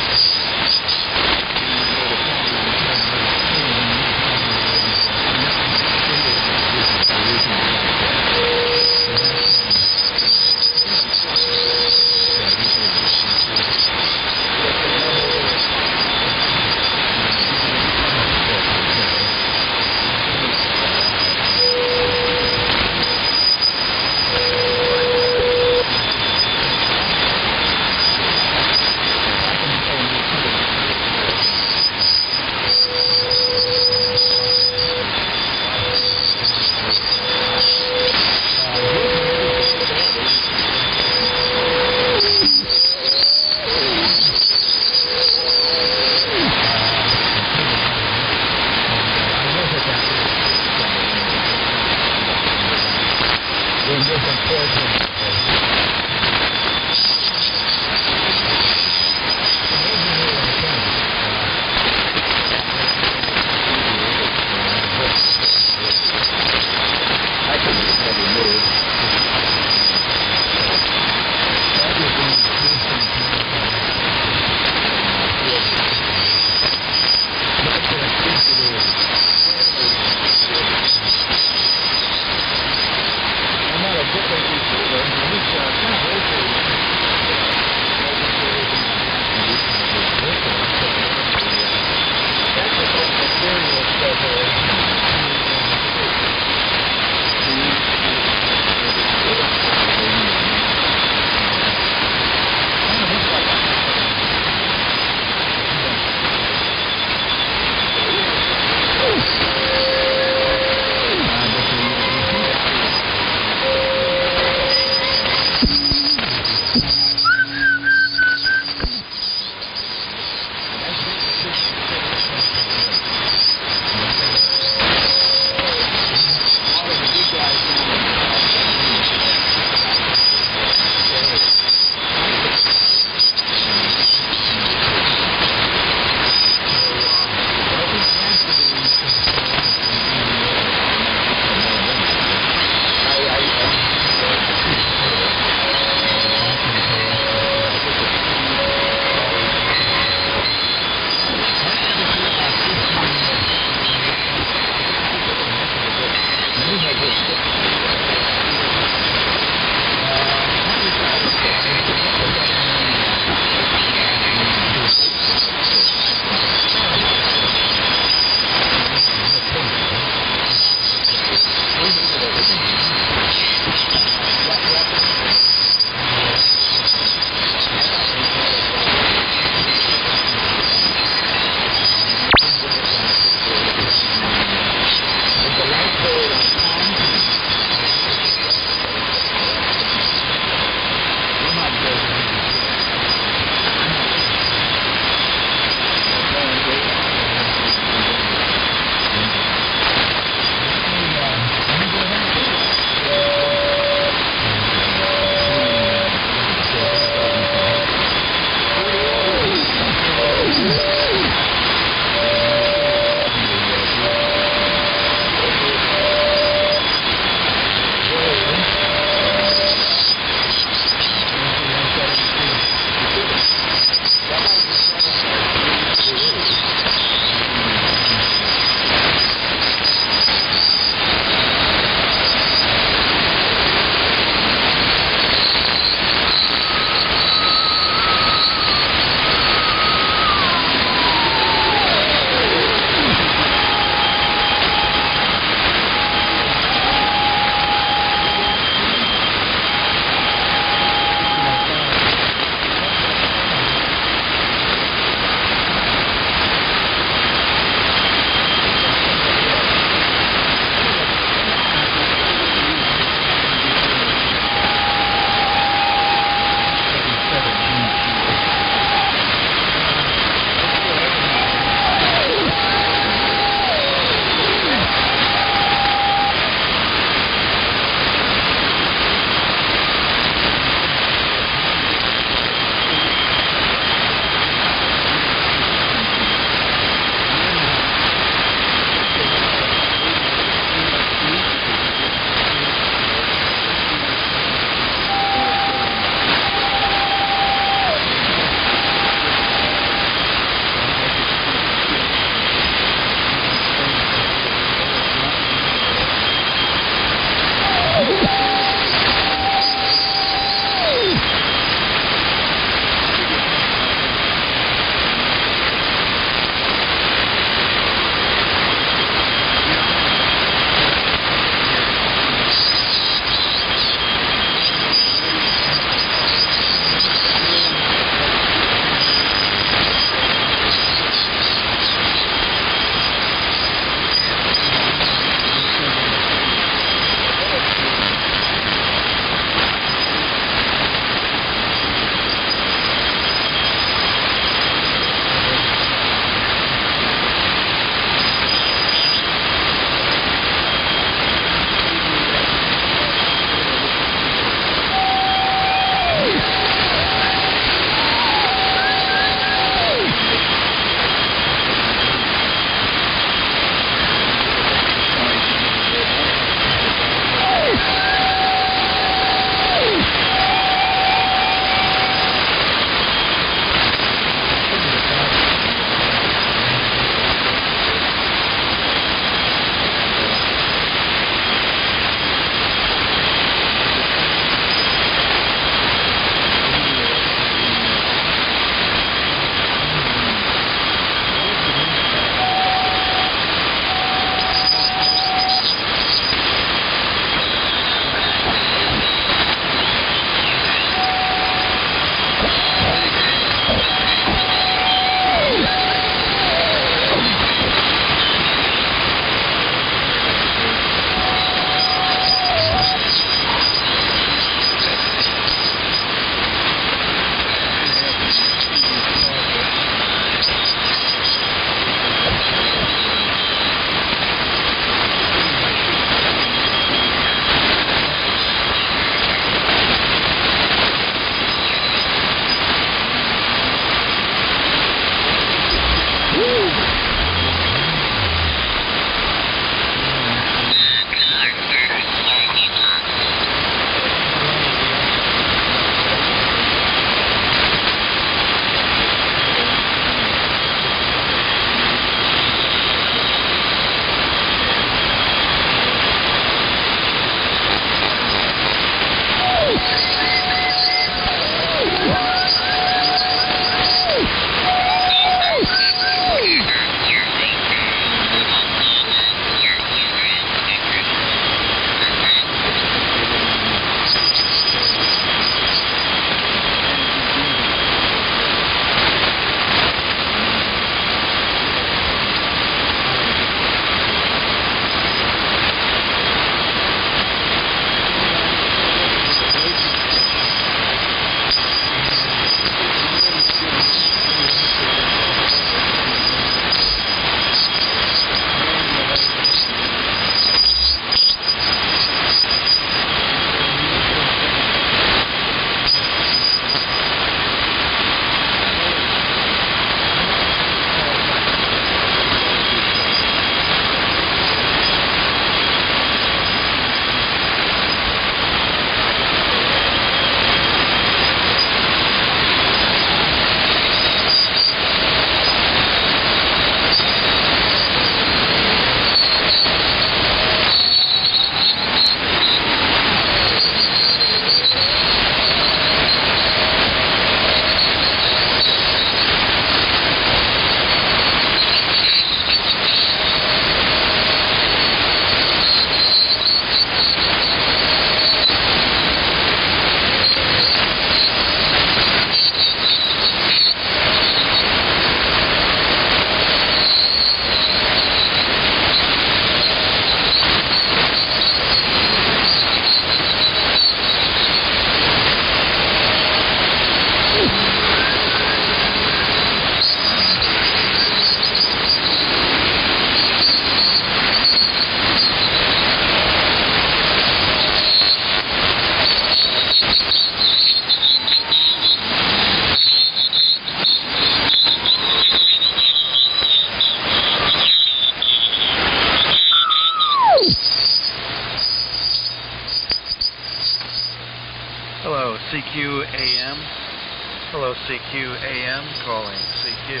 CQ AM calling CQ.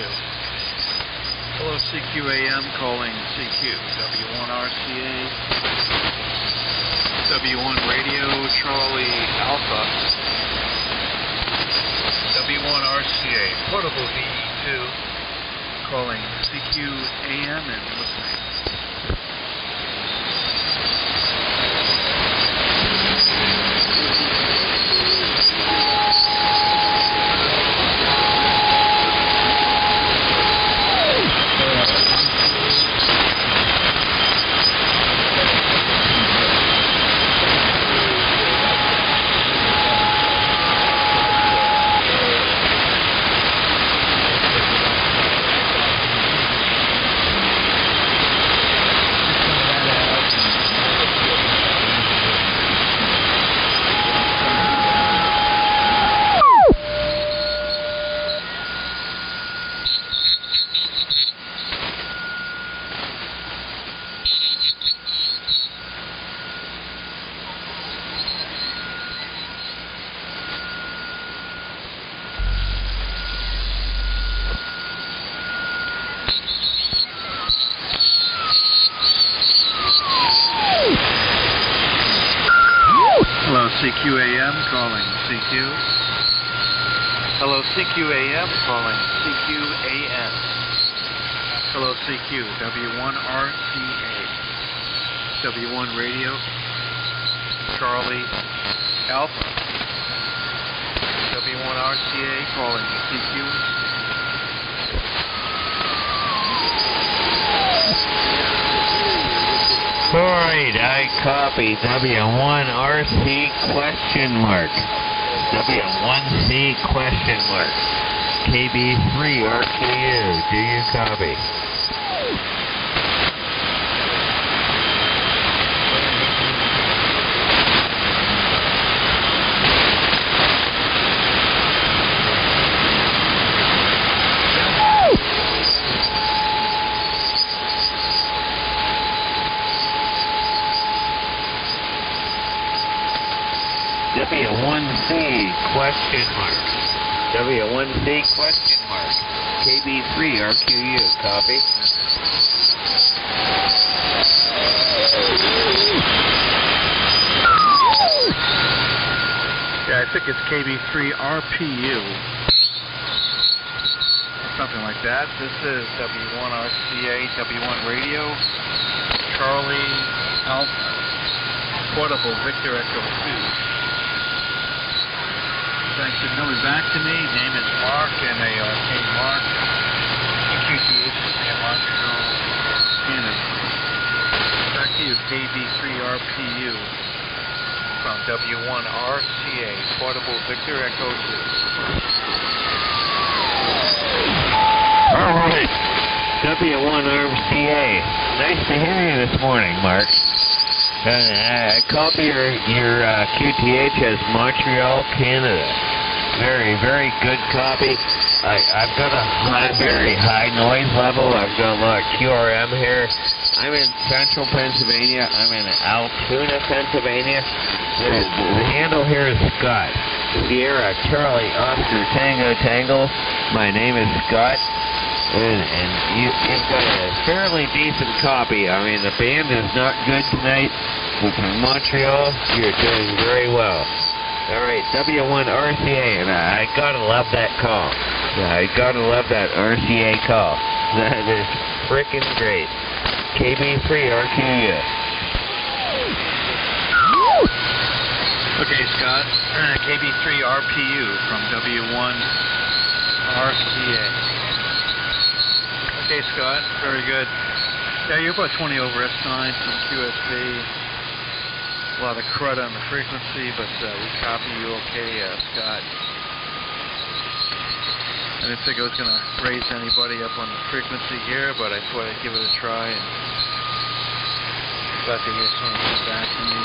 Hello, CQ AM calling CQ. W1RCA. W1 Radio Charlie Alpha. W1RCA Portable VE2 calling CQ AM and listening. Hello, CQAM calling CQ. Hello, CQAM calling CQAM. Hello, CQ, W1RCA. W1 Radio, Charlie Alpha. W1RCA calling CQ. Alright, I copy W1RC question mark. W1C question mark. KB3RQU, do you copy? W1C question mark. W1C question mark. KB3RQU, copy. Yeah, I think it's KB3RPU. Something like that. This is W1RCA, W1 Radio, Charlie Alpha, Portable Victor Echo 2. Thanks for coming back to me. Name is Mark, M-A-R-K, Mark. QTH, Montreal, Canada. Back to you, KB3RPU from W1RCA, Portable Victor Echo 2. All right, W1RCA. Nice to hear you this morning, Mark. I copy your QTH as Montreal, Canada. Very, very good copy. I've got a very high noise level. I've got a lot of QRM here. I'm in central Pennsylvania. I'm in Altoona, Pennsylvania. The handle here is Scott. Sierra Charlie Oscar Tango Tangle. My name is Scott. And you've got a fairly decent copy. I mean, the band is not good tonight, but from Montreal, you're doing very well. All right, W1RCA, and I gotta love that call. I gotta love that RCA call. That is frickin' great. KB3RQU. Okay, Scott. KB3RPU from W1RCA. Okay, Scott. Very good. Yeah, you're about 20 over S9 from QSB. A lot of crud on the frequency, but we copy you okay, Scott. I didn't think I was going to raise anybody up on the frequency here, but I thought I'd give it a try. And glad to hear someone get back to me.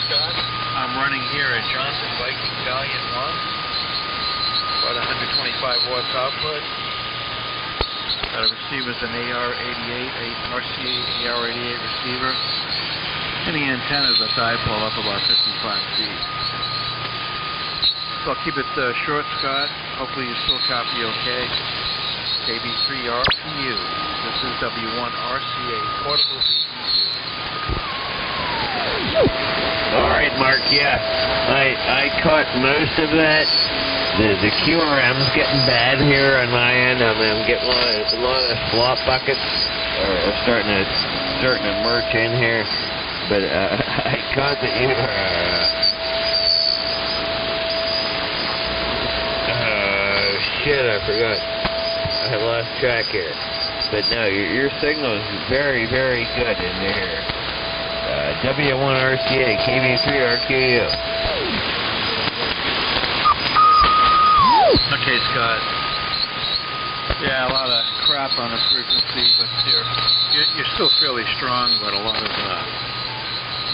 Scott, I'm running here at Johnson Viking Valiant 1. About 125 watts output. The receiver's an AR88, RCA AR88 receiver. And the antenna's a dipole up about 55 feet. So I'll keep it short, Scott. Hopefully you still copy okay. KB3RPU. This is W1RCA portable. All right, Mark. Yeah, I caught most of that. The QRM's getting bad here on my end. I'm getting a lot of slop buckets are starting to merge in here. But I caught that you shit, I forgot. I lost track here. But no, your signal is very, very good in there. W1RCA, KB3RQU. Okay, Scott. Yeah, a lot of crap on the frequency, but you're still fairly strong, but a lot of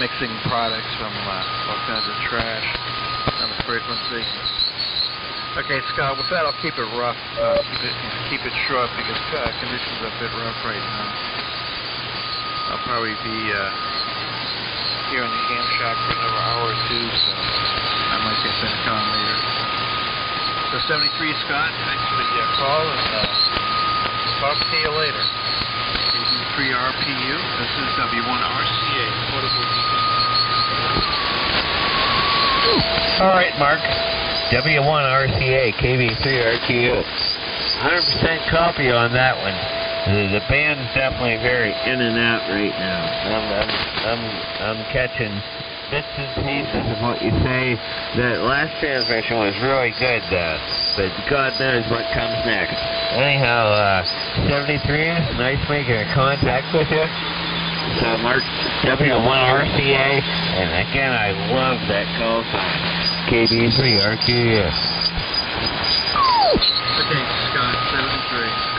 mixing products from all kinds of trash on the frequency. Okay, Scott, with that I'll keep it rough, keep it short because conditions are a bit rough right now. I'll probably be here in the ham shack for another hour or two, so I might get back on later. So 73 Scott, thanks for the call, and talk to you later. KB3RPU, this is W1RCA, portable. All right, Mark. W1RCA, KB3RQU. 100% copy on that one. The band's definitely very in and out right now. I'm catching bits and pieces of what you say. That last transmission was really good, but God knows what comes next. Anyhow, 73, nice making a contact with you. So, Mark, W1RCA, and again, I love that call sign. KB3RQU. Okay, Scott, 73.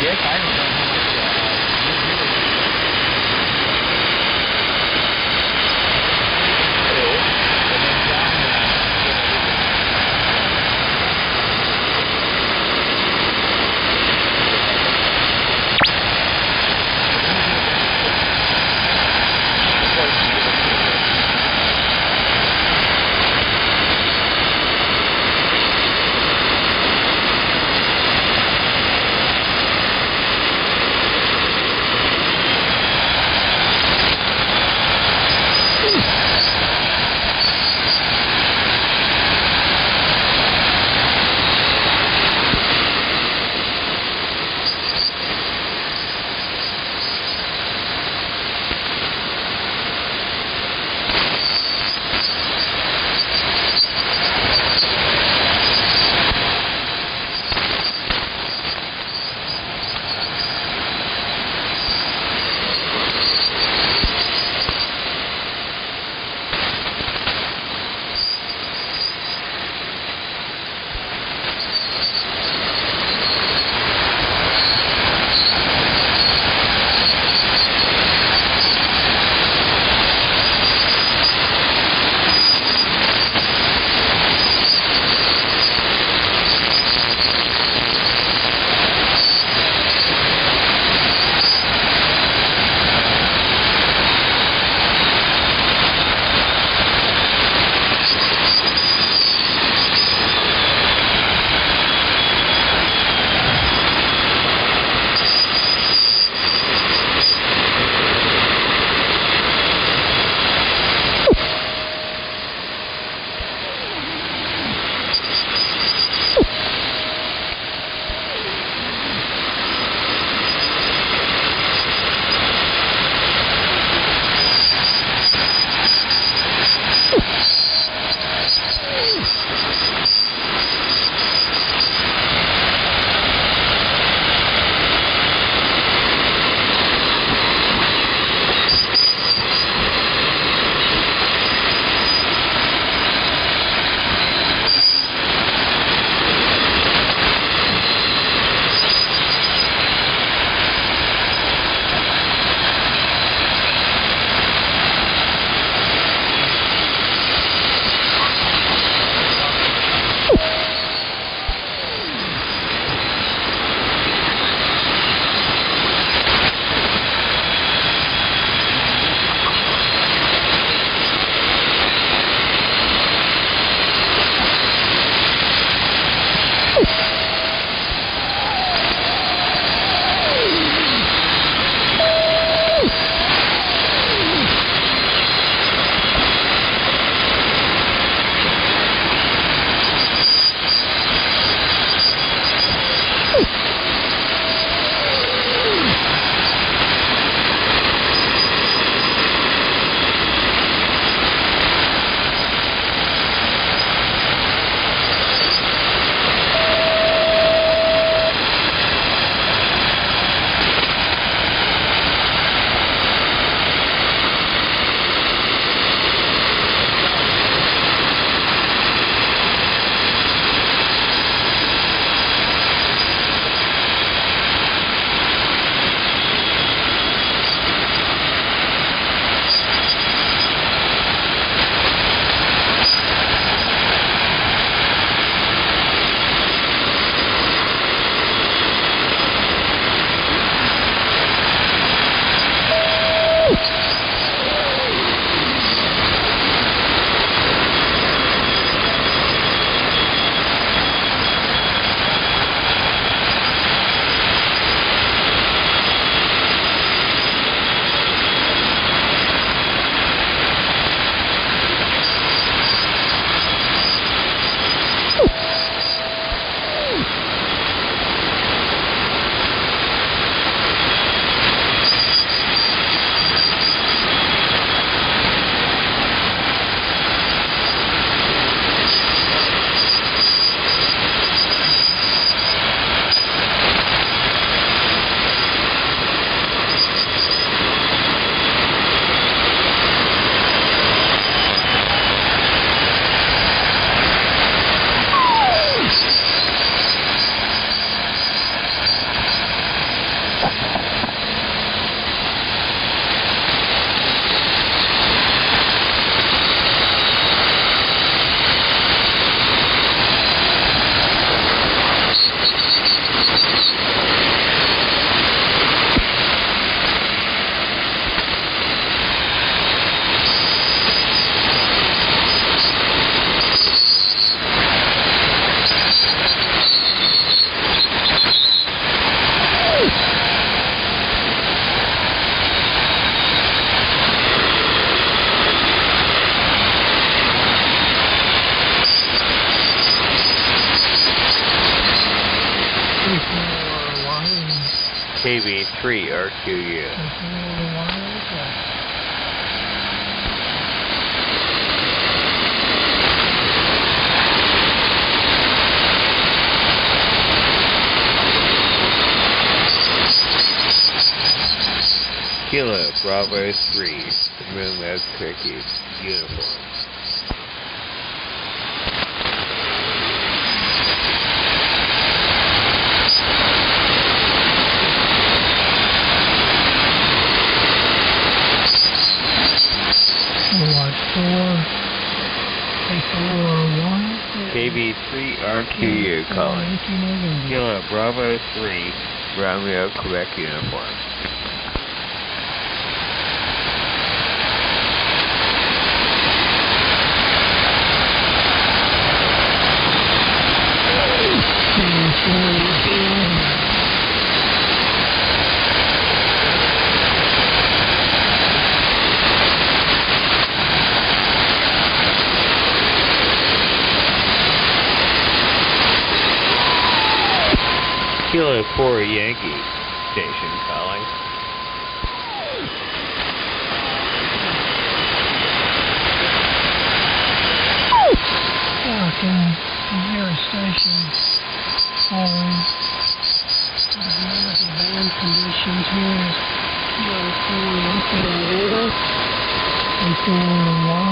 Yes, I don't know how much. KB3 RQU. Kilo Bravo 3, Romeo Turkey uniform. KB3 RQU calling. Kilo Bravo 3, Romeo Quebec uniform. Kilo 4 Yankee station calling. Here station calling. The band conditions here is Kilo 4 Yankee November. And 4 Y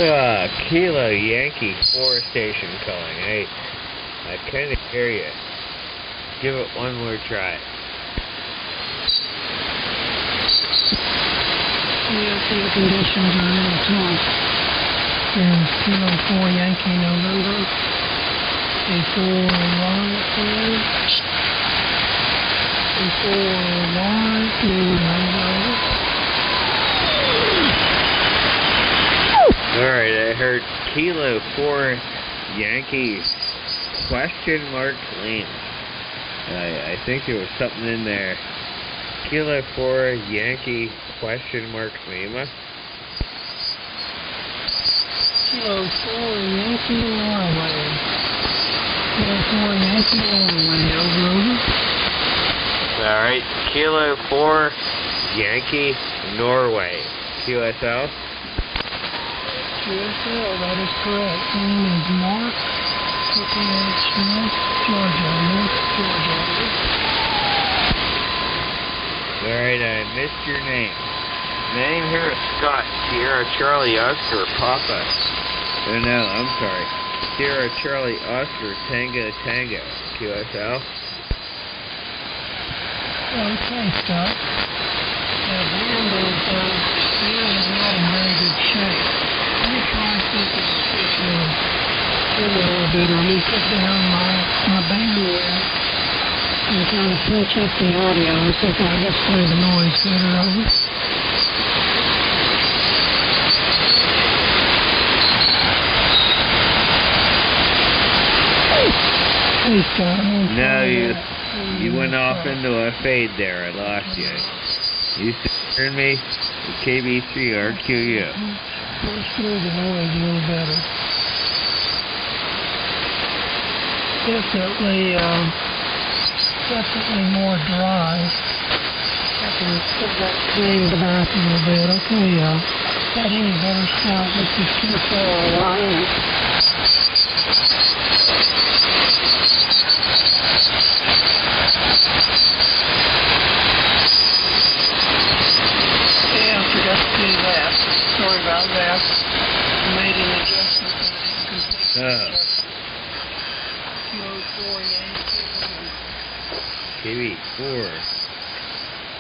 and Kilo Yankee 4 station calling. I kind of hear you. Give it one more try. The conditions are really tough. There's Kilo 4 Yankee November. A 4 Y clear. A 4 Y November. Alright, I heard Kilo 4 Yankee question mark Lima. I think there was something in there. Kilo 4 Yankee question mark Lima. Kilo 4 Yankee Norway. Kilo 4 Yankee Norway. Over. Alright, Kilo 4 Yankee Norway. QSL? QSL, that is correct. Name is Mark, 58 Smith, Georgia, North Georgia. Alright, I missed your name. Name here is Scott, Sierra Charlie Oscar Papa. Oh no, I'm sorry. Sierra Charlie Oscar Tango Tango. QSL? Okay, Scott. The band is not in very good shape. Let me try something a little bit. Let me put down my bandwidth and kind of punch up the audio and see if I can play the noise better over. Hey, Scott. No, you went off into a fade there. I lost you. You heard me? KB3 RQU. Let's through the noise a little better. Definitely more dry. I can put that clean back a little bit. Okay, got any better sound? This is too far away. Yeah, I forgot to do that. Sorry about that. I made an adjustment that I didn't complete. KB4.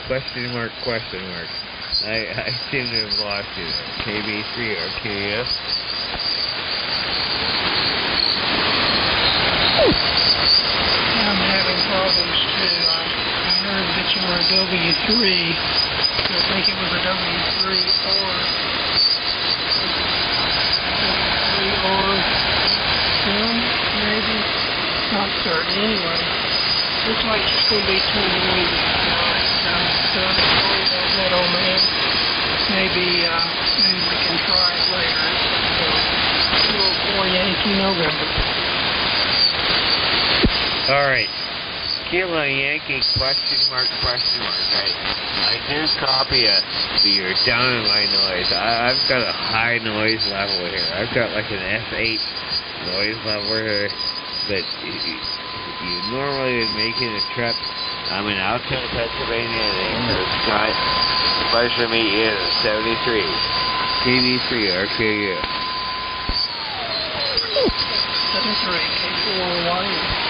Question mark, question mark. I seem to have lost you there. KB3 RQU. I'm having problems too. I heard that you were a W3. I think it was a W3R. Maybe. Not certain. Anyway, looks like it's going to be too noisy tonight. So sorry about that, old man. Maybe we can try it later. So, 4 Yankee November. All right. Kilo Yankee question mark. I do copy your down in my noise. I've got a high noise level here. I've got like an F8 noise level here. But you normally would making a trip. I'm in Altoona, Pennsylvania, and it's got pleasure to meet you at 73. KD3 RKU. 73, K4Y.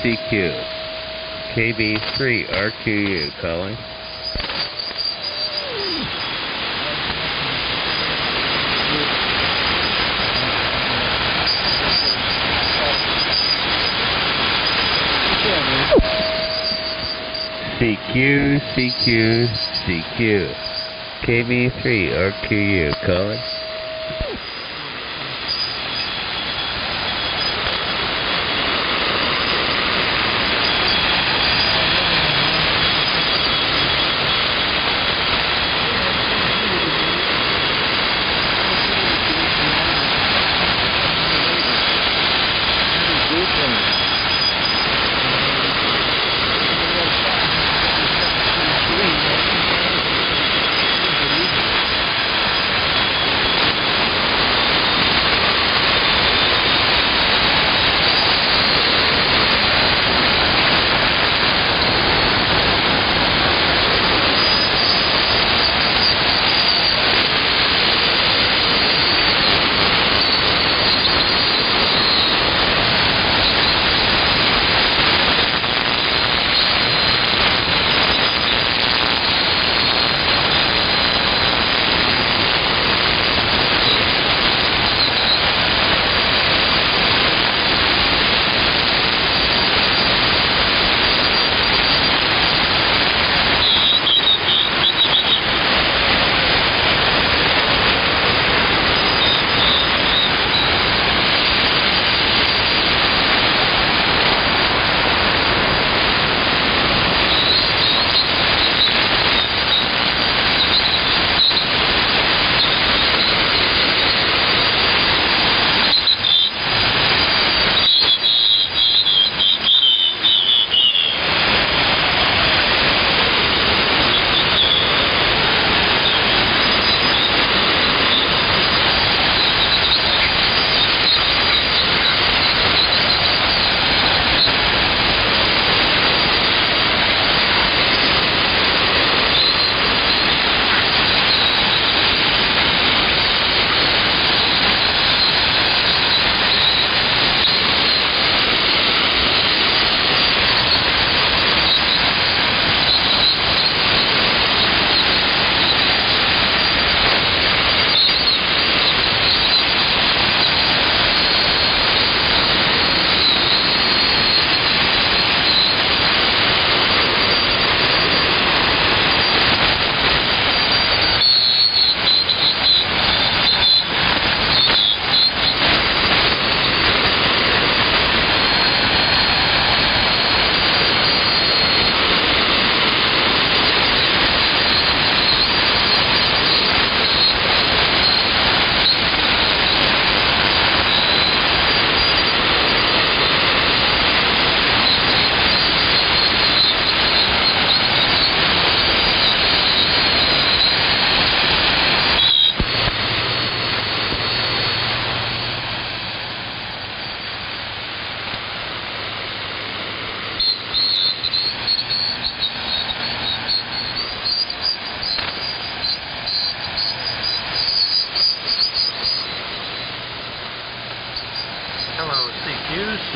CQ. KB3 RQU calling. CQ, CQ, CQ. KB3 RQU calling.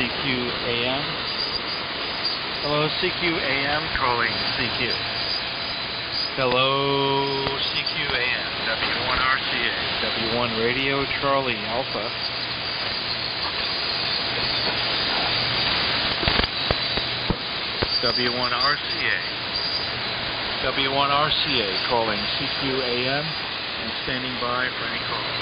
CQ-AM. Hello, CQ-AM, calling CQ. Hello, CQ-AM, W1RCA, W1 Radio, Charlie Alpha. W1RCA, W1RCA, calling CQ-AM, and standing by for any calls.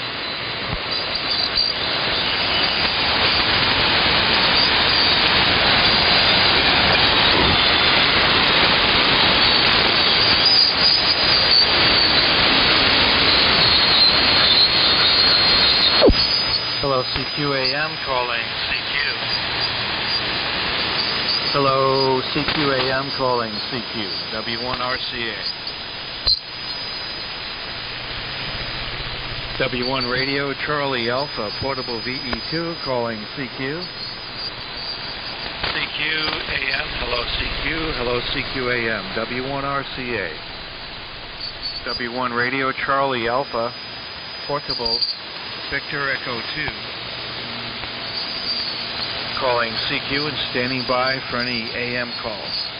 Hello, CQ-AM, calling CQ. Hello, CQ-AM, calling CQ, W1RCA. W1 Radio, Charlie Alpha, Portable VE2, calling CQ. CQ-AM, hello CQ, hello CQ-AM, W1RCA. W1 Radio, Charlie Alpha, Portable Victor Echo 2, calling CQ and standing by for any AM calls.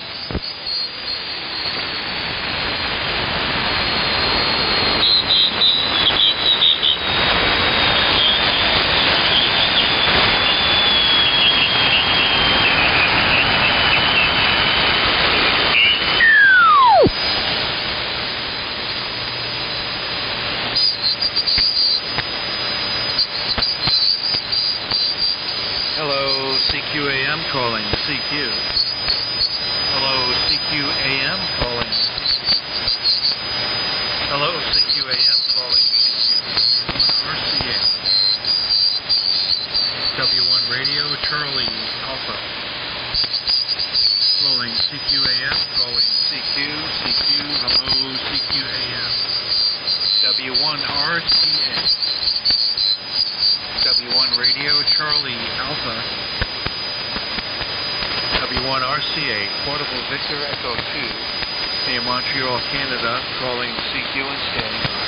Hello, CQAM calling CQ. Hello, CQAM calling CQ. Hello, CQAM calling RCA. W1 Radio, Charlie Alpha. Calling CQAM, calling CQ, hello, CQAM. W1 RCA. W1 Radio, Charlie Alpha. W1 RCA, Portable Victor Echo 2, near Montreal, Canada, calling CQ and standing by.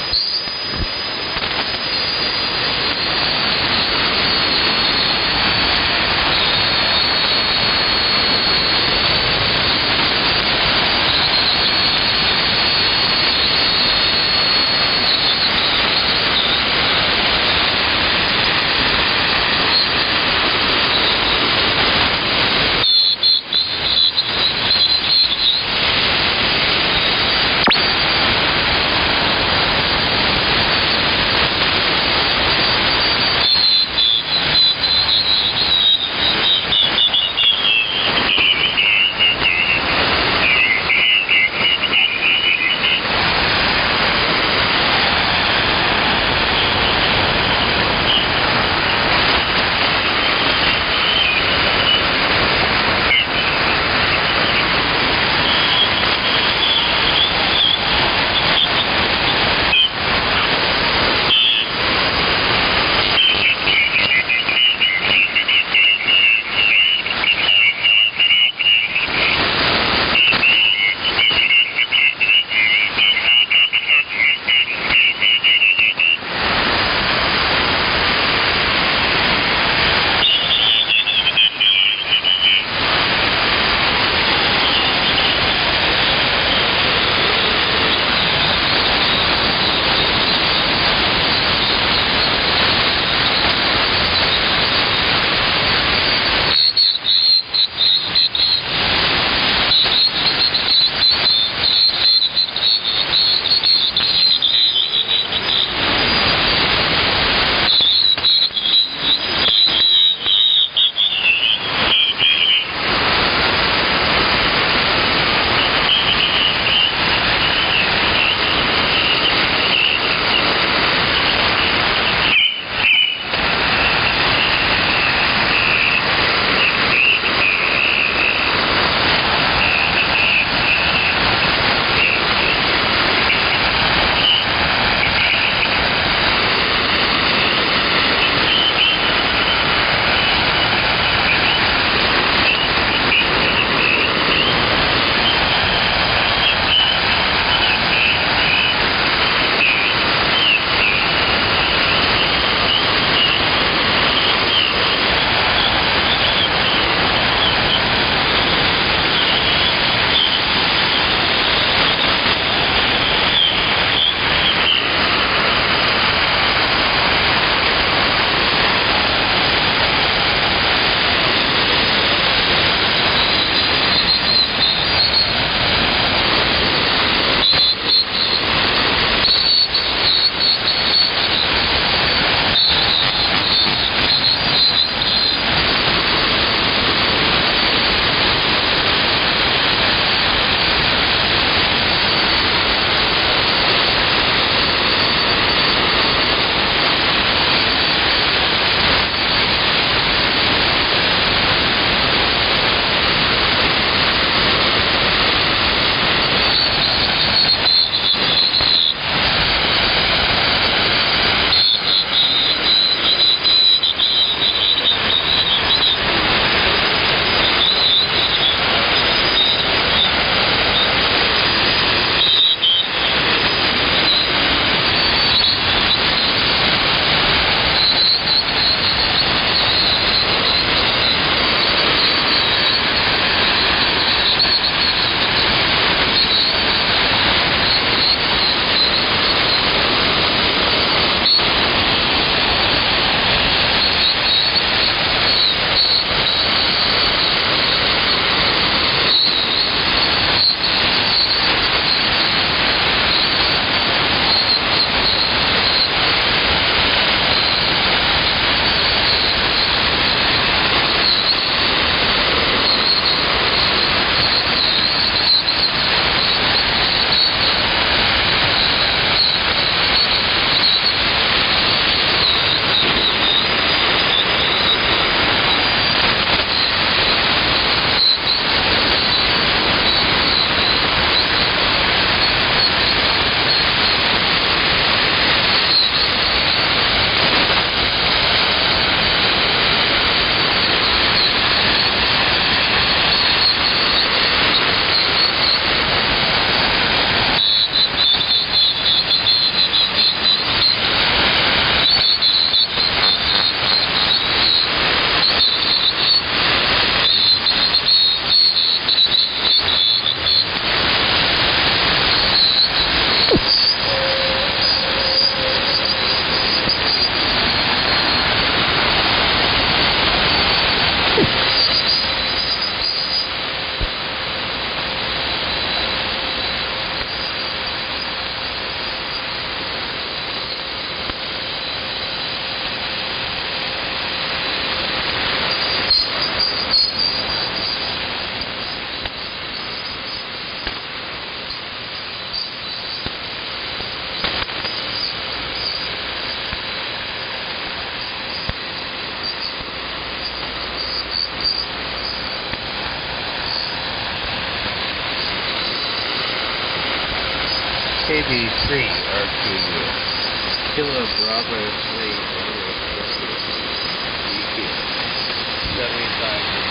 KB3 RQU. Kilo Bravo 3 75.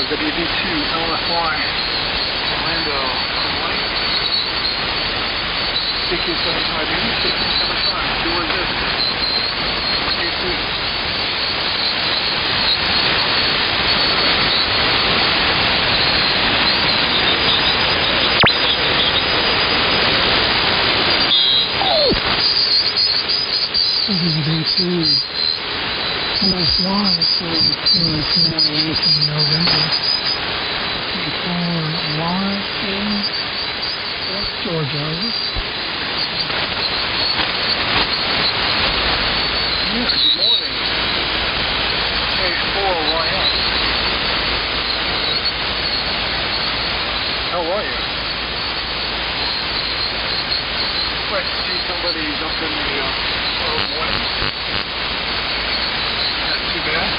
WB2 LFY, Orlando, Hawaii. CQ75 unit, CQ75, do this. CQ3. WB2 LFY for November 24Y in West Georgia. Yeah, good morning. K4YF. How are you? Glad to see somebody's up in the morning. Not too bad.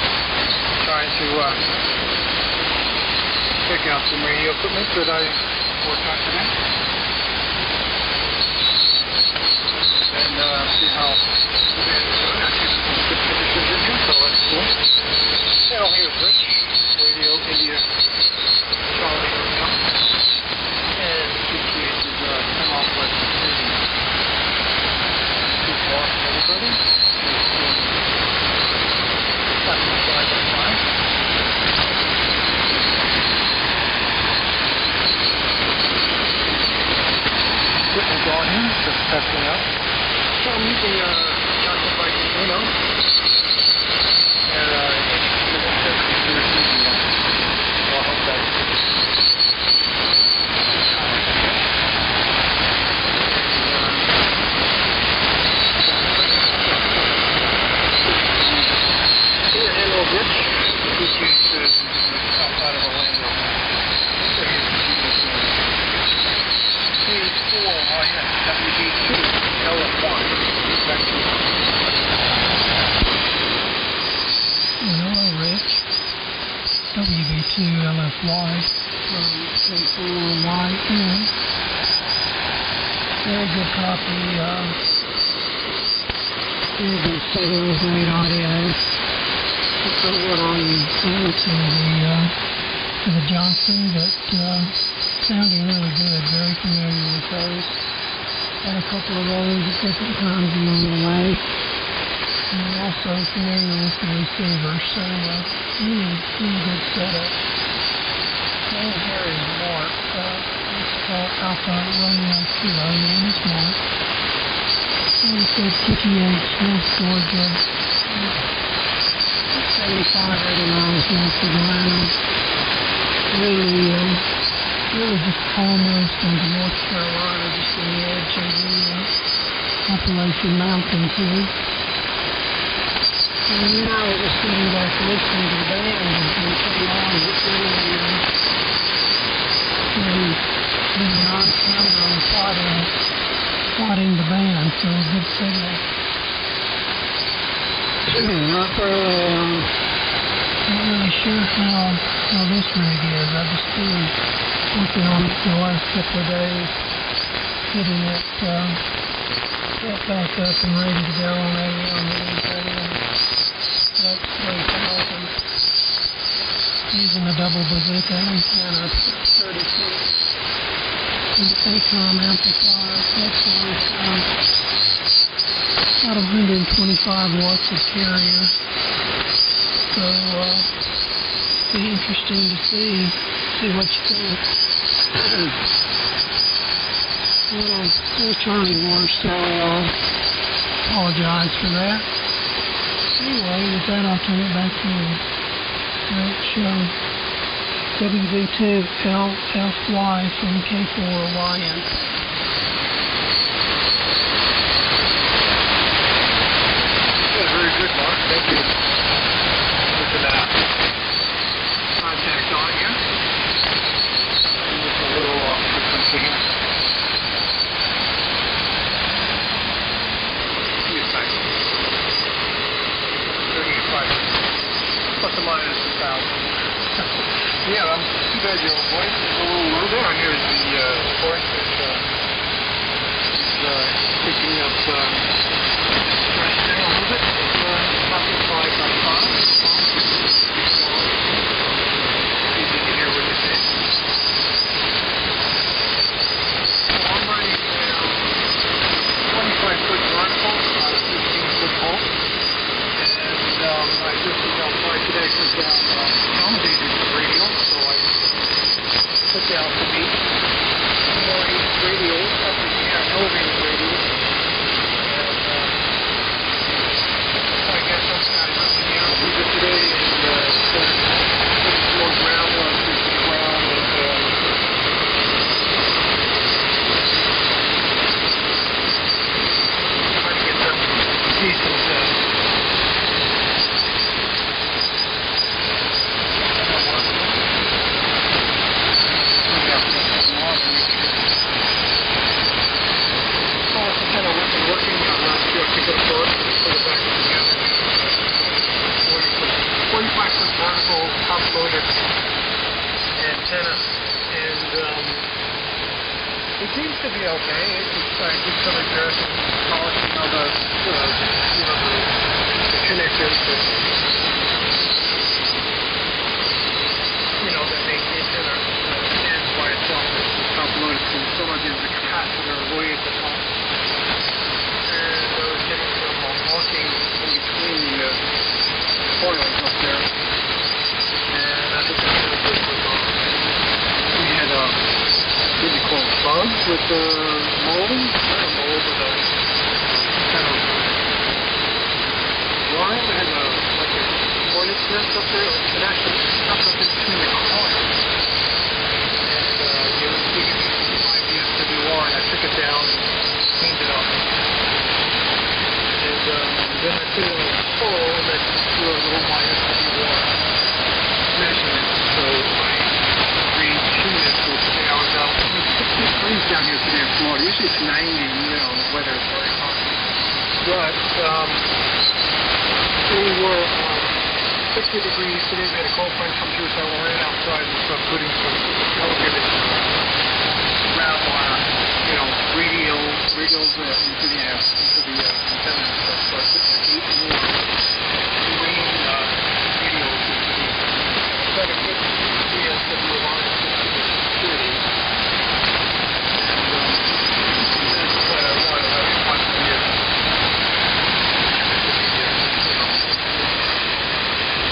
Trying to pick out some radio equipment that I worked on today. And see how the band is doing. I see some good conditions in here, so that's cool. Channel here is Rich, Radio India, Charlie Hotel. And CTH is 10 off West Virginia. Too far from everybody. Equipment on here, just testing out. So I'm using Johnson by Casino. And so I hope that Rich, which is outside of Orlando. So here's K4, oh yeah, WB2, LF1. Back to you. Hello, Rich. WB2 LFY from K4YN. Very good copy. Very good signal, great audio. Took a little to the Johnson, but sounding really good. Very familiar with those. Had a couple of those at different times along the way. And also familiar with the receiver, so really good setup. Name here is Mark. It's called Alpha Romeo Kilo. Name is Mark. And it says TTH, North Georgia. 7589 North Atlanta. Really just almost into North Carolina, just on the edge of the Appalachian Mountains here. And now we're just sitting back listening to the band and come on. It's really nice sound on plotting the band, so good signal. Not really sure how this rig is. I've just been working on it for the last couple of days, getting it back up and ready to go on AM and that's 3000. Using a double bazooka antenna, 30 feet. And ACOM amplifier, that's about 125 watts of carrier. So, be interesting to see what you think. Little Charlie Wars, so apologize for that. Anyway, with that, I'll turn it back to you. Right, WV2 LFY from K4YN. Very good, Mark. Thank you. With the contact on here. Just a little frequency here. See it back. 38.5. Plus or minus 1,000. Yeah, too bad your voice is a little low there. Here's the voice that is picking up stress there a little bit. It's about 5.5. put down to me. More radios up in the air, elevated radios. And I got some guys up in the air either today and put more groundwork to the ground and try to get some decent top-loaded antenna, and it seems to be okay. I did some repairs and polishing of the connectors that that make the antenna stand by itself. It's top-loaded, so some of the capacitor way at the top, and I was getting some marking in between the coils up there. We had what do you call it, bugs with the mold? Not a mold, but a kind of worm. It had like a hornet's nest up there. It actually stuck up in between the coils. And they were giving me some ideas to do more, and I took it down and cleaned it up. And then I put it in a hole and I threw a little wire to the water. Measurement, so my green units will stay out about 60 degrees down here today in Florida. Usually it's 90, the weather is very hot. But we were 60 degrees today. We had a cold front come through, so I ran outside and started putting some elevated ground wire, radios into the antenna and stuff. So I put like 8 more green radios into the try to get DSW line to the security. And that's what I wanted. I didn't want to be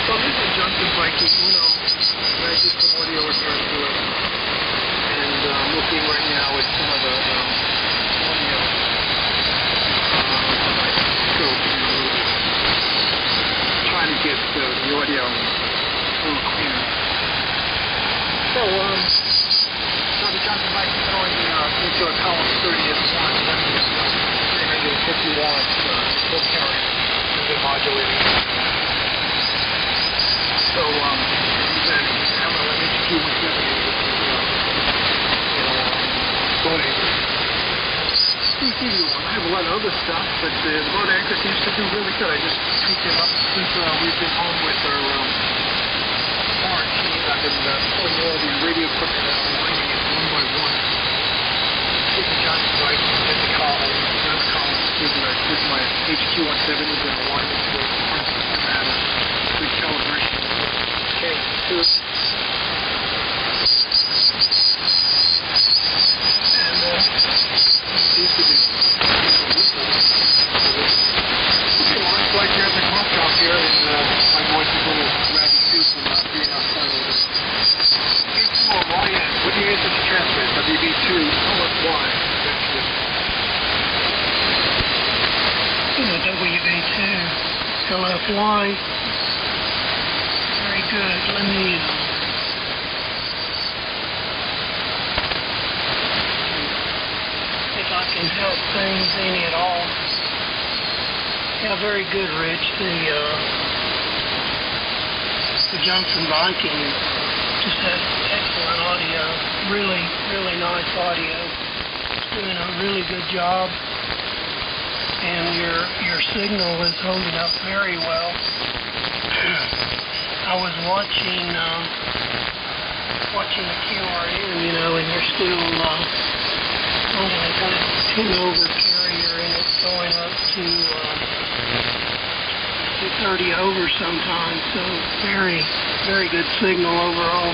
So this is Johnson biking, and I did some audio repairs to it. And I'm looking right now at some of the audio scope, trying to get the audio cleaner. So, the Johnson bike is going into a column 30th one, 350 watts, full carry, and then modulating. So, then I'm going to let HQ 170, boat anchor. I have a lot of other stuff, but the boat anchor seems to do really good. I just tweaked it up since we've been home with our quarantine. I've been pulling all the radio equipment out and winding it one by one. Take the Johnson bike and get the column, with my HQ 170 and wind it to the front and good calibration. Okay, to it. And seems to be it's like you're at the car shop here, and my voice is a little ratty too from being outside all this. B2 on my end. What do you answer to transmit? WB2 LFY. WB2 LFY. Very good. Let me if I can help things any at all. Yeah, very good, Rich. The Johnson Viking just has excellent audio. Really, really nice audio. It's doing a really good job. And your signal is holding up very well. I was watching the QRN, and you're still holding a good 10 over carrier, and it's going up to 30 over sometimes, so very, very good signal overall.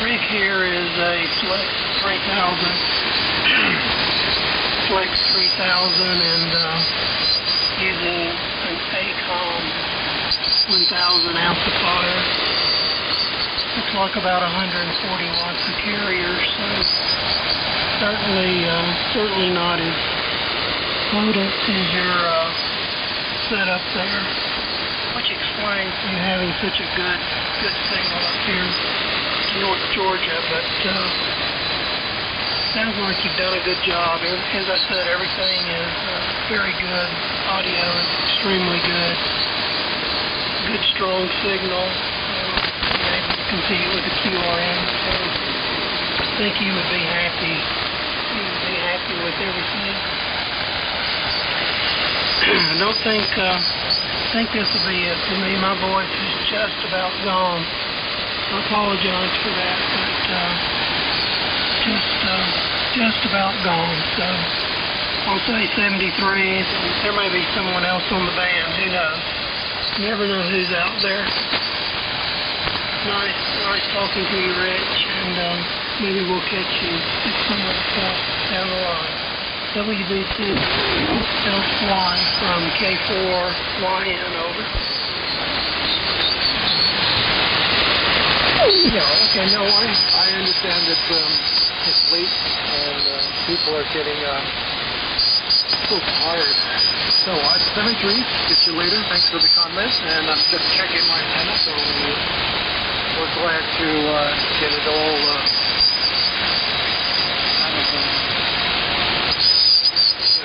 Rig here is a Flex 3000, and using an ACOM 1000 amplifier. looks like about 140 watts of carrier, so certainly not as potent as your setup there, which explains you having such a good signal up here in North Georgia. But sounds like you've done a good job. As I said, everything is very good. Audio is extremely good. Good strong signal. You're able to compete with the QRM. So I think you would be happy. You would be happy with everything. I don't think this will be it for me. My voice is just about gone. I apologize for that, but just about gone. So I'll say 73. There may be someone else on the band. Who knows? You never know who's out there. Nice talking to you, Rich, and maybe we'll catch you at some other point down the line. WB2 still flying from K4YN, over. Yeah, okay, no, I understand that it's late and people are getting so tired. So 73, get you later. Thanks for the comment, and I'm just checking my antenna, so we're glad to get it all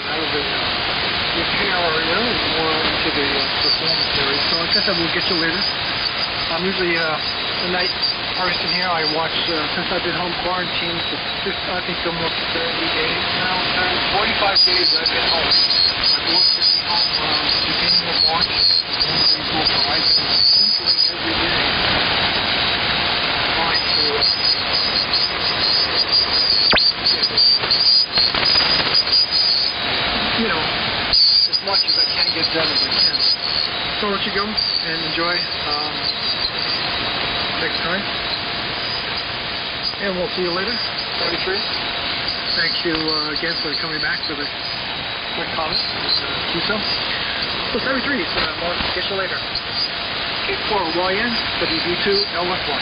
out of the repair area and more into the performance area. So like I said, we'll get you later. I'm usually the night person here. I watch, since I've been home quarantined for, I think, almost 30 days now. 45 days I've been home. I've worked at home beginning of March. Every day. Trying to as much as I can get done as I can. So I'll let you go and enjoy next time. And we'll see you later. 33. Thank you again for coming back for the quick comment. Q-Cell. So 33, Mark, get you later. K4YN, WB2, LF1.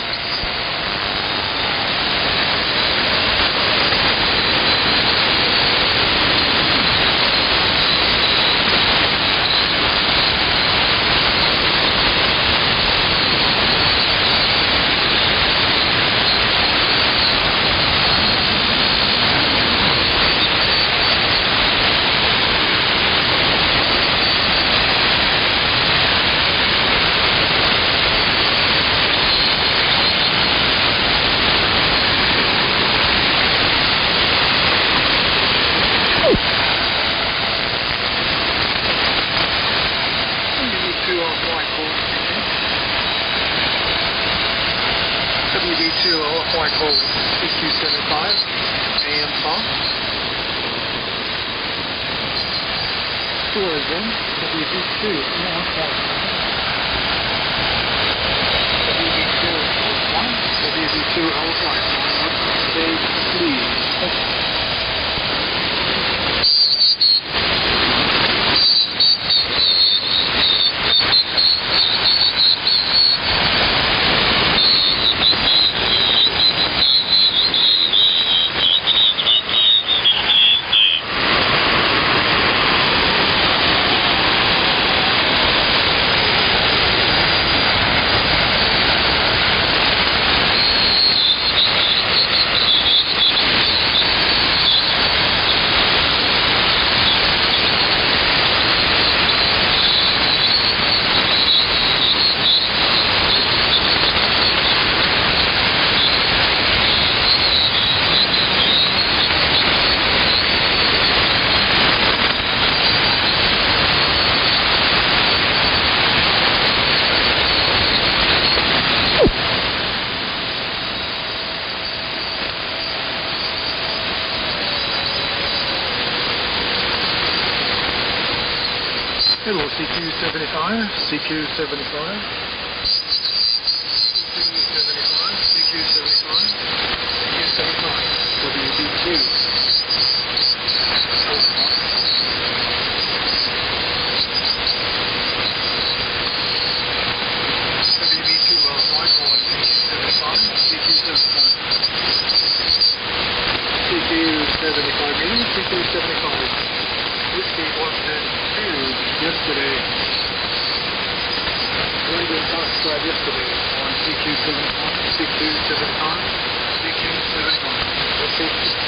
WB2 Flight Hold CQ75, AM Tom. Tourism, WB2 WB2 Flight, stage please. Hello, CQ75, CQ75. WB2 Flight Hold CQ75. CQ 75 meters, CQ 75. Whiskey 110 2 yesterday. London Foxtrot yesterday on CQ 75, CQ 75, CQ 75. Okay.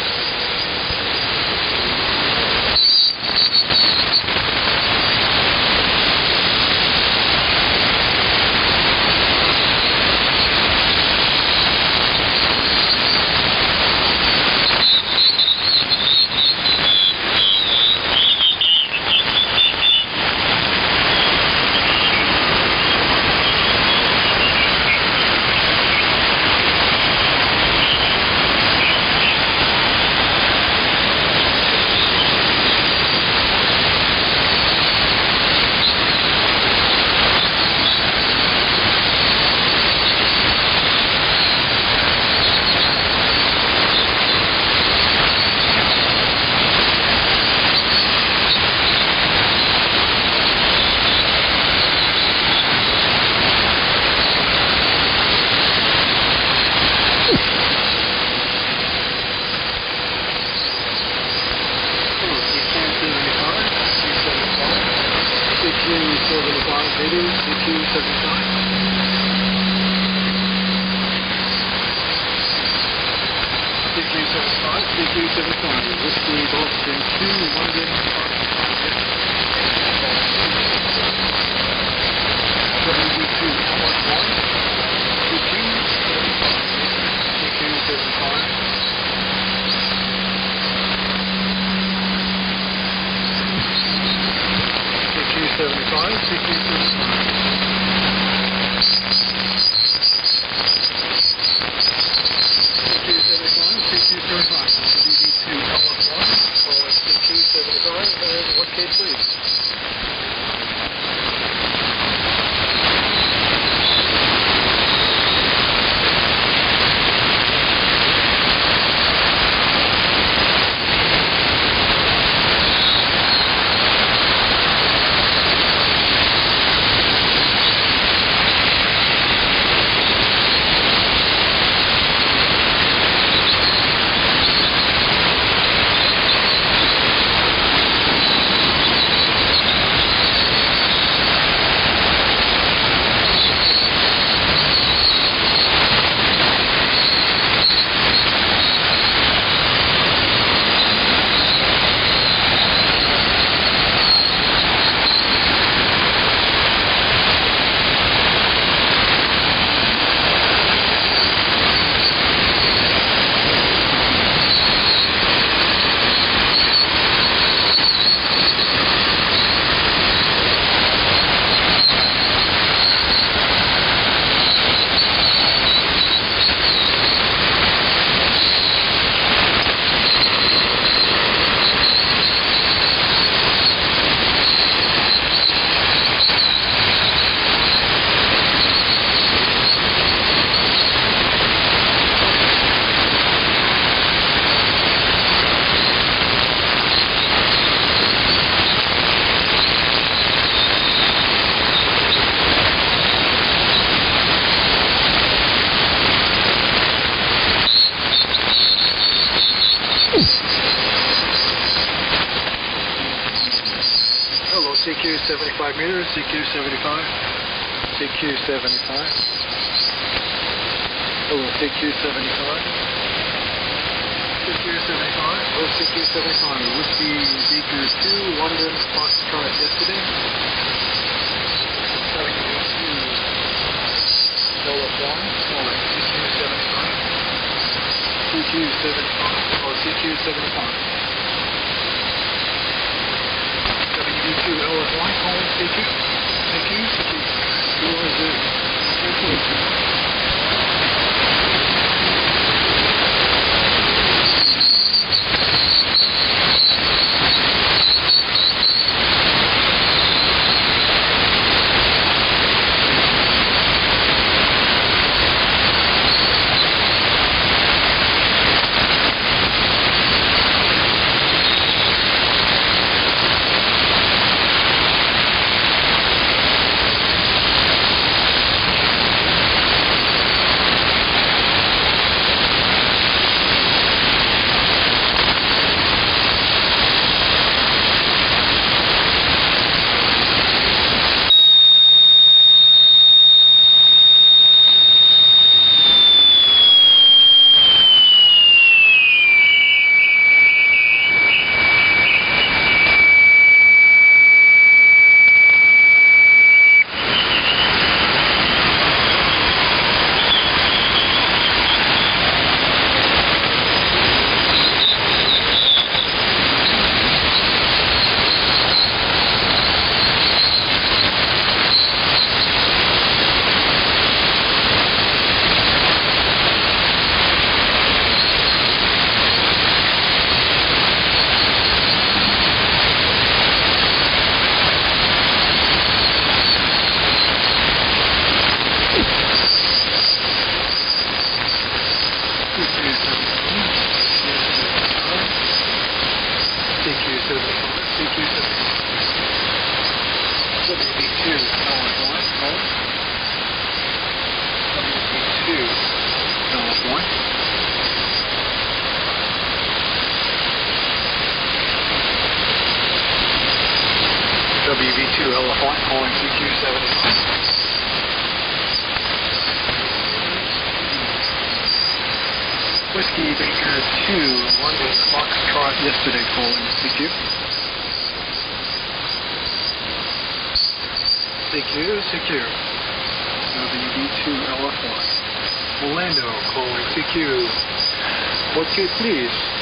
CQ 75 meters, CQ 75, CQ 75. Oh, CQ 75. CQ 75, oh, CQ 75. Whiskey Beaker 2, London, Foxtrot yesterday. WD2, Philip 1, calling CQ 75. CQ 75, oh, CQ 75. WD2 LS1 calling CQ. CQ, CQ. Who is it? CQ. WB2, California, calling. WB2, California. WB2, California, calling CQ75. Whiskey Baker 2, London, Foxtrot, yesterday calling CQ. CQ. WB2 LF1. Orlando calling CQ. Okay, please.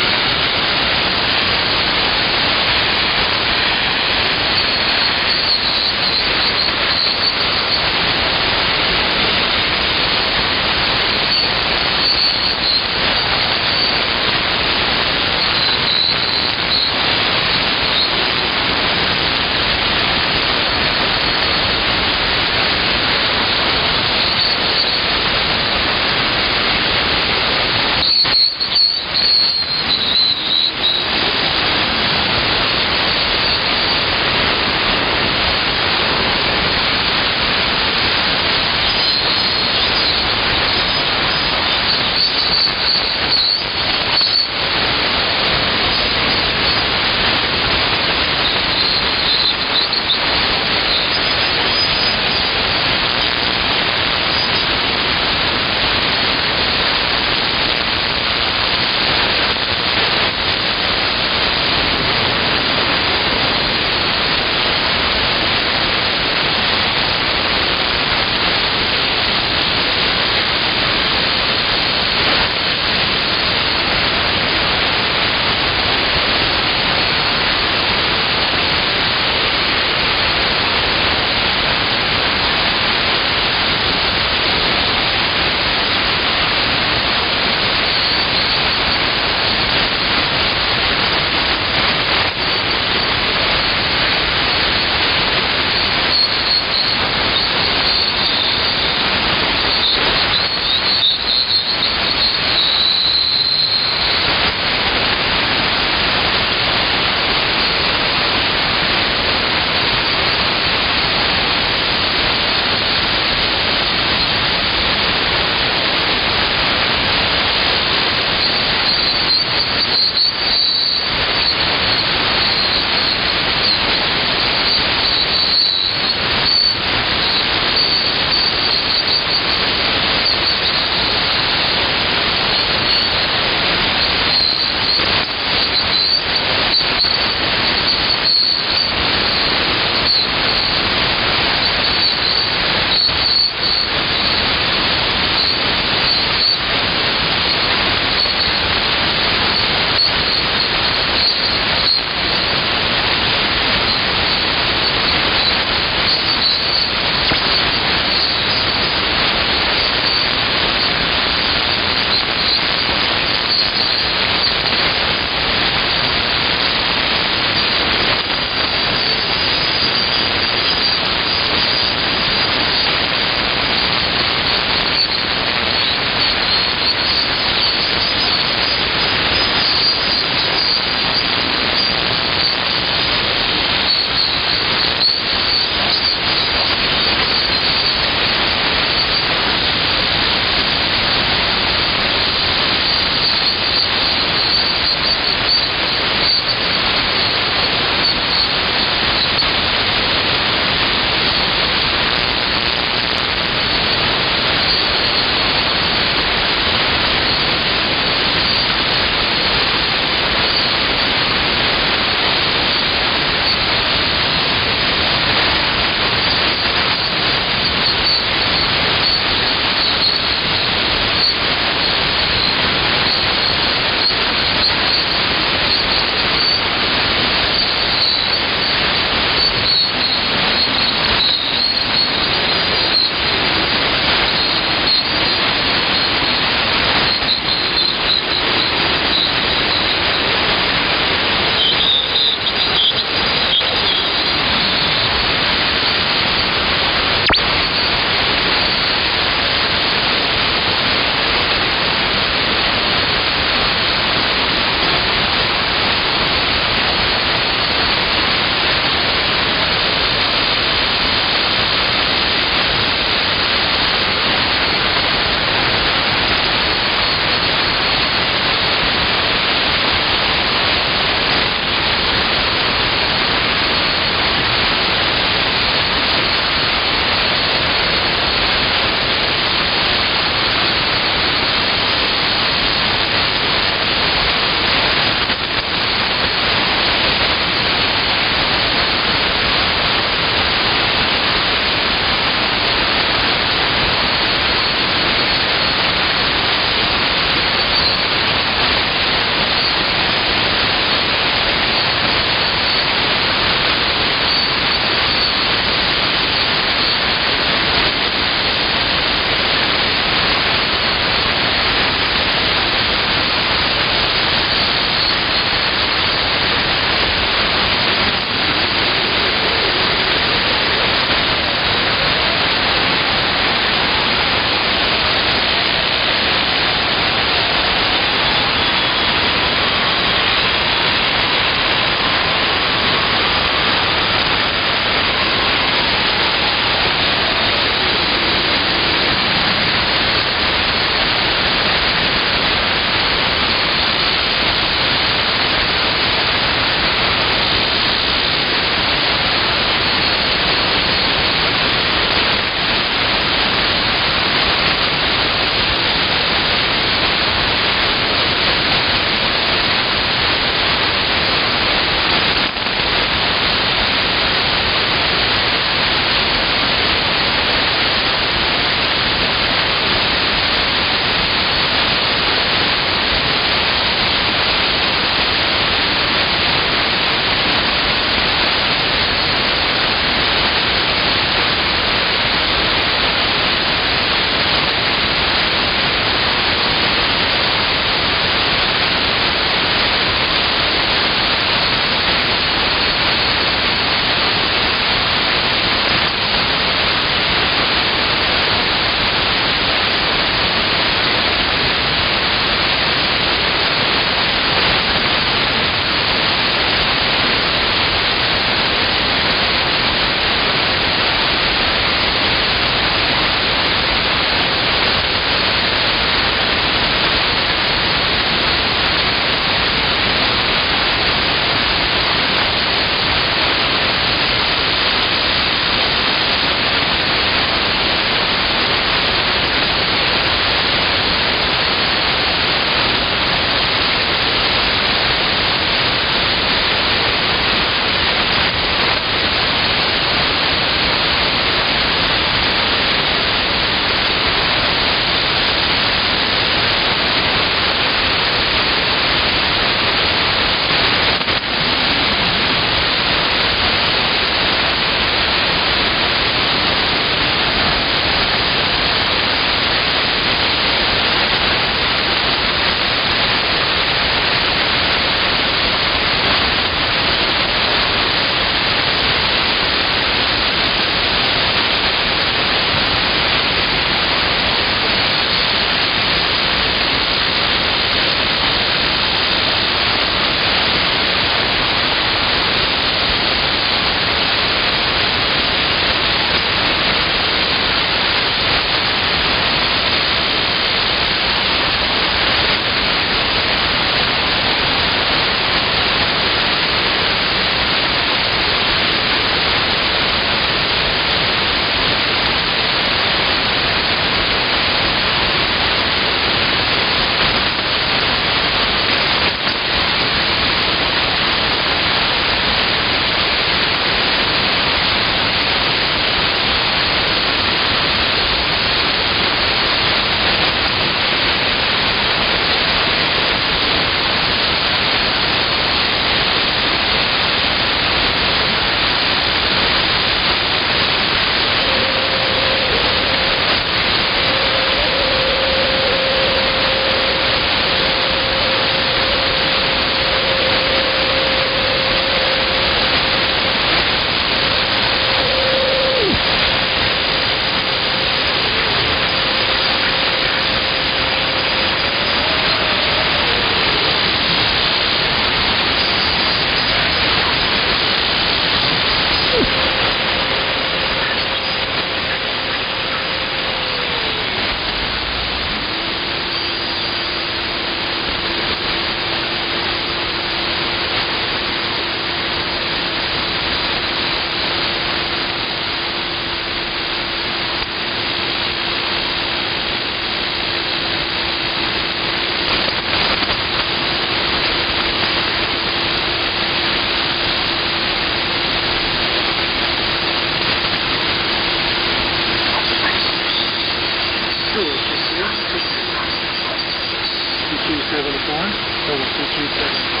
Total 2374.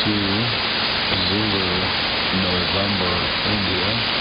Zulu, November, India.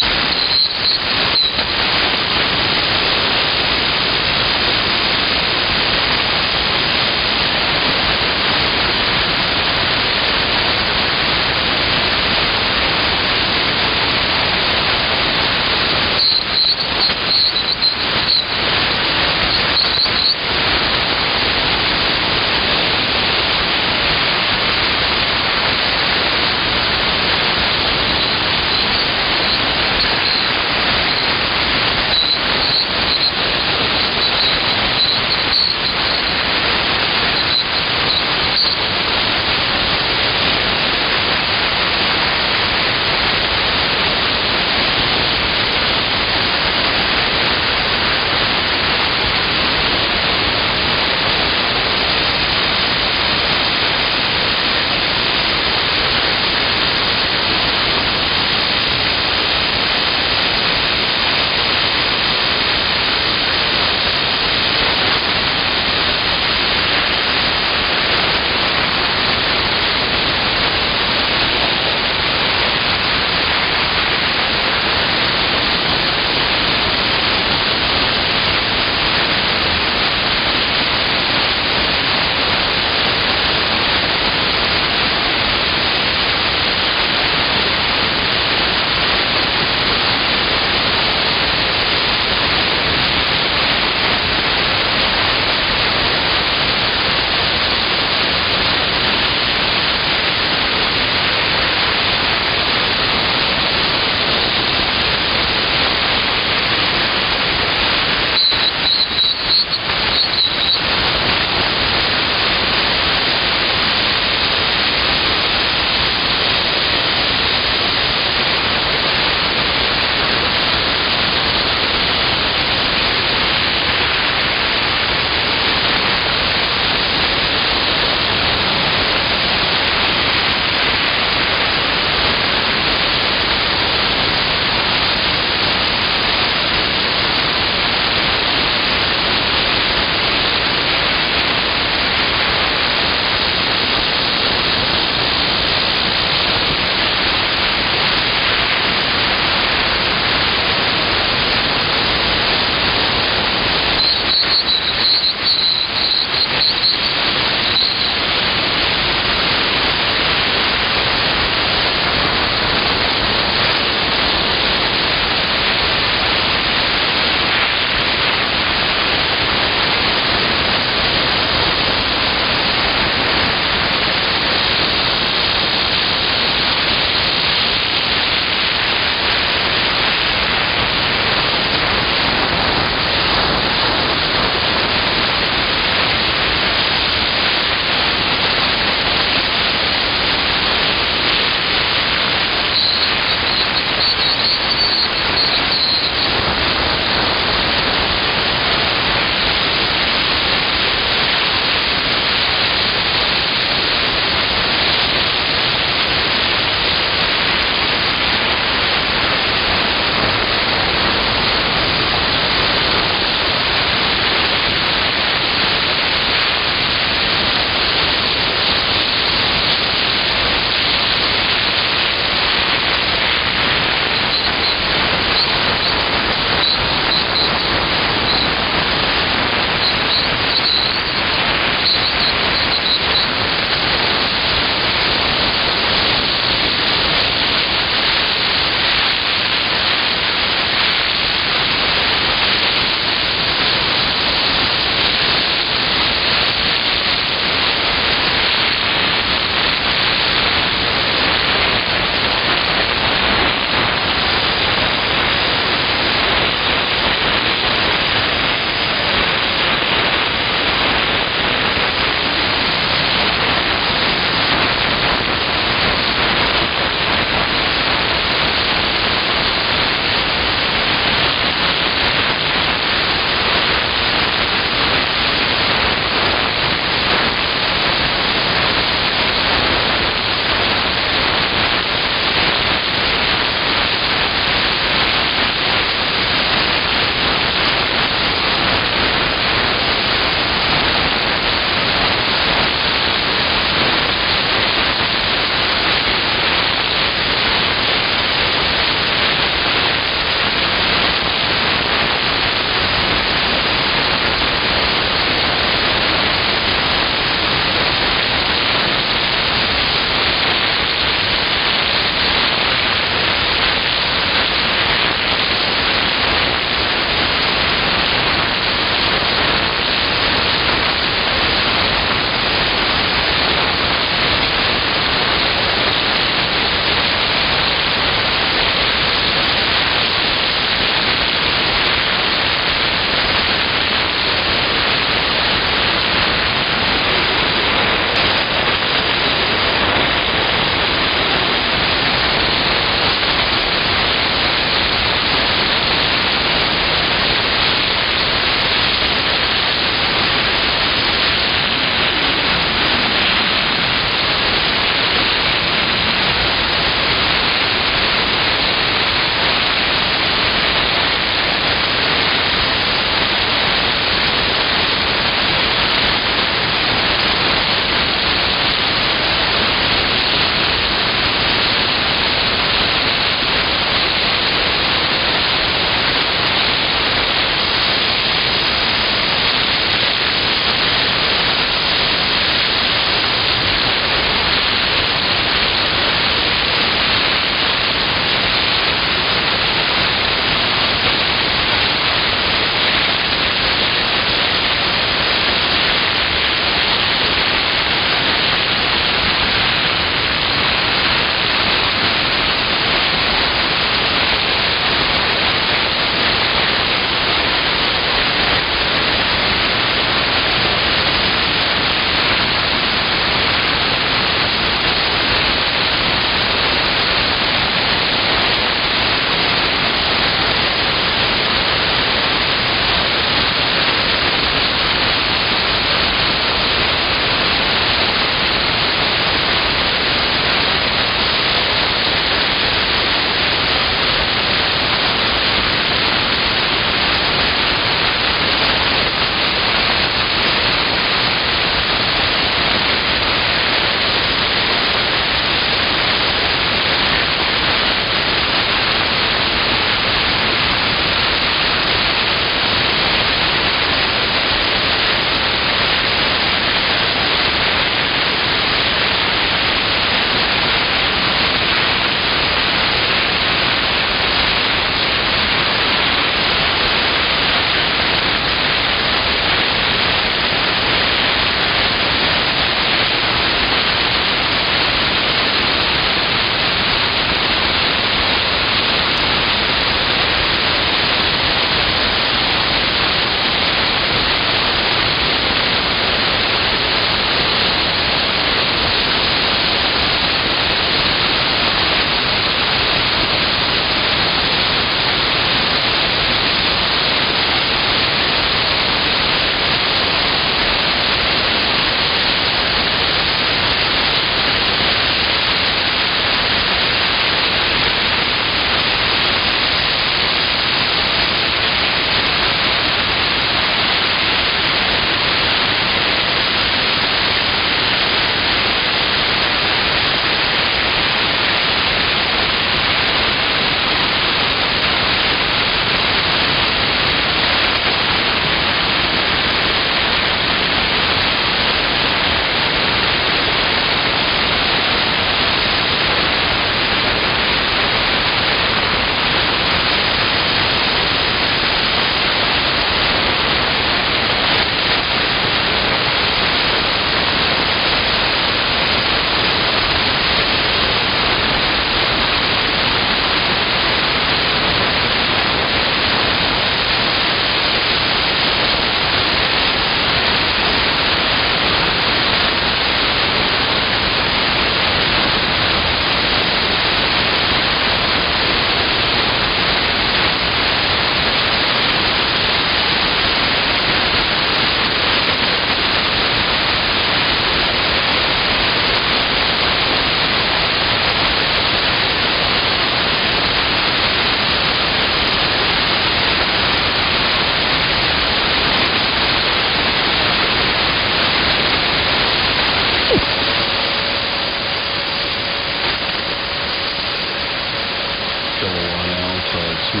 Alpha 2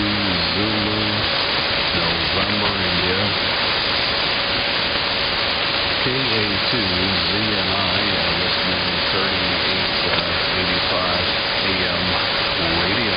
Zulu, November, India. KA2 ZNI, listening 3885 AM radio.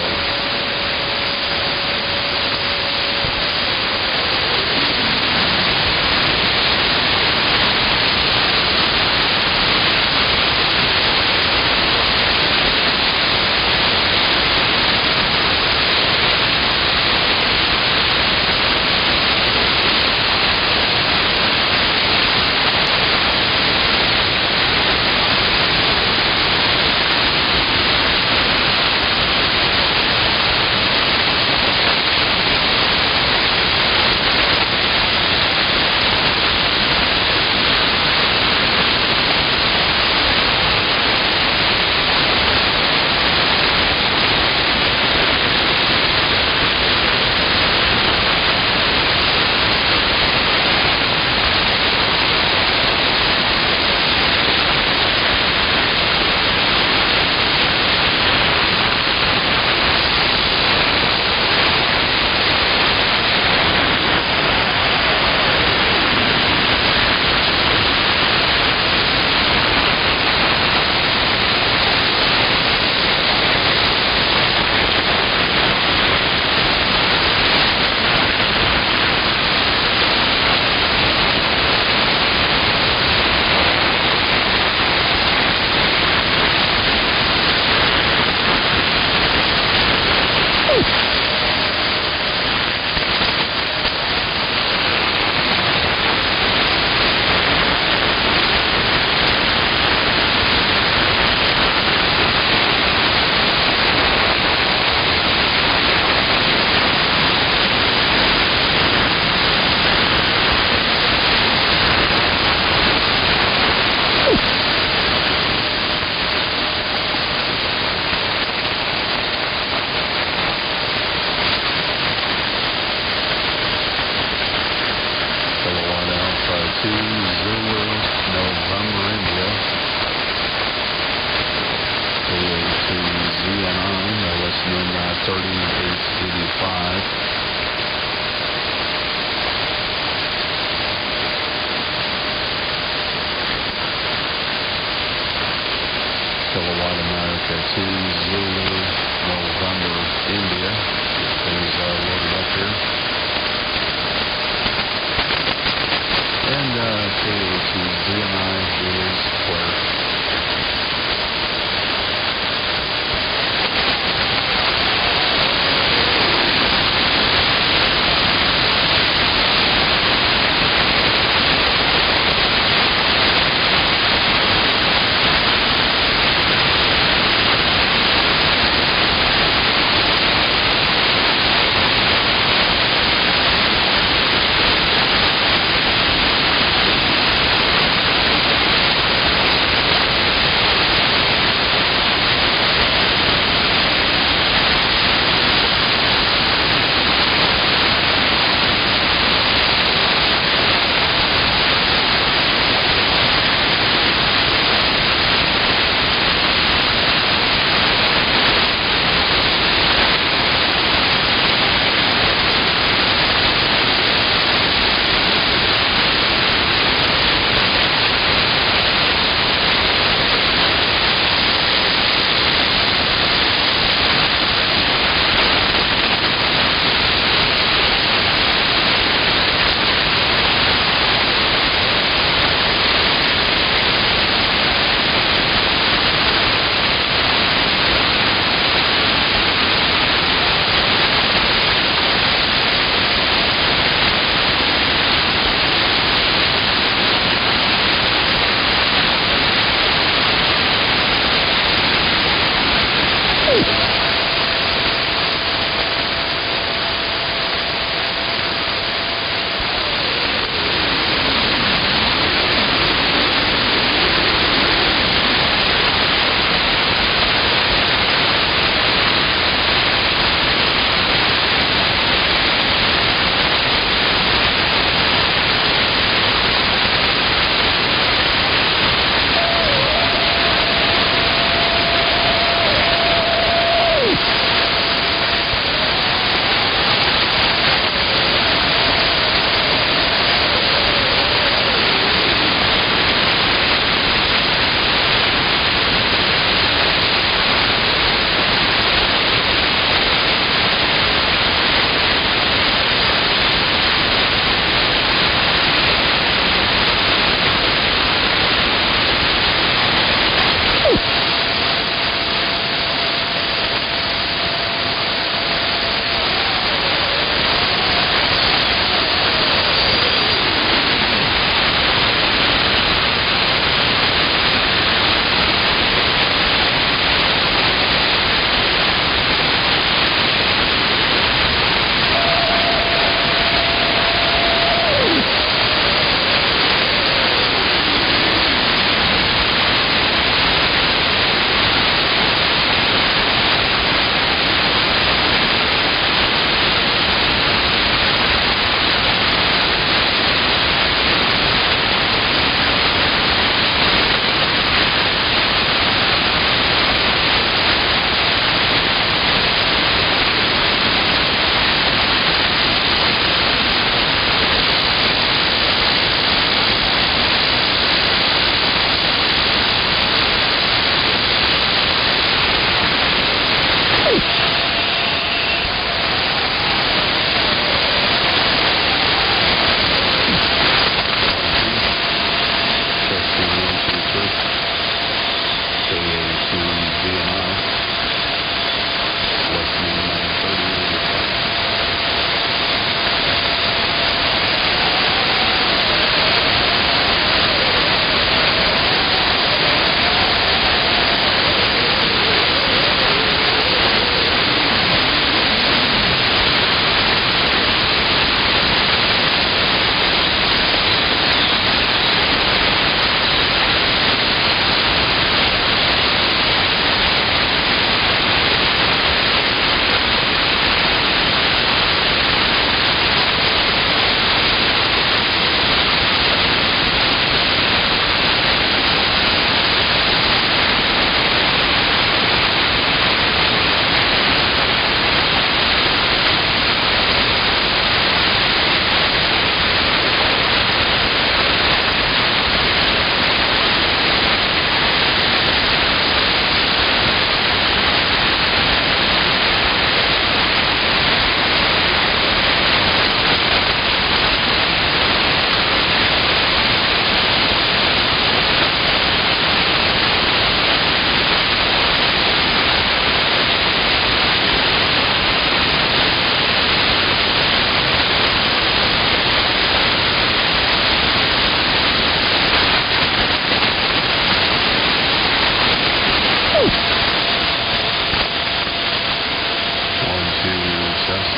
Test.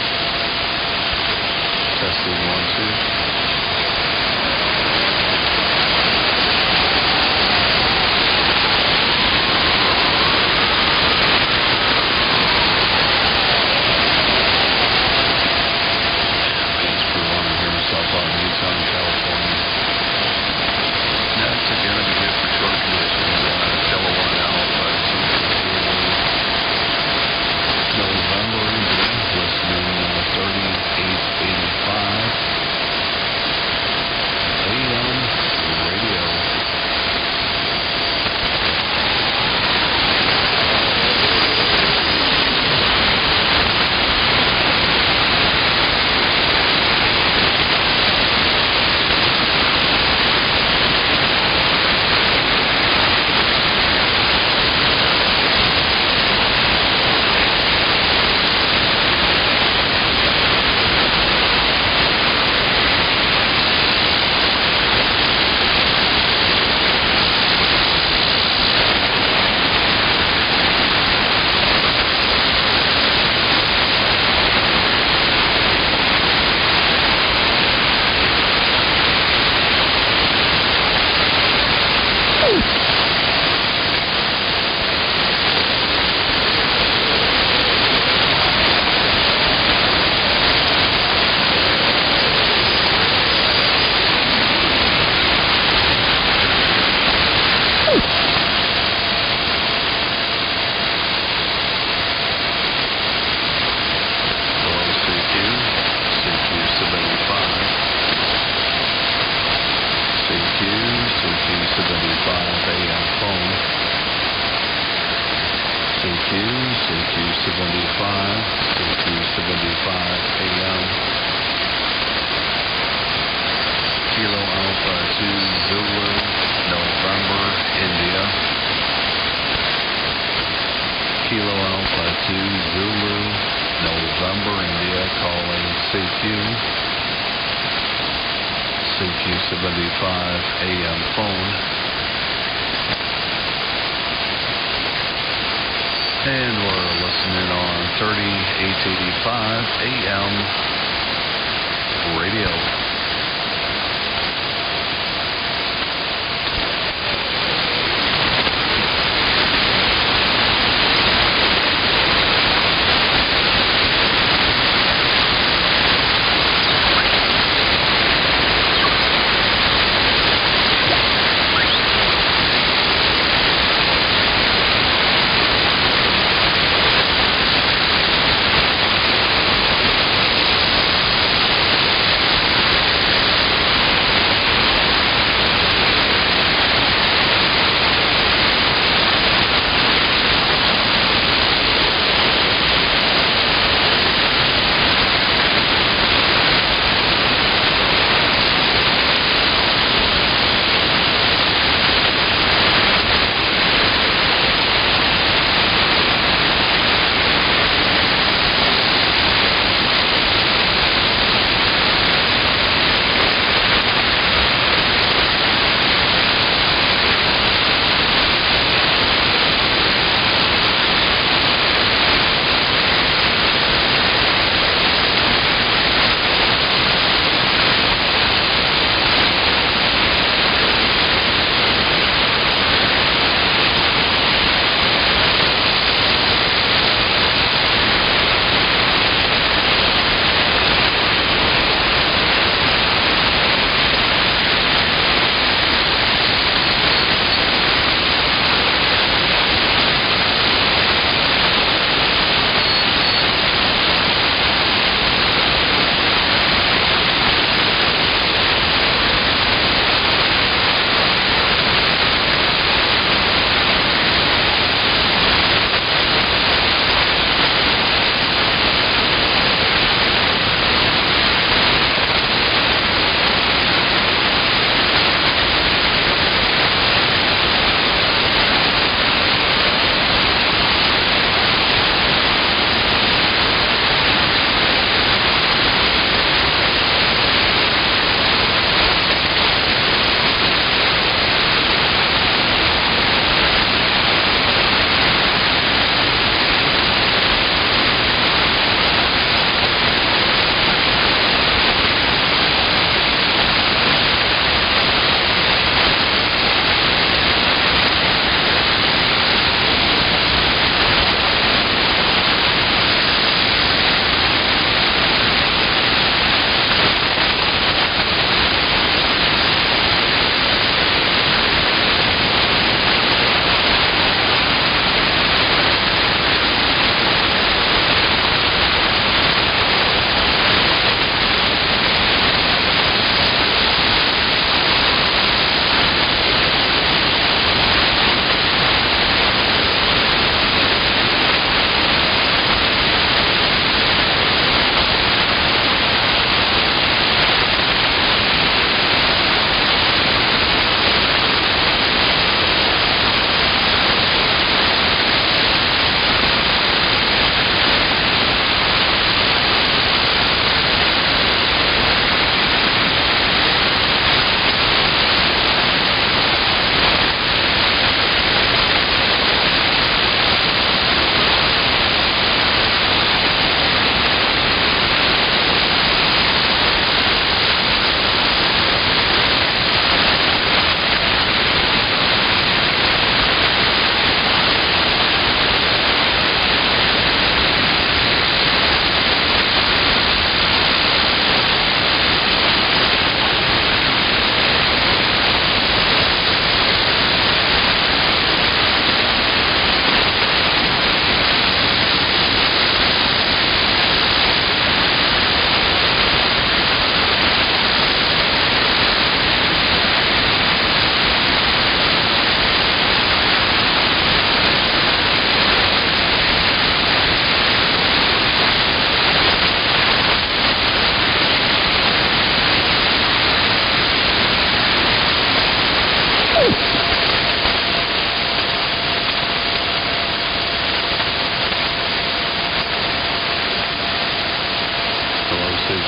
Testing 1, 2.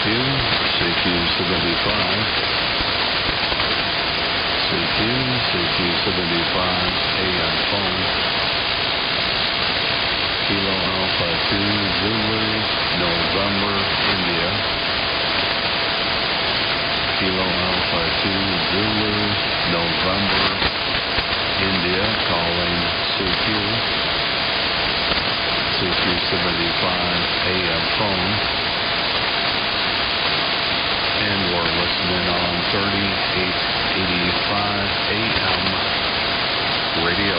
CQ75. CQ75 AM phone. Kilo Alpha 2 Zulu November India. Kilo Alpha 2 Zulu November India calling CQ. CQ75 AM phone. And we're listening on 3885 AM radio.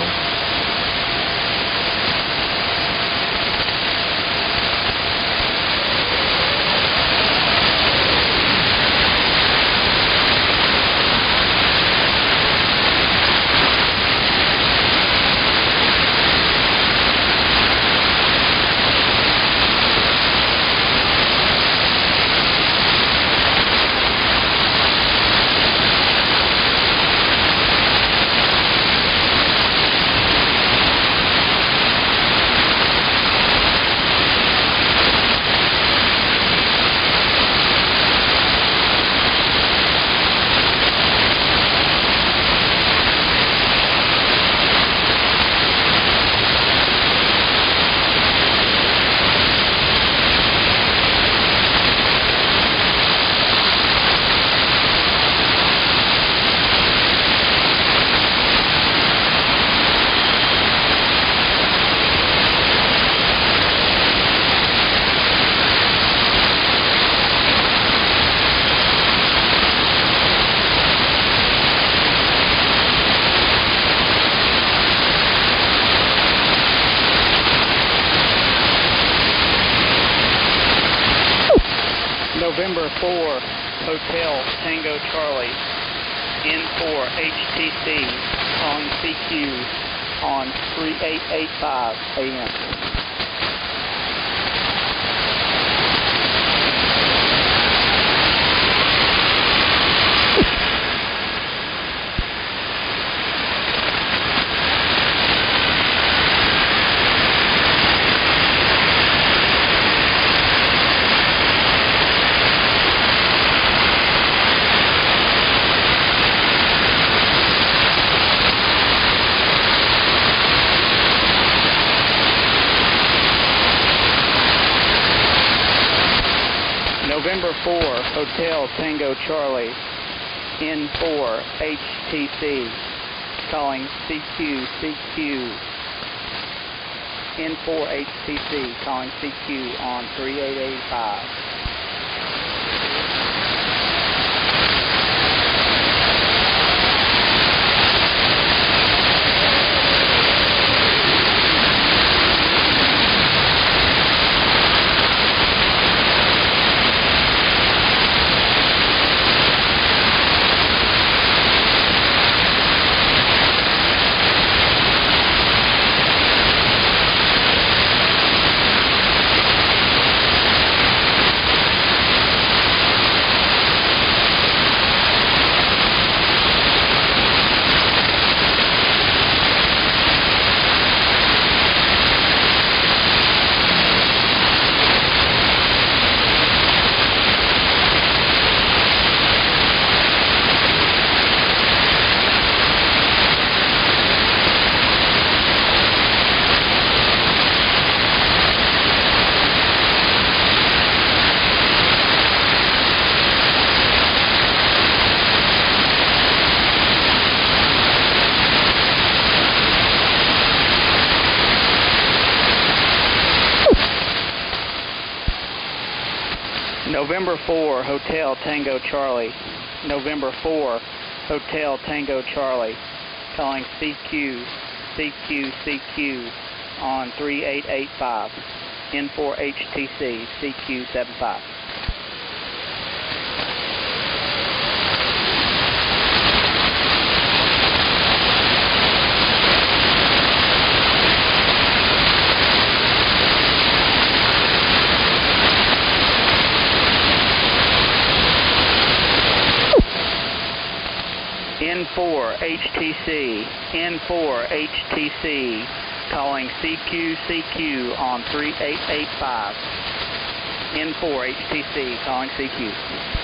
November 4, Hotel Tango Charlie, N4 HTC, calling CQ on 3885 AM. November 4, Hotel Tango Charlie, N4 HTC, calling CQ, N4 HTC, calling CQ on 3885. November 4, Hotel Tango Charlie, November 4, Hotel Tango Charlie, calling CQ on 3885, N4 HTC, CQ75. N4 HTC, N4 HTC, calling CQ on 3885. N4 HTC calling CQ.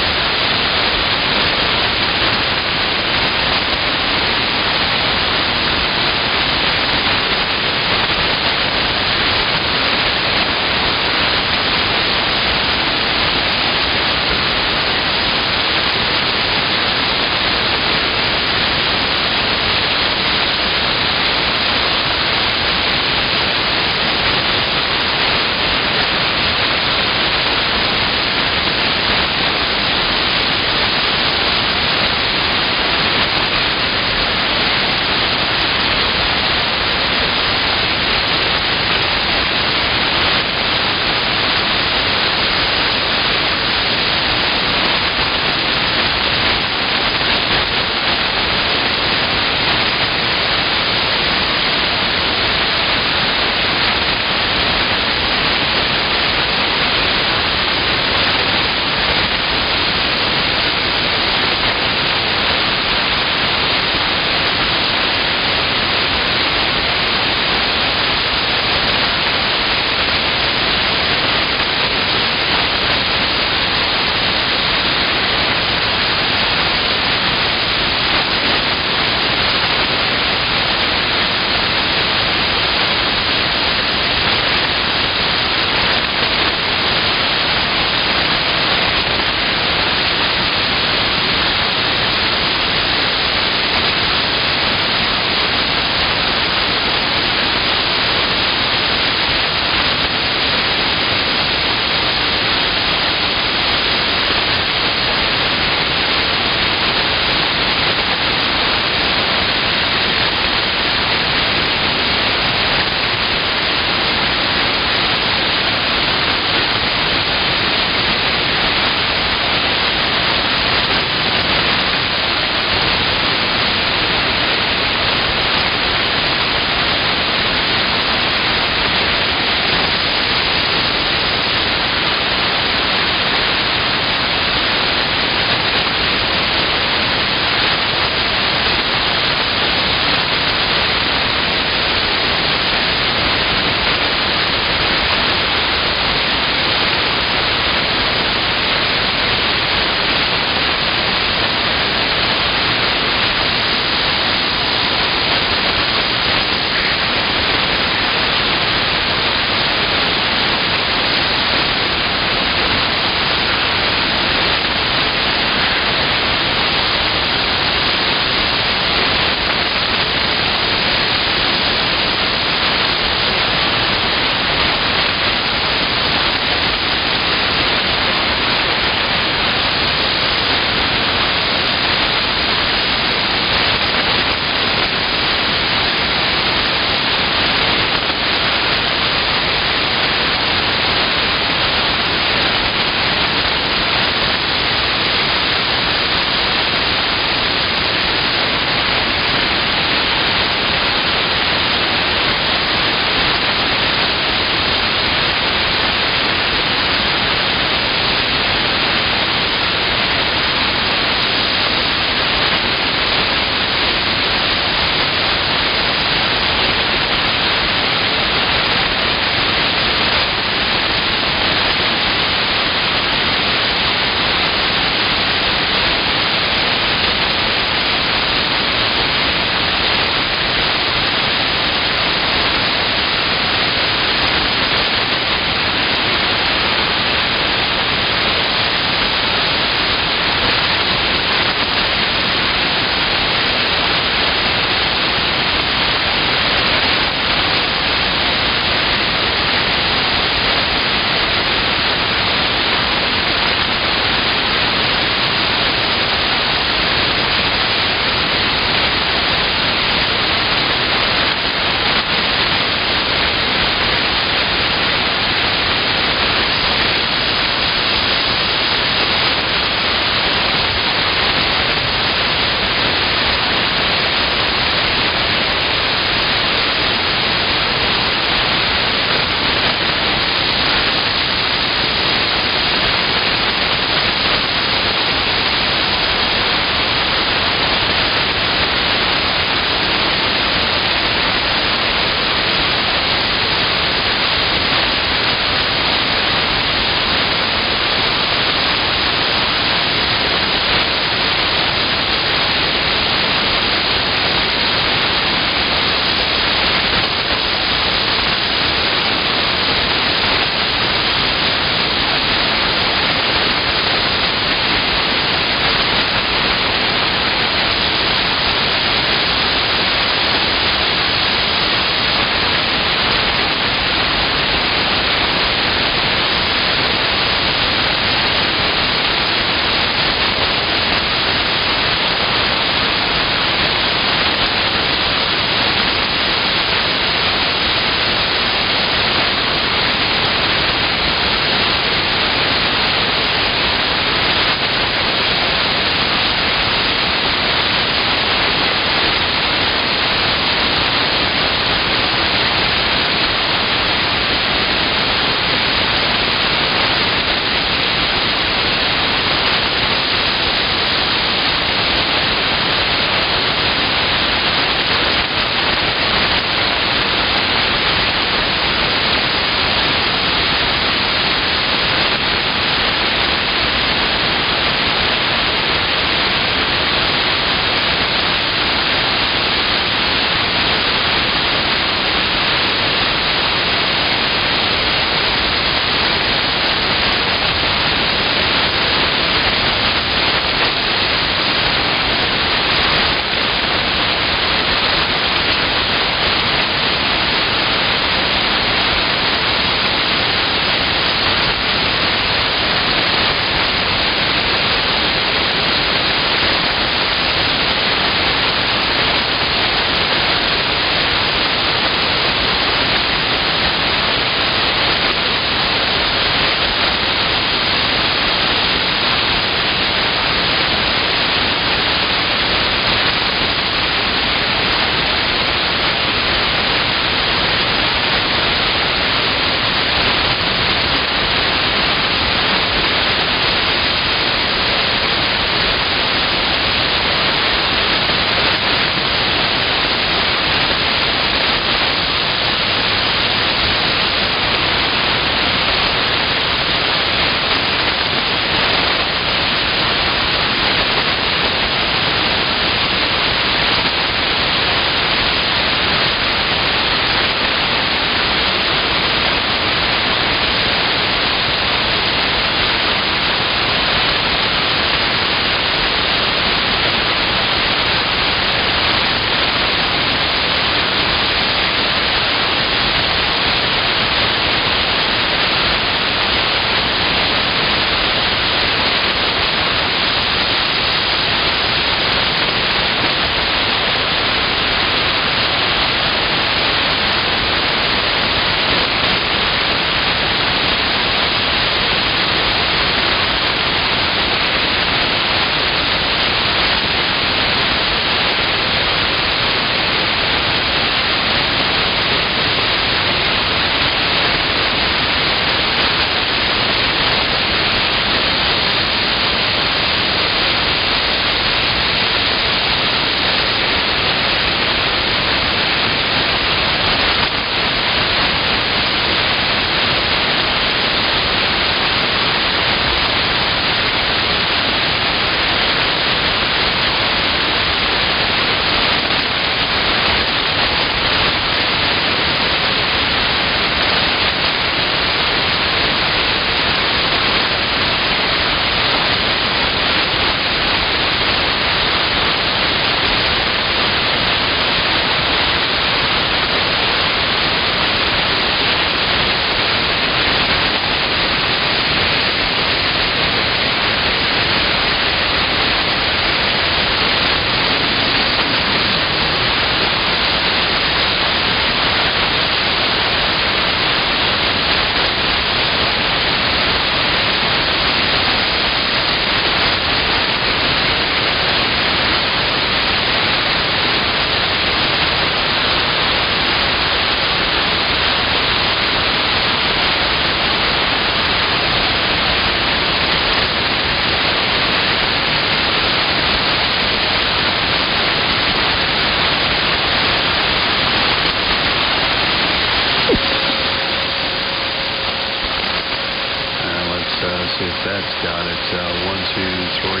see if that's got it. 1, 2, 3,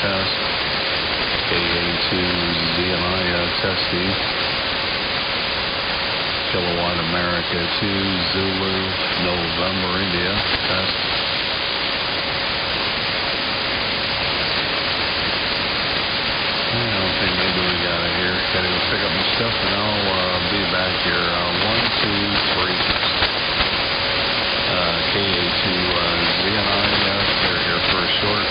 test. KA2 ZMI testing. Kilowatt America 2 Zulu November India test. I don't think maybe we got it here. Gotta go pick up my stuff and I'll be back here. 1, 2, 3 test. KA2 ZNI, they're here for a short.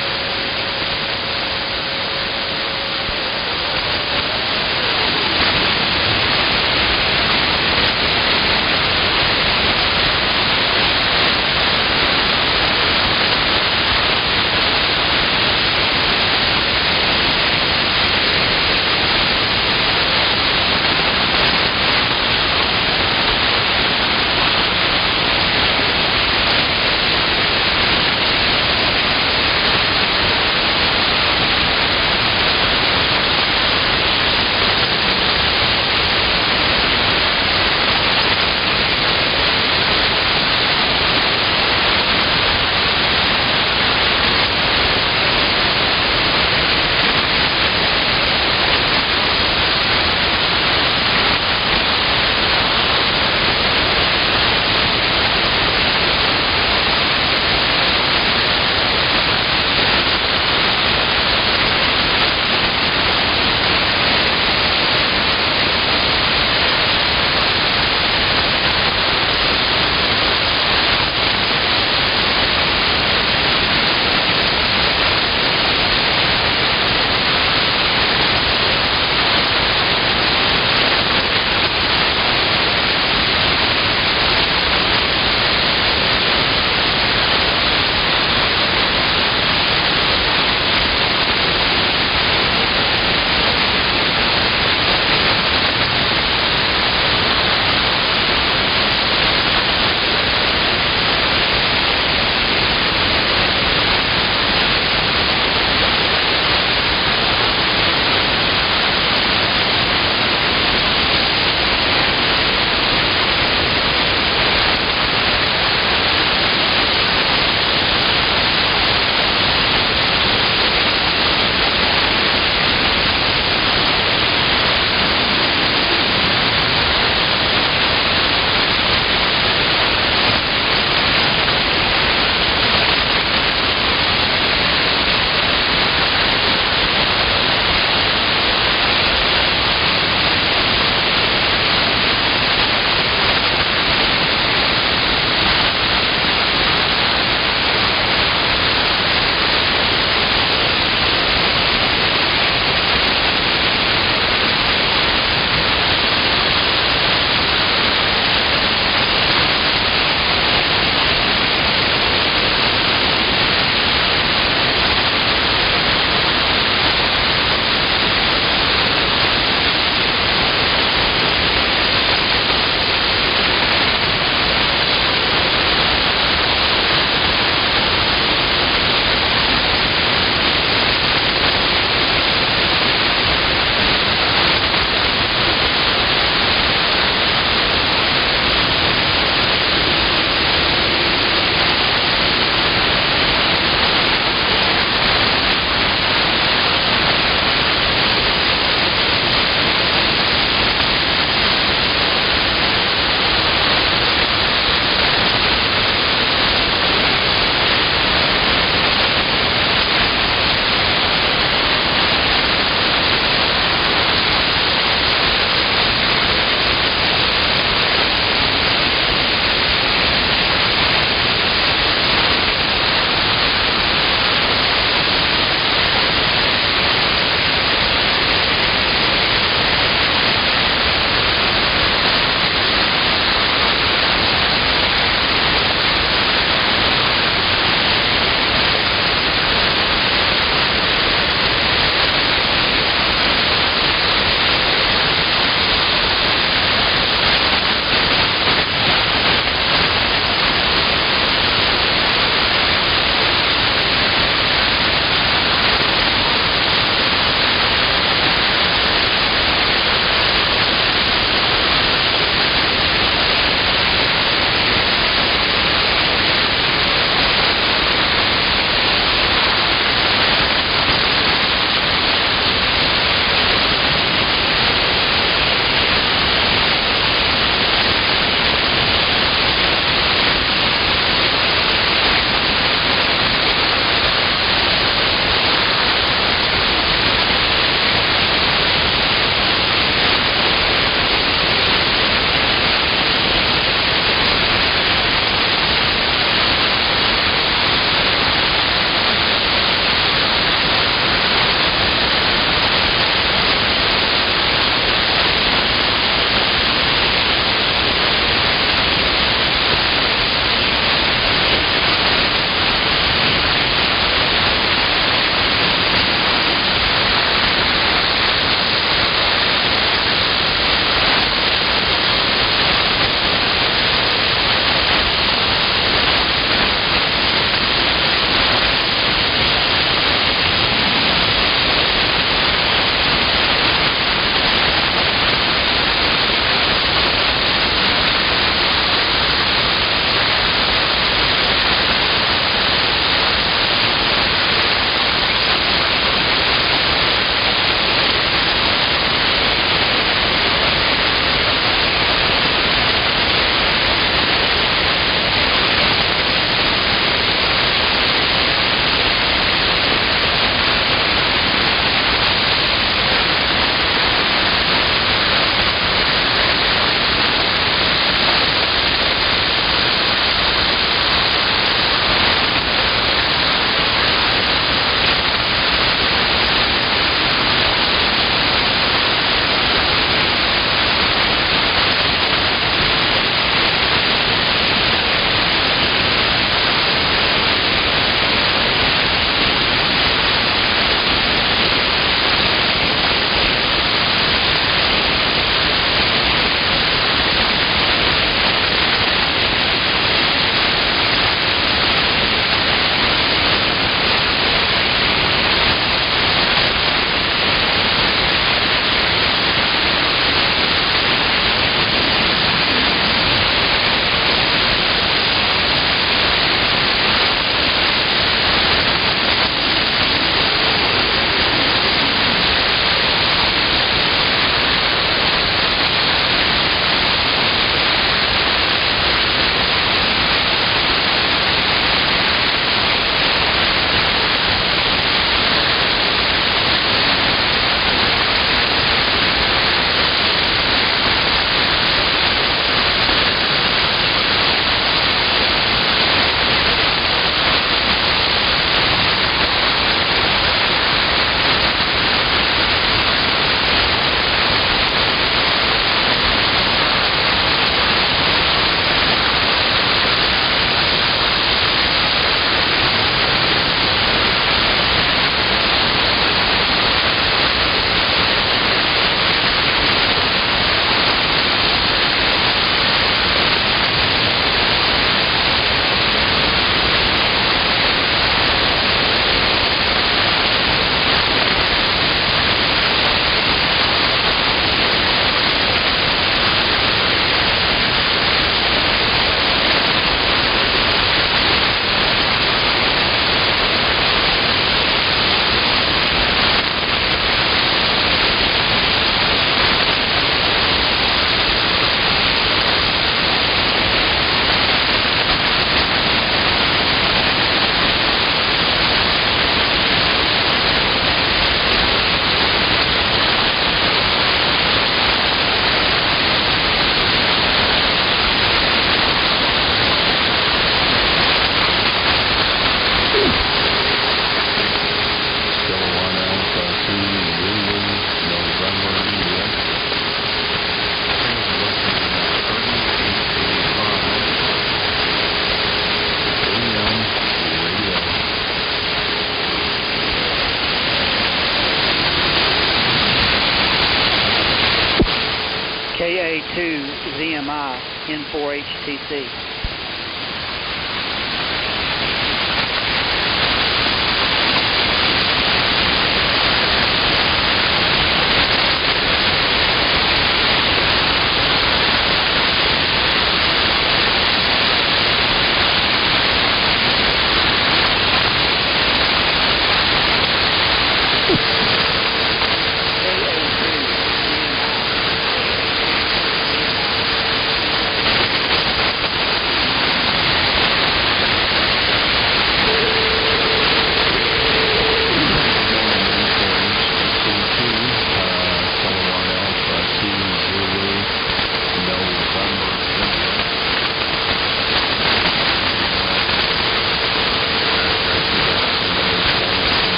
TC.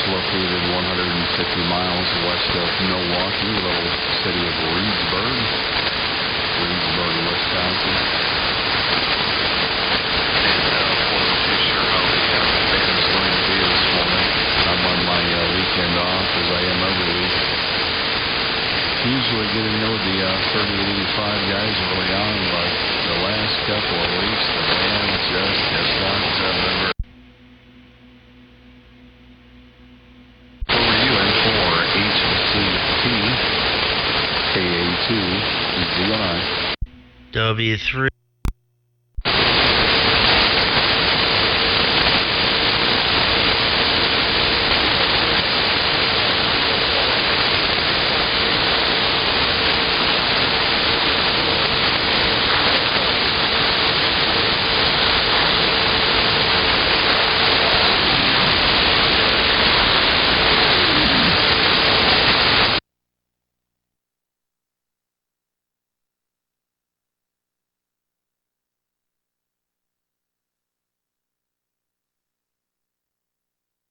Located 150 miles west of Milwaukee, little city of Reedsburg, Wisconsin. Wasn't too sure how the band is going to be this morning. I'm on my weekend off as I am every week. Usually get to know the 3885 guys early on, but the last couple of weeks the band just has not been. KA2 ZI. W3.